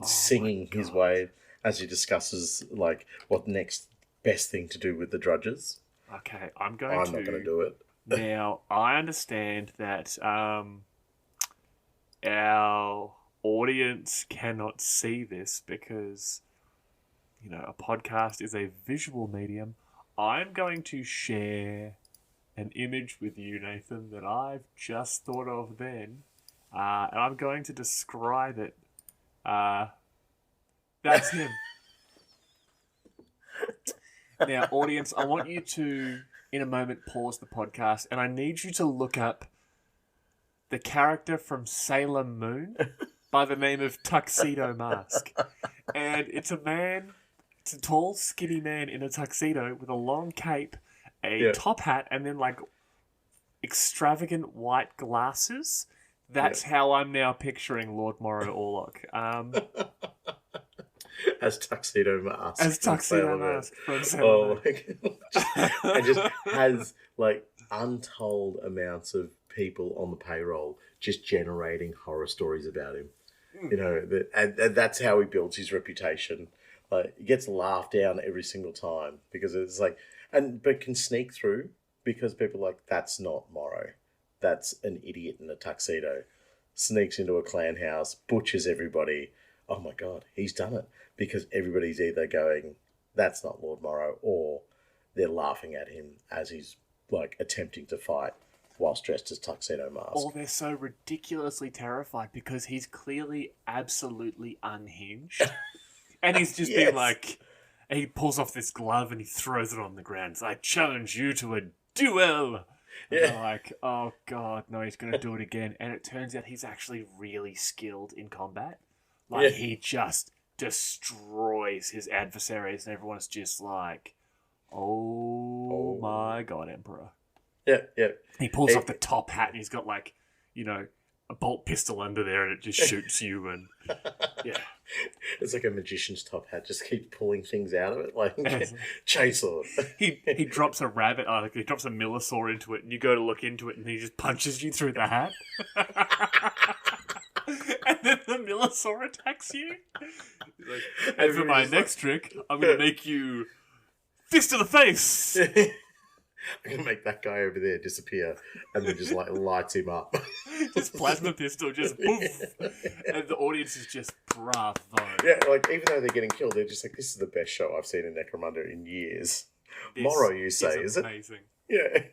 singing his way as he discusses like what next best thing to do with the drudges. Okay, I'm not going to do it. Now, I understand that our audience cannot see this because, a podcast is a visual medium. I'm going to share an image with you, Nathan, that I've just thought of then, and I'm going to describe it. That's him. Now, audience, I want you to, in a moment, pause the podcast, and I need you to look up the character from Sailor Moon by the name of Tuxedo Mask. And it's a tall, skinny man in a tuxedo with a long cape, a top hat, and then, extravagant white glasses. That's how I'm now picturing Lord Morrow Orlock. As Tuxedo Mask. As Tuxedo Mask from Sailor Moon. And just has, untold amounts of people on the payroll just generating horror stories about him. And that's how he builds his reputation. He gets laughed down every single time because it's but can sneak through because people are like, that's not Morrow. That's an idiot in a tuxedo. Sneaks into a clan house, butchers everybody. Oh my God, he's done it. Because everybody's either going, that's not Lord Morrow, or they're laughing at him as he's like attempting to fight whilst dressed as Tuxedo Mask. Or they're so ridiculously terrified because he's clearly absolutely unhinged. And he's just been like, and he pulls off this glove and he throws it on the ground. So I challenge you to a duel. And they're like, oh God, no, he's going to do it again. And it turns out he's actually really skilled in combat. Like, he just destroys his adversaries and everyone's just like, oh my God, Emperor. Yeah. He pulls off the top hat and he's got like, you know, a bolt pistol under there and it just shoots you and it's like a magician's top hat. Just keep pulling things out of it, like chainsaw. He drops a rabbit, like he drops a millisaur into it, and you go to look into it, and he just punches you through the hat. And then the millisaur attacks you. Like, and for my next trick, I'm going to make you fist to the face. I'm going to make that guy over there disappear and then just like lights him up. Just plasma pistol, just poof. And the audience is just bravo. Yeah, like even though they're getting killed, they're just like, this is the best show I've seen in Necromunda in years. This Morrow, you say, is it? Amazing. Yeah.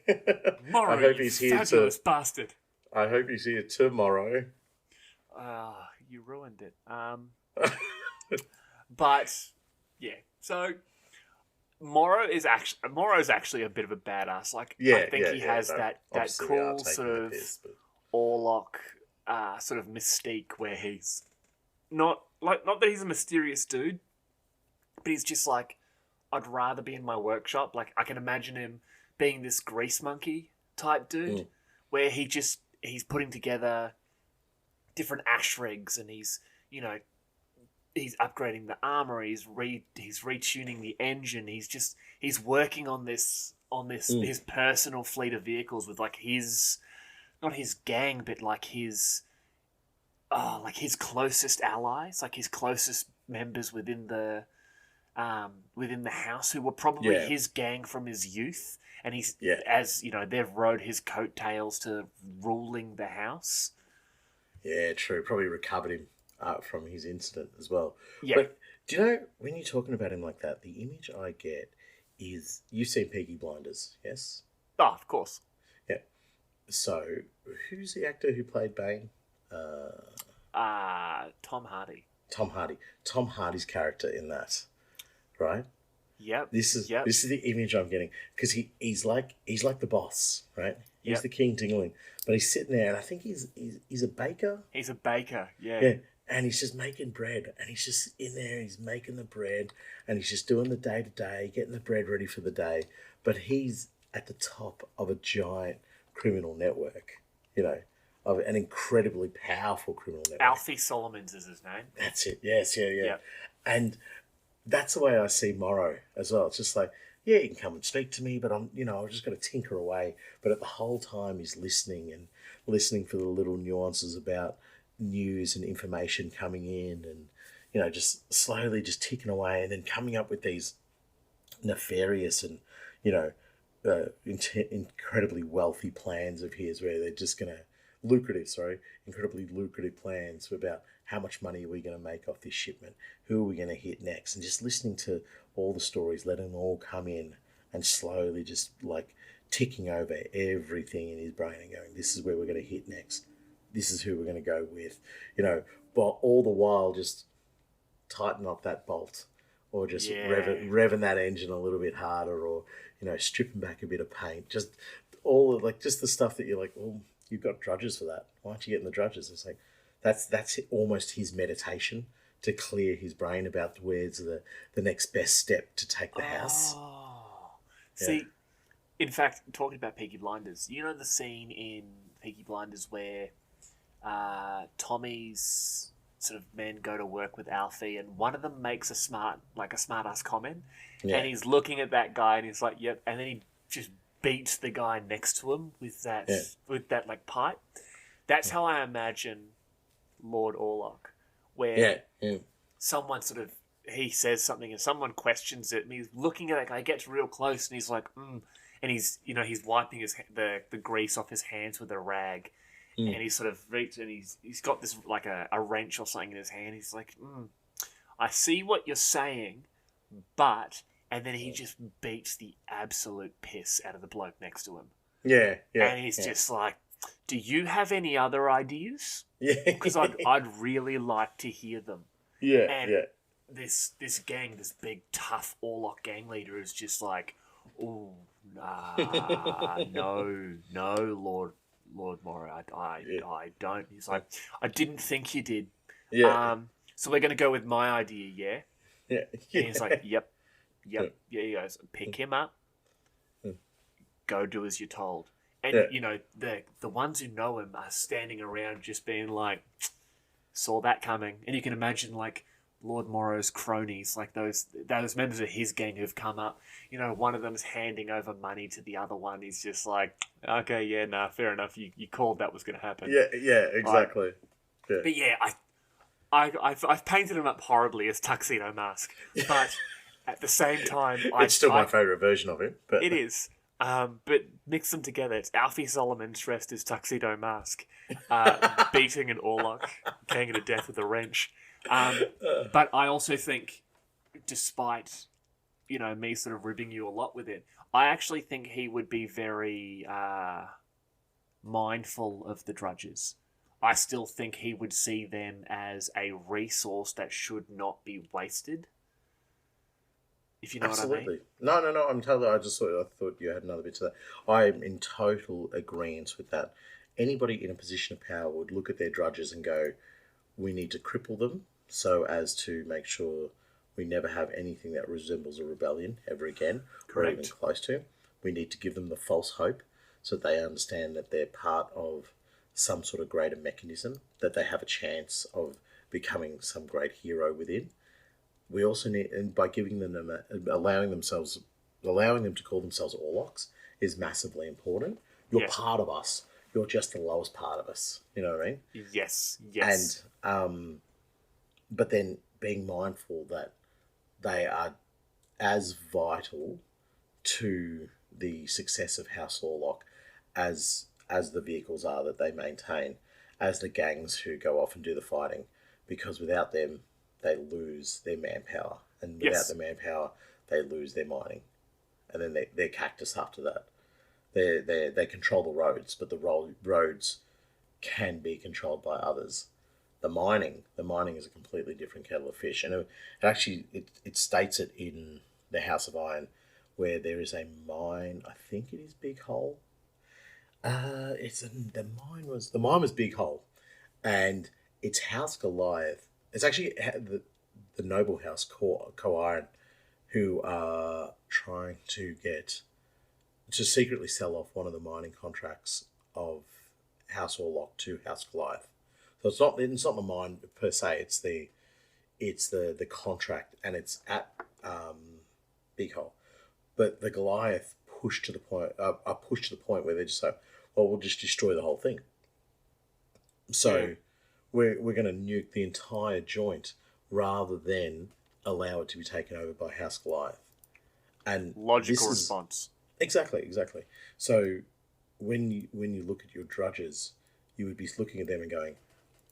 Morrow, I hope he's here fabulous bastard. I hope he's here tomorrow. You ruined it. But, yeah, so... Morrow's actually a bit of a badass. Like, I think he has that cool sort of Orlock sort of mystique where he's not that he's a mysterious dude, but he's just like, I'd rather be in my workshop. Like, I can imagine him being this grease monkey type dude where he's putting together different ash rigs and he's upgrading the armor. He's retuning the engine. He's working on this his personal fleet of vehicles with like his, not his gang, but like his closest allies, like his closest members within the house who were probably his gang from his youth. And he's as you know, they've rode his coattails to ruling the house. Yeah, true. Probably recovered him from his incident as well. Yeah. But do you know, when you're talking about him like that, the image I get is, you've seen Peaky Blinders, yes? Oh, of course. Yeah. So, who's the actor who played Bane? Tom Hardy. Tom Hardy's character in that, right? Yep. This is the image I'm getting, because he's like the boss, right? He's the king tingling, but he's sitting there, and I think he's a baker. He's a baker, yeah. Yeah, and he's just making bread, and he's just in there, he's making the bread, and he's just doing the day-to-day, getting the bread ready for the day, but he's at the top of a giant criminal network, you know, of an incredibly powerful criminal network. Alfie Solomons is his name. That's it, yes, yeah. And that's the way I see Morrow as well. It's just like, yeah, you can come and speak to me, but I'm just going to tinker away. But at the whole time, he's listening for the little nuances about news and information coming in, and just slowly just ticking away, and then coming up with these nefarious and incredibly wealthy plans of his, where they're just going to incredibly lucrative plans about how much money are we going to make off this shipment, who are we going to hit next, and just listening to all the stories, letting them all come in, and slowly just like ticking over everything in his brain and going, this is where we're going to hit next. This is who we're going to go with, but all the while just tighten up that bolt, or just revving that engine a little bit harder, or, stripping back a bit of paint. Just all of just the stuff that you're like, well, you've got drudges for that. Why aren't you getting the drudges? It's like, that's almost his meditation, to clear his brain about where's the next best step to take the house. See, in fact, talking about Peaky Blinders, you know the scene in Peaky Blinders where Tommy's sort of men go to work with Alfie, and one of them makes a smart ass comment, and he's looking at that guy and he's like, yep, and then he just beats the guy next to him with that like pipe. That's how I imagine Lord Orlock, where someone he says something and someone questions it, and he's looking at that guy, gets real close, and he's like, and and he's wiping the grease off his hands with a rag, and he's sort of reached, and he's got this like a wrench or something in his hand. He's like, I see what you're saying, but, and then he just beats the absolute piss out of the bloke next to him. Yeah. And he's just like, do you have any other ideas? Yeah. Because I'd really like to hear them. Yeah. And this gang, this big tough Orlock gang leader is just like, oh, no, Lord Morrow, I don't. He's like, I didn't think you did. Yeah. So we're going to go with my idea, yeah? Yeah. And he's like, yep. Yeah, he goes, pick him up, go do as you're told. And, the ones who know him are standing around just being like, saw that coming. And you can imagine, like, Lord Morrow's cronies, like those members of his gang who've come up, one of them's handing over money to the other one. He's just like, okay, yeah, nah, fair enough. You called that was going to happen. Yeah, exactly. But yeah, I've painted him up horribly as Tuxedo Mask, but at the same time, it's still my favourite version of him. But it is. But mix them together. It's Alfie Solomon dressed as Tuxedo Mask, beating an Orlock, getting to death with a wrench. But I also think, despite me sort of ribbing you a lot with it, I actually think he would be very mindful of the Drudges. I still think he would see them as a resource that should not be wasted. If you know Absolutely. what I mean. No. I'm totally. I thought you had another bit to that. I'm in total agreement with that. Anybody in a position of power would look at their Drudges and go, "We need to cripple them so as to make sure we never have anything that resembles a rebellion ever again, Correct. or even close to. We need to give them the false hope so that they understand that they're part of some sort of greater mechanism, that they have a chance of becoming some great hero within. We also need, and by giving them allowing them to call themselves Orlocks is massively important. You're part of us. You're just the lowest part of us. You know what I mean? Yes. And but then being mindful that they are as vital to the success of House Orlock as the vehicles are that they maintain, as the gangs who go off and do the fighting, because without them, they lose their manpower, and without the manpower, they lose their mining, and then they're cactus after that. They control the roads, but the roads can be controlled by others. The mining is a completely different kettle of fish, and it actually states it in the House of Iron, where there is a mine. I think it is Big Hole. The mine was Big Hole, and it's House Goliath. It's actually the noble house Co-Iron, who are trying to secretly sell off one of the mining contracts of House Orlock to House Goliath. So it's not the mine per se. It's the contract, and it's at Big Hole. But the Goliath are pushed to the point where they're just like, well, we'll just destroy the whole thing. So we're going to nuke the entire joint rather than allow it to be taken over by House Goliath. And logical response. Exactly. So when you look at your Drudges, you would be looking at them and going,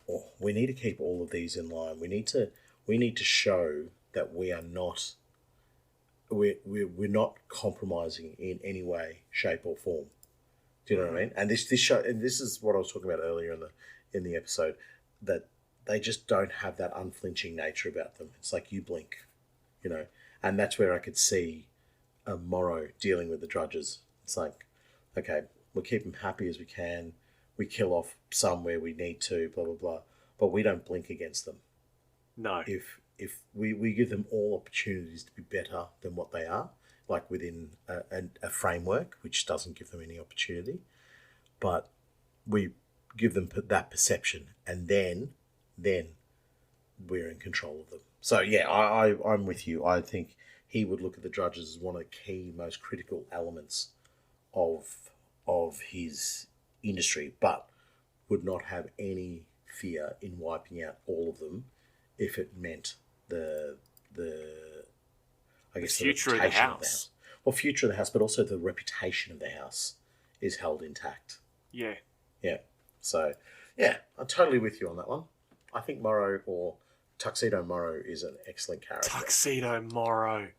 oh, we need to keep all of these in line. We need to show that we are not we're not compromising in any way, shape, or form. Do you know what I mean? And this show, and this is what I was talking about earlier in the episode, that they just don't have that unflinching nature about them. It's like you blink, and that's where I could see Morrow dealing with the Drudges. It's like, okay, we'll keep them happy as we can. We kill off some where we need to, blah blah blah, but we don't blink against them. No. If we give them all opportunities to be better than what they are, like within a framework which doesn't give them any opportunity, but we give them that perception, and then we're in control of them. So yeah, I'm with you. I think he would look at the Drudges as one of the key, most critical elements of his industry, but would not have any fear in wiping out all of them if it meant the future of the house. future of the house, but also the reputation of the house is held intact. Yeah. Yeah. So, yeah, I'm totally with you on that one. I think Morrow or Tuxedo Morrow is an excellent character. Tuxedo Morrow.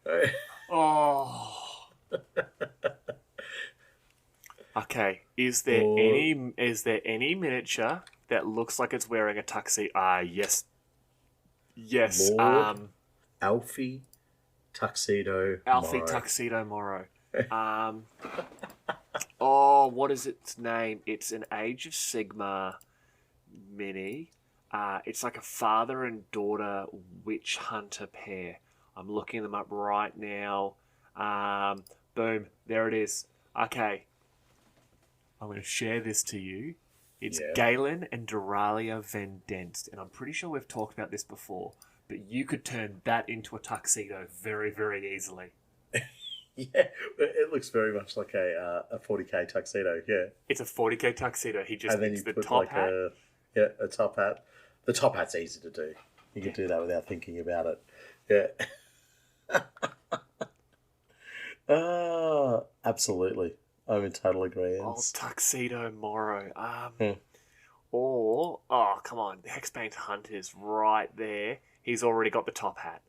Oh. Okay. Is there any miniature that looks like it's wearing a tuxedo? Yes. Yes. Lord Alfie Tuxedo Morrow. Tuxedo Morrow. Oh, what is its name? It's an Age of Sigmar mini. It's like a father and daughter witch hunter pair. I'm looking them up right now. Boom, there it is. Okay, I'm going to share this to you. It's Galen and Doralia Vendenst, and I'm pretty sure we've talked about this before, but you could turn that into a tuxedo very, very easily. Yeah, it looks very much like a 40k tuxedo. Yeah, it's a 40k tuxedo. He just needs the top like hat. A top hat. The top hat's easy to do. You can do that without thinking about it. Yeah. Absolutely. I'm in total agreement. Oh, Tuxedo Morrow. Come on, the Hexbane Hunter's right there. He's already got the top hat.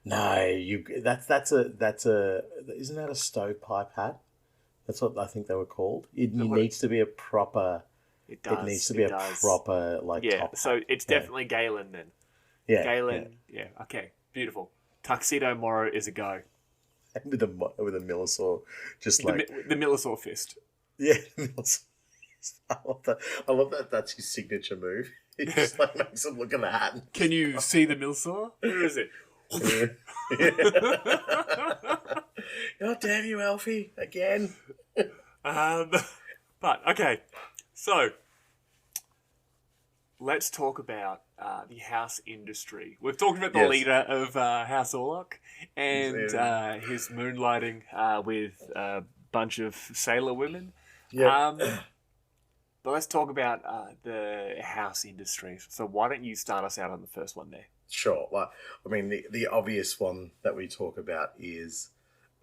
No, that's a isn't that a stovepipe hat? That's what I think they were called. It needs to be a proper. It does. It needs to be a proper top hat. So it's definitely Galen then. Yeah, Galen. Yeah. Okay. Beautiful. Tuxedo Morrow is a go. with a Millisor, just like the Millisor fist. Yeah, I love that. I love that. That's his signature move. He just like makes him look at the hat. Can you see the Millisor? Where is it? God damn you, Alfie! Again. But okay, so let's talk about the house industry. We've talked about the leader of House Orlock and his moonlighting with a bunch of sailor women. Yeah. But let's talk about the house industry. So why don't you start us out on the first one there? Sure. Like, I mean, the obvious one that we talk about is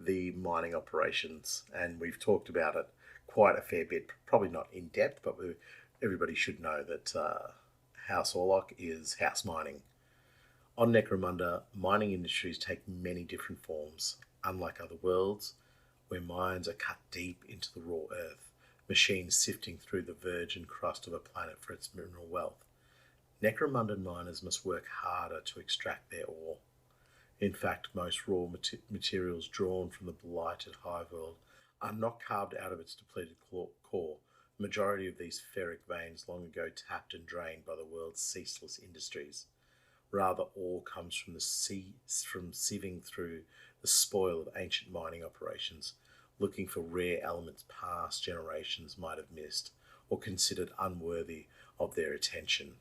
the mining operations, and we've talked about it quite a fair bit. Probably not in depth, but everybody should know that House Orlock is house mining. On Necromunda, mining industries take many different forms. Unlike other worlds, where mines are cut deep into the raw earth, machines sifting through the virgin crust of a planet for its mineral wealth, Necromunda miners must work harder to extract their ore. In fact, most raw materials drawn from the blighted hive world are not carved out of its depleted core. The majority of these ferric veins long ago tapped and drained by the world's ceaseless industries. Rather, ore comes from from sieving through the spoil of ancient mining operations, looking for rare elements past generations might have missed or considered unworthy of their attention.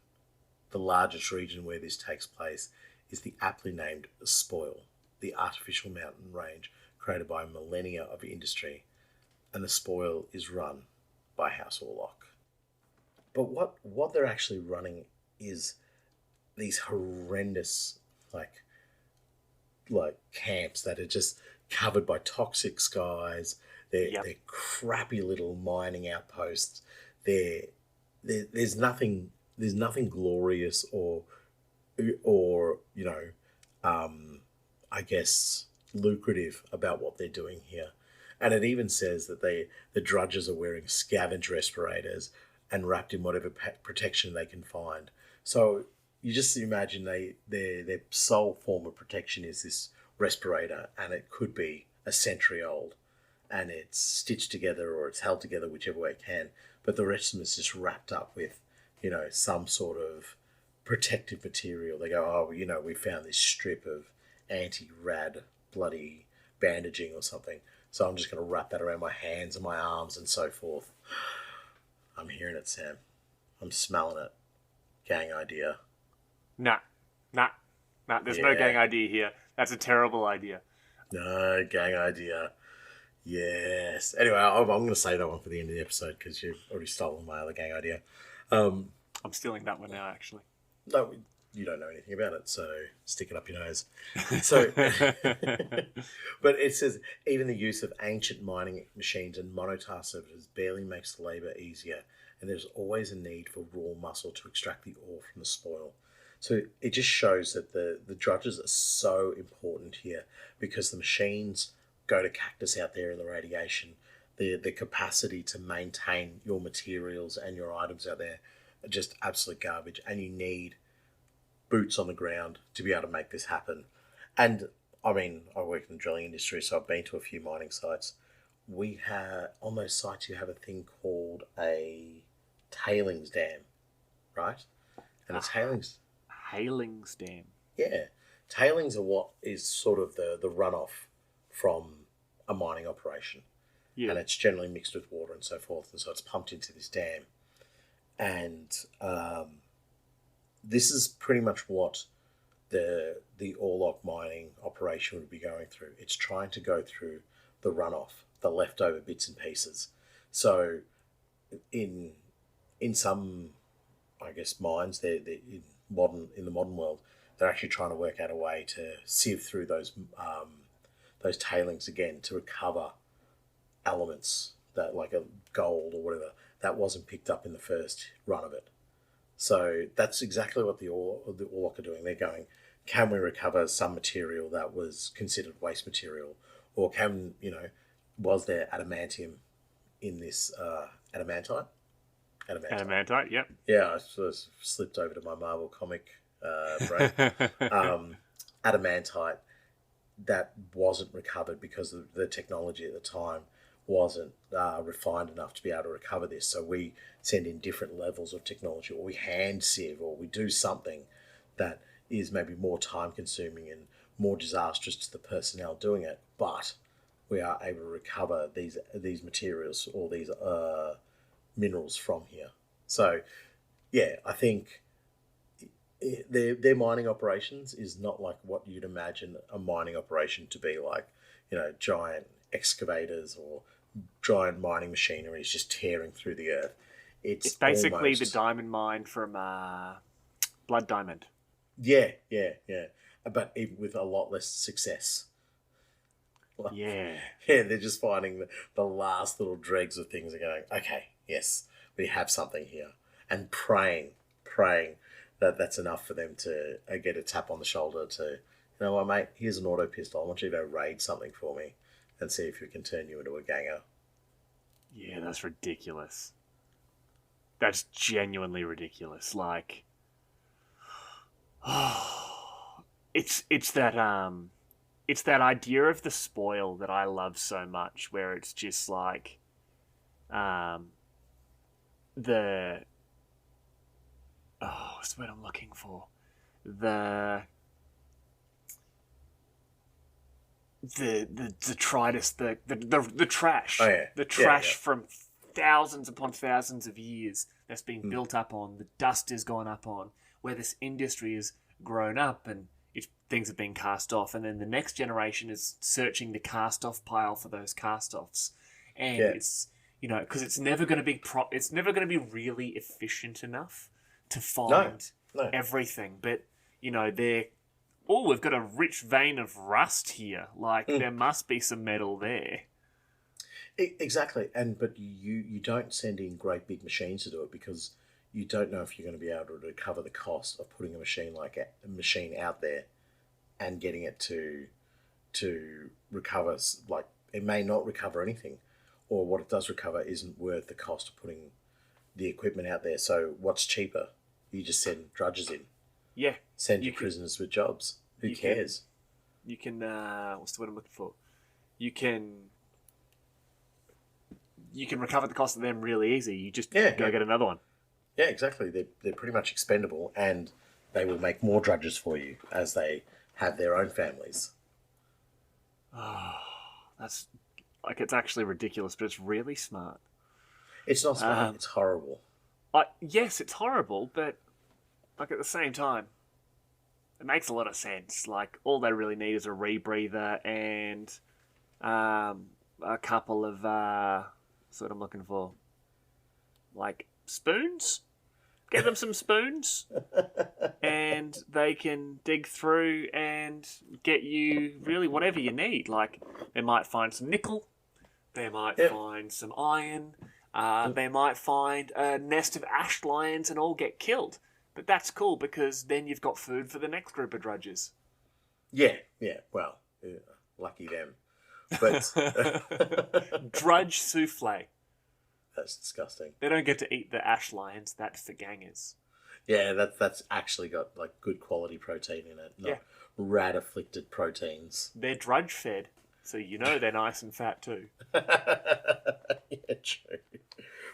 The largest region where this takes place is the aptly named Spoil, the artificial mountain range created by millennia of industry, and the Spoil is run by House Orlock. But what they're actually running is these horrendous like camps that are just covered by toxic skies. They're crappy little mining outposts. There's nothing glorious or I guess lucrative about what they're doing here. And it even says that the drudges are wearing scavenge respirators and wrapped in whatever protection they can find. So you just imagine their sole form of protection is this respirator, and it could be a century old, and it's stitched together or it's held together whichever way it can. But the rest of them is just wrapped up with, some sort of protective material. They go, we found this strip of anti-rad bloody bandaging or something. So I'm just going to wrap that around my hands and my arms and so forth. I'm hearing it, Sam. I'm smelling it. Gang idea. Nah. There's no gang idea here. That's a terrible idea. No, gang idea. Yes. Anyway, I'm going to say that one for the end of the episode because you've already stolen my other gang idea. I'm stealing that one now, actually. No, you don't know anything about it, so stick it up your nose. So, but it says even the use of ancient mining machines and monotask services barely makes the labour easier, and there's always a need for raw muscle to extract the ore from the spoil. So it just shows that the drudges are so important here, because the machines go to cactus out there in the radiation. The capacity to maintain your materials and your items out there are just absolute garbage, and you need boots on the ground to be able to make this happen. And I mean, I work in the drilling industry, so I've been to a few mining sites. We have, on those sites, you have a thing called a tailings dam, right? And a tailings dam. Yeah. Tailings are what is sort of the runoff from a mining operation. Yeah. And it's generally mixed with water and so forth. And so it's pumped into this dam. And this is pretty much what the Orlock mining operation would be going through. It's trying to go through the runoff, the leftover bits and pieces. So in some, I guess, mines, they're in the modern world, they're actually trying to work out a way to sieve through those tailings again to recover elements that, like a gold or whatever, that wasn't picked up in the first run of it. So that's exactly what the Orlock are doing. They're going, can we recover some material that was considered waste material, or was there adamantium in this adamantite? Adamantite, yep. Yeah, I sort of slipped over to my Marvel comic brain. Adamantite that wasn't recovered because the technology at the time wasn't refined enough to be able to recover this. So we send in different levels of technology, or we hand sieve, or we do something that is maybe more time consuming and more disastrous to the personnel doing it, but we are able to recover these materials or these minerals from here. So yeah, I think their mining operations is not like what you'd imagine a mining operation to be like, giant excavators or giant mining machinery is just tearing through the earth. It's basically the diamond mine from Blood Diamond. Yeah. But even with a lot less success. Yeah, they're just finding the last little dregs of things and going, okay, yes, we have something here. And praying that that's enough for them to get a tap on the shoulder to, you know what, mate, here's an auto pistol. I want you to raid something for me and see if we can turn you into a ganger. Yeah, that's ridiculous. That's genuinely ridiculous. Like, it's that idea of the spoil that I love so much, where it's just like, what's the word I'm looking for? The detritus, the trash. Oh, yeah. The trash from thousands upon thousands of years that's been built up on, the dust has gone up on, where this industry has grown up and things have been cast off, and then the next generation is searching the cast off pile for those cast offs, and it's because it's never going to be it's never going to be really efficient enough to find everything, but we've got a rich vein of rust here. Like there must be some metal there. Exactly, but you don't send in great big machines to do it because you don't know if you're going to be able to recover the cost of putting a machine out there and getting it to recover. Like it may not recover anything, or what it does recover isn't worth the cost of putting the equipment out there. So what's cheaper? You just send drudges in. Yeah. Send your prisoners with jobs. Who cares? You can what's the word I'm looking for? You can recover the cost of them really easy. You just go get another one. Yeah, exactly. They're pretty much expendable, and they will make more drudges for you as they have their own families. Oh, that's like, it's actually ridiculous, but it's really smart. It's not smart. It's horrible. Yes, it's horrible, but like at the same time, it makes a lot of sense. Like all they really need is a rebreather and a couple of that's what I'm looking for, like spoons, Get them some spoons, and they can dig through and get you really whatever you need. Like, they might find some nickel, they might find some iron, they might find a nest of ash lions and all get killed. But that's cool because then you've got food for the next group of drudges. Yeah. Well, lucky them. But Drudge souffle. That's disgusting. They don't get to eat the ash lions. That's for gangers. Yeah, that's actually got like good quality protein in it, not rat afflicted proteins. They're drudge fed, so you know they're nice and fat too. Yeah, true.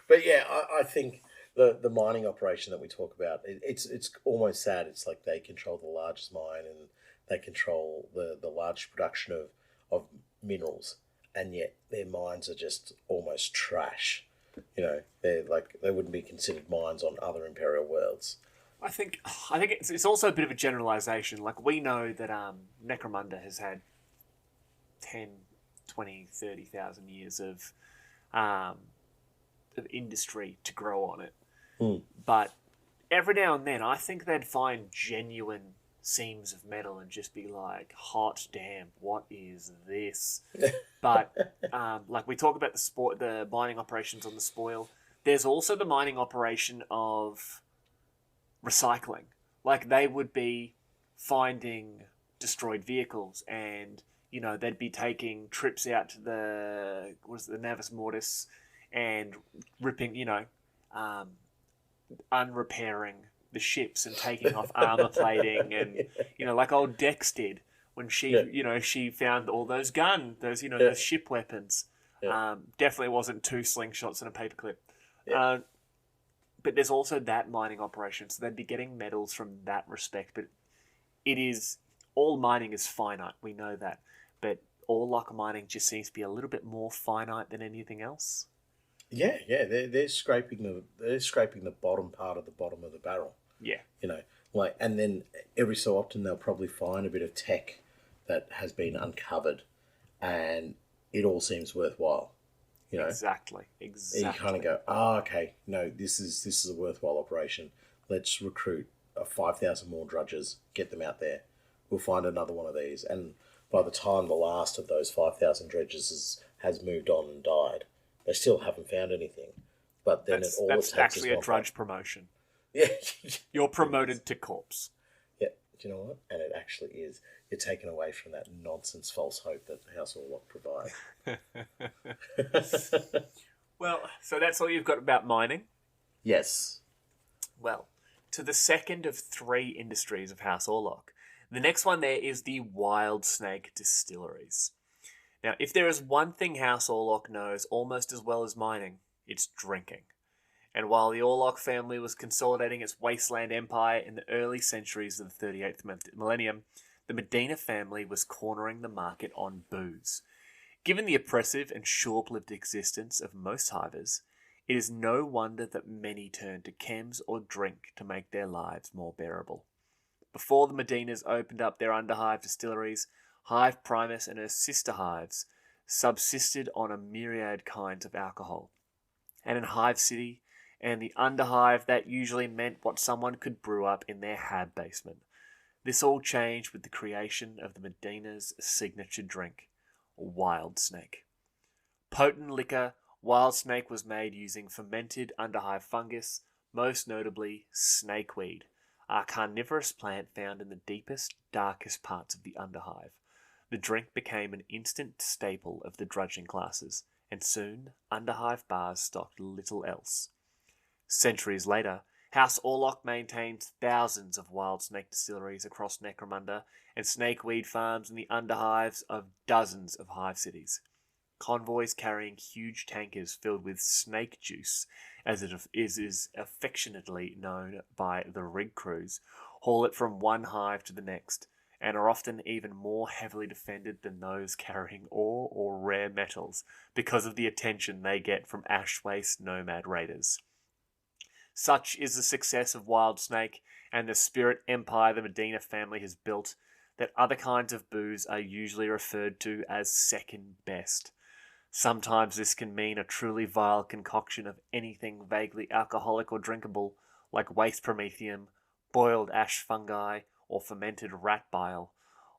But yeah, I think the mining operation that we talk about, it's almost sad. It's like they control the largest mine and they control the largest production of minerals, and yet their mines are just almost trash. You know, they wouldn't be considered mines on other Imperial worlds. I think it's also a bit of a generalization. Like, we know that Necromunda has had 10, 20, 30,000 years of industry to grow on it. But every now and then, I think they'd find genuine seams of metal and just be like, hot damn, what is this? But like, we talk about the mining operations on the spoil. There's also the mining operation of recycling. Like, they would be finding destroyed vehicles, and you know, they'd be taking trips out to the Navis Mortis and ripping, you know, unrepairing the ships and taking off armor plating, and you know, like old Dex did when she you know, she found all those those ship weapons. Definitely wasn't 2 slingshots and a paperclip. But there's also that mining operation, so they'd be getting medals from that respect. But all mining is finite, we know that, but Orlock mining just seems to be a little bit more finite than anything else. Yeah, they're scraping the bottom part of the barrel. Yeah, you know, like, and then every so often they'll probably find a bit of tech that has been uncovered, and it all seems worthwhile. You know, exactly. You kind of go, okay, no, this is a worthwhile operation. Let's recruit 5,000 more drudges, get them out there. We'll find another one of these, and by the time the last of those 5,000 drudges has moved on and died, they still haven't found anything. But then that's actually a drudge promotion. Yeah, you're promoted to corpse. Yeah, do you know what? And it actually is. You're taken away from that nonsense false hope that House Orlock provide. Well, so that's all you've got about mining? Yes. Well, to the second of 3 industries of House Orlock. The next one there is the Wild Snake Distilleries. Now, if there is one thing House Orlock knows almost as well as mining, it's drinking. And while the Orlock family was consolidating its wasteland empire in the early centuries of the 38th millennium, the Medina family was cornering the market on booze. Given the oppressive and short-lived existence of most hivers, it is no wonder that many turned to chems or drink to make their lives more bearable. Before the Medinas opened up their Underhive distilleries, Hive Primus and her sister hives subsisted on a myriad kinds of alcohol. And in Hive City and the Underhive, that usually meant what someone could brew up in their hab basement. This all changed with the creation of the Medina's signature drink, Wild Snake. Potent liquor, Wild Snake was made using fermented Underhive fungus, most notably snakeweed, a carnivorous plant found in the deepest, darkest parts of the Underhive. The drink became an instant staple of the drudging classes, and soon Underhive bars stocked little else. Centuries later, House Orlock maintains thousands of wild snake distilleries across Necromunda and snakeweed farms in the underhives of dozens of hive cities. Convoys carrying huge tankers filled with snake juice, as it is affectionately known by the rig crews, haul it from one hive to the next, and are often even more heavily defended than those carrying ore or rare metals because of the attention they get from ash waste nomad raiders. Such is the success of Wild Snake and the spirit empire the Medina family has built that other kinds of booze are usually referred to as second best. Sometimes this can mean a truly vile concoction of anything vaguely alcoholic or drinkable, like waste promethium, boiled ash fungi, or fermented rat bile,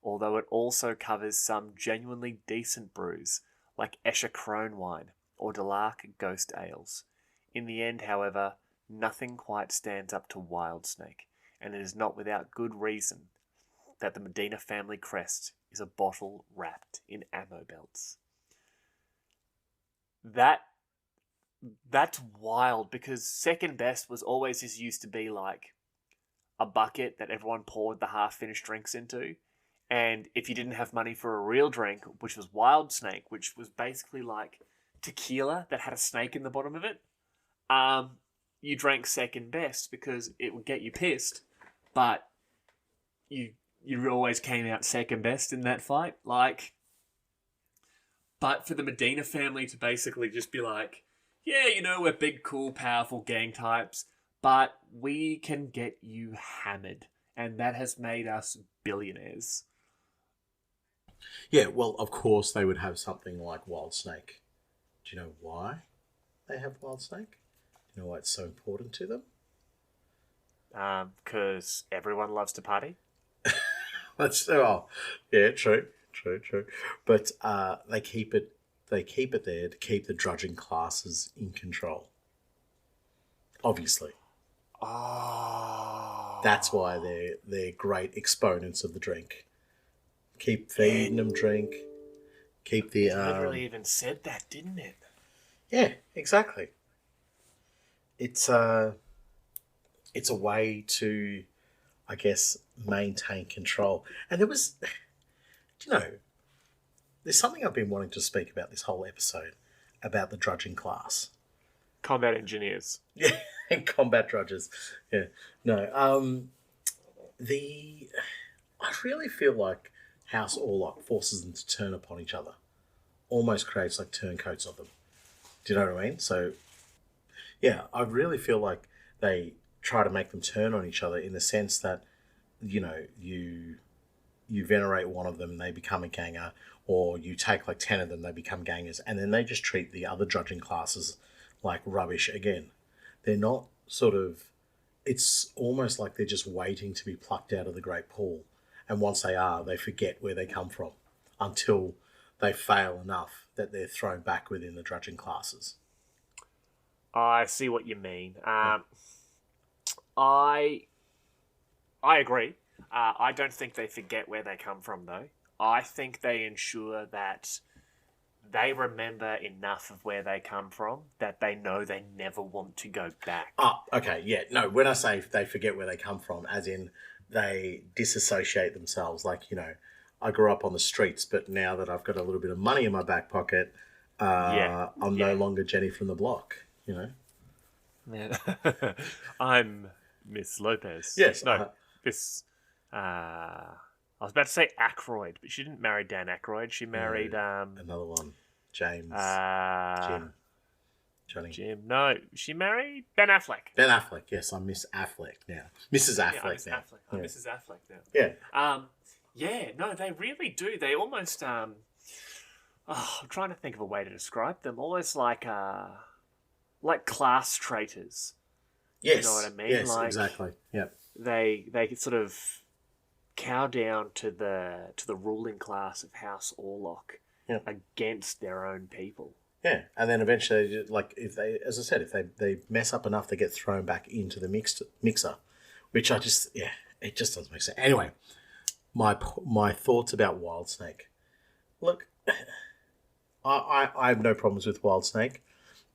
although it also covers some genuinely decent brews, like Escher Crone wine or Delark Ghost Ales. In the end, however, nothing quite stands up to Wild Snake, and it is not without good reason that the Medina family crest is a bottle wrapped in ammo belts. That's wild, because second best was always just used to be like a bucket that everyone poured the half-finished drinks into. And if you didn't have money for a real drink, which was Wild Snake, which was basically like tequila that had a snake in the bottom of it, you drank second best because it would get you pissed, but you always came out second best in that fight. Like, but for the Medina family to basically just be like, yeah, we're big, cool, powerful gang types, but we can get you hammered, and that has made us billionaires. Yeah, well, of course they would have something like Wild Snake. Do you know why they have Wild Snake? Do you know why it's so important to them? Because everyone loves to party. Yeah, true. But they keep it there to keep the drudging classes in control. Obviously. Oh. That's why they're great exponents of the drink. Keep feeding them drink. Keep the... It literally even said that, didn't it? Yeah, exactly. It's a way to, I guess, maintain control. And there was... Do you know, there's something I've been wanting to speak about this whole episode, about the drudging class. Combat engineers. Yeah, and combat drudges. Yeah. No, I really feel like House Orlock forces them to turn upon each other. Almost creates like turncoats of them. Do you know what I mean? So, yeah, I really feel like they try to make them turn on each other in the sense that, you venerate one of them, they become a ganger, or you take like 10 of them, they become gangers, and then they just treat the other drudging classes like rubbish again. They're not it's almost like they're just waiting to be plucked out of the great pool. And once they are, they forget where they come from until they fail enough that they're thrown back within the drudging classes. I see what you mean. I agree. I don't think they forget where they come from, though. I think they ensure that they remember enough of where they come from that they know they never want to go back. Oh, okay, yeah. No, when I say they forget where they come from, as in they disassociate themselves. Like, I grew up on the streets, but now that I've got a little bit of money in my back pocket, I'm no longer Jenny from the block, Yeah. I'm Miss Lopez. Yes. No, I was about to say Aykroyd, but she didn't marry Dan Aykroyd. She married... another one. James. Johnny. Jim. No, she married Ben Affleck. Ben Affleck, yes. I'm Miss Affleck now. Mrs. Affleck now. I'm Mrs. Affleck now. Yeah. Yeah, no, they really do. They almost... I'm trying to think of a way to describe them. Almost like class traitors. Yes. You know what I mean? Yes, exactly. Yeah. They sort of cow down to the ruling class of House Orlock against their own people. Yeah, and then eventually, like, if they, as I said, if they mess up enough, they get thrown back into the mixer, which it just doesn't make sense. Anyway, my thoughts about Wild Snake. Look, I have no problems with Wild Snake,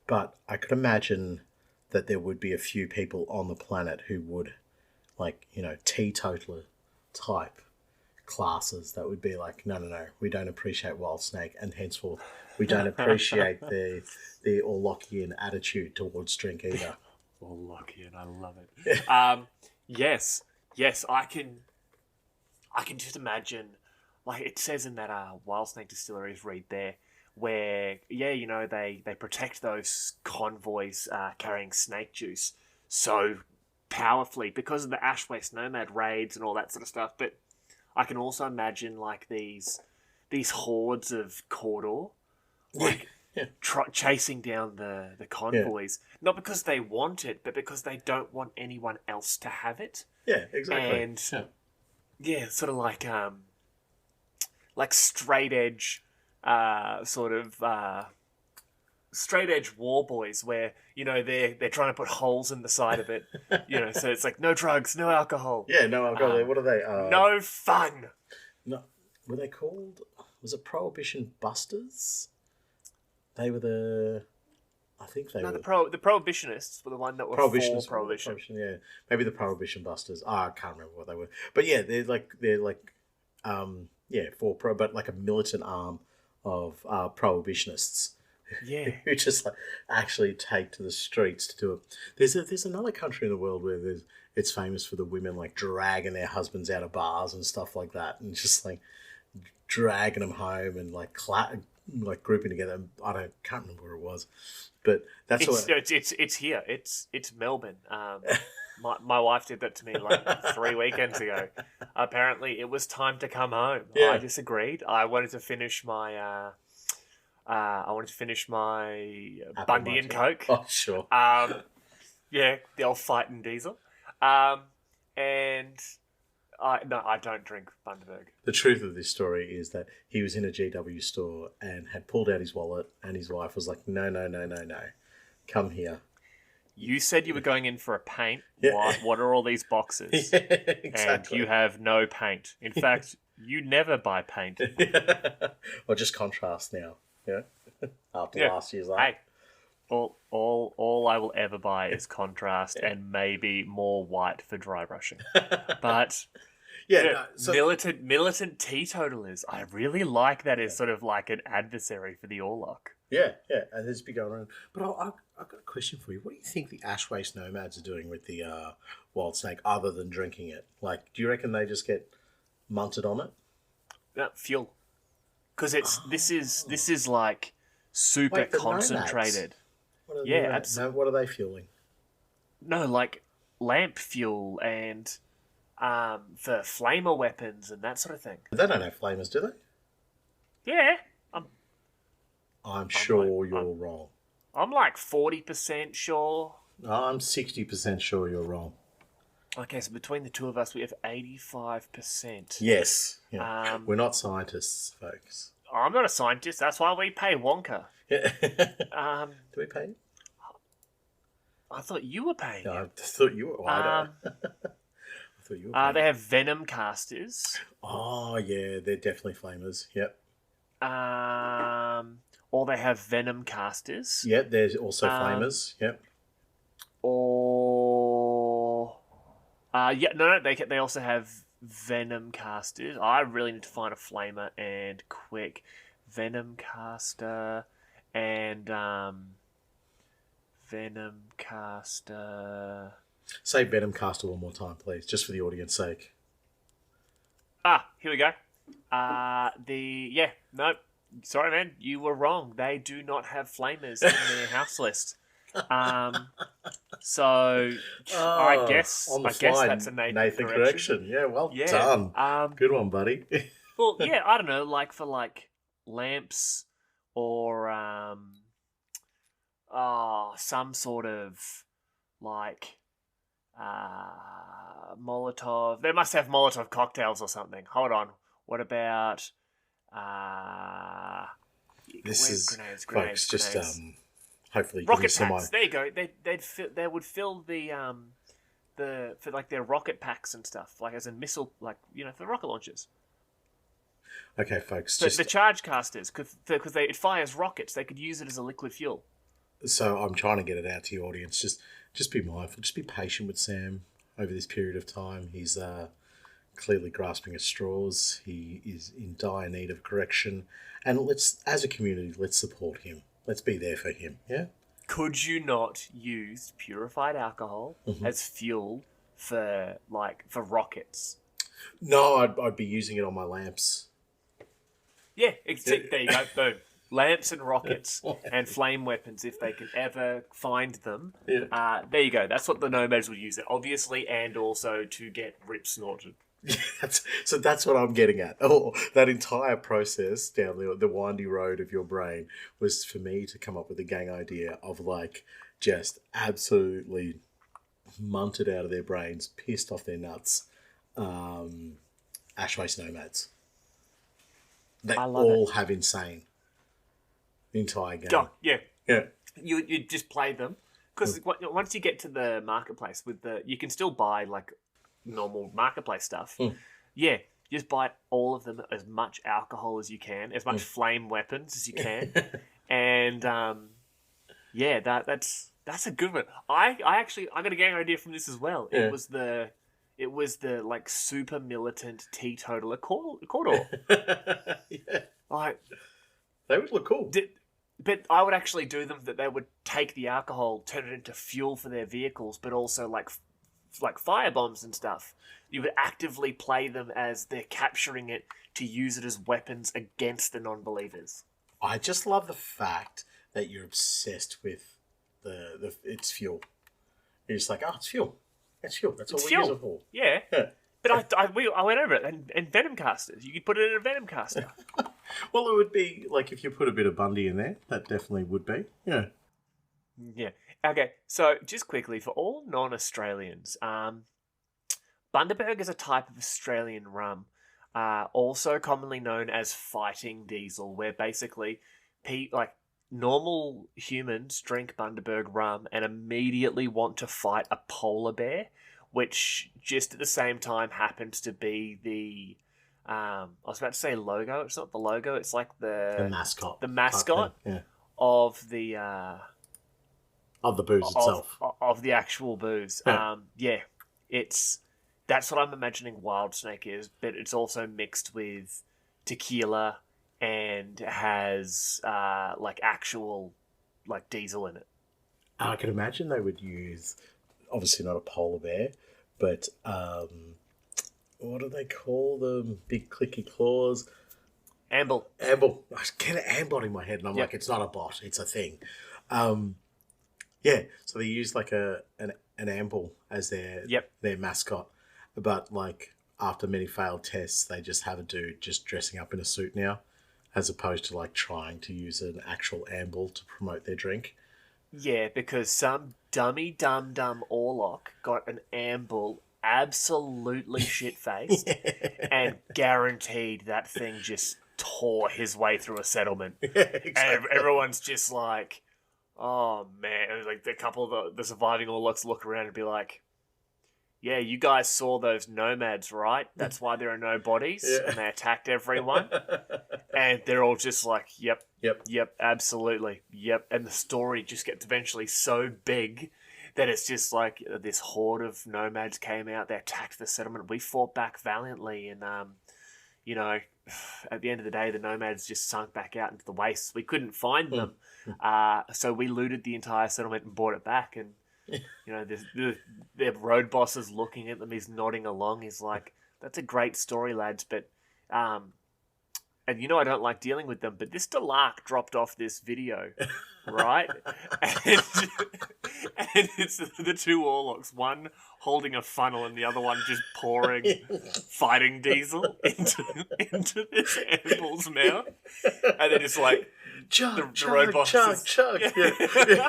but I could imagine that there would be a few people on the planet who would, like, teetotaler type classes that would be like, no, we don't appreciate Wild Snake, and henceforth we don't appreciate the Orlockian attitude towards drink either. Orlockian, I love it. Yes, I can just imagine, like it says in that Wild Snake Distilleries read there, where they protect those convoys carrying snake juice so powerfully because of the Ash West Nomad raids and all that sort of stuff. But I can also imagine like these hordes of Cawdor, like chasing down the convoys, not because they want it, but because they don't want anyone else to have it. Yeah, exactly. And sort of like straight edge, straight edge war boys, where they're trying to put holes in the side of it, so it's like no drugs, no alcohol. Yeah, no alcohol. What are they? No fun. No, were they called? Was it Prohibition Busters? They were I think they were the Prohibitionists were the one that were for Prohibition. Yeah, maybe the Prohibition Busters. I can't remember what they were, but yeah, they're like for pro, but like a militant arm of prohibitionists. Yeah, who just like actually take to the streets to do it. There's another country in the world where it's famous for the women like dragging their husbands out of bars and stuff like that, and just like dragging them home and like grouping together. I can't remember where it was, but that's it's here. It's Melbourne. My wife did that to me like 3 weekends ago. Apparently, it was time to come home. Yeah. I disagreed. I wanted to finish my. Bundy and Coke. Oh, sure. The old fighting diesel. And I don't drink Bundaberg. The truth of this story is that he was in a GW store and had pulled out his wallet, and his wife was like, no, come here. You said you were going in for a paint. Yeah. What are all these boxes? Yeah, exactly. And you have no paint. In fact, you never buy paint. Or just contrast now. Yeah. After last year's art. Hey, all I will ever buy is contrast and maybe more white for dry brushing. But militant teetotalers, I really like that as sort of like an adversary for the Orlock. Yeah, and there's been going around. But I've got a question for you. What do you think the Ash Waste Nomads are doing with the wild snake, other than drinking it? Like, do you reckon they just get munted on it? No, fuel. Because this is like super concentrated. What are they fueling? No, like lamp fuel and for flamer weapons and that sort of thing. They don't have flamers, do they? Yeah, I'm sure you're wrong. I'm like 40% sure. I'm 60% sure you're wrong. Okay, so between the two of us, we have 85%. Yes. Yeah. We're not scientists, folks. I'm not a scientist. That's why we pay Wonka. Yeah. Do we pay him? I thought you were paying him. I thought you were. I thought you were paying they have venom casters. Oh, yeah. They're definitely flamers. Yep. Or they have venom casters. Yep, there's also flamers. Yep. Or... they also have venom casters. I really need to find a flamer and quick. Venom caster and venom caster. Say venom caster one more time, please, just for the audience sake. Here we go. Sorry, man, you were wrong. They do not have flamers in their house list. So I guess that's a Nathan correction. Yeah, well done. Good one, buddy. Well, yeah, I don't know, like for like lamps or some sort of like Molotov. They must have Molotov cocktails or something. Hold on. What about this is grenades, folks just hopefully rocket packs. There you go. They would fill the for like their rocket packs and stuff, like as in missile, like for rocket launchers. Okay, folks. The charge casters, because it fires rockets, they could use it as a liquid fuel. So I'm trying to get it out to your audience. Just be mindful. Just be patient with Sam over this period of time. He's clearly grasping at straws. He is in dire need of correction. And as a community, let's support him. Let's be there for him, yeah? Could you not use purified alcohol as fuel for rockets? No, I'd be using it on my lamps. Yeah, there you go, boom. Lamps and rockets and flame weapons, if they can ever find them. Yeah. There you go. That's what the nomads would use it, obviously, and also to get rip snorted. That's what I'm getting at. Oh, that entire process down the windy road of your brain was for me to come up with a gang idea of like just absolutely munted out of their brains, pissed off their nuts, Ashways nomads. They I love all it. have insane the entire game. Oh, yeah. Yeah. You just play them because once you get to the marketplace you can still buy like normal marketplace stuff. Yeah, just buy all of them, as much alcohol as you can, as much flame weapons as you can, and yeah, that's a good one. I got a gang idea from this as well. Yeah. It was the like super militant teetotaler Cawdor. Yeah. Like They would look cool. but I would actually do them that they would take the alcohol, turn it into fuel for their vehicles, but also like fire bombs and stuff. You would actively play them as they're capturing it to use it as weapons against the non-believers. I just love the fact that you're obsessed with the its fuel. You're just like, oh, it's fuel. It's fuel. That's all we use it for. Yeah. Yeah. But I went over it, and venom casters. You could put it in a venom caster. Well, it would be like if you put a bit of Bundy in there, that definitely would be. Yeah. Yeah. Okay, so just quickly, for all non-Australians, Bundaberg is a type of Australian rum, also commonly known as fighting diesel, where basically normal humans drink Bundaberg rum and immediately want to fight a polar bear, which just at the same time happens to be the I was about to say logo. It's not the logo. It's like the mascot. The mascot yeah. of the booze itself. Of the actual booze. Yeah. That's what I'm imagining Wild Snake is, but it's also mixed with tequila and has like actual like diesel in it. I can imagine they would use, obviously not a polar bear, but what do they call them? Big clicky claws. Amble. Amble. I get an ambot in my head, and I'm like, it's not a bot, it's a thing. Yeah, so they use like an amble as their mascot, but like after many failed tests, they just have a dude just dressing up in a suit now, as opposed to like trying to use an actual amble to promote their drink. Yeah, because some dummy dumb Orlock got an amble absolutely shit-faced and guaranteed that thing just tore his way through a settlement. Yeah, exactly. And everyone's just like, oh man. And like the couple of the surviving Orlocks look around and be like, yeah, you guys saw those nomads, right? That's why there are no bodies. Yeah. And they attacked everyone. And they're all just like, yep, absolutely, yep. And the story just gets eventually so big that it's just like this horde of nomads came out. They attacked the settlement. We fought back valiantly. And, you know, at the end of the day, the nomads just sunk back out into the wastes. We couldn't find them. So we looted the entire settlement and brought it back. And, you know, their road boss is looking at them. He's nodding along. He's like, that's a great story, lads. But, and you know I don't like dealing with them, but this Delark dropped off this video, right? and it's the two Orlocks, one holding a funnel and the other one just pouring fighting diesel into this amble's mouth. And they're just like, the road boss chug. Yeah.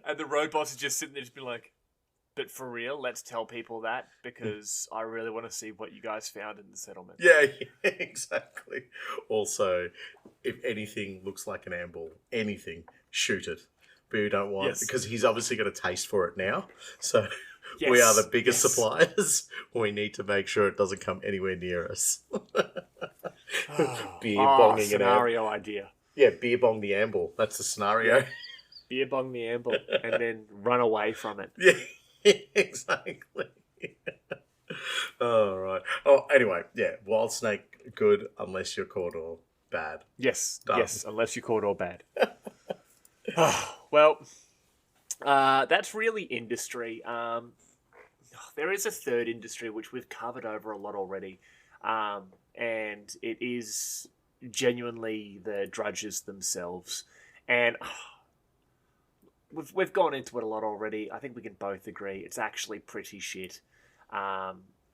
And the road boss is just sitting there just being like, but for real, let's tell people that because I really want to see what you guys found in the settlement. Yeah, exactly. Also, if anything looks like an amble, anything, shoot it. But we don't want because he's obviously got a taste for it now. So we are the biggest suppliers. We need to make sure it doesn't come anywhere near us. Beer bonging scenario idea. Yeah, beer bong the amble. That's the scenario. Yeah. Beer bong the amble and then run away from it. Yeah. Exactly. All right. Oh, anyway, yeah. Wild Snake, good unless you're Cawdor, bad. Yes. Done. Yes, unless you're Cawdor, bad. Well, that's really industry. There is a third industry which we've covered over a lot already, and it is genuinely the drudges themselves. And we've gone into it a lot already. I think we can both agree it's actually pretty shit.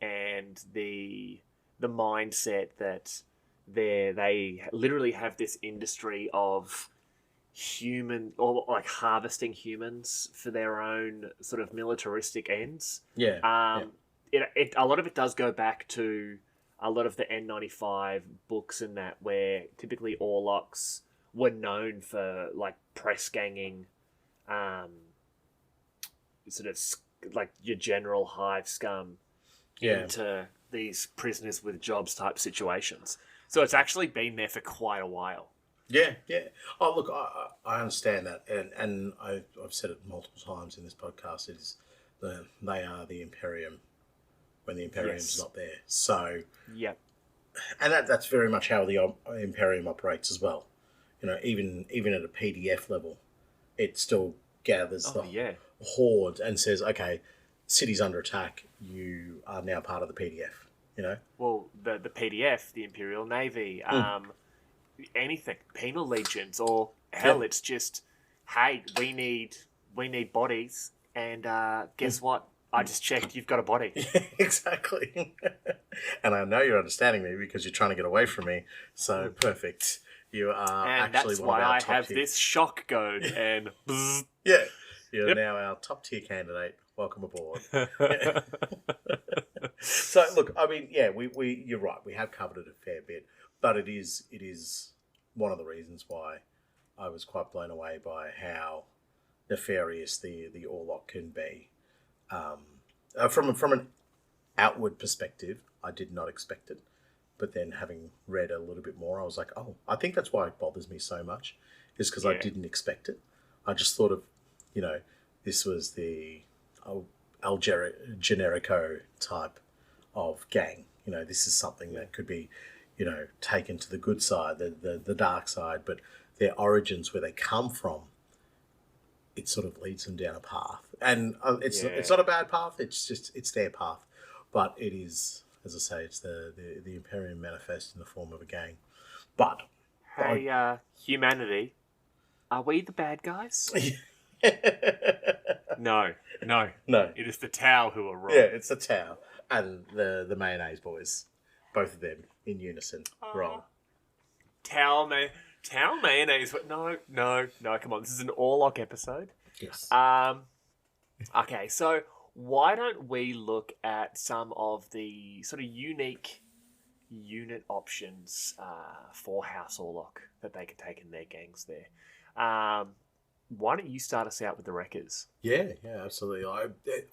and the mindset that they literally have this industry of human or like harvesting humans for their own sort of militaristic ends. Yeah. A lot of it does go back to a lot of the N95 books and that, where typically Orlocks were known for like press ganging, sort of like your general hive scum into these prisoners with jobs type situations. So it's actually been there for quite a while. Yeah. Oh, look, I understand that, and I've said it multiple times in this podcast. They are the Imperium when the Imperium's not there. So, yep. And that's very much how the Imperium operates as well. You know, even at a PDF level, it still gathers the horde and says, "Okay, city's under attack. You are now part of the PDF." You know. Well, the PDF, the Imperial Navy, anything, penal legions, or hell, it's just, hey, we need bodies, and guess what? I just checked, you've got a body. Exactly. And I know you're understanding me because you're trying to get away from me. So perfect. You are and actually that's one of our why I top have tier. this shock code and bzz. Yeah. You're now our top tier candidate. Welcome aboard. So look, I mean, yeah, we you're right. We have covered it a fair bit, but it is one of the reasons why I was quite blown away by how nefarious the Orlock can be. From an outward perspective, I did not expect it. But then having read a little bit more, I was like, oh, I think that's why it bothers me so much, is because I didn't expect it. I just thought of, this was the El Generico type of gang. This is something that could be, taken to the good side, the dark side, but their origins, where they come from, it sort of leads them down a path. And it's not a bad path, it's their path. But it is, as I say, it's the Imperium manifest in the form of a gang. But hey, humanity, are we the bad guys? No. It is the Tau who are wrong. Yeah, it's the Tau and the Mayonnaise boys, both of them in unison, wrong. Tau mayonnaise. No. Come on, this is an Orlock episode. Yes. Okay, so why don't we look at some of the sort of unique unit options for House Orlock that they could take in their gangs there? Why don't you start us out with the Wreckers? Yeah, absolutely.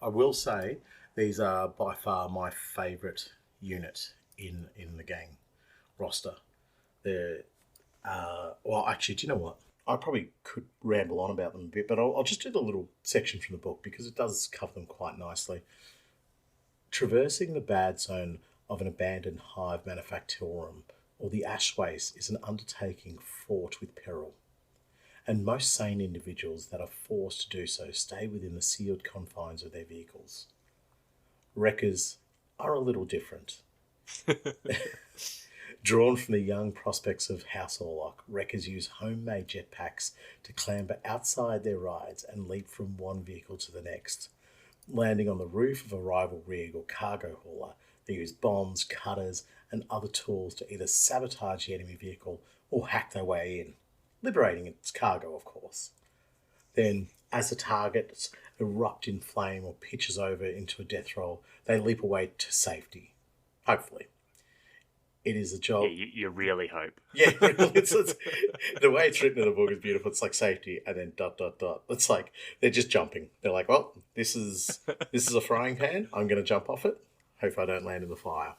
I will say these are by far my favourite unit in the gang roster. They're well, actually, do you know what? I probably could ramble on about them a bit, but I'll just do the little section from the book because it does cover them quite nicely. Traversing the bad zone of an abandoned hive manufactorum or the ash waste is an undertaking fraught with peril, and most sane individuals that are forced to do so stay within the sealed confines of their vehicles. Wreckers are a little different. Drawn from the young prospects of House Orlock, Wreckers use homemade jetpacks to clamber outside their rides and leap from one vehicle to the next. Landing on the roof of a rival rig or cargo hauler, they use bombs, cutters, and other tools to either sabotage the enemy vehicle or hack their way in, liberating its cargo, of course. Then, as the targets erupt in flame or pitches over into a death roll, they leap away to safety. Hopefully. It is a job. Yeah, you really hope. Yeah, it's the way it's written in the book is beautiful. It's like safety and then ... It's like they're just jumping. They're like, well, this is a frying pan. I'm going to jump off it. Hope I don't land in the fire.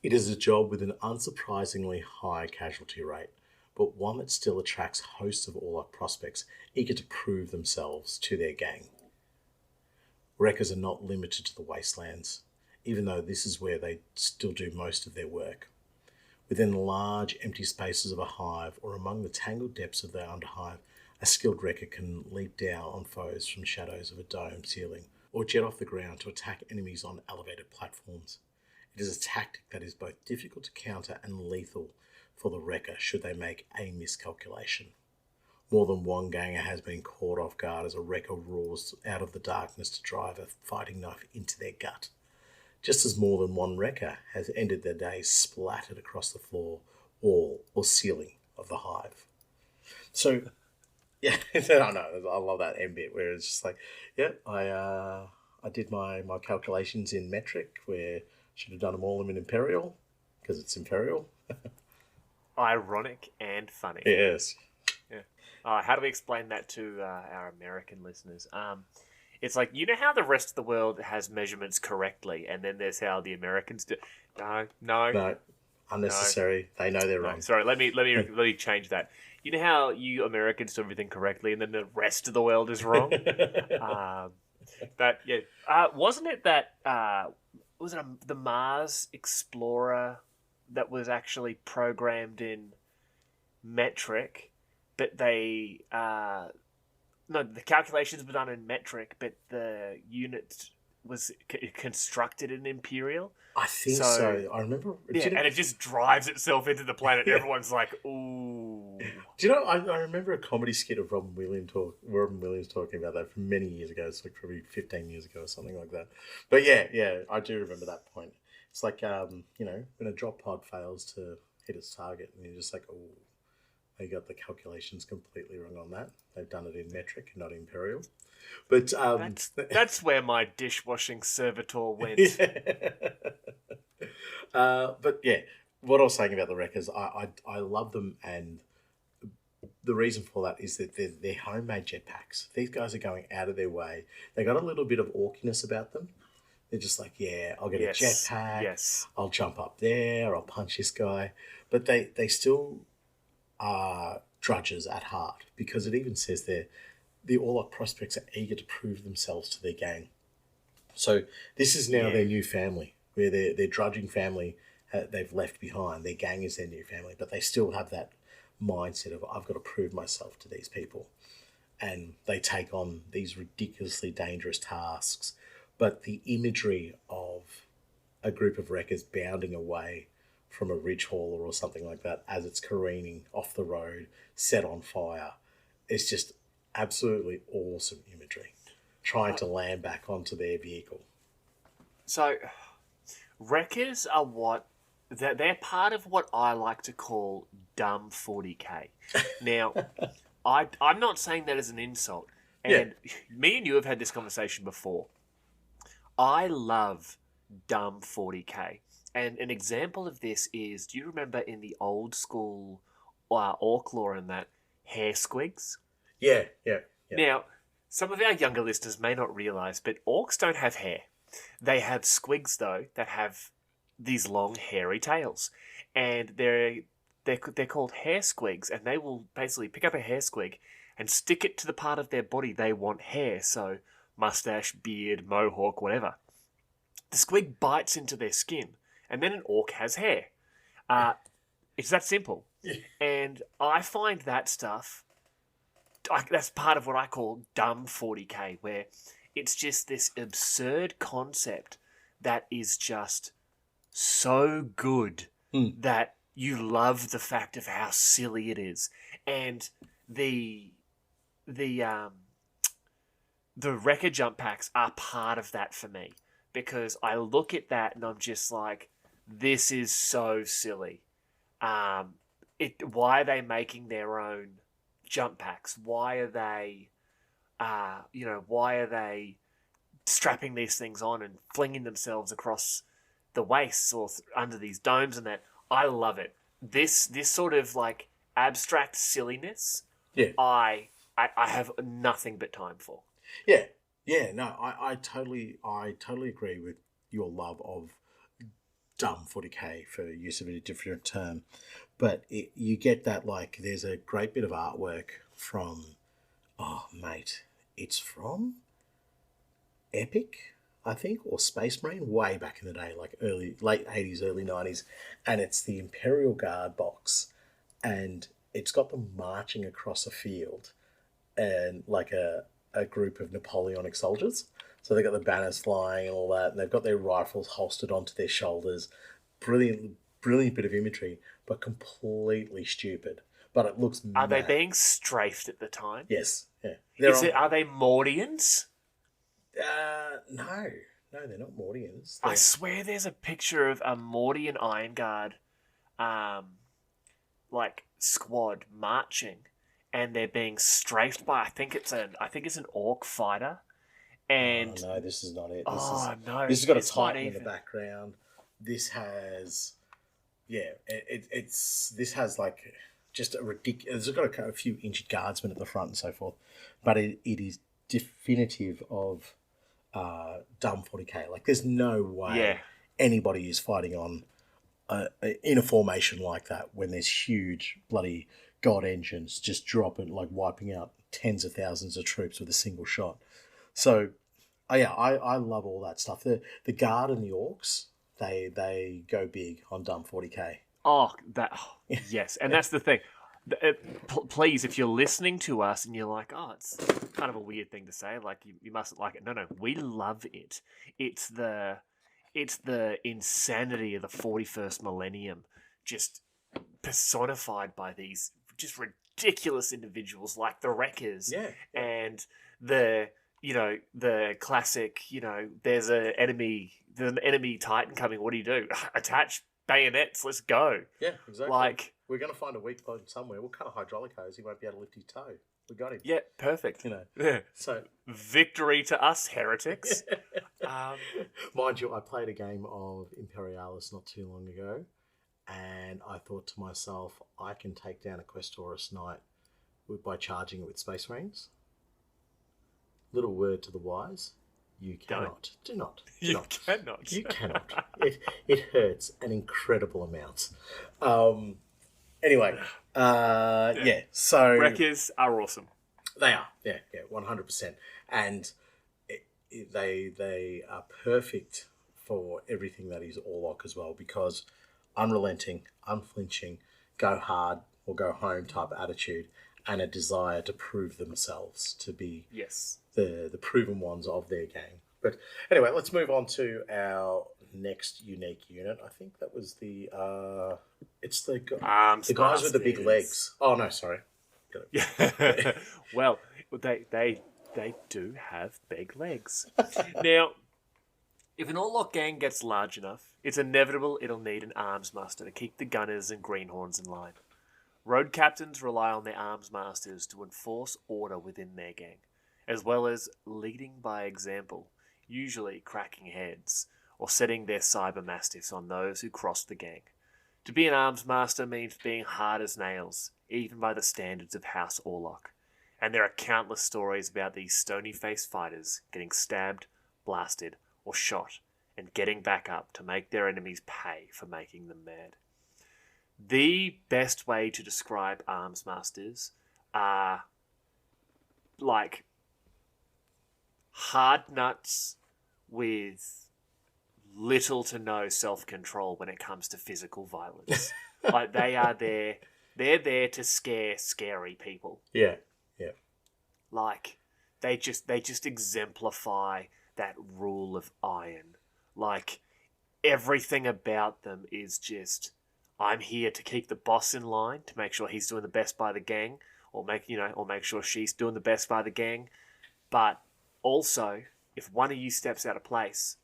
It is a job with an unsurprisingly high casualty rate, but one that still attracts hosts of Orlock prospects eager to prove themselves to their gang. Wreckers are not limited to the wastelands, even though this is where they still do most of their work. Within the large, empty spaces of a hive or among the tangled depths of the Underhive, a skilled wrecker can leap down on foes from shadows of a dome ceiling or jet off the ground to attack enemies on elevated platforms. It is a tactic that is both difficult to counter and lethal for the wrecker should they make a miscalculation. More than one ganger has been caught off guard as a wrecker roars out of the darkness to drive a fighting knife into their gut. just as more than one wrecker has ended their days splattered across the floor, wall, or ceiling of the hive. So, yeah, I know, I love that end bit where it's just like, yeah, I did my calculations in metric, where I should have done them all in imperial, because it's imperial. Ironic and funny. Yes. Yeah. How do we explain that to our American listeners? It's like, you know how the rest of the world has measurements correctly, and then there's how the Americans do. No, unnecessary. No. They know they're wrong. Sorry, let me change that. You know how you Americans do everything correctly, and then the rest of the world is wrong. Wasn't it that the Mars Explorer that was actually programmed in metric, but they the calculations were done in metric, but the unit was constructed in imperial. I think so. I remember. Yeah, and it just drives itself into the planet. Yeah. Everyone's like, "Ooh." Do you know? I remember a comedy skit of Robin Williams talking about that from many years ago. It's like probably 15 years ago or something like that. But yeah, I do remember that point. It's like when a drop pod fails to hit its target, and you're just like, "Oh, they got the calculations completely wrong on that. They've done it in metric, not imperial." But that's where my dishwashing servitor went. But yeah, what I was saying about the wreckers, I love them, and the reason for that is that they're homemade jetpacks. These guys are going out of their way. They got a little bit of orkiness about them. They're just like, yeah, I'll get a jetpack. Yes. I'll jump up there. I'll punch this guy. But they still are drudges at heart, because it even says there, the Orlock prospects are eager to prove themselves to their gang. So this is now their new family, where their drudging family they've left behind. Their gang is their new family, but they still have that mindset of, I've got to prove myself to these people. And they take on these ridiculously dangerous tasks. But the imagery of a group of wreckers bounding away from a ridge hauler or something like that as it's careening off the road, set on fire, it's just absolutely awesome imagery, trying to land back onto their vehicle. So, wreckers are they're part of what I like to call dumb 40k. Now, I'm not saying that as an insult, and me and you have had this conversation before. I love dumb 40k, and an example of this is, do you remember in the old school orc lore and that, hair squigs? Yeah. Now, some of our younger listeners may not realise, but orcs don't have hair. They have squigs, though, that have these long, hairy tails. And they're called hair squigs, and they will basically pick up a hair squig and stick it to the part of their body they want hair, so mustache, beard, mohawk, whatever. The squig bites into their skin, and then an orc has hair. It's that simple. Yeah. And I find that stuff, that's part of what I call dumb 40k, where it's just this absurd concept that is just so good that you love the fact of how silly it is. And the wrecker jump packs are part of that for me, because I look at that and I'm just like, this is so silly. Why are they making their own jump packs? Why are they strapping these things on and flinging themselves across the wastes or under these domes and that? I love it. This sort of like abstract silliness, I have nothing but time for. Yeah, no, I totally agree with your love of dumb 40k, for use of a different term. But you get that, like, there's a great bit of artwork from, it's from Epic, I think, or Space Marine, way back in the day, like late 80s, early 90s, and it's the Imperial Guard box, and it's got them marching across a field, and like a group of Napoleonic soldiers. So they've got the banners flying and all that, and they've got their rifles holstered onto their shoulders. Brilliant bit of imagery, but completely stupid. But it looks mad. Are they being strafed at the time? Yes, yeah. Are they Mordians? No. No, they're not Mordians. I swear there's a picture of a Mordian Iron Guard, like squad marching, and they're being strafed by I think it's an orc fighter, and no, this is not it. No, This has got a it's not Titan in the even. background. This has, this has like just a ridiculous. It's got a few injured guardsmen at the front and so forth, but it is definitive of dumb 40k. Like, there's no way anybody is fighting on in a formation like that when there's huge bloody god engines just dropping, like wiping out tens of thousands of troops with a single shot. So, I love all that stuff. The guard and the orcs, they go big on dumb 40k. Yes, and that's the thing. Please, if you're listening to us and you're like, it's kind of a weird thing to say, like you mustn't like it. No, we love it. It's the insanity of the 41st millennium, just personified by these just ridiculous individuals like the Wreckers, and the classic, there's an enemy Titan coming. What do? Attach bayonets. Let's go. Yeah, exactly. Like, we're going to find a weak point somewhere. We'll cut a hydraulic hose. He won't be able to lift his toe. We got him. Yeah, perfect. Yeah. So victory to us heretics. Mind you, I played a game of Imperialis not too long ago, and I thought to myself, I can take down a Questorus Knight by charging it with Space Marines. Little word to the wise. You cannot. Do not. You cannot. You cannot. It hurts an incredible amount. Anyway, so Wreckers are awesome. They are, 100%, and they are perfect for everything that is Orlock as well, because unrelenting, unflinching, go hard or go home type attitude, and a desire to prove themselves to be the proven ones of their gang. But anyway, let's move on to our next unique unit. I think that was the guys with the big legs. Oh no, sorry. Well, they do have big legs. Now, if an Orlock gang gets large enough, it's inevitable it'll need an arms master to keep the gunners and greenhorns in line. Road captains rely on their arms masters to enforce order within their gang, as well as leading by example, usually cracking heads, or setting their cyber mastiffs on those who cross the gang. To be an arms master means being hard as nails, even by the standards of House Orlock. And there are countless stories about these stony-faced fighters getting stabbed, blasted, or shot, and getting back up to make their enemies pay for making them mad. The best way to describe arms masters are like hard nuts with little to no self-control when it comes to physical violence. Like, they're there to scare scary people. Yeah. Like, they just exemplify that rule of iron. Like, everything about them is just, I'm here to keep the boss in line, to make sure he's doing the best by the gang, or make sure she's doing the best by the gang. But also, if one of you steps out of place,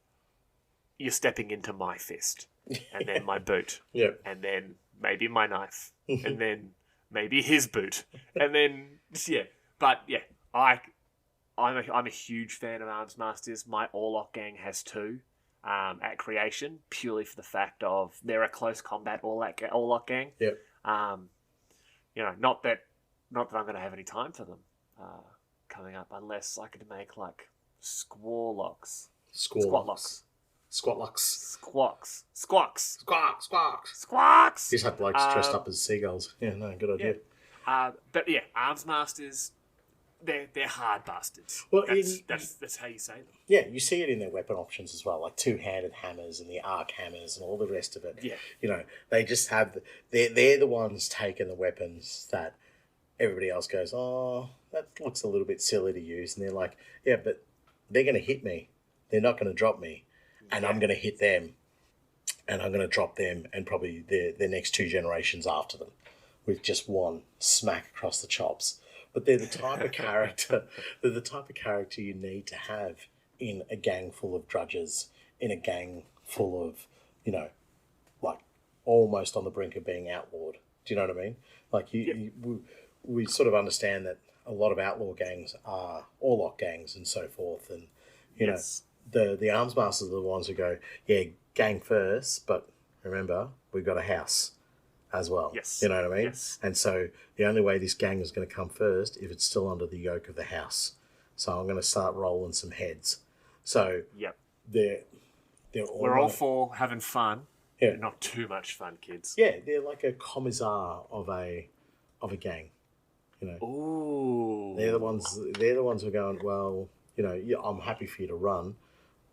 you're stepping into my fist, and then my boot, and then maybe my knife, and then maybe his boot, and then I'm a huge fan of arms masters. My Orlock gang has two at creation, purely for the fact of they're a close combat Orlock gang. Not that I'm going to have any time for them coming up, unless I could make like Squawlocks. Squawlocks. Squawks. These have blokes dressed up as seagulls. Yeah, no, good idea. Arms masters, they're hard bastards. Well, that's how you say them. Yeah, you see it in their weapon options as well, like two-handed hammers and the arc hammers and all the rest of it. Yeah. They just have... They're the ones taking the weapons that everybody else goes, oh, that looks a little bit silly to use. And they're like, yeah, but they're going to hit me. They're not going to drop me. And I'm going to hit them. And I'm going to drop them and probably the next two generations after them with just one smack across the chops. But they're the type of character. They're the type of character you need to have in a gang full of drudges, in a gang full of, you know, like almost on the brink of being outlawed. Do you know what I mean? Like we sort of understand that a lot of outlaw gangs are Orlock gangs and so forth, and you know the arms masters are the ones who go, yeah, gang first, but remember we've got a house as well. Yes. You know what I mean? Yes. And so the only way this gang is going to come first if it's still under the yoke of the house. So I'm going to start rolling some heads. So they're all we're all for having fun. Yeah. But not too much fun, kids. Yeah, they're like a commissar of a gang. You know. Ooh. They're the ones who are going, well, you know, yeah, I'm happy for you to run,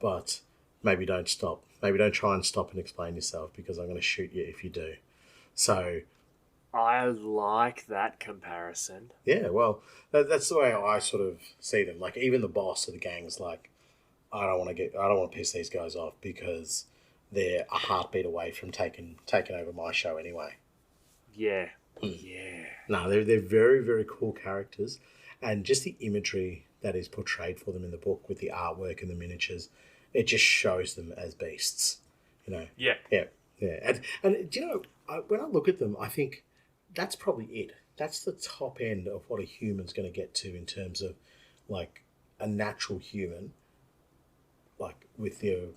but maybe don't stop. Maybe don't try and stop and explain yourself because I'm going to shoot you if you do. So I like that comparison. Yeah, well, that's the way I sort of see them. Like even the boss of the gang's like, I don't want to piss these guys off because they're a heartbeat away from taking over my show anyway. Yeah. Yeah. No, they're very, very cool characters, and just the imagery that is portrayed for them in the book with the artwork and the miniatures, it just shows them as beasts. You know. Yeah. Yeah. Yeah. And do you know, when I look at them, I think that's probably it. That's the top end of what a human's going to get to in terms of like a natural human, like with your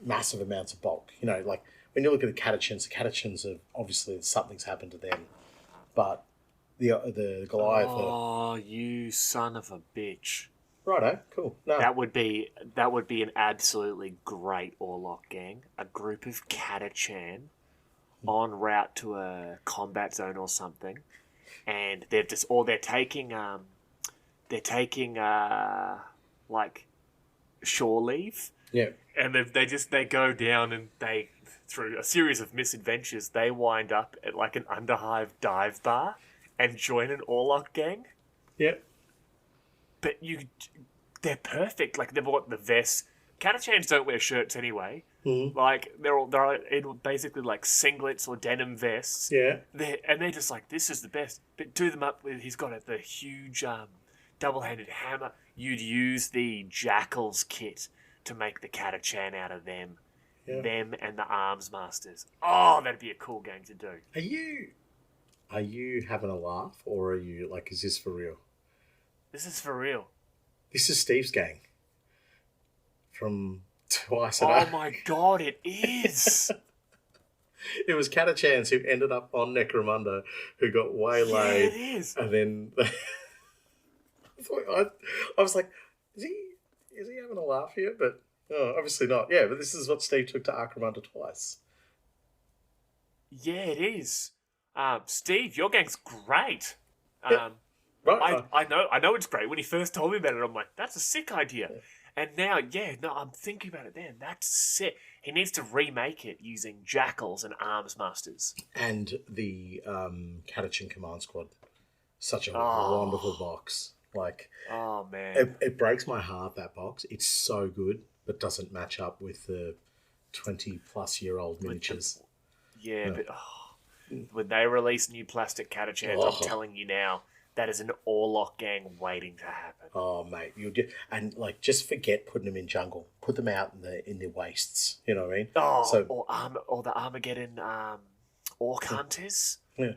massive amounts of bulk. You know, like when you look at the catachans are obviously something's happened to them, but the Goliath. Oh, you son of a bitch! Righto, cool. No. That would be an absolutely great Orlock gang. A group of catachan en route to a combat zone or something, and they're taking like shore leave. Yeah. And they go down and they, through a series of misadventures, they wind up at like an Underhive dive bar and join an Orlock gang. Yeah. But they're perfect. Like they've got the vests. Catachans don't wear shirts anyway. Mm-hmm. Like they're in basically like singlets or denim vests. Yeah. They're just like, this is the best. But do them up with, he's got the huge double-handed hammer. You'd use the Jackals kit to make the Catachan out of them. Yeah. Them and the Arms Masters. Oh, that'd be a cool game to do. Are you having a laugh, or are you like, is this for real? This is for real. This is Steve's gang. From Twice a Day. Oh my god, it is! It was Catachans who ended up on Necromunda, who got waylaid. Yeah, it is. And then I was like, is he having a laugh here? But obviously not. Yeah, but this is what Steve took to Necromunda twice. Yeah, it is. Steve, your gang's great. Yeah. Right. I know it's great. When he first told me about it, I'm like, that's a sick idea. Yeah. And now, I'm thinking about it then. That's sick. He needs to remake it using Jackals and Arms Masters. And the Catachan Command Squad. Such a wonderful box. Like, oh man, it breaks my heart, that box. It's so good, but doesn't match up with the 20-plus-year-old miniatures. But when they release new plastic Catachans, I'm telling you now, that is an Orlock gang waiting to happen. Oh mate, just forget putting them in jungle. Put them out in their wastes. You know what I mean? Or the Armageddon Orc Hunters. Yeah.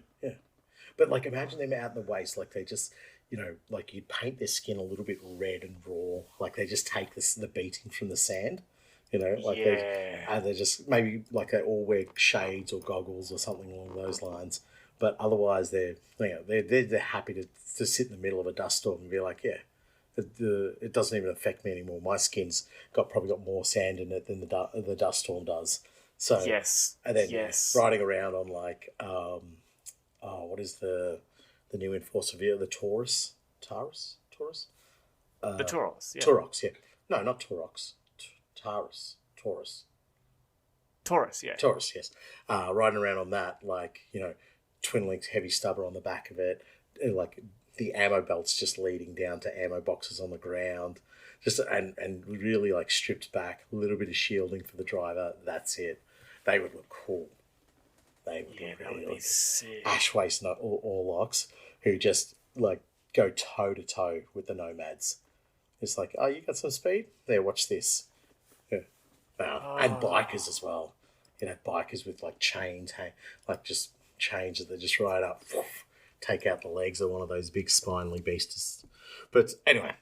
But like, imagine them out in the waste, like they just, you know, like you'd paint their skin a little bit red and raw, like they just take the beating from the sand, you know, like they just maybe like they all wear shades or goggles or something along those lines. But otherwise, they're happy to sit in the middle of a dust storm and be like, yeah, it doesn't even affect me anymore. My skin's probably got more sand in it than the dust storm does. So and then riding around on like what is the new Enforcer vehicle? The Taurus. The Tauros. Yeah. Taurox, yeah. No, not Taurox. Taurus. Taurus, yeah. Taurus, yes. Riding around on that, like, you know, twin links heavy stubber on the back of it, and like the ammo belts just leading down to ammo boxes on the ground, just and really like stripped back, a little bit of shielding for the driver. That's it. They would look cool. They would look really be sick. Ash waste Orlocks who just like go toe to toe with the nomads. It's like, oh, you got some speed? There, watch this. Yeah. And bikers as well. You know, bikers with like chains, like just chains that they just ride up, take out the legs of one of those big spindly beasts. But anyway,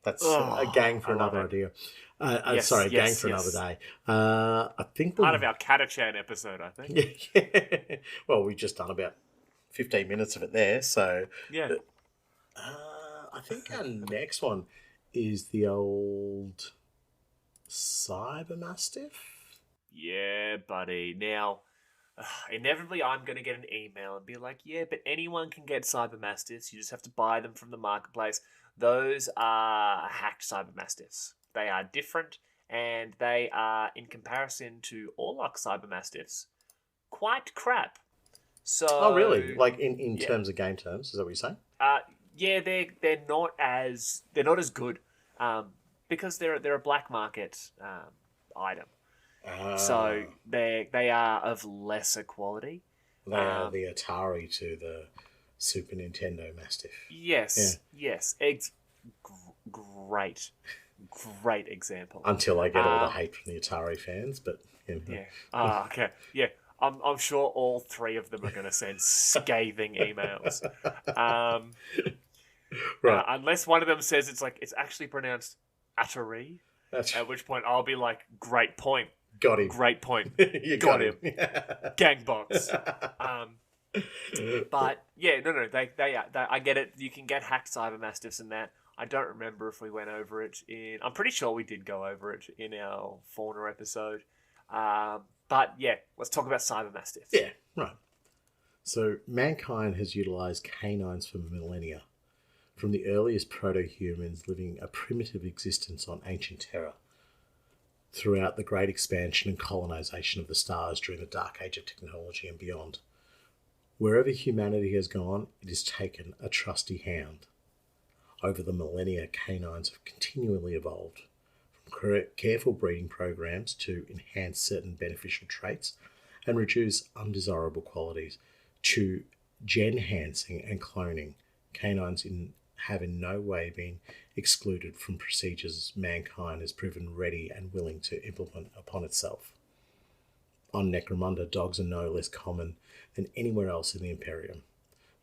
that's a gang for another idea. Gang for another day. I think part of our Catachan episode, I think. Yeah. Well, we've just done about 15 minutes of it there, so yeah. I think our next one is the old Cyber Mastiff. Yeah, buddy. Now, inevitably, I'm going to get an email and be like, yeah, but anyone can get Cyber Mastiffs. You just have to buy them from the marketplace. Those are hacked Cyber Mastiffs. They are different, and they are, in comparison to Orlock Cyber Mastiffs, quite crap. So, oh, really? Like in terms of game terms, is that what you're saying? Yeah, they're not as good, because they're a black market item. So they are of lesser quality. They are the Atari to the Super Nintendo Mastiff. Yes, yes. Great example. Until I get all the hate from the Atari fans, but yeah. Okay. Yeah. I'm sure all three of them are going to send scathing emails. Right. Unless one of them says it's actually pronounced Atari. At which point I'll be like, great point. Got him. Great point. You got him. Gangbox. But yeah, no, they I get it. You can get hacked Cyber Mastiffs and that. I don't remember if we went over it I'm pretty sure we did go over it in our Fauna episode. But yeah, let's talk about Cyber Mastiffs. Yeah, right. So mankind has utilised canines for millennia, from the earliest proto-humans living a primitive existence on ancient Terra, throughout the great expansion and colonisation of the stars during the dark age of technology and beyond. Wherever humanity has gone, it has taken a trusty hound. Over the millennia, canines have continually evolved, from careful breeding programs to enhance certain beneficial traits and reduce undesirable qualities, to gen-hancing and cloning. Canines have in no way been excluded from procedures mankind has proven ready and willing to implement upon itself. On Necromunda, dogs are no less common than anywhere else in the Imperium,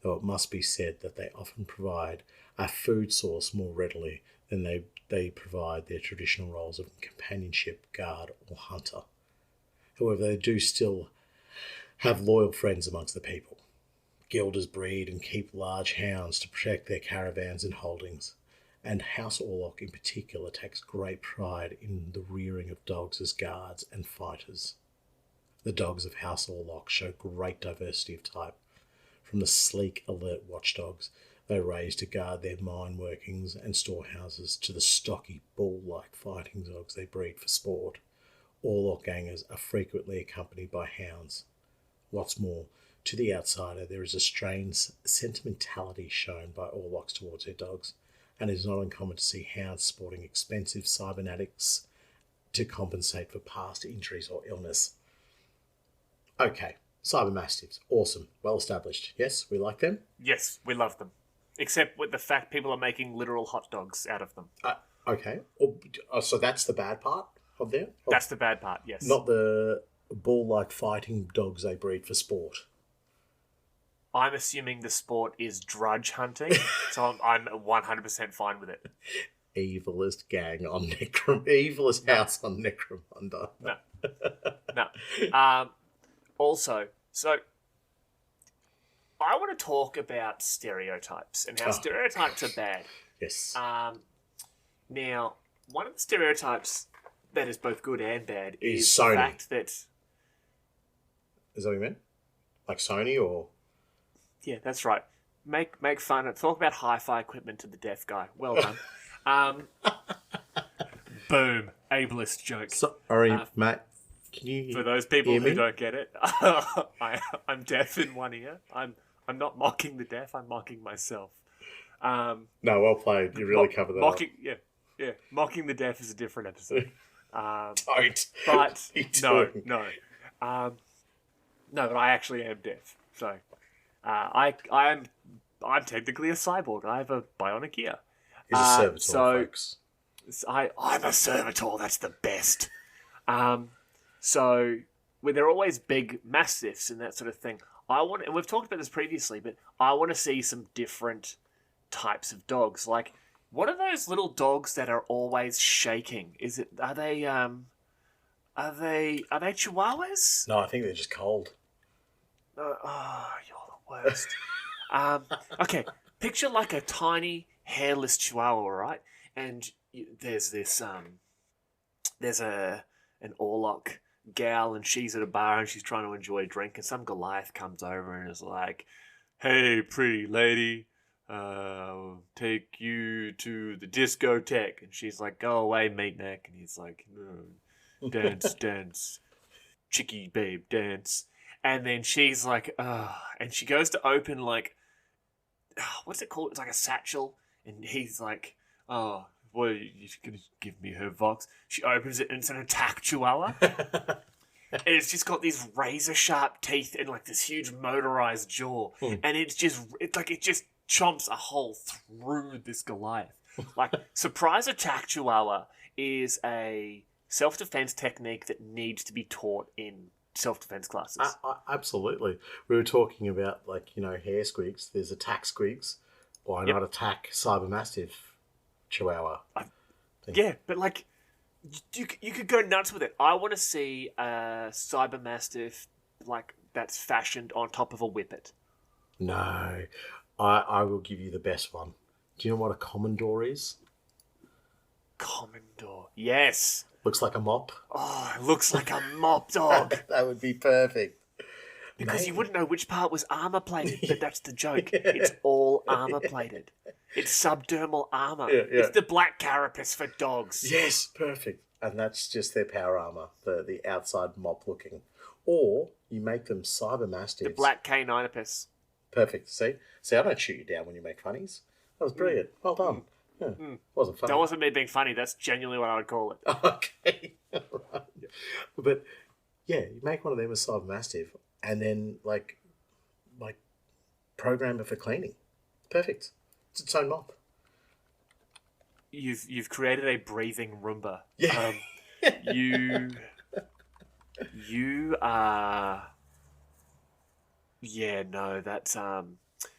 though it must be said that they often provide a food source more readily than they provide their traditional roles of companionship, guard, or hunter. However, they do still have loyal friends amongst the people. Guilders breed and keep large hounds to protect their caravans and holdings, and House Orlock in particular takes great pride in the rearing of dogs as guards and fighters. The dogs of House Orlock show great diversity of type, from the sleek, alert watchdogs they raise to guard their mine workings and storehouses to the stocky, bull-like fighting dogs they breed for sport. Orlock gangers are frequently accompanied by hounds. What's more, to the outsider, there is a strange sentimentality shown by Orlocks towards their dogs, and it is not uncommon to see hounds sporting expensive cybernetics to compensate for past injuries or illness. Okay, Cyber Mastiffs, awesome, well established. Yes, we like them? Yes, we love them. Except with the fact people are making literal hot dogs out of them. Okay, so that's the bad part of them? That's the bad part, yes. Not the bull-like fighting dogs they breed for sport. I'm assuming the sport is drudge hunting, so I'm 100% fine with it. Evilest gang on Evilest house on Necromunda. No. Also, so I want to talk about stereotypes and how stereotypes are bad. Yes. Now, one of the stereotypes that is both good and bad is Sony. The fact that... Is that what you meant? Like Sony or... Yeah, that's right. Make fun of... Talk about hi-fi equipment to the deaf guy. Well done. Boom. Ableist joke. Sorry, Matt. Can you for those people who don't get it, I'm deaf in one ear. I'm not mocking the deaf. I'm mocking myself. No, well played. You really covered that mocking, up. Yeah. Mocking the deaf is a different episode. Don't. But no. But I actually am deaf. So I'm technically a cyborg. I have a bionic ear. He's a servitor, folks. I'm a servitor. That's the best. So when they're always big mastiffs and that sort of thing, and we've talked about this previously, but I want to see some different types of dogs. Like, what are those little dogs that are always shaking? Are they chihuahuas? No, I think they're just cold. Oh, you're the worst. Okay, picture like a tiny hairless chihuahua, right? And there's an Orlock gal, and she's at a bar and she's trying to enjoy a drink, and some Goliath comes over and is like, "Hey, pretty lady, I'll take you to the discotheque." And she's like, "Go away, meat neck." And he's like, "No, dance, dance, chickie babe, dance." And then she's like, and she goes to open like, what's it called? It's like a satchel, and he's like, "Oh, well, you're gonna give me her Vox." She opens it and it's an attack chihuahua. And it's just got these razor sharp teeth and like this huge motorized jaw. And it just chomps a hole through this Goliath. Like, surprise attack chihuahua is a self-defense technique that needs to be taught in self-defense classes. Absolutely. We were talking about, like, hair squeaks. There's attack squeaks. Why not attack cyber mastiff chihuahua? Yeah, but like, you could go nuts with it. I want to see a cyber mastiff like that's fashioned on top of a whippet. No, I will give you the best one. Do you know what a commodore is? Commodore, yes. Looks like a mop. Oh, it looks like a mop dog. That would be perfect. Because you wouldn't know which part was armor plated, but that's the joke. It's all armor plated. It's subdermal armor. Yeah. It's the black carapace for dogs. Yes, perfect. And that's just their power armor, the outside mop looking. Or you make them cyber mastiffs. The black caninopace. Perfect. See, I don't shoot you down when you make funnies. That was brilliant. Well done. Yeah. Wasn't funny. That wasn't me being funny. That's genuinely what I would call it. Okay. Right. But yeah, you make one of them a cyber mastiff, and then like program it for cleaning. Perfect. It's its own mop. You've created a breathing Roomba. Yeah. You are. Yeah, no, that's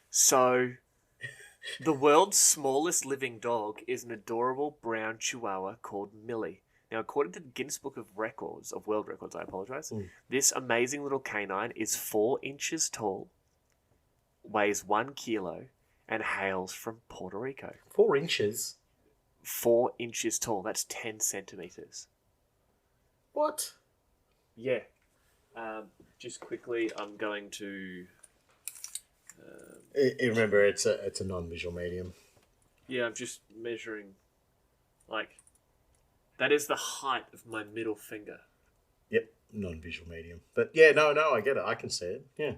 So, the world's smallest living dog is an adorable brown chihuahua called Millie. Now, according to the Guinness Book of World Records, I apologise, this amazing little canine is 4 inches tall, weighs 1 kilo, and hails from Puerto Rico. 4 inches? 4 inches tall. That's 10 centimetres. What? Yeah. Just quickly, I'm going to... remember, it's a non-visual medium. Yeah, I'm just measuring, like, that is the height of my middle finger. Yep, non-visual medium. But yeah, no, I get it. I can see it. Yeah,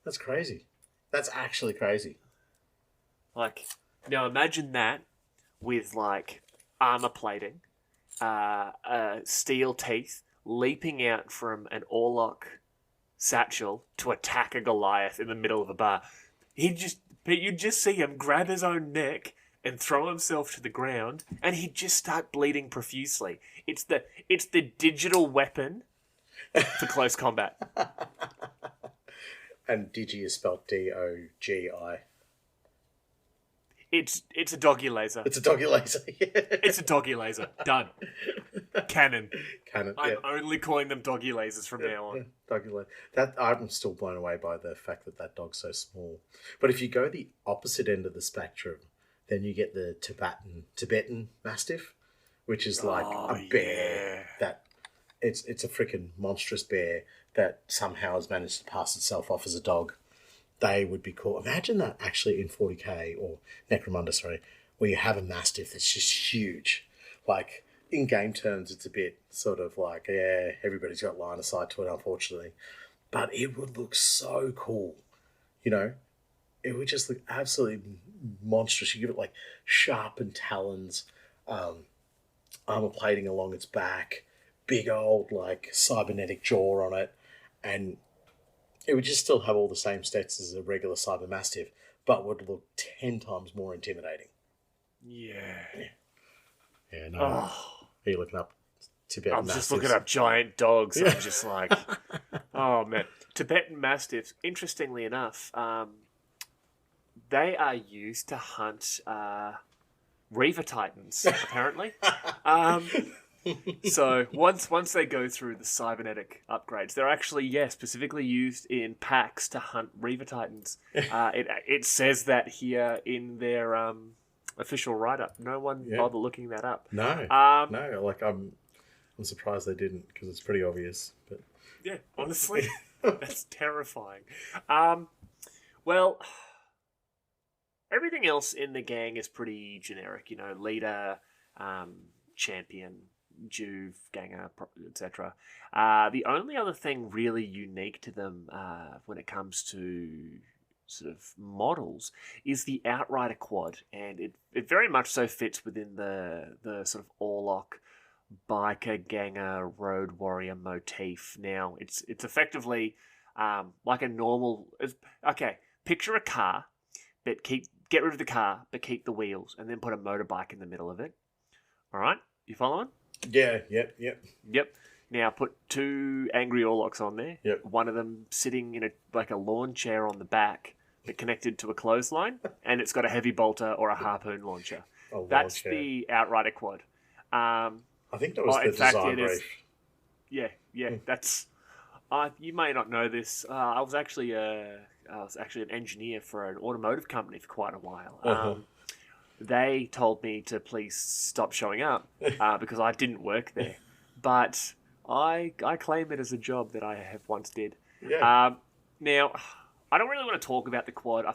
that's crazy. That's actually crazy. Like, now imagine that with, like, armor plating, steel teeth, leaping out from an Orlock satchel to attack a Goliath in the middle of a bar. You'd just see him grab his own neck and throw himself to the ground, and he'd just start bleeding profusely. It's the digital weapon for close combat. And Digi is spelled D-O-G-I. It's a doggy laser. It's a doggy laser. Yeah. It's a doggy laser. Done. Canon. I'm only calling them doggy lasers from now on. Yeah, doggy laser. That I'm still blown away by the fact that dog's so small. But if you go the opposite end of the spectrum, then you get the Tibetan Mastiff, which is like a bear that it's a freaking monstrous bear that somehow has managed to pass itself off as a dog. They would be cool. Imagine that actually in 40k or Necromunda, where you have a Mastiff that's just huge. Like, in game terms, it's a bit sort of like, yeah, everybody's got line of sight to it, unfortunately. But it would look so cool, It would just look absolutely monstrous. You give it like sharpened talons, armor plating along its back, big old like cybernetic jaw on it, and it would just still have all the same stats as a regular cyber mastiff, but would look 10 times more intimidating. Yeah. Yeah, no. Oh, Are you looking up Tibetan I'm Mastiffs? just looking up giant dogs. I'm just like, oh man, Tibetan Mastiffs. Interestingly enough, they are used to hunt Reaver Titans. Apparently, so once they go through the cybernetic upgrades, they're actually specifically used in packs to hunt Reaver Titans. It says that here in their official write-up. No one bother looking that up. No, no. Like I'm surprised they didn't because it's pretty obvious. But yeah, honestly, that's terrifying. Well, everything else in the gang is pretty generic. You know, leader, champion, Juve, ganger, etc. The only other thing really unique to them when it comes to sort of models is the Outrider quad, and it very much so fits within the sort of Orlock biker ganger road warrior motif. Now it's effectively like a normal. Okay, picture a car, but get rid of the car, but keep the wheels, and then put a motorbike in the middle of it. All right, you following? yeah, yep. Now put 2 angry Orlocks on there. Yep. One of them sitting in a lawn chair on the back, but connected to a clothesline, and it's got a heavy bolter or a harpoon launcher. That's the Outrider quad. I think that was the design brief. Yeah. That's. You may not know this. I was actually an engineer for an automotive company for quite a while. They told me to please stop showing up because I didn't work there. But I claim it as a job that I have once did. Yeah. Now, I don't really want to talk about the quad.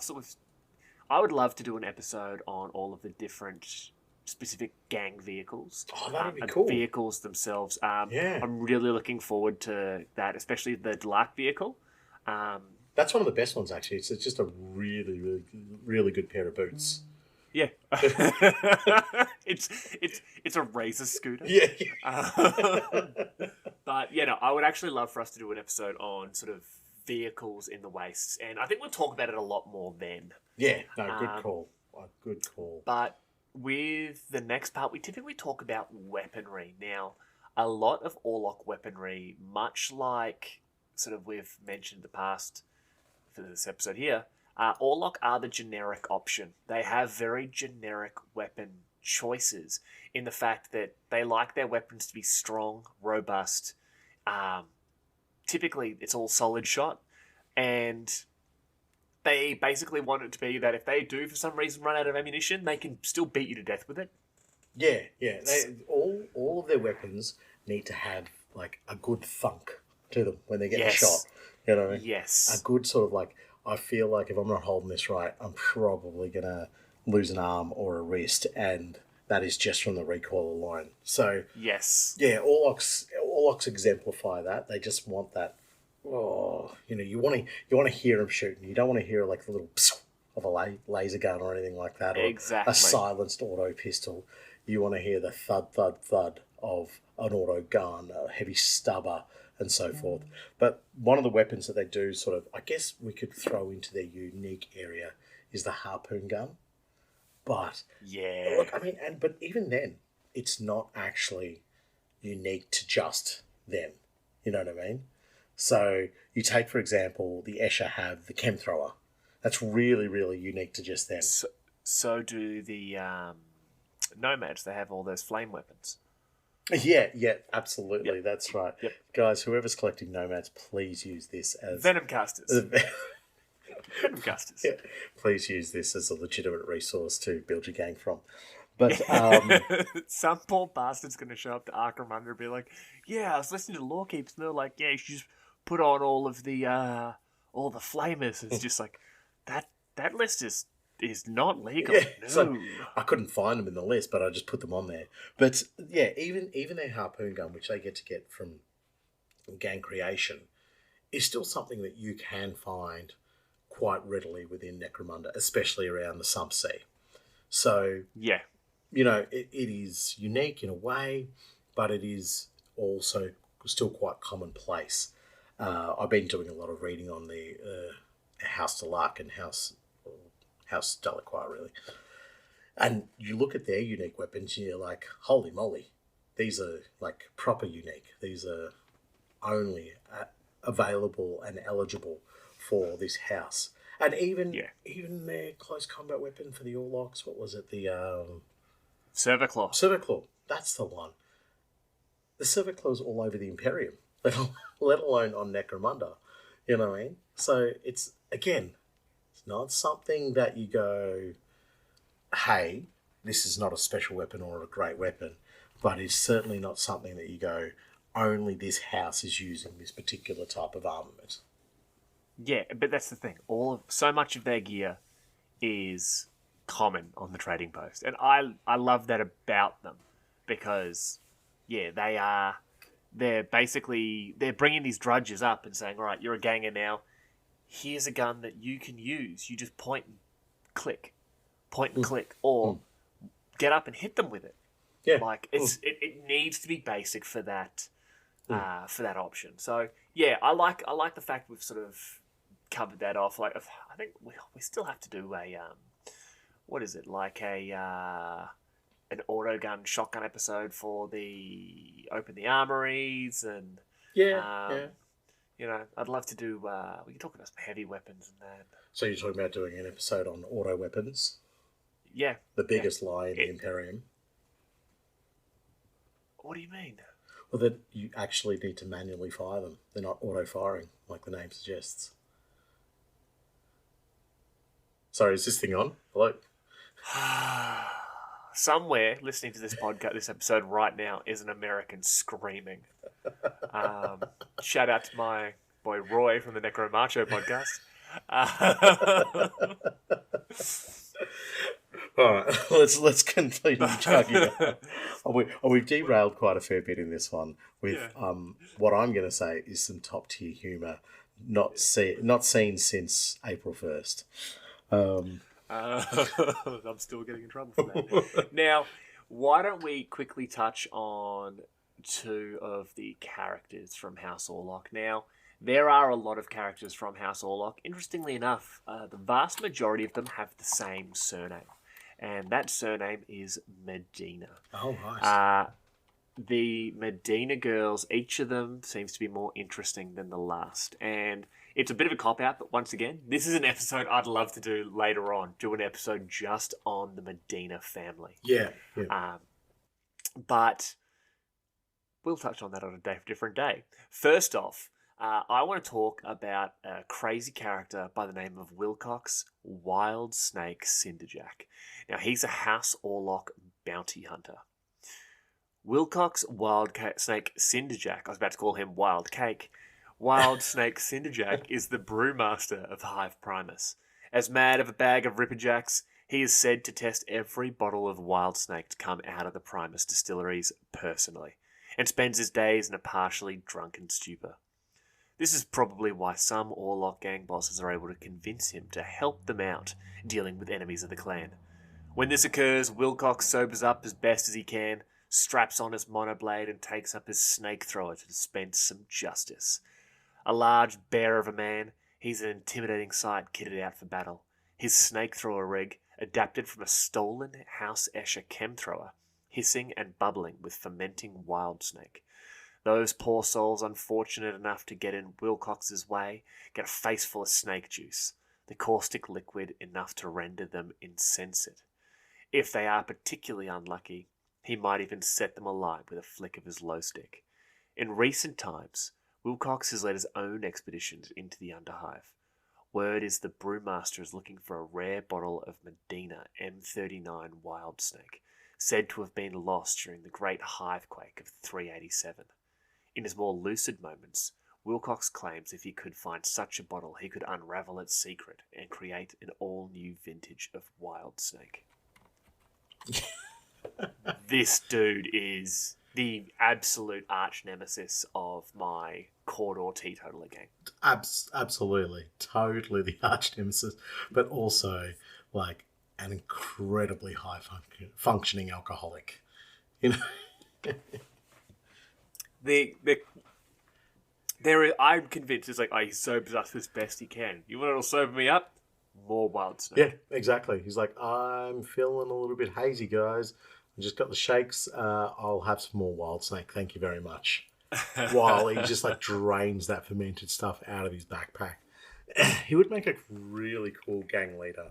I would love to do an episode on all of the different specific gang vehicles. Oh, that'd be cool. Vehicles themselves. I'm really looking forward to that, especially the Dlark vehicle. That's one of the best ones, actually. It's just a really, really, really good pair of boots. Yeah, it's a razor scooter. Yeah. But I would actually love for us to do an episode on sort of vehicles in the wastes, and I think we'll talk about it a lot more then. Yeah, no, good call. Good call. But with the next part, we typically talk about weaponry. Now, a lot of Orlock weaponry, much like sort of we've mentioned in the past for this episode here, Orlock are the generic option. They have very generic weapon choices in the fact that they like their weapons to be strong, robust. Typically, it's all solid shot, and they basically want it to be that if they do, for some reason, run out of ammunition, they can still beat you to death with it. Yeah. All of their weapons need to have like a good thunk to them when they get shot. You know what I mean? Yes. A good sort of like, I feel like if I'm not holding this right, I'm probably going to lose an arm or a wrist, and that is just from the recoil alone. So, yes. Yeah, Orlocks exemplify that. They just want that, you want to hear them shooting. You don't want to hear like the little psst of a laser gun or anything like that, or exactly. a silenced auto pistol. You want to hear the thud, thud, thud of an auto gun, a heavy stubber, and so forth. But one of the weapons that they do sort of, I guess we could throw into their unique area is the harpoon gun. But yeah, look, I mean, but even then, it's not actually unique to just them. You know what I mean? So you take, for example, the Escher have the chem thrower. That's really, really unique to just them. So do the Nomads. They have all those flame weapons. Yeah, absolutely. Yep. That's right. Yep. Guys, whoever's collecting Nomads, please use this as... Venom casters. Venom casters. Yeah. Please use this as a legitimate resource to build your gang from. But some poor bastard's going to show up to Necromunda and be like, yeah, I was listening to Lorekeepers, and they're like, yeah, you should just put on all the flamers. It's just like, that list is not legal. Yeah, no. So I couldn't find them in the list, but I just put them on there. But yeah, even their harpoon gun, which they get from gang creation, is still something that you can find quite readily within Necromunda, especially around the subsea. So yeah, it is unique in a way, but it is also still quite commonplace. I've been doing a lot of reading on the House Delacq and House Delacroix, really. And you look at their unique weapons and you're like, holy moly, these are like proper unique. These are only available and eligible for this house. And even their close combat weapon for the Orlocks, what was it? The Cerviclaw. Cerviclaw. That's the one. The Cerviclaw is all over the Imperium, let alone on Necromunda. You know what I mean? So it's not something that you go, hey, this is not a special weapon or a great weapon, but it's certainly not something that you go, only this house is using this particular type of armament. Yeah, but that's the thing. So much of their gear is common on the trading post, and I love that about them because, they're bringing these drudges up and saying, all right, you're a ganger now. Here's a gun that you can use. You just point and click, or get up and hit them with it. Yeah, like it needs to be basic for that option. So yeah, I like the fact we've sort of covered that off. Like I think we still have to do a what is it, like an auto gun shotgun episode for the Open the Armories and you know, I'd love to do. We can talk about some heavy weapons and that. So you're talking about doing an episode on auto weapons? Yeah, the biggest lie in the Imperium. What do you mean? Well, that you actually need to manually fire them. They're not auto-firing, like the name suggests. Sorry, is this thing on? Hello? Somewhere listening to this podcast, this episode right now, is an American screaming. Shout out to my boy Roy from the Necromacho podcast. All right, let's continue chugging. We've derailed quite a fair bit in this one. With what I'm going to say is some top tier humour, not seen since April 1st. I'm still getting in trouble for that. Now, why don't we quickly touch on two of the characters from House Orlock? Now, there are a lot of characters from House Orlock. Interestingly enough, the vast majority of them have the same surname, and that surname is Medina. Oh, nice. The Medina girls, each of them seems to be more interesting than the last, and it's a bit of a cop-out, but once again, this is an episode I'd love to do later on. Do an episode just on the Medina family. Yeah. But we'll touch on that on a different day. First off, I want to talk about a crazy character by the name of Wilcox Wild Snake Cinderjack. Now, he's a House Orlock bounty hunter. Wilcox Wild Snake Cinderjack, I was about to call him Wild Cake. Wild Snake Cinderjack is the brewmaster of Hive Primus. As mad of a bag of ripperjacks, he is said to test every bottle of wild snake to come out of the Primus distilleries personally, and spends his days in a partially drunken stupor. This is probably why some Orlock gang bosses are able to convince him to help them out dealing with enemies of the clan. When this occurs, Wilcox sobers up as best as he can, straps on his monoblade and takes up his snake thrower to dispense some justice. A large bear of a man, he's an intimidating sight kitted out for battle. His snake thrower rig, adapted from a stolen House Escher chem thrower, hissing and bubbling with fermenting wild snake. Those poor souls unfortunate enough to get in Wilcox's way get a face full of snake juice, the caustic liquid enough to render them insensate. If they are particularly unlucky, he might even set them alight with a flick of his low stick. In recent times, Wilcox has led his own expeditions into the Underhive. Word is the brewmaster is looking for a rare bottle of Medina M39 wild snake, said to have been lost during the Great Hivequake of 387. In his more lucid moments, Wilcox claims if he could find such a bottle, he could unravel its secret and create an all-new vintage of wild snake. This dude is the absolute arch nemesis of my corridor teetotaler gang. Absolutely. Totally the arch nemesis, but also like an incredibly high functioning alcoholic. You know? I'm convinced it's like, he sobers up as best he can. You want to sober me up? more wild snake. Yeah, exactly. He's like, I'm feeling a little bit hazy, guys. I just got the shakes. I'll have some more wild snake. Thank you very much. While he just like drains that fermented stuff out of his backpack. He would make a really cool gang leader,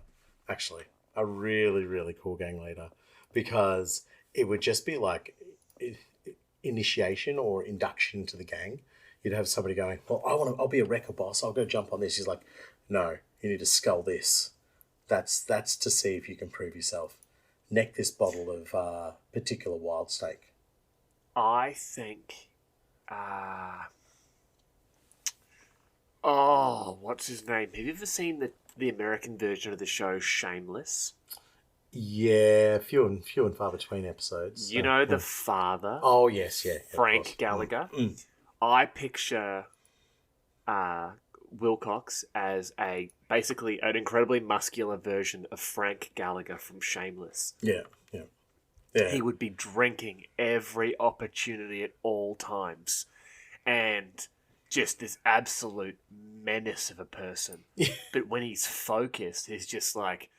actually. A really, really cool gang leader. Because it would just be like initiation or induction to the gang. You'd have somebody going, well, I'll be a wrecker boss. I'll go jump on this. He's like, no, you need to scull this. That's to see if you can prove yourself. Neck this bottle of particular wild snake. I think... what's his name? Have you ever seen the American version of the show Shameless? Yeah, few and far between episodes. You know the father? Oh, yes, yeah. Frank Gallagher. I picture Wilcox as basically an incredibly muscular version of Frank Gallagher from Shameless. Yeah. He would be drinking every opportunity at all times. And just this absolute menace of a person. But when he's focused, he's just like,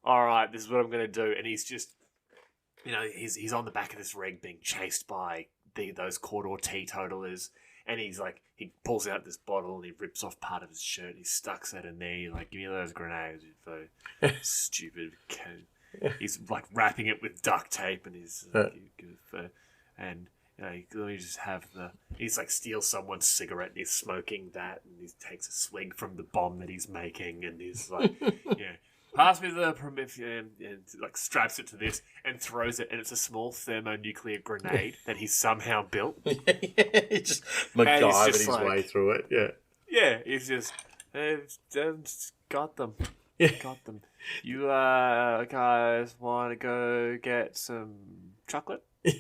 all right, this is what I'm going to do. And he's just, he's on the back of this rig being chased by those Cawdor teetotalers. And he's like, he pulls out this bottle and he rips off part of his shirt. And he stucks at a knee, like, give me those grenades, you stupid cunt. He's like wrapping it with duct tape, and he's like, and let me just have he's like steals someone's cigarette and he's smoking that, and he takes a swig from the bomb that he's making, and he's like, pass me the and like straps it to this and throws it, and it's a small thermonuclear grenade that he's somehow built. He just MacGyvered his way through it. Yeah, he's just got them. Got them. You guys want to go get some chocolate? No,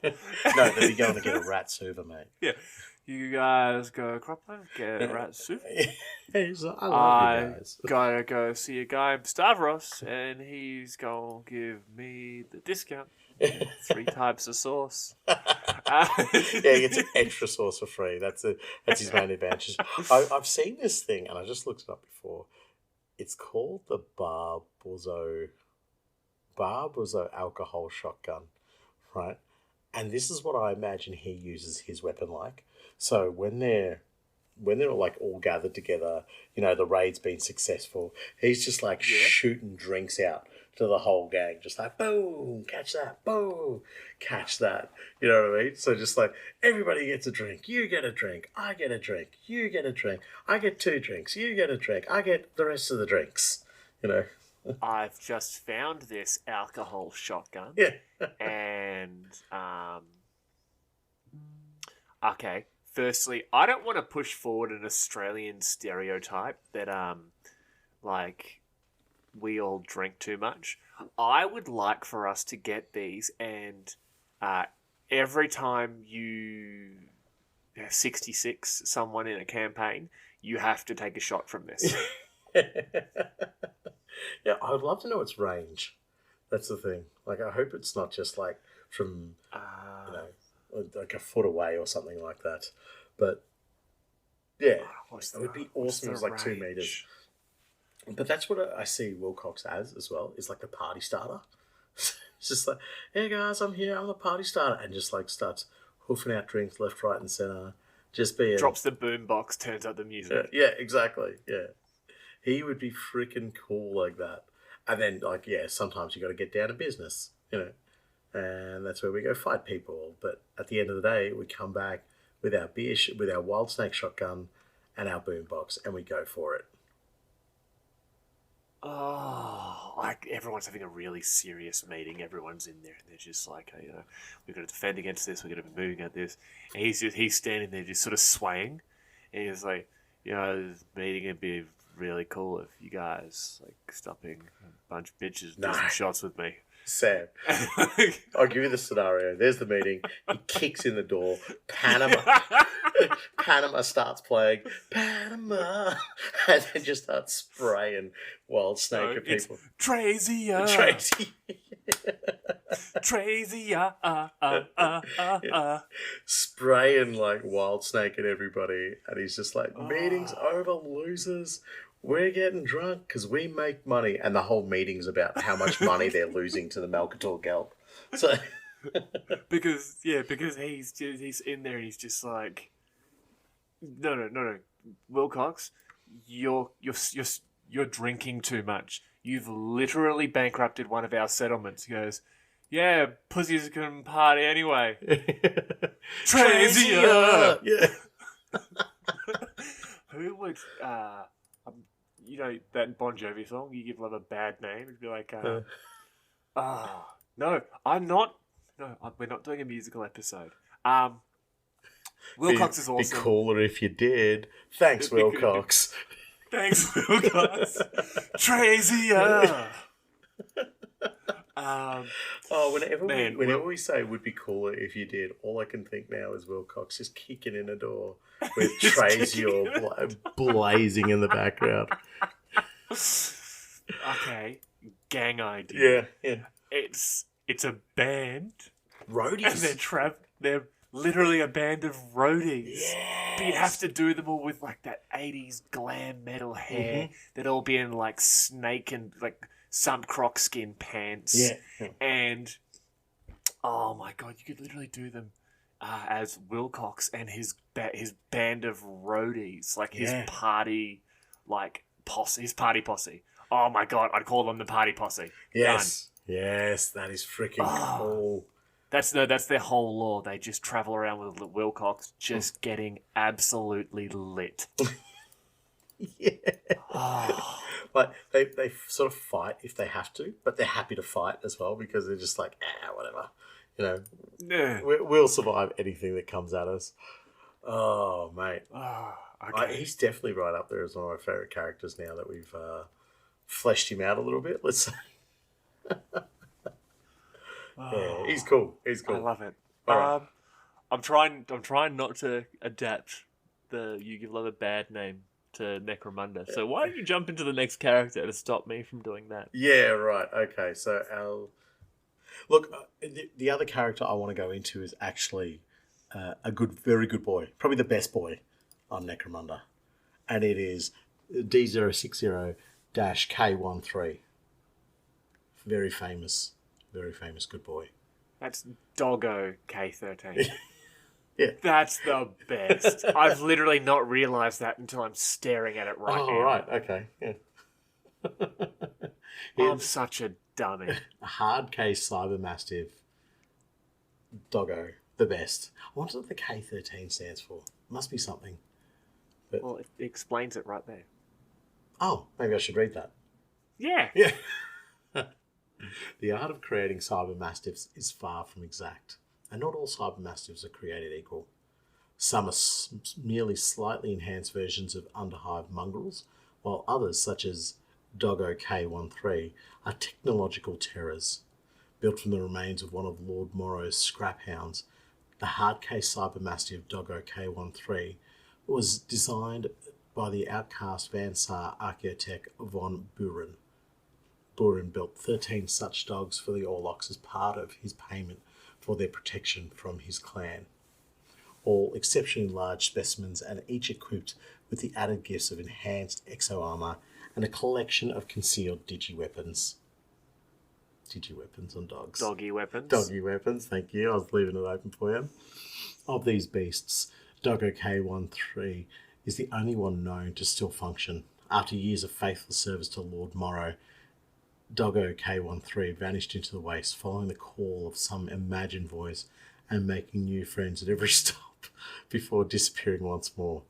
they'd be going to get a rat suva, mate. Yeah. You guys go cropland, get a rat suva? He's like, I love you guys. Gotta go see a guy in Stavros, and he's gonna give me the discount. 3 types of sauce. He gets extra sauce for free. That's his main advantage. I've seen this thing, and I just looked it up before. It's called the Barbozo alcohol shotgun, right? And this is what I imagine he uses his weapon like. So when they're like all gathered together, the raid's been successful, he's just like shooting drinks out to the whole gang, just like, boom, catch that, boom, catch that. You know what I mean? So just like, everybody gets a drink. You get a drink. I get a drink. You get a drink. I get 2 drinks. You get a drink. I get the rest of the drinks. I've just found this alcohol shotgun. Yeah. And, okay. Firstly, I don't want to push forward an Australian stereotype that, we all drink too much. I would like for us to get these, and every time you 66 someone in a campaign, you have to take a shot from this. Yeah, I would love to know its range. That's the thing. Like, I hope it's not just like from, like a foot away or something like that. But yeah, it would be awesome. It's like 2 meters. But that's what I see Wilcox as well, is like the party starter. It's just like, hey guys, I'm here, I'm the party starter. And just like starts hoofing out drinks left, right, and centre. Drops the boombox, turns up the music. Yeah, exactly. Yeah. He would be freaking cool like that. And then, like, sometimes you got to get down to business, and that's where we go fight people. But at the end of the day, we come back with our with our wild snake shotgun and our boombox, and we go for it. Oh, like everyone's having a really serious meeting. Everyone's in there, and they're just like, hey, we've got to defend against this. We're going to be moving at this. And he's standing there, just sort of swaying, and he's like, this meeting would be really cool if you guys like stopping a bunch of bitches and do some shots with me. Sam, I'll give you the scenario. There's the meeting. He kicks in the door. Panama starts playing. Panama. And then just starts spraying wild snake at people. Trazia. Spraying like wild snake at everybody. And he's just like, meeting's over, losers. we're getting drunk because we make money. And the whole meeting's about how much money they're losing to the Malkator Gelb. So... because he's in there and he's just like, no, Wilcox, you're drinking too much. You've literally bankrupted one of our settlements. He goes, yeah, pussies can party anyway. Transia! Yeah. Who would, that Bon Jovi song, You Give Love a Bad Name? It'd be like, no, I'm not. No, we're not doing a musical episode. Wilcox is awesome. Be cooler if you did. Thanks, Wilcox. Thanks, Wilcox. Transia! Whenever we say would be cooler if you did, all I can think now is Wilcox just kicking in a door with Transia blazing in the background. Okay, gang idea. Yeah. It's a band. Roadies. And they're literally a band of roadies. Yes. But you have to do them all with like that 80s glam metal hair. Mm-hmm. They'd all be in like snake and like some croc skin pants. Yeah. And oh my god, you could literally do them as Wilcox and his band of roadies, like his party posse, his party posse. Oh my god, I'd call them the party posse. Yes. Done. Yes, that is freaking cool. That's their whole lore. They just travel around with Wilcox, just getting absolutely lit. Yeah. Like they sort of fight if they have to, but they're happy to fight as well because they're just like, whatever. Yeah. We'll survive anything that comes at us. Oh, mate. Oh, okay. He's definitely right up there as one of my favourite characters now that we've fleshed him out a little bit. Let's say. Yeah, he's cool. I love it. Right. I'm trying not to adapt the You Give Love a Bad Name to Necromunda. So why don't you jump into the next character to stop me from doing that? Yeah, right. Okay, so the other character I want to go into is actually very good boy, probably the best boy on Necromunda, and it is D060-K13. Very famous good boy. That's Doggo K13. Yeah. That's the best. I've literally not realised that until I'm staring at it right now. Oh, right. Okay. Yeah. I'm such a dummy. A hard case cyber mastiff. Doggo. The best. I wonder what the K13 stands for. Must be something. But... Well, it explains it right there. Oh, maybe I should read that. Yeah. Yeah. The art of creating cyber mastiffs is far from exact, and not all cyber mastiffs are created equal. Some are merely slightly enhanced versions of Underhive mongrels, while others, such as Doggo K13, are technological terrors. Built from the remains of one of Lord Morrow's scrap hounds, the hard-case cyber mastiff Doggo K13 was designed by the outcast Vansar architect von Buren. Buren built 13 such dogs for the Orlocks as part of his payment for their protection from his clan. All exceptionally large specimens and each equipped with the added gifts of enhanced exo-armour and a collection of concealed digi-weapons. Digi-weapons on dogs. Doggy weapons. Doggy weapons, thank you. I was leaving it open for you. Of these beasts, Doggo K13 is the only one known to still function. After years of faithful service to Lord Morrow, Doggo K13 vanished into the waste, following the call of some imagined voice and making new friends at every stop before disappearing once more.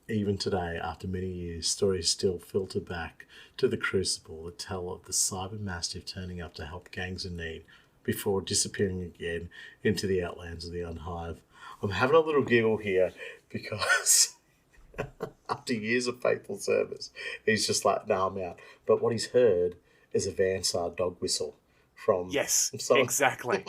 Even today, after many years, stories still filter back to the Crucible that tell of the cyber mastiff turning up to help gangs in need before disappearing again into the outlands of the Underhive. I'm having a little giggle here because after years of faithful service, he's just like, no, I'm out. But what he's heard is a Vansar dog whistle from... Yes, exactly.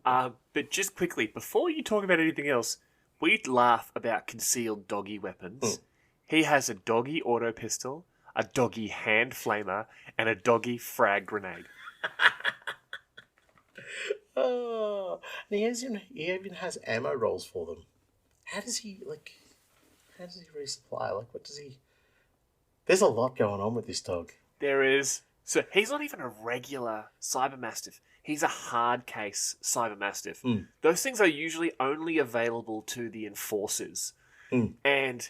But just quickly, before you talk about anything else, we'd laugh about concealed doggy weapons. He has a doggy auto pistol, a doggy hand flamer, and a doggy frag grenade. Oh, and he even has ammo rolls for them. How does he resupply? Like, what does he... There's a lot going on with this dog. There is. So he's not even a regular Cybermastiff. He's a hard case Cybermastiff. Mm. Those things are usually only available to the enforcers. Mm. And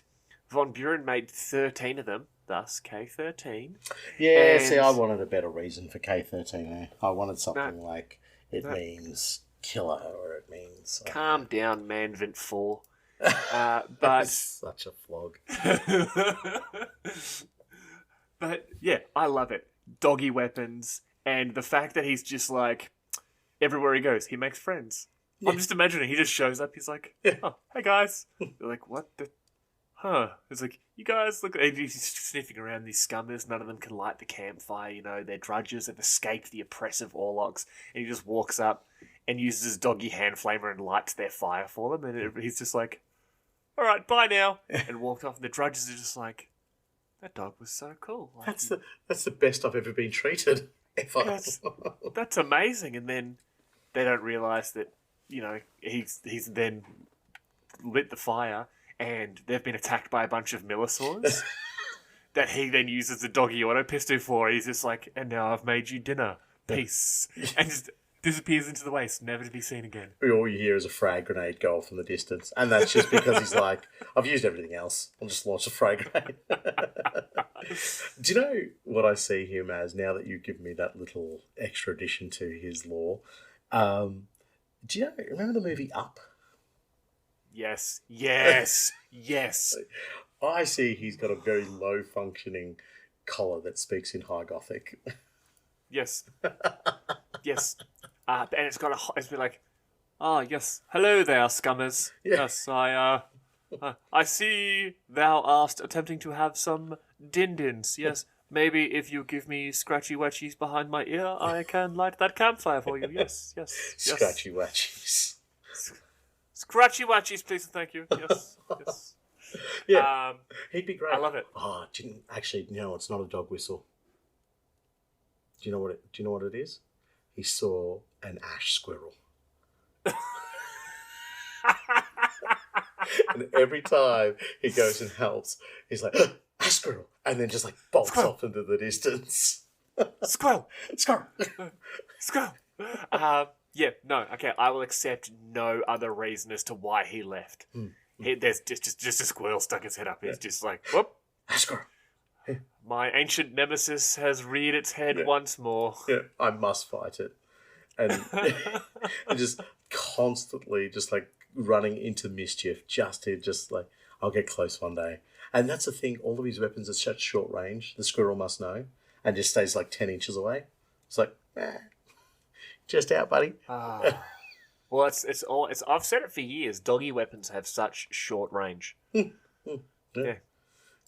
Von Buren made 13 of them, thus K13. Yeah, And- see, I wanted a better reason for K13 there. I wanted something like it means killer or it means... Calm down, Manvent 4. That's But such a flog. but yeah, I love it. Doggy weapons, and the fact that he's just like everywhere he goes, he makes friends. Yeah. I'm just imagining he just shows up. He's like, "Oh, hey guys." They're like, "What the? Huh?" It's like, "You guys look." And he's sniffing around these scummers. None of them can light the campfire. You know, they're drudges. Have escaped the oppressive Orlocks, and he just walks up and uses his doggy hand flamer and lights their fire for them. And he's just like, "All right, bye now," and walked off. And the drudges are just like, "That dog was so cool." Like, That's the best I've ever been treated. Ever. That's amazing. And then they don't realise that, you know, he's then lit the fire and they've been attacked by a bunch of Millisors that he then uses the doggy auto pistol for. He's just like, "And now I've made you dinner. Peace." And just disappears into the waste, never to be seen again. All you hear is a frag grenade go off from the distance. And that's just because he's like, I've used everything else. I'll just launch a frag grenade. Do you know what I see him as now that you've given me that little extra addition to his lore? Do you remember the movie Up? Yes. I see he's got a very low functioning collar that speaks in High Gothic. Yes. And it's been like, "Ah, yes. Hello there, scummers. Yeah. Yes, I see thou art attempting to have some din-dins. Yes, maybe if you give me scratchy watchies behind my ear, I can light that campfire for you. Yes. Scratchy watchies. Scratchy watchies, please and thank you. Yes. Yeah, he'd be great. I love it. Oh, no, it's not a dog whistle. Do you know what it is? He saw an ash squirrel. And every time he goes and helps, he's like, "Ash squirrel," and then just like bolts Squirrel. off into the distance. Squirrel. Squirrel. Yeah, no, okay, I will accept no other reason as to why he left. There's just a squirrel stuck his head up. He's just like, "Whoop, Ash squirrel. my ancient nemesis has reared its head once more." Yeah, I must fight it. And, and just constantly just like running into mischief just like, I'll get close one day. And that's the thing, all of his weapons are such short range, the squirrel must know, and just stays like 10 inches away. It's like, just out, buddy. Well, I've said it for years. Doggy weapons have such short range. Yeah.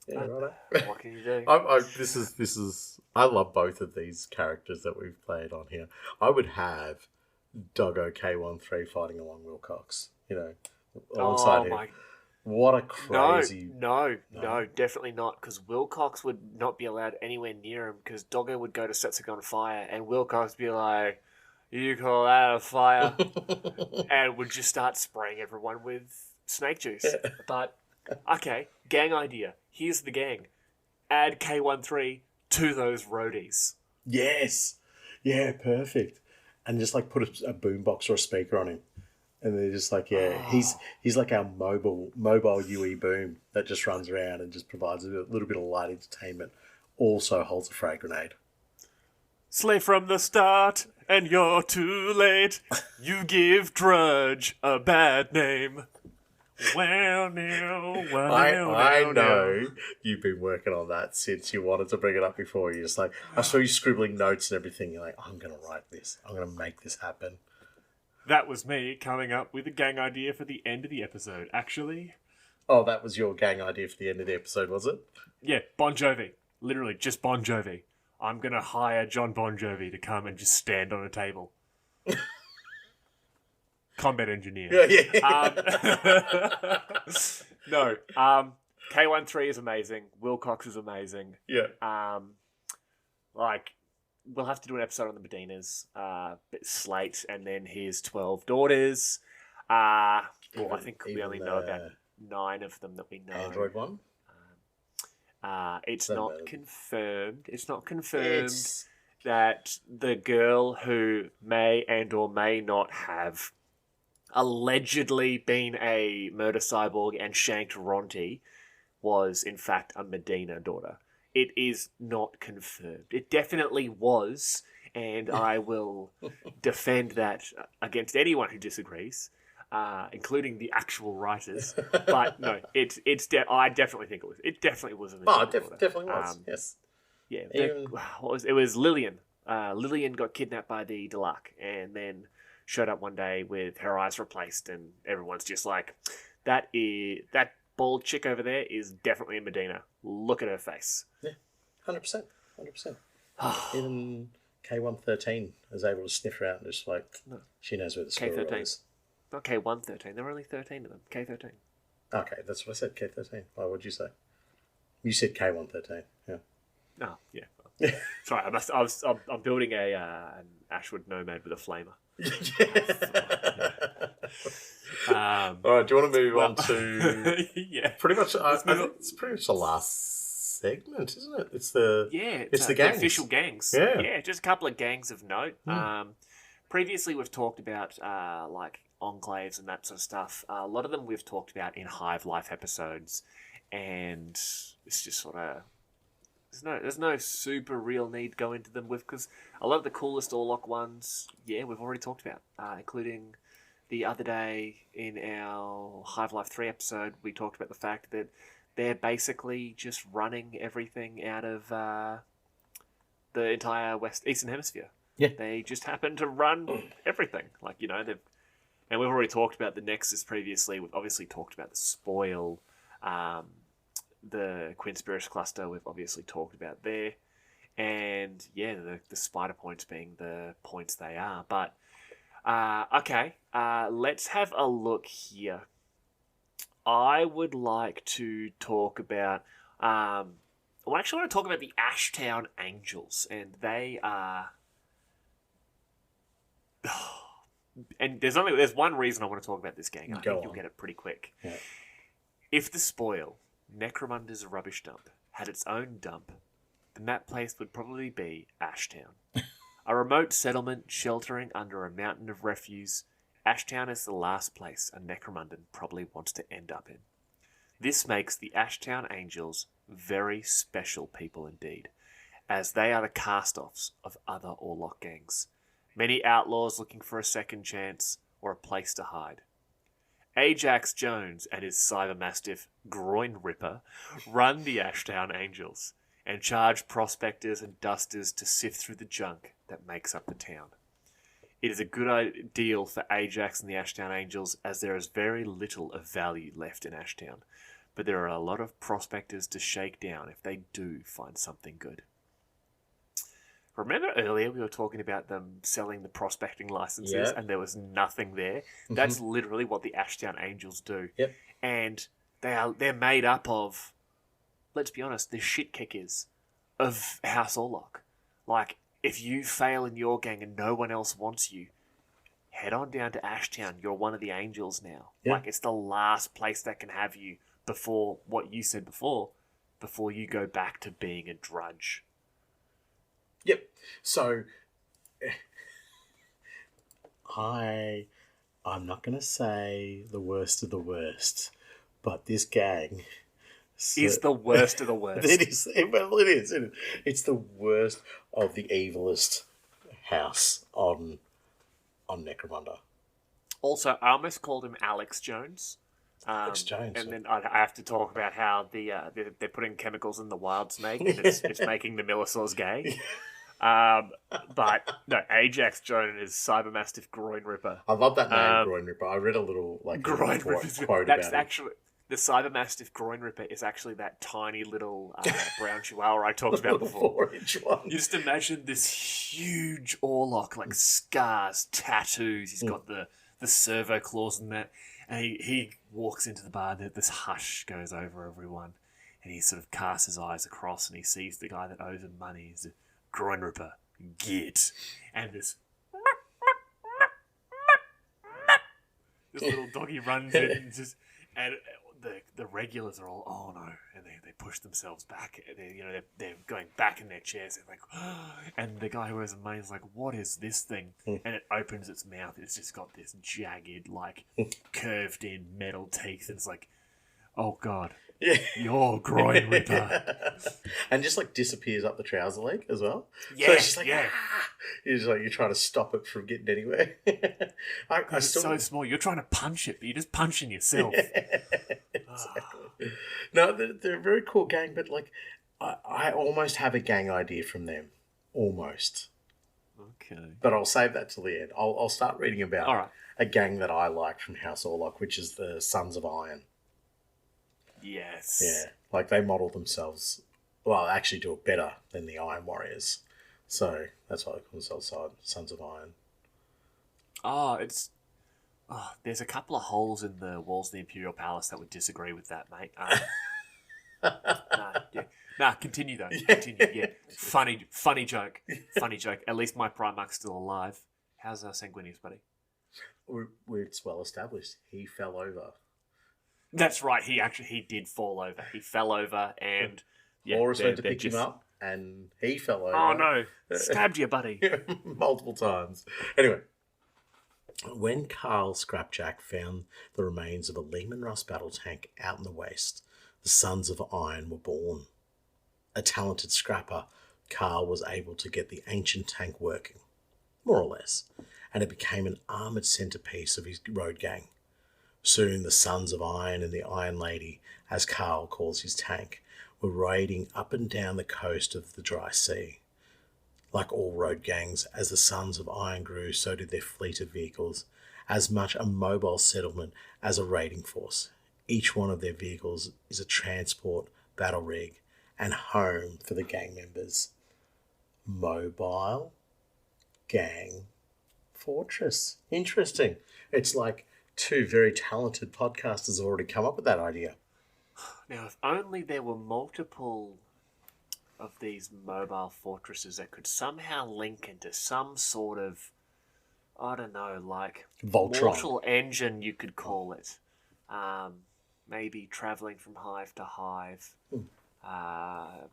Yeah, right. What can you do? I love both of these characters that we've played on here. I would have Doggo K13 fighting along Wilcox, alongside him. What a crazy... No, definitely not, because Wilcox would not be allowed anywhere near him, because Doggo would go to set something on fire, and Wilcox would be like, "You call that a fire?" and would just start spraying everyone with snake juice. But, okay, gang idea. Here's the gang. Add K13 to those roadies. Yes. Yeah, perfect. And just like put a boombox or a speaker on him. And they're just like, he's like our mobile UE boom that just runs around and just provides a little bit of light entertainment. Also holds a frag grenade. Slay from the start, and you're too late. You give Drudge a bad name. I know you've been working on that since you wanted to bring it up before. You're just like, I saw you scribbling notes and everything. You're like, I'm going to write this. I'm going to make this happen. That was me coming up with a gang idea for the end of the episode, actually. Oh, that was your gang idea for the end of the episode, was it? Yeah, Bon Jovi. Literally, just Bon Jovi. I'm going to hire John Bon Jovi to come and just stand on a table. Combat engineer. No, K13 is amazing. Wilcox is amazing. Yeah. We'll have to do an episode on the Medinas, Slate, and then his 12 daughters. I think we only know about 9 of them that we know. Android one? It's Doesn't not matter. confirmed. It's not confirmed It's that the girl who may and or may not have allegedly been a murder cyborg and shanked Ronti was in fact a Medina daughter. It is not confirmed. It definitely was, and I will defend that against anyone who disagrees, including the actual writers. But no, I definitely think it was. It definitely was a Medina daughter. definitely was. Yes. Yeah, Even- it was Lillian. Lillian got kidnapped by the Delac and then showed up one day with her eyes replaced, and everyone's just like, that bald chick over there is definitely a Medina. Look at her face. Yeah, 100%. 100%. Even K113 is able to sniff her out and just like, she knows where the squirrel K13. is. Not K113. There were only 13 of them. K13. Okay, that's what I said, K13. Why would you say? You said K113, yeah. Oh, yeah. Sorry, I'm building an Ashwood Nomad with a flamer. All right, do you want to move on to... Yeah. Pretty much, I think it's pretty much the last segment, isn't it? It's the the gangs. official gangs. Yeah. Just a couple of gangs of note. Previously, we've talked about like enclaves and that sort of stuff. A lot of them we've talked about in Hive Life episodes, and it's just sort of there's no super real need to go into them with, because a lot of the coolest Orlock ones, we've already talked about, including the other day in our Hive Life 3 episode, we talked about the fact that they're basically just running everything out of the entire Eastern Hemisphere. Yeah. They just happen to run everything. Like, and we've already talked about the Nexus previously. We've obviously talked about the Spoil, the Quinspirus cluster we've obviously talked about there. And, the spider points being the points they are. But, okay, let's have a look here. I would like to talk about... I actually want to talk about the Ashtown Angels, and they are... And there's one reason I want to talk about this gang. I think you'll get it pretty quick. Yeah. If the Spoil, Necromunda's rubbish dump, had its own dump, then that place would probably be Ashtown. A remote settlement sheltering under a mountain of refuse, Ashtown is the last place a Necromundan probably wants to end up in. This makes the Ashtown Angels very special people indeed, as they are the cast-offs of other Orlock gangs. Many outlaws looking for a second chance or a place to hide. Ajax Jones and his cybermastiff Groin Ripper run the Ashtown Angels and charge prospectors and dusters to sift through the junk that makes up the town. It is a good deal for Ajax and the Ashtown Angels, as there is very little of value left in Ashtown, but there are a lot of prospectors to shake down if they do find something good. Remember earlier we were talking about them selling the prospecting licenses and there was nothing there? That's literally what the Ashtown Angels do. Yep. And they're made up of, let's be honest, the shit kickers of House Orlock. Like, if you fail in your gang and no one else wants you, head on down to Ashtown. You're one of the Angels now. Yeah. Like, it's the last place that can have you before what you said before you go back to being a drudge. Yep. So, I'm not going to say the worst of the worst, but this gang is the worst of the worst. It is. Well, it is. It's the worst of the evilest house on Necromunda. Also, I almost called him Alex Jones. Alex Jones. And then I have to talk about how they're putting chemicals in the wild snake and it's making the Millisaurs gay. But no, Ajax Jones is Cybermastiff Groin Ripper. I love that name, Groin Ripper. I read a little Groin Ripper. quote That's about actually the Cybermastiff Groin Ripper is actually that tiny little brown chihuahua I talked about before. 4-inch one. You just imagine this huge Orlock, like scars, tattoos. He's got the servo claws and that. And he walks into the bar, and this hush goes over everyone. And he sort of casts his eyes across and he sees the guy that owes him money. He's a Groin Ripper. Get. And this little doggy runs in and the regulars are all, oh no, and they push themselves back. They're going back in their chairs. They're like, and the guy who has a mane is like, what is this thing? And it opens its mouth. It's just got this jagged, like curved in metal teeth. And it's like, oh god, Yeah. your groin ripper. And just like disappears up the trouser leg as well. Yeah, so it's just like, yeah. You're just like, you're trying to stop it from getting anywhere. It's so small. You're trying to punch it, but you're just punching yourself. Exactly. No, they're a very cool gang, but like, I almost have a gang idea from them. Almost. Okay. But I'll save that till the end. I'll start reading about All right. a gang that I like from House Orlock, which is the Sons of Iron. Yes. Yeah. Like, they model themselves, well, actually do it better than the Iron Warriors. So that's why they call themselves Sons of Iron. There's a couple of holes in the walls of the Imperial Palace that would disagree with that, mate. Continue though. Continue. Yeah, funny joke. Funny joke. At least my Primarch's still alive. How's Sanguinius, buddy? It's well established. He fell over. That's right. He did fall over. He fell over, and Laura's went to pick him up, and he fell over. Oh no! Stabbed you, buddy. Multiple times. Anyway, when Carl Scrapjack found the remains of a Lehman Russ battle tank out in the waste, the Sons of Iron were born. A talented scrapper, Carl was able to get the ancient tank working, more or less, and it became an armoured centrepiece of his road gang. Soon the Sons of Iron and the Iron Lady, as Carl calls his tank, were raiding up and down the coast of the dry sea. Like all road gangs, as the Sons of Iron grew, so did their fleet of vehicles, as much a mobile settlement as a raiding force. Each one of their vehicles is a transport, battle rig, and home for the gang members. Mobile gang fortress. Interesting. It's like two very talented podcasters already come up with that idea. Now, if only there were multiple of these mobile fortresses that could somehow link into some sort of, I don't know, like Voltron. mortal engine, you could call it. Maybe travelling from hive to hive,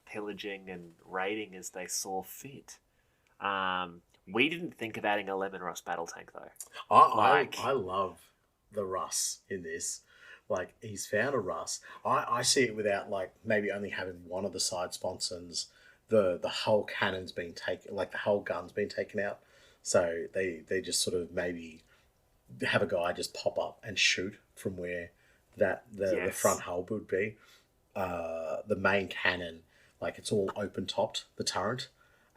pillaging and raiding as they saw fit. We didn't think of adding a Lemon Rust battle tank, though. I love the Russ in this. Like, he's found a Russ. I see it without, like, maybe only having one of the side sponsons. The whole cannon's been taken, like, the whole gun's been taken out. So they just sort of maybe have a guy just pop up and shoot from where the front hull would be. The main cannon, like, it's all open topped, the turret,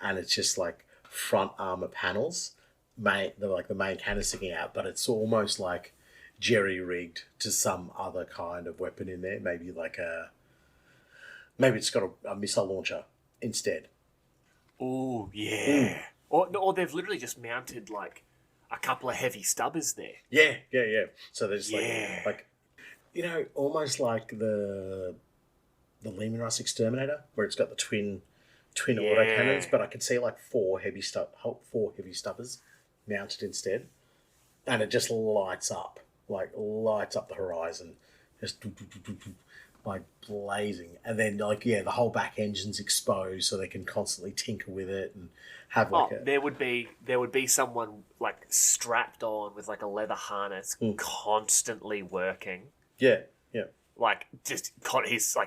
and it's just like front armor panels. The main cannon sticking out, but it's almost like jerry-rigged to some other kind of weapon in there. Maybe it's got a missile launcher instead. Oh, yeah. Or they've literally just mounted, like, a couple of heavy stubbers there. Yeah. So they're just like, you know, almost like the Lehman Russ Exterminator, where it's got the twin autocannons, but I can see like four heavy stubbers mounted instead, and it just lights up the horizon, just like blazing, and then the whole back engine's exposed, so they can constantly tinker with it and have there would be someone like strapped on with like a leather harness, constantly working. Yeah. Like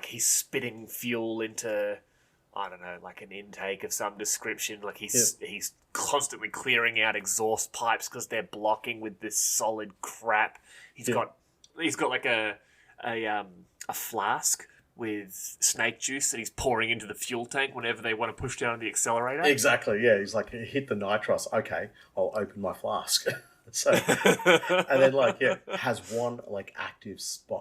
he's spitting fuel into, I don't know, like an intake of some description. Like he's constantly clearing out exhaust pipes because they're blocking with this solid crap. He's got like a flask with snake juice that he's pouring into the fuel tank whenever they want to push down the accelerator. Exactly. Yeah. He's like, hit the nitros. Okay, I'll open my flask. So, and then has one like active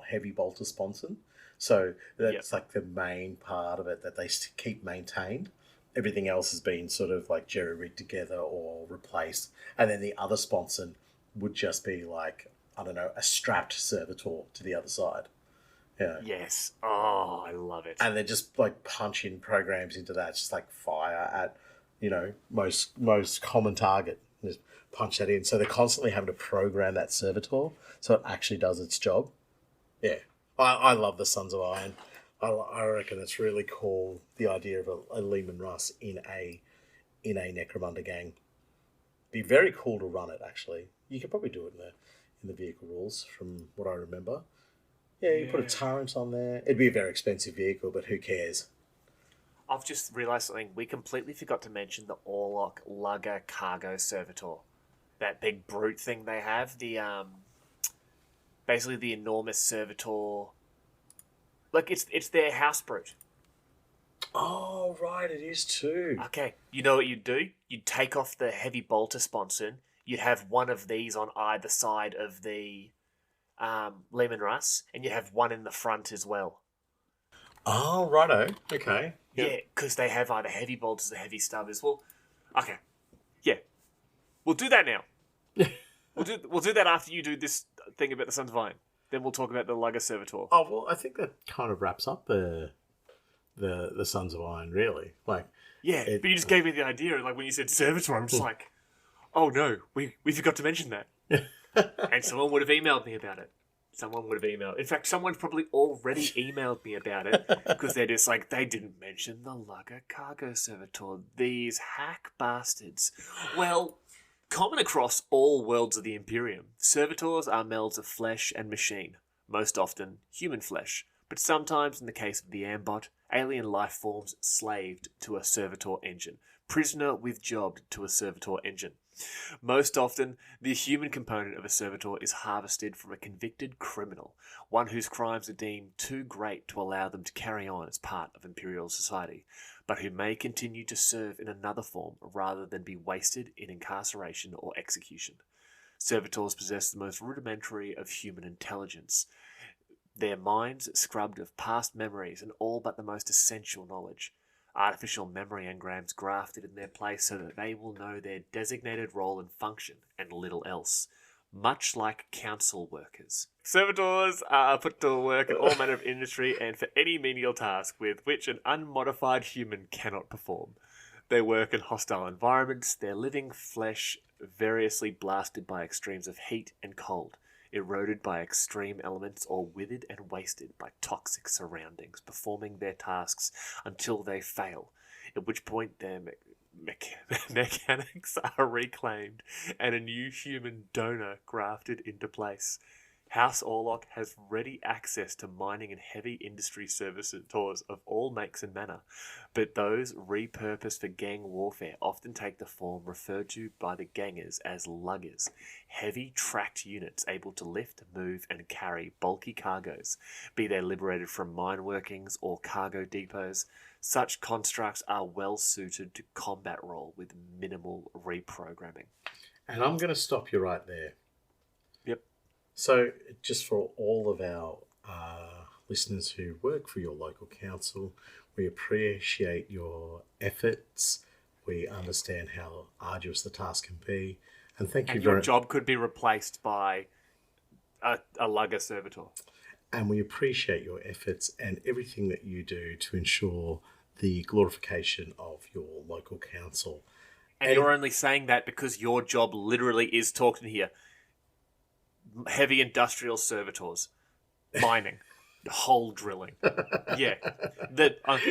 heavy bolter sponson. So that's like the main part of it that they keep maintained. Everything else has been sort of like jerry-rigged together or replaced. And then the other sponson would just be like, I don't know, a strapped servitor to the other side. Yeah. Yes. Oh, I love it. And they're just like punching programs into that. It's just like fire at, you know, most common target. Just punch that in. So they're constantly having to program that servitor so it actually does its job. Yeah. I love the Sons of Iron. I reckon it's really cool, the idea of a Leman Russ in a Necromunda gang. Be very cool to run it, actually. You could probably do it in the vehicle rules, from what I remember. Yeah, you put a turret on there. It'd be a very expensive vehicle, but who cares? I've just realised something. We completely forgot to mention the Orlock Lugger Cargo Servitor. That big brute thing they have. The basically the enormous servitor. Like, it's their house brute. Oh, right, it is too. Okay, you know what you'd do? You'd take off the heavy bolter sponson. You'd have one of these on either side of the Leman Russ, and you'd have one in the front as well. Oh, righto. Okay. Yep. Yeah, because they have either heavy bolters or heavy stubbers. Well, okay. Yeah. We'll do that now. We'll do that after you do this thing about the Sons of Iron. Then we'll talk about the Lugger Servitor. Oh, well, I think that kind of wraps up the Sons of Iron, really. Like, yeah, but you just gave me the idea. Like, when you said Servitor, I'm just like, oh no, we forgot to mention that. And someone would have emailed me about it. In fact, someone's probably already emailed me about it, because they're just like, they didn't mention the Lugger Cargo Servitor. These hack bastards. Well, common across all worlds of the Imperium, servitors are melds of flesh and machine, most often human flesh, but sometimes, in the case of the Ambot, alien life forms slaved to a servitor engine, prisoner with jobbed to a servitor engine. Most often, the human component of a servitor is harvested from a convicted criminal, one whose crimes are deemed too great to allow them to carry on as part of Imperial society, but who may continue to serve in another form rather than be wasted in incarceration or execution. Servitors possess the most rudimentary of human intelligence, their minds scrubbed of past memories and all but the most essential knowledge. Artificial memory engrams grafted in their place so that they will know their designated role and function and little else, much like council workers. Servitors are put to work in all manner of industry and for any menial task with which an unmodified human cannot perform. They work in hostile environments, their living flesh variously blasted by extremes of heat and cold, eroded by extreme elements, or withered and wasted by toxic surroundings, performing their tasks until they fail, at which point their mechanics are reclaimed and a new human donor grafted into place. House Orlock has ready access to mining and heavy industry servitors of all makes and manner, but those repurposed for gang warfare often take the form referred to by the gangers as luggers, heavy tracked units able to lift, move and carry bulky cargoes, be they liberated from mine workings or cargo depots. Such constructs are well suited to combat role with minimal reprogramming. And I'm going to stop you right there. Yep. So, just for all of our listeners who work for your local council, we appreciate your efforts. We understand how arduous the task can be. And thank you very much. Your job could be replaced by a Lugger Servitor. And we appreciate your efforts and everything that you do to ensure the glorification of your local council. And you're only saying that because your job literally is talking here. Heavy industrial servitors, mining, hole drilling. Yeah,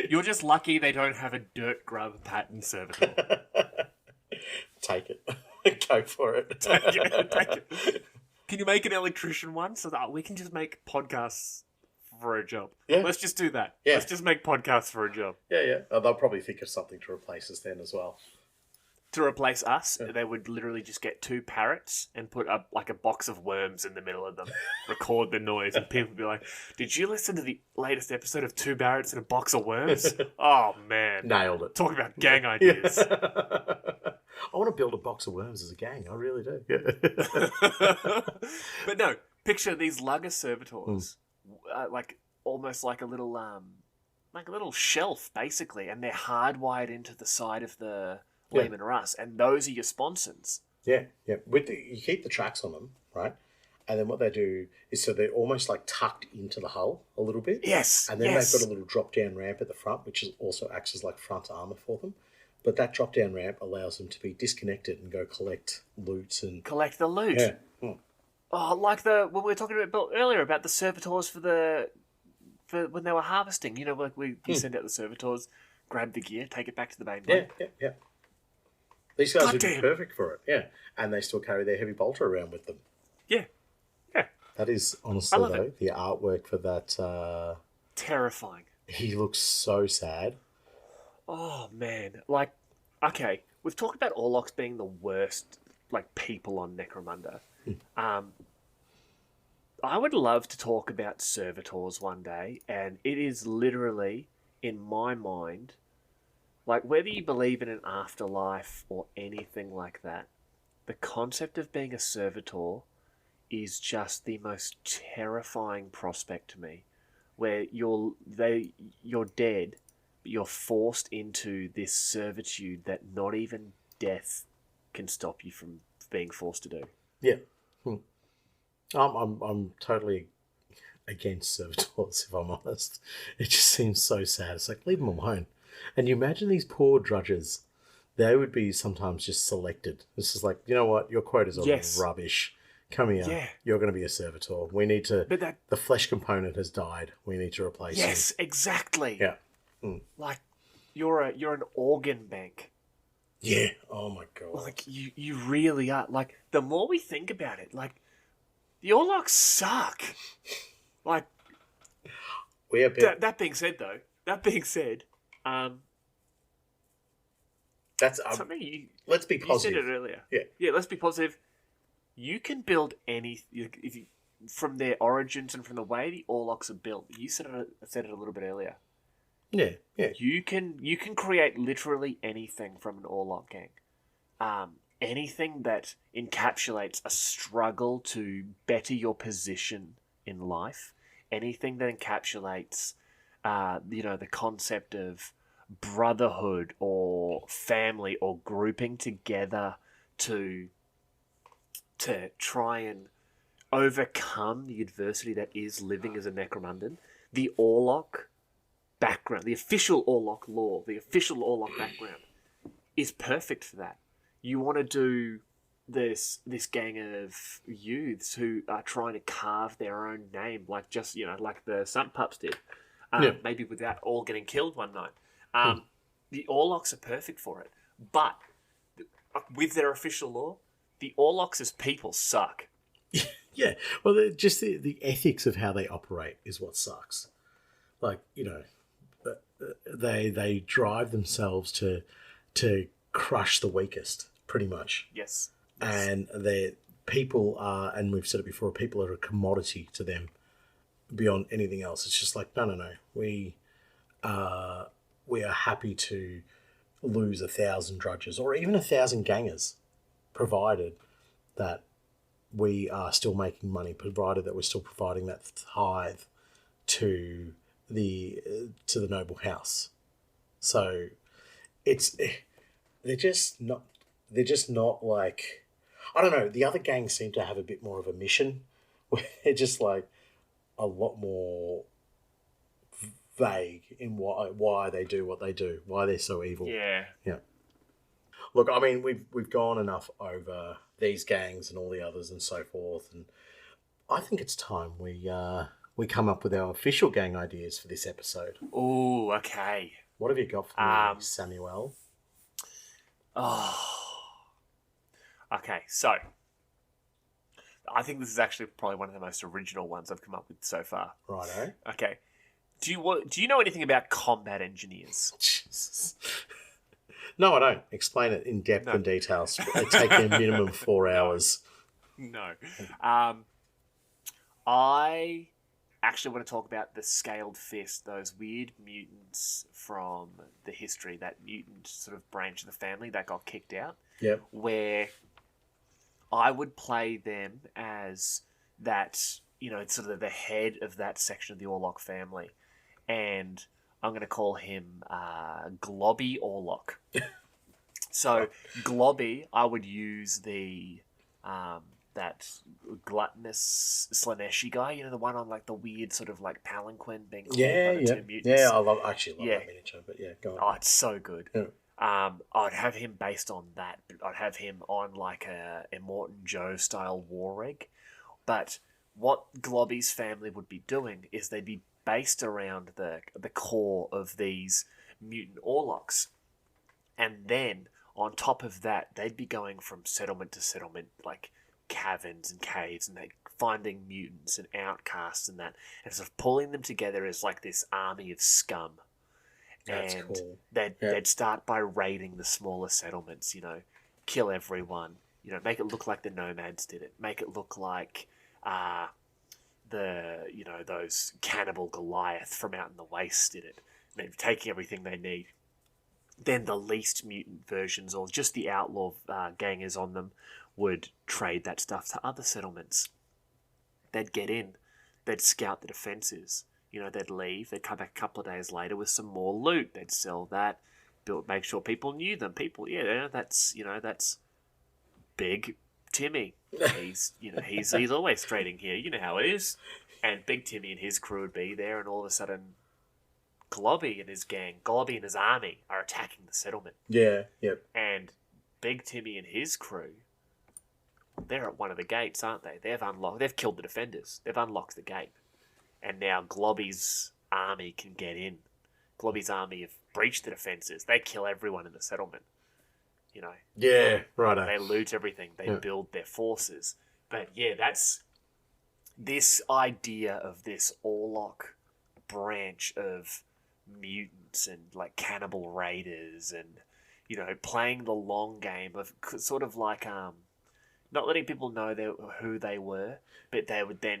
you're just lucky they don't have a dirt grub pattern servitor. Take it, go for it. Take it. Can you make an electrician one so that we can just make podcasts for a job? Yeah, let's just do that. Yeah, let's just make podcasts for a job. Yeah. They'll probably think of something to replace us then as well. To replace us, they would literally just get 2 parrots and put a box of worms in the middle of them, record the noise, and people would be like, "Did you listen to the latest episode of 2 parrots and a box of worms?" Oh man, nailed it. Talk about gang ideas. I want to build a box of worms as a gang. I really do. Yeah. But no, picture these Lugger servitors, almost like a little shelf, basically, and they're hardwired into the side of the Leman Russ, and those are your sponsons. Yeah. You keep the tracks on them, right? And then what they do is, so they're almost like tucked into the hull a little bit. Yes. And then they've got a little drop-down ramp at the front, which also acts as like front armour for them. But that drop-down ramp allows them to be disconnected and go collect loot and... Collect the loot. Yeah. Oh, like when we were talking about earlier about the servitors for when they were harvesting. You know, like you send out the servitors, grab the gear, take it back to the main Yeah, boat. yeah. These guys would be Goddamn. perfect for it, yeah. And they still carry their heavy bolter around with them. Yeah, yeah. That is, I honestly, love though, it. the artwork for that, Terrifying. he looks so sad. Oh man, like, okay, we've talked about Orlocks being the worst, like, people on Necromunda. I would love to talk about servitors one day, and it is literally, in my mind, like, whether you believe in an afterlife or anything like that, the concept of being a servitor is just the most terrifying prospect to me, where you're dead, but you're forced into this servitude that not even death can stop you from being forced to do. Yeah. I'm totally against servitors, if I'm honest. It just seems so sad. It's like, leave them alone. And you imagine these poor drudges, they would be sometimes just selected. It's just like, you know what, your quotas are Yes. rubbish. Come here. Yeah. You're going to be a servitor. We need to... But the flesh component has died. We need to replace you. yes, exactly. Yeah. Like, you're an organ bank. Yeah. Oh, my God. Like, you really are. Like, the more we think about it, like, the Orlocks suck. Like, We are bit... that being said, though, That's... something you... let's be You said positive. it earlier. Yeah. Yeah, let's be positive. You can build any... If you, from their origins and from the way the Orlocks are built, you said it a little bit earlier. Yeah. Yeah. You can create literally anything from an Orlock gang. Anything that encapsulates a struggle to better your position in life. Anything that encapsulates, the concept of brotherhood or family or grouping together to try and overcome the adversity that is living as a Necromundan. The Orlock background, the official Orlock lore, the official Orlock background is perfect for that. You want to do this gang of youths who are trying to carve their own name, like like the Sun Pups did, maybe without all getting killed one night. The Orlocks are perfect for it, but with their official lore, the Orlocks as people suck. Yeah. Well, just the ethics of how they operate is what sucks. Like, they drive themselves to crush the weakest, pretty much. Yes. And people are, and we've said it before, people are a commodity to them beyond anything else. It's just like, no. We are happy to lose 1,000 drudges or even 1,000 gangers, provided that we are still making money, provided that we're still providing that tithe to the noble house. So they're just not like, I don't know, the other gangs seem to have a bit more of a mission where they're just like a lot more vague in why they do what they do, why they're so evil. Yeah. Look, I mean, we've gone enough over these gangs and all the others and so forth, and I think it's time we come up with our official gang ideas for this episode. Ooh, okay. What have you got for me, Samuel? Oh. Okay, so I think this is actually probably one of the most original ones I've come up with so far. Righto. Okay. Do you know anything about combat engineers? Jesus. No, I don't. Explain it in depth and details. It take me a minimum 4 hours. No. I actually want to talk about the Scaled Fist, those weird mutants from the history, that mutant sort of branch of the family that got kicked out. Yep. Where I would play them as that, sort of the head of that section of the Orlock family. And I'm going to call him Globby Orlock. So, Globby, I would use the that gluttonous Slaneshi guy, the one on like the weird sort of like palanquin being called by the two mutants. Yeah, I actually love that miniature, but yeah, go on. Oh, it's so good. Yeah. I'd have him based on that. I'd have him on like a Immortan Joe style war rig. But what Globby's family would be doing is they'd be based around the core of these mutant Orlocks. And then, on top of that, they'd be going from settlement to settlement, like caverns and caves, and they're finding mutants and outcasts and that, and sort of pulling them together as like this army of scum. That's And cool. they'd start by raiding the smaller settlements, kill everyone, make it look like the nomads did it, make it look like those cannibal Goliath from out in the wastes did it. They're taking everything they need. Then the least mutant versions, or just the outlaw gangers on them, would trade that stuff to other settlements. They'd get in, they'd scout the defences, they'd leave, they'd come back a couple of days later with some more loot, they'd sell that, make sure people knew them. That's Big Timmy. He's always trading here, you know how it is. And Big Timmy and his crew would be there, and all of a sudden Globby and his gang, Globby and his army are attacking the settlement. Yeah, yep. And Big Timmy and his crew, they're at one of the gates, aren't they? They've killed the defenders. They've unlocked the gate. And now Globby's army can get in. Globby's army have breached the defences. They kill everyone in the settlement. Yeah, right. They loot everything. They build their forces. But yeah, that's this idea of this Orlock branch of mutants and like cannibal raiders and playing the long game of sort of like not letting people know who they were, but they would then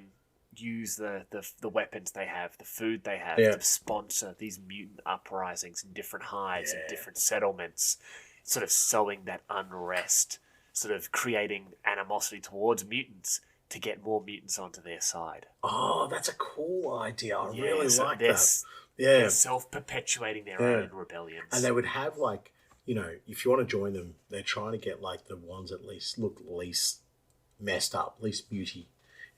use the weapons they have, the food they have, to sponsor these mutant uprisings in different hives and different settlements, sort of sowing that unrest, sort of creating animosity towards mutants to get more mutants onto their side. Oh, that's a cool idea. I really like that. They're self-perpetuating their own rebellions. And they would have like, if you want to join them, they're trying to get like the ones that look least messed up, least beauty,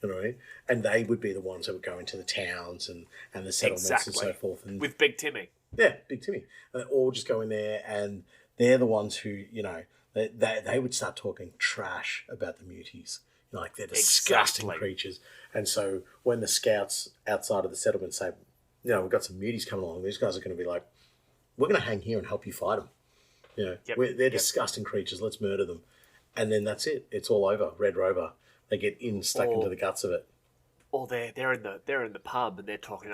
and they would be the ones that would go into the towns and the settlements and so forth. And with Big Timmy. Yeah, Big Timmy. And they all just go in there, and they're the ones who, they would start talking trash about the muties. Like they're disgusting creatures. And so when the scouts outside of the settlement say, we've got some muties coming along, these guys are going to be like, we're going to hang here and help you fight them. They're disgusting creatures. Let's murder them. And then that's it. It's all over. Red Rover. They get stuck into the guts of it. Or they're in the pub and they're talking,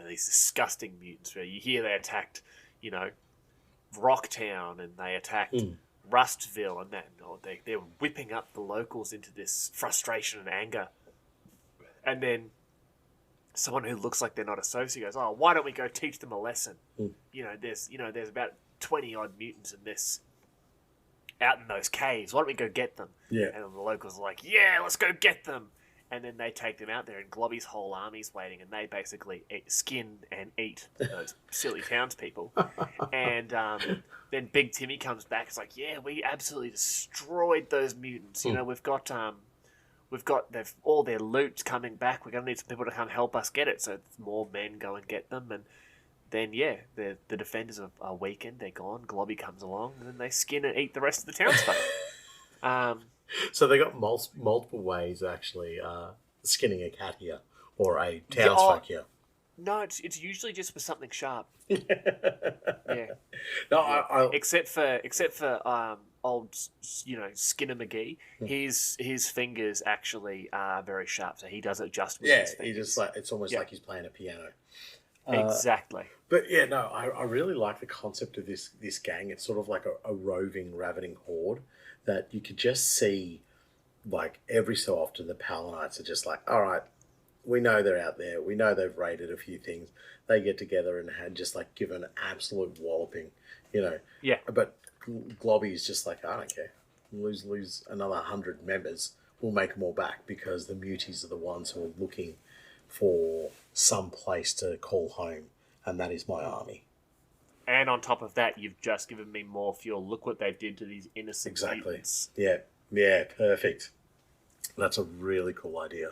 these disgusting mutants. Where you hear they attacked, Rocktown and they attacked Rustville and that. They're whipping up the locals into this frustration and anger. And then someone who looks like they're not associate goes, why don't we go teach them a lesson? There's about 20 odd mutants in this out in those caves. Why don't we go get them? Yeah. And the locals are like, yeah, let's go get them. And then they take them out there, and Globby's whole army's waiting, and they basically skin and eat those silly townspeople. And then Big Timmy comes back. It's like, yeah, we absolutely destroyed those mutants. We've got all their loot coming back. We're going to need some people to come help us get it. So more men go and get them, and then the defenders are weakened. They're gone. Globby comes along, and then they skin and eat the rest of the townsfolk. So they got multiple ways actually skinning a cat here or a townsfolk here. No, it's usually just for something sharp. Yeah. No, I except for old Skinner McGee, his fingers actually are very sharp, so he does it just with his fingers. He just it's almost like he's playing a piano. Exactly. But I really like the concept of this gang. It's sort of like a roving, ravening horde that you could just see, like every so often the Palinites are just like, all right, we know they're out there. We know they've raided a few things. They get together and had just like given an absolute walloping, Yeah. But Globby is just like, I don't care. Lose another 100 members. We'll make them all back because the muties are the ones who are looking for some place to call home, and that is my army. And on top of that, you've just given me more fuel. Look what they did to these innocent mutants. Yeah, perfect. That's a really cool idea.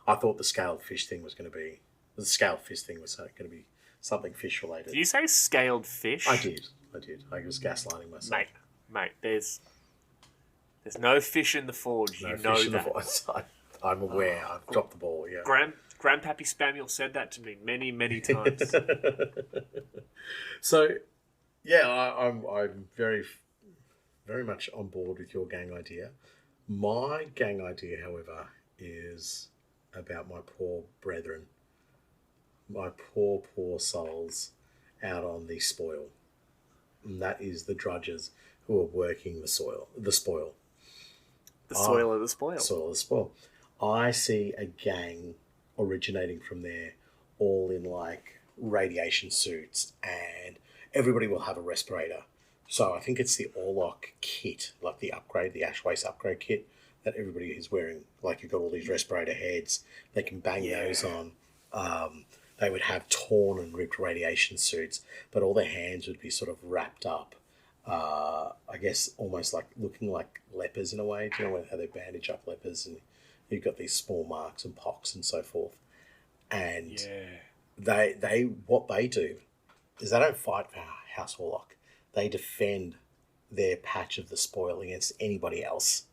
I thought the scaled fish thing was going to be something fish related. Did you say scaled fish? I did. I was gaslighting myself. Mate, there's no fish in the forge. No you fish know in that. The forge. I'm aware. I've dropped the ball, yeah. Grandpappy Spamuel said that to me many, many times. So, yeah, I'm very, very much on board with your gang idea. My gang idea, however, is about my poor brethren, my poor, poor souls out on the spoil. And that is the drudges who are working the spoil. The soil of the spoil. Soil of the spoil. I see a gang originating from there, all in like radiation suits, and everybody will have a respirator. So I think it's the Orlock kit, like the upgrade, the Ash Waste upgrade kit that everybody is wearing. Like you've got all these respirator heads. They can bang those on. They would have torn and ripped radiation suits, but all their hands would be sort of wrapped up. I guess almost like looking like lepers in a way. Do you know how they bandage up lepers and you've got these small marks and pox and so forth. And what they do is they don't fight for House Warlock. They defend their patch of the spoil against anybody else.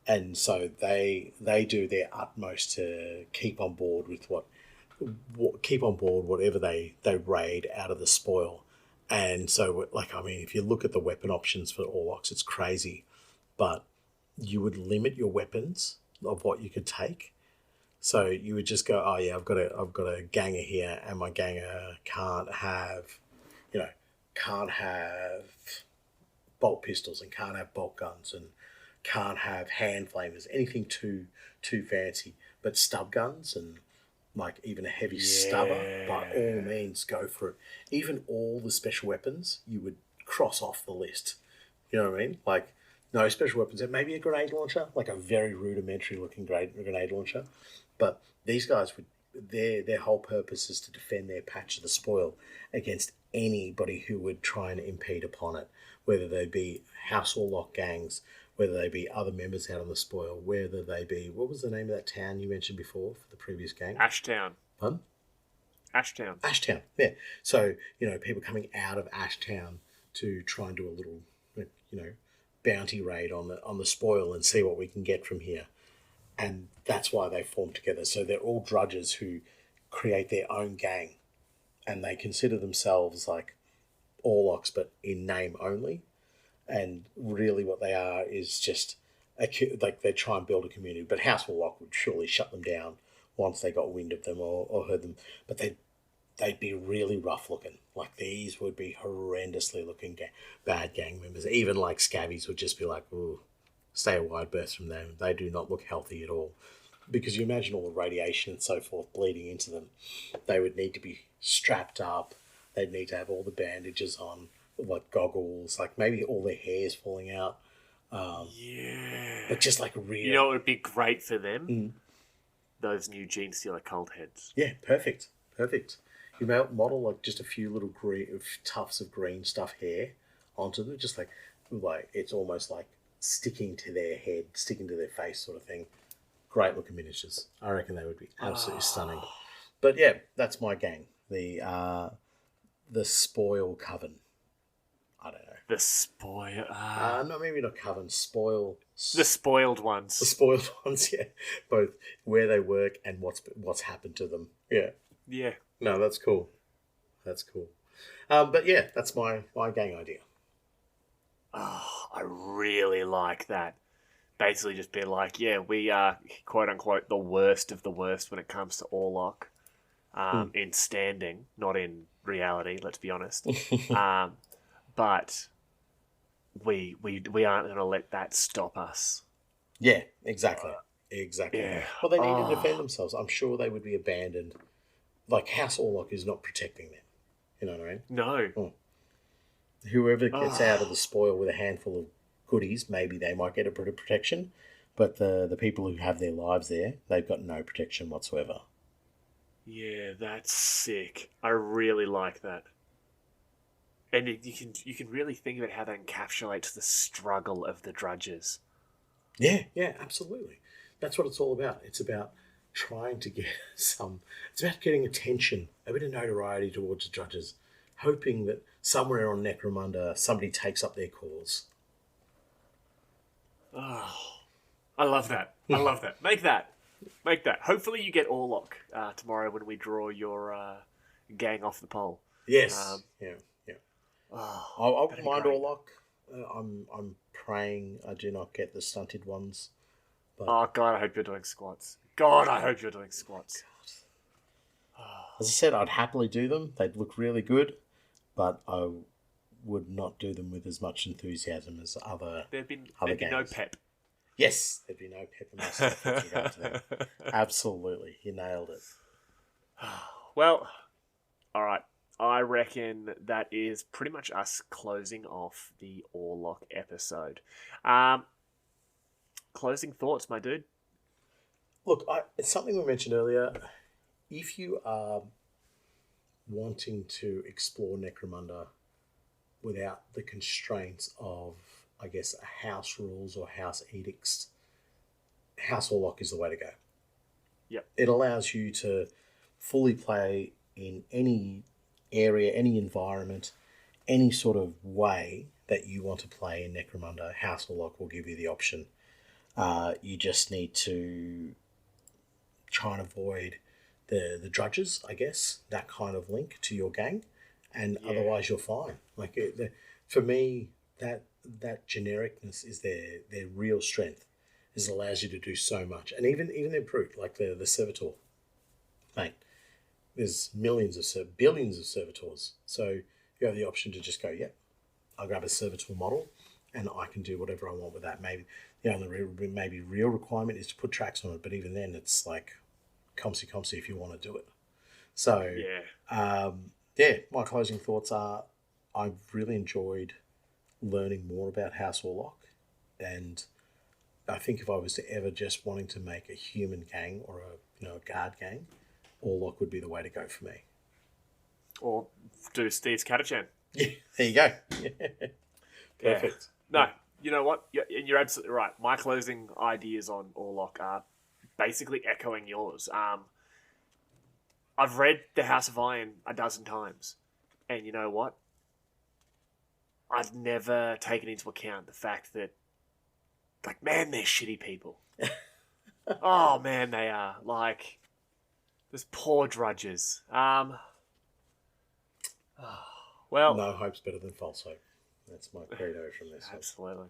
And so they do their utmost to keep on board with whatever they raid out of the spoil. And so, like, I mean, if you look at the weapon options for Orlocks, it's crazy. But you would limit your weapons of what you could take. So you would just go, oh yeah, I've got a ganger here, and my ganger can't have bolt pistols and can't have bolt guns and can't have hand flamers, anything too fancy. But stub guns and like even a heavy stubber, by all means, go for it. Even all the special weapons, you would cross off the list. You know what I mean? Like, no special weapons. Maybe a grenade launcher, like a very rudimentary looking grenade launcher. But these guys their whole purpose is to defend their patch of the spoil against anybody who would try and impede upon it, whether they be House Orlock gangs, whether they be other members out on the spoil, whether they be, what was the name of that town you mentioned before for the previous gang? Ashtown. Pardon? Ashtown, yeah. So, people coming out of Ashtown to try and do a little, bounty raid on the spoil and see what we can get from here. And that's why they form together. So they're all drudges who create their own gang, and they consider themselves like Orlocks, but in name only. And really what they are is just, like they try and build a community. But House Warlock would surely shut them down once they got wind of them or heard them. But they'd be really rough looking. Like these would be horrendously looking bad gang members. Even like scabbies would just be like, ooh, stay a wide berth from them. They do not look healthy at all. Because you imagine all the radiation and so forth bleeding into them. They would need to be strapped up. They'd need to have all the bandages on, like goggles, like maybe all their hair's falling out. But just like real. You know what would be great for them? Those new Gene Stealer cult heads. Yeah, perfect. You model like just a few little tufts of green stuff hair onto them, just like it's almost like sticking to their head, sticking to their face sort of thing. Great looking miniatures. I reckon they would be absolutely stunning. But yeah, that's my gang. The Spoil Coven. I don't know. The spoil. No, maybe not Coven. Spoil. The spoiled ones. The spoiled ones, yeah. Both where they work and what's happened to them. Yeah. Yeah. No, that's cool. But yeah, that's my gang idea. Oh, I really like that. Basically just be like, yeah, we are, quote unquote, the worst of the worst when it comes to Orlock. In standing, not in reality, let's be honest. But we aren't going to let that stop us. Yeah, exactly. Yeah. Well, they need to defend themselves. I'm sure they would be abandoned. Like, House Orlock is not protecting them. You know what I mean? No. Whoever gets out of the spoil with a handful of goodies, maybe they might get a bit of protection. But the people who have their lives there, they've got no protection whatsoever. Yeah, that's sick. I really like that. And you can really think about how that encapsulates the struggle of the drudges. Yeah, absolutely. That's what it's all about. It's about trying to get it's about getting attention, a bit of notoriety towards the drudges, hoping that somewhere on Necromunda somebody takes up their cause. Oh, I love that. I love that. Make that. Hopefully you get Orlock tomorrow when we draw your gang off the pole. Yes. Yeah. I that'd wouldn't be mind great. Orlock. I'm praying I do not get the stunted ones. Oh, God, I hope you're doing squats. As I said, I'd happily do them. They'd look really good, but I would not do them with as much enthusiasm as other There'd be games. no pep. Yes, there'd be no pep in my step with regard to them. Absolutely, you nailed it. Well, all right. I reckon that is pretty much us closing off the Orlock episode. Closing thoughts, my dude? Look, it's something we mentioned earlier. If you are wanting to explore Necromunda without the constraints of, I guess, house rules or house edicts, House Orlock is the way to go. Yep. It allows you to fully play in any area, any environment, any sort of way that you want to play in Necromunda. House Orlock will give you the option. You just need to try and avoid the drudges, I guess, that kind of link to your gang, and otherwise you're fine. Like for me, that genericness is their real strength. It allows you to do so much, and even their brute, like the servitor, mate. There's billions of servitors, so you have the option to just go, I'll grab a servitor model, and I can do whatever I want with that. Maybe the only real requirement is to put tracks on it, but even then, it's like comsy if you want to do it. So my closing thoughts are I've really enjoyed learning more about House Orlock, and I think if I was to ever just wanting to make a human gang or a guard gang, Orlock would be the way to go for me. Or do Steve's Catachan. Yeah, there you go. Perfect. No, you know what? You're absolutely right. My closing ideas on Orlock are basically echoing yours. I've read The House of Iron a dozen times, and you know what? I've never taken into account the fact that, like, man, they're shitty people. Oh, man, they are. Like, those poor drudges. Well, no hope's better than false hope. That's my credo from this. Absolutely.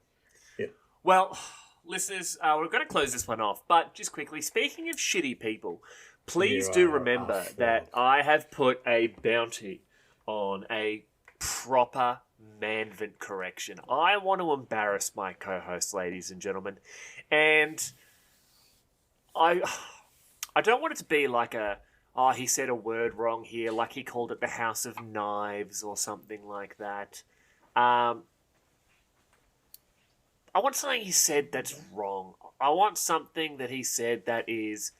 Yeah. Well, listeners, we're going to close this one off, but just quickly, speaking of shitty people, please do remember that I have put a bounty on a proper manvent correction. I want to embarrass my co-host, ladies and gentlemen, and I don't want it to be like he said a word wrong here, like he called it the House of Knives or something like that. I want something he said that's wrong. I want something that he said that is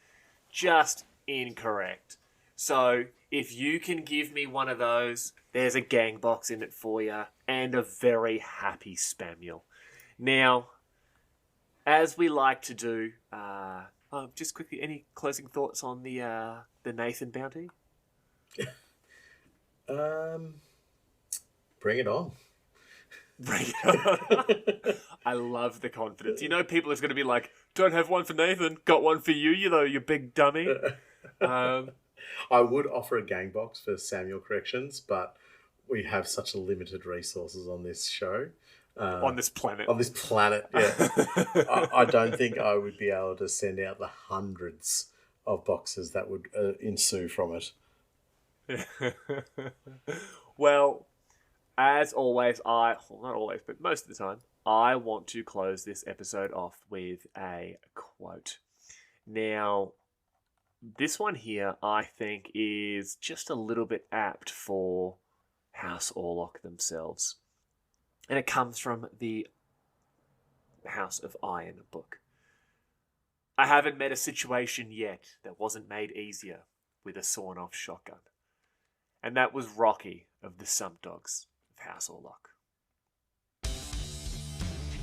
just incorrect. So, if you can give me one of those, there's a gang box in it for you, and a very happy Spamuel. Now, as we like to do, just quickly, any closing thoughts on the Nathan bounty? Bring it on. I love the confidence. You know, people is going to be like, "Don't have one for Nathan, got one for you, you big dummy." I would offer a gang box for Samuel corrections, but we have such limited resources on this show. On this planet. Yeah. I don't think I would be able to send out the hundreds of boxes that would ensue from it. Well, as always, not always, but most of the time, I want to close this episode off with a quote. Now, this one here, I think, is just a little bit apt for House Orlock themselves. And it comes from the House of Iron book. I haven't met a situation yet that wasn't made easier with a sawn-off shotgun. And that was Rocky of the Sump Dogs of House Orlock.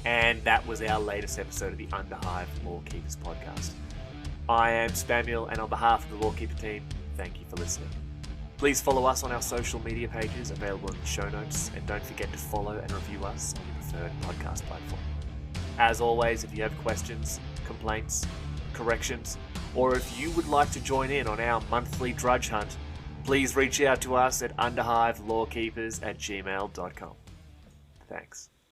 And that was our latest episode of the Underhive Lorekeepers podcast. I am Spamuel, and on behalf of the Lorekeeper team, thank you for listening. Please follow us on our social media pages available in the show notes, and don't forget to follow and review us on your preferred podcast platform. As always, if you have questions, complaints, corrections, or if you would like to join in on our monthly drudge hunt, please reach out to us at underhivelorekeepers@gmail.com. Thanks.